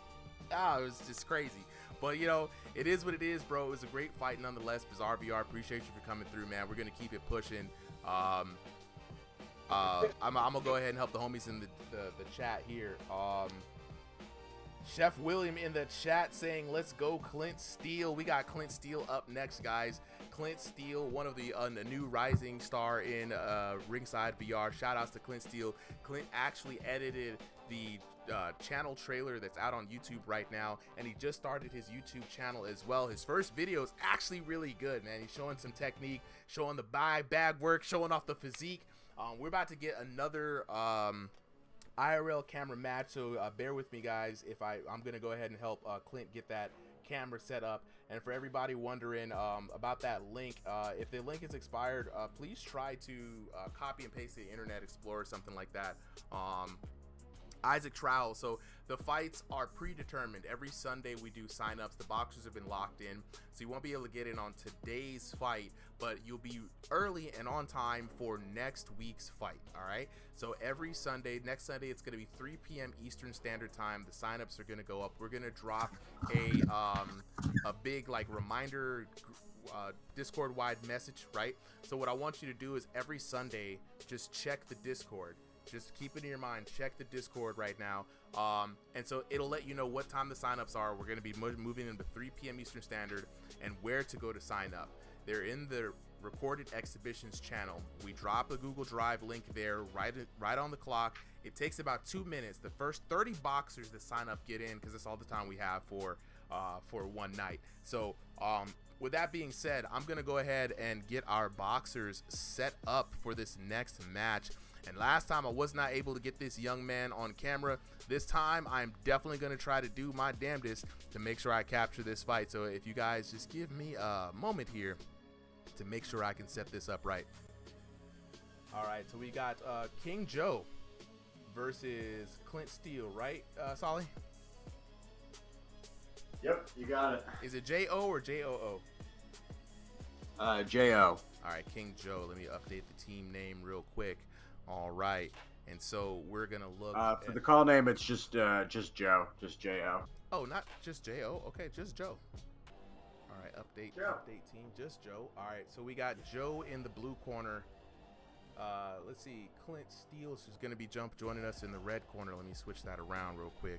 it was just crazy. But, you know, it is what it is, bro. It was a great fight nonetheless. Bizarre VR, appreciate you for coming through, man. We're going to keep it pushing. I'm going to go ahead and help the homies in the chat here. Chef William in the chat saying, let's go Clint Steele. We got Clint Steele up next, guys. Clint Steele, one of the new rising star in Ringside VR. Shout outs to Clint Steele. Clint actually edited the channel trailer that's out on YouTube right now, and he just started his YouTube channel as well. His first video is actually really good, man. He's showing some technique, showing the bag work, showing off the physique. We're about to get another IRL camera match, so bear with me, guys. If I'm gonna go ahead and help Clint get that camera set up. And for everybody wondering about that link, if the link is expired, please try to copy and paste the Internet Explorer, something like that. Isaac Trowell. So the fights are predetermined. Every Sunday we do signups. The boxers have been locked in, so you won't be able to get in on today's fight, but you'll be early and on time for next week's fight. All right, so every Sunday, next Sunday, it's going to be 3 p.m. Eastern Standard Time. The signups are going to go up. We're going to drop a big like reminder Discord wide message, right? So what I want you to do is every Sunday just check the Discord Just keep it in your mind. Check the Discord right now. And so it'll let you know what time the signups are. We're going to be moving into 3 p.m. Eastern Standard and where to go to sign up. They're in the recorded exhibitions channel. We drop a Google Drive link there right on the clock. It takes about 2 minutes. The first 30 boxers that sign up get in because that's all the time we have for one night. So with that being said, I'm going to go ahead and get our boxers set up for this next match. And last time I was not able to get this young man on camera. This time I'm definitely going to try to do my damnedest to make sure I capture this fight. So if you guys just give me a moment here to make sure I can set this up right. All right, so we got King Joe versus Clint Steele, right, Solly? Yep, you got it. Is it J-O or J-O-O? J-O. All right, King Joe. Let me update the team name real quick. All right, and so we're gonna look for the call name. It's just Joe, just J-O. Oh, not just J-O. Okay, just Joe. All right, update team, just Joe. All right, so we got Joe in the blue corner. Let's see, Clint Steele is gonna be joining us in the red corner. Let me switch that around real quick.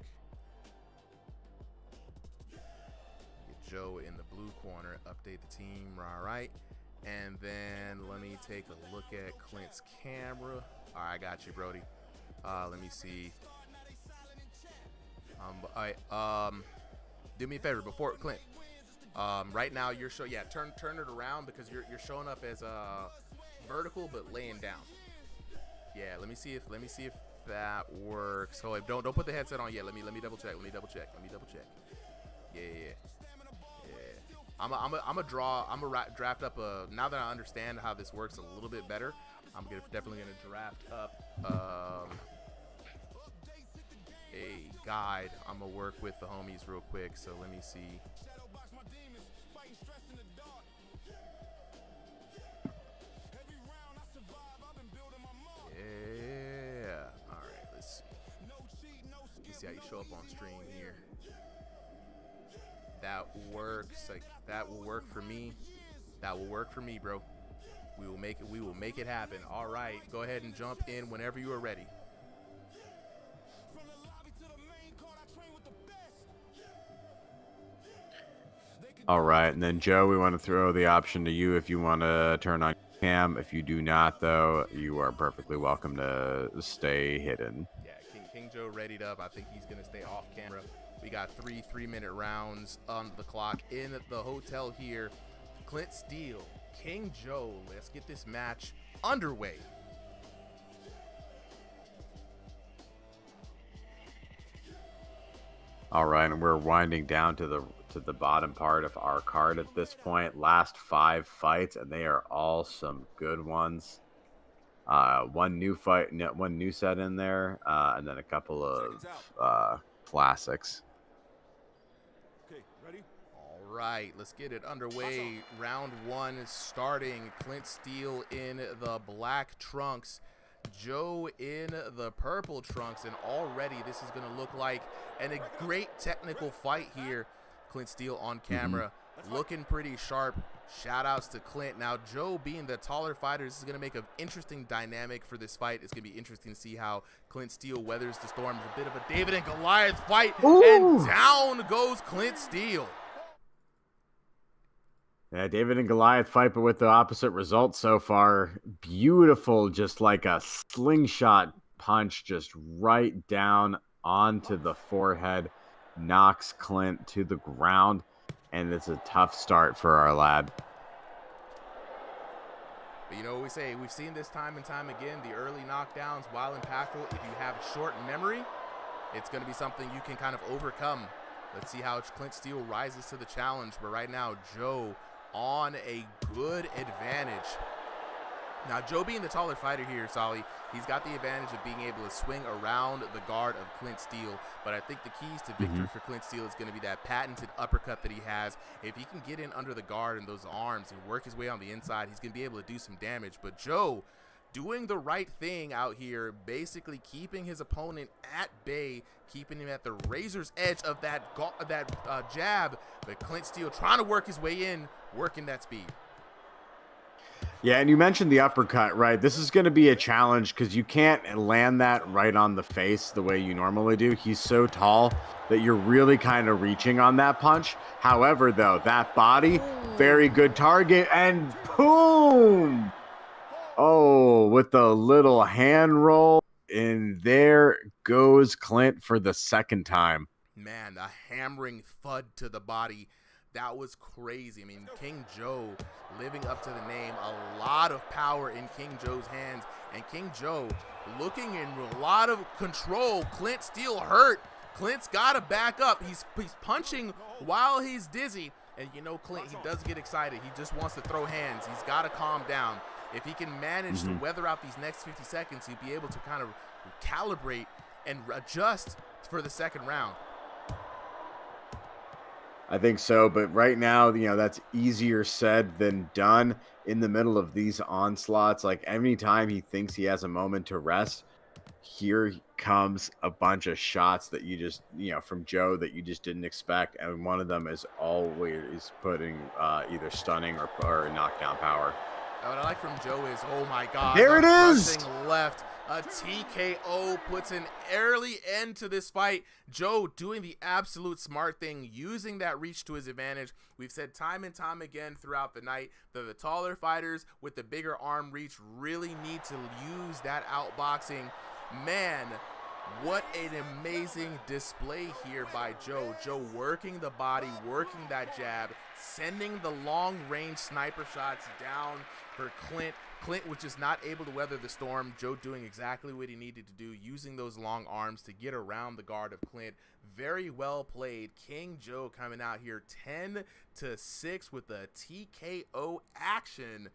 Get Joe in the blue corner. Update the team. All right. And then let me take a look at Clint's camera. All right, I got you, Brody. Let me see. All right, do me a favor before Clint. Right now you're turn it around because you're showing up as vertical but laying down. Yeah, let me see if that works. So don't put the headset on yet. Let me double check. Yeah. I'm a draft up now that I understand how this works a little bit better. I'm definitely gonna draft up a guide. I'm gonna work with the homies real quick. So let me see. Yeah. All right. Let's see how you show up on stream here. That works. Like that will work for me. That will work for me, bro. We will make it happen. All right, go ahead and jump in whenever you are ready. All right, and then Joe, we want to throw the option to you if you want to turn on cam. If you do not, though, you are perfectly welcome to stay hidden. Yeah, King Joe readied up. I think he's gonna stay off camera. We got 3 3-minute rounds on the clock in the hotel here. Clint Steele, King Joe. Let's get this match underway. All right, and we're winding down to the bottom part of our card at this point. Last 5 fights, and they are all some good ones. One new set in there, and then a couple of classics. All right, let's get it underway. Round 1 is starting. Clint Steele in the black trunks, Joe in the purple trunks, and already this is going to look like a great technical fight here. Clint Steele on camera, looking pretty sharp. Shout outs to Clint. Now, Joe being the taller fighter, this is going to make an interesting dynamic for this fight. It's going to be interesting to see how Clint Steele weathers the storm. It's a bit of a David and Goliath fight, and down goes Clint Steele. Yeah, David and Goliath fight, but with the opposite result so far. Beautiful, just like a slingshot punch, just right down onto the forehead, knocks Clint to the ground, and it's a tough start for our lad. But you know what we say, we've seen this time and time again, the early knockdowns, while impactful, if you have short memory, it's going to be something you can kind of overcome. Let's see how Clint Steele rises to the challenge, but right now, Joe on a good advantage. Now, Joe being the taller fighter here, Solly, he's got the advantage of being able to swing around the guard of Clint Steele, but I think the keys to victory for Clint Steele is going to be that patented uppercut that he has. If he can get in under the guard and those arms and work his way on the inside, he's going to be able to do some damage. But Joe doing the right thing out here, basically keeping his opponent at bay, keeping him at the razor's edge of that jab, but Clint Steele trying to work his way in, working that speed. Yeah, and you mentioned the uppercut, right? This is going to be a challenge because you can't land that right on the face the way you normally do. He's so tall that you're really kind of reaching on that punch. However, though, that body, very good target, and boom! Oh, with the little hand roll, and there goes Clint for the second time. Man, a hammering thud to the body. That was crazy. I mean, King Joe living up to the name. A lot of power in King Joe's hands. And King Joe looking in a lot of control. Clint still hurt. Clint's got to back up. He's punching while he's dizzy. And you know, Clint, he does get excited. He just wants to throw hands. He's got to calm down. If he can manage to weather out these next 50 seconds, he'll be able to kind of calibrate and adjust for the second round. I think so, but right now, you know, that's easier said than done in the middle of these onslaughts. Like, anytime he thinks he has a moment to rest, here comes a bunch of shots that you just, you know, from Joe that you just didn't expect. And one of them is always putting either stunning or knockdown power. What I like from Joe is, oh my God. There it is! Left. A TKO puts an early end to this fight. Joe doing the absolute smart thing, using that reach to his advantage. We've said time and time again throughout the night that the taller fighters with the bigger arm reach really need to use that outboxing. Man, what an amazing display here by Joe. Joe working the body, working that jab, sending the long-range sniper shots down for Clint. Clint was just not able to weather the storm. Joe doing exactly what he needed to do, using those long arms to get around the guard of Clint. Very well played. King Joe coming out here 10-6 with a TKO action.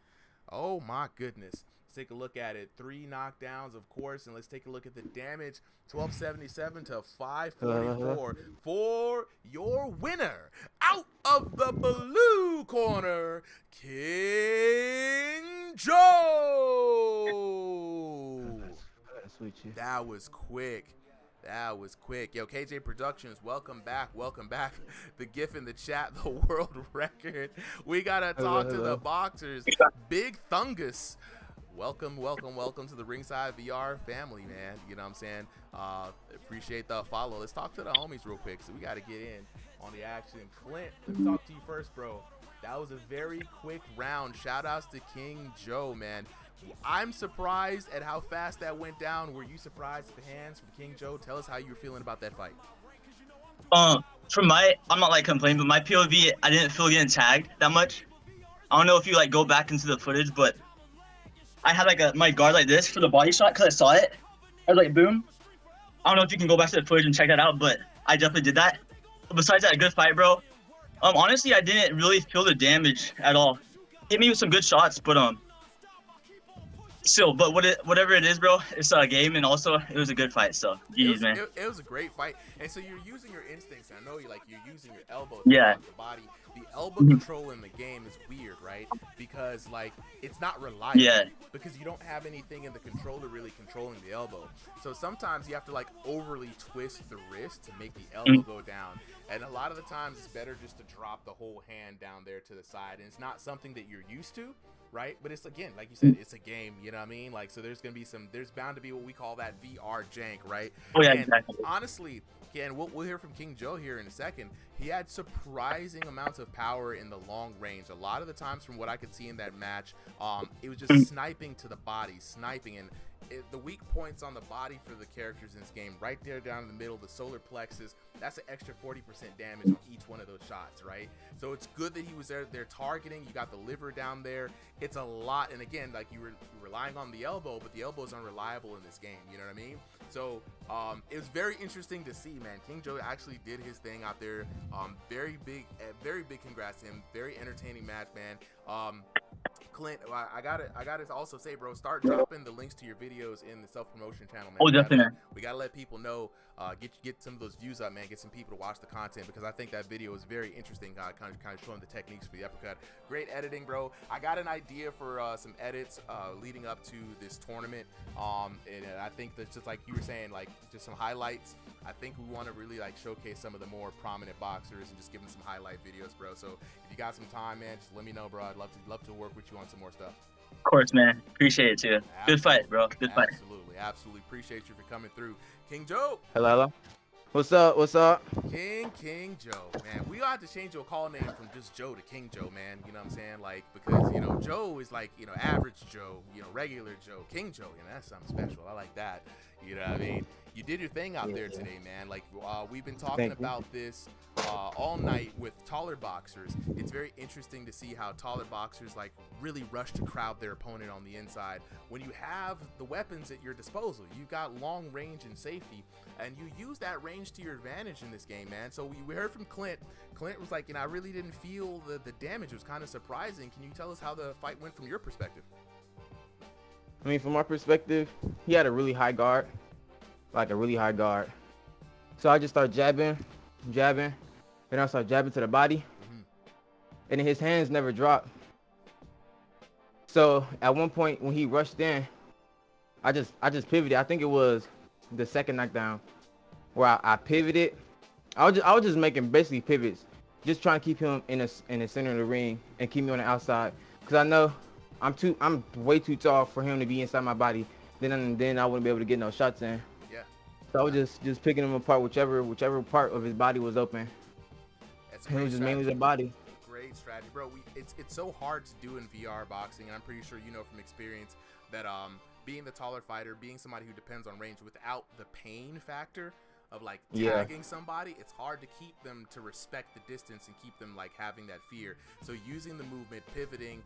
Oh my goodness. Let's take a look at it. 3 knockdowns, of course, and let's take a look at the damage. 1277 to 544 for your winner. Out of the blue corner, King Joe. That was quick. That was quick. Yo, KJ Productions, welcome back. Welcome back. The GIF in the chat, the world record. We got to talk to the boxers. Big Thungus. Welcome to the Ringside VR family, man. You know what I'm saying? Appreciate the follow. Let's talk to the homies real quick. So we got to get in on the action. Clint, let me talk to you first, bro. That was a very quick round. Shout outs to King Joe, man. I'm surprised at how fast that went down. Were you surprised at the hands from King Joe? Tell us how you were feeling about that fight. I'm not like complaining, but my POV, I didn't feel getting tagged that much. I don't know if you like go back into the footage, but I had like my guard like this for the body shot because I saw it. I was like, boom. I don't know if you can go back to the footage and check that out, but I definitely did that. But besides that, a good fight, bro. Honestly, I didn't really feel the damage at all. Hit me with some good shots, but still, but whatever it is, bro, it's a game, and also it was a good fight. So, geez, man. It was a great fight, and so you're using your instincts. I know you're using your elbow to Yeah. block the body. The elbow control in the game is weird, right? Because like it's not reliable. Yeah. Because you don't have anything in the controller really controlling the elbow. So sometimes you have to like overly twist the wrist to make the elbow go down. And a lot of the times it's better just to drop the whole hand down there to the side. And it's not something that you're used to, right? But it's, again, like you said, it's a game, you know what I mean? Like, so there's bound to be what we call that VR jank, right? Oh, yeah, and exactly. honestly, and we'll hear from King Joe here in a second. He had surprising amounts of power in the long range. A lot of the times from what I could see in that match, it was just sniping to the body, sniping. And the weak points on the body for the characters in this game, right there down in the middle, the solar plexus, that's an extra 40% damage on each one of those shots, right? So it's good that he was there targeting. You got the liver down there. It's a lot. And again, like you were relying on the elbow, but the elbow is unreliable in this game. You know what I mean? So it was very interesting to see, man. King Joe actually did his thing out there. Very big congrats to him. Very entertaining match, man. Clint, I gotta also say, bro, start dropping the links to your videos in the self-promotion channel, man. Oh, definitely. We gotta let people know, get some of those views up, man. Get some people to watch the content, because I think that video is very interesting. Kind of showing the techniques for the uppercut. Great editing, bro. I got an idea for some edits leading up to this tournament. And I think that's just like you were saying, like just some highlights. I think we want to really like showcase some of the more prominent boxers and just give them some highlight videos, bro. So if you got some time, man, just let me know, bro. I'd love to work with you on some more stuff. Of course, man. Appreciate it too. Good fight, bro. Good fight. Absolutely. Appreciate you for coming through. King Joe. Hello. What's up? What's up? King Joe, man. We ought to change your call name from just Joe to King Joe, man. You know what I'm saying? Like, because, you know, Joe is like, you know, average Joe, you know, regular Joe. King Joe, you know, that's something special. I like that. You know what I mean? You did your thing out there today, man. Like, we've been talking about this all night with taller boxers. It's very interesting to see how taller boxers, like, really rush to crowd their opponent on the inside. When you have the weapons at your disposal, you've got long range and safety, and you use that range to your advantage in this game, man. So we heard from Clint. Clint was like, you know, I really didn't feel the damage. It was kind of surprising. Can you tell us how the fight went from your perspective? I mean, from my perspective, he had a really high guard, like a really high guard. So I just started jabbing, and I started jabbing to the body, and then his hands never dropped. So at one point when he rushed in, I just pivoted. I think it was the second knockdown where I pivoted. I was just making basically pivots, just trying to keep him in the center of the ring and keep me on the outside, because I know I'm way too tall for him to be inside my body. Then I wouldn't be able to get no shots in. Yeah. So I was just picking him apart, whichever part of his body was open. That's it was just mainly the body. Great strategy, bro. It's so hard to do in VR boxing, and I'm pretty sure you know from experience that being the taller fighter, being somebody who depends on range without the pain factor of like tagging somebody, it's hard to keep them to respect the distance and keep them like having that fear. So using the movement, pivoting,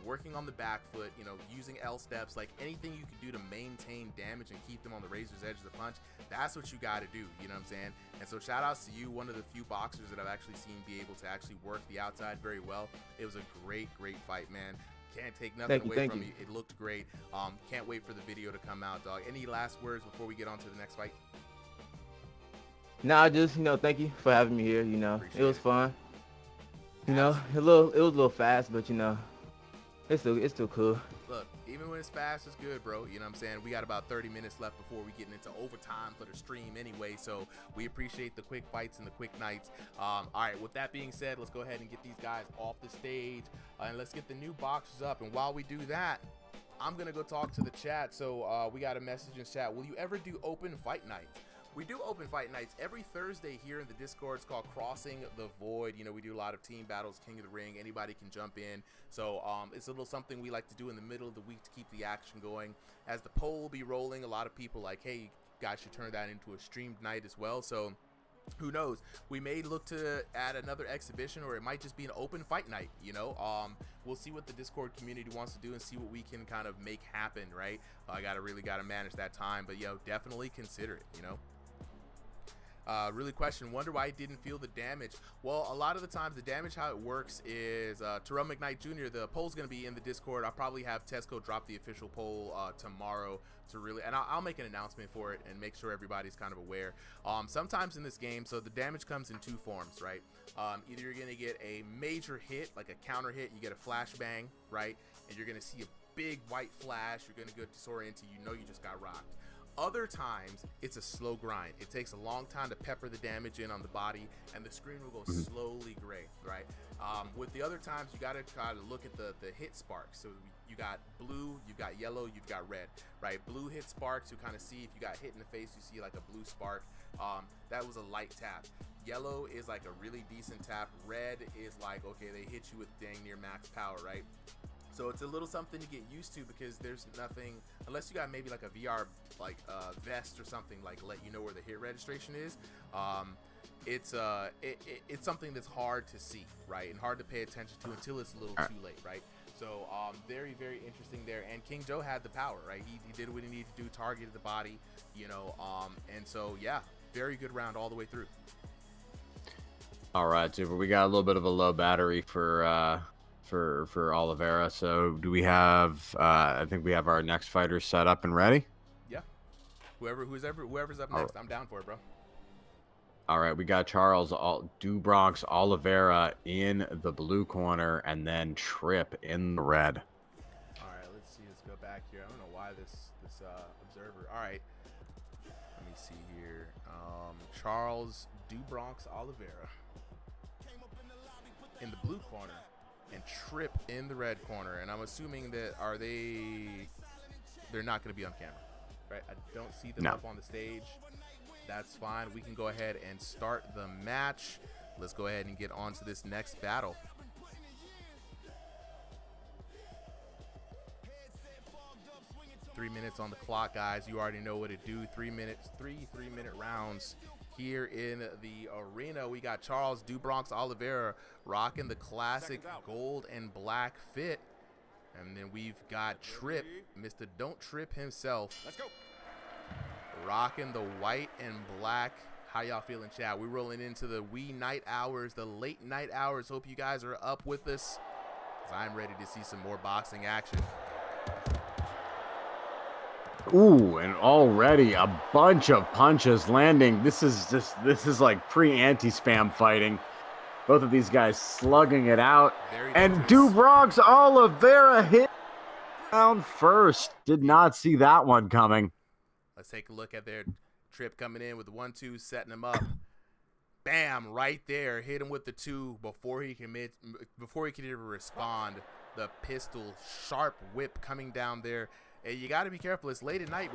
working on the back foot, you know, using L steps, like anything you can do to maintain damage and keep them on the razor's edge of the punch, that's what you got to do, you know what I'm saying? And so shout outs to you, one of the few boxers that I've actually seen be able to actually work the outside very well. It was a great fight, man. Can't take nothing away from you. It looked great. Can't wait for the video to come out, dog. Any last words before we get on to the next fight? Nah, just, you know, thank you for having me here. You know, it was fun. You know, it was a little fast, but you know, it's still cool. Look, even when it's fast, it's good, bro. You know what I'm saying? We got about 30 minutes left before we get into overtime for the stream anyway, so we appreciate the quick fights and the quick nights. All right, with that being said, let's go ahead and get these guys off the stage, and let's get the new boxers up. And while we do that, I'm gonna go talk to the chat. So we got a message in chat. Will you ever do open fight nights? We do open fight nights every Thursday here in the Discord. It's called Crossing the Void. You know, we do a lot of team battles, King of the Ring. Anybody can jump in. So it's a little something we like to do in the middle of the week to keep the action going. As the poll will be rolling, a lot of people like, hey, you guys should turn that into a streamed night as well. So who knows? We may look to add another exhibition, or it might just be an open fight night, you know? We'll see what the Discord community wants to do and see what we can kind of make happen, right? I really gotta manage that time, but yo, definitely consider it, you know? Really question, wonder why I didn't feel the damage. Well, a lot of the times the damage, how it works is Terrell McKnight Jr., the poll's going to be in the Discord. I'll probably have Tesco drop the official poll tomorrow to really, and I'll make an announcement for it and make sure everybody's kind of aware. Sometimes in this game, so the damage comes in two forms, right? Either you're going to get a major hit, like a counter hit, you get a flashbang, right? And you're going to see a big white flash, you're going to go disoriented, you know you just got rocked. Other times, it's a slow grind. It takes a long time to pepper the damage in on the body, and the screen will go slowly gray, right? With the other times, you got to try to look at the hit sparks. So you got blue, you've got yellow, you've got red, right? Blue hit sparks, you kind of see if you got hit in the face, you see like a blue spark. That was a light tap. Yellow is like a really decent tap. Red is like, okay, they hit you with dang near max power, right? So it's a little something to get used to, because there's nothing, unless you got maybe like a VR like vest or something, like let you know where the hit registration is. It's something that's hard to see, right, and hard to pay attention to until it's a little too late, right? So very interesting there. And King Joe had the power, right? He did what he needed to do, targeted the body, you know. And so yeah, very good round all the way through. All right, super. We got a little bit of a low battery for Oliveira. So do we have I think we have our next fighter set up and ready? Yeah. Whoever's up next, I'm down for it, bro. All right, we got Charles Dubronx Oliveira in the blue corner, and then Trip in the red. All right, let's see. Let's go back here. I don't know why this observer. All right, let me see here. Charles Dubronx Oliveira in the blue corner. and Trip in the red corner. And I'm assuming that they're not going to be on camera, right? I don't see them up on the stage. That's fine. We can go ahead and start the match. Let's go ahead and get on to this next battle. Three minutes on the clock, guys. You already know what to do. 3 minutes, three-minute rounds here in the arena. We got Charles DuBronx Oliveira rocking the classic gold and black fit. And then we've got Trip, Mr. Don't Trip himself. Let's go. Rocking the white and black. How y'all feeling, chat? We're rolling into the wee night hours, the late night hours. Hope you guys are up with us, because I'm ready to see some more boxing action. Ooh, and already a bunch of punches landing. This is like pre-anti-spam fighting. Both of these guys slugging it out. And DuBronx Oliveira hit down first. Did not see that one coming. Let's take a look at their Trip coming in with the 1-2, setting him up. Bam, right there. Hit him with the 2 before he can even respond. The pistol, sharp whip coming down there. And you got to be careful. It's late at night.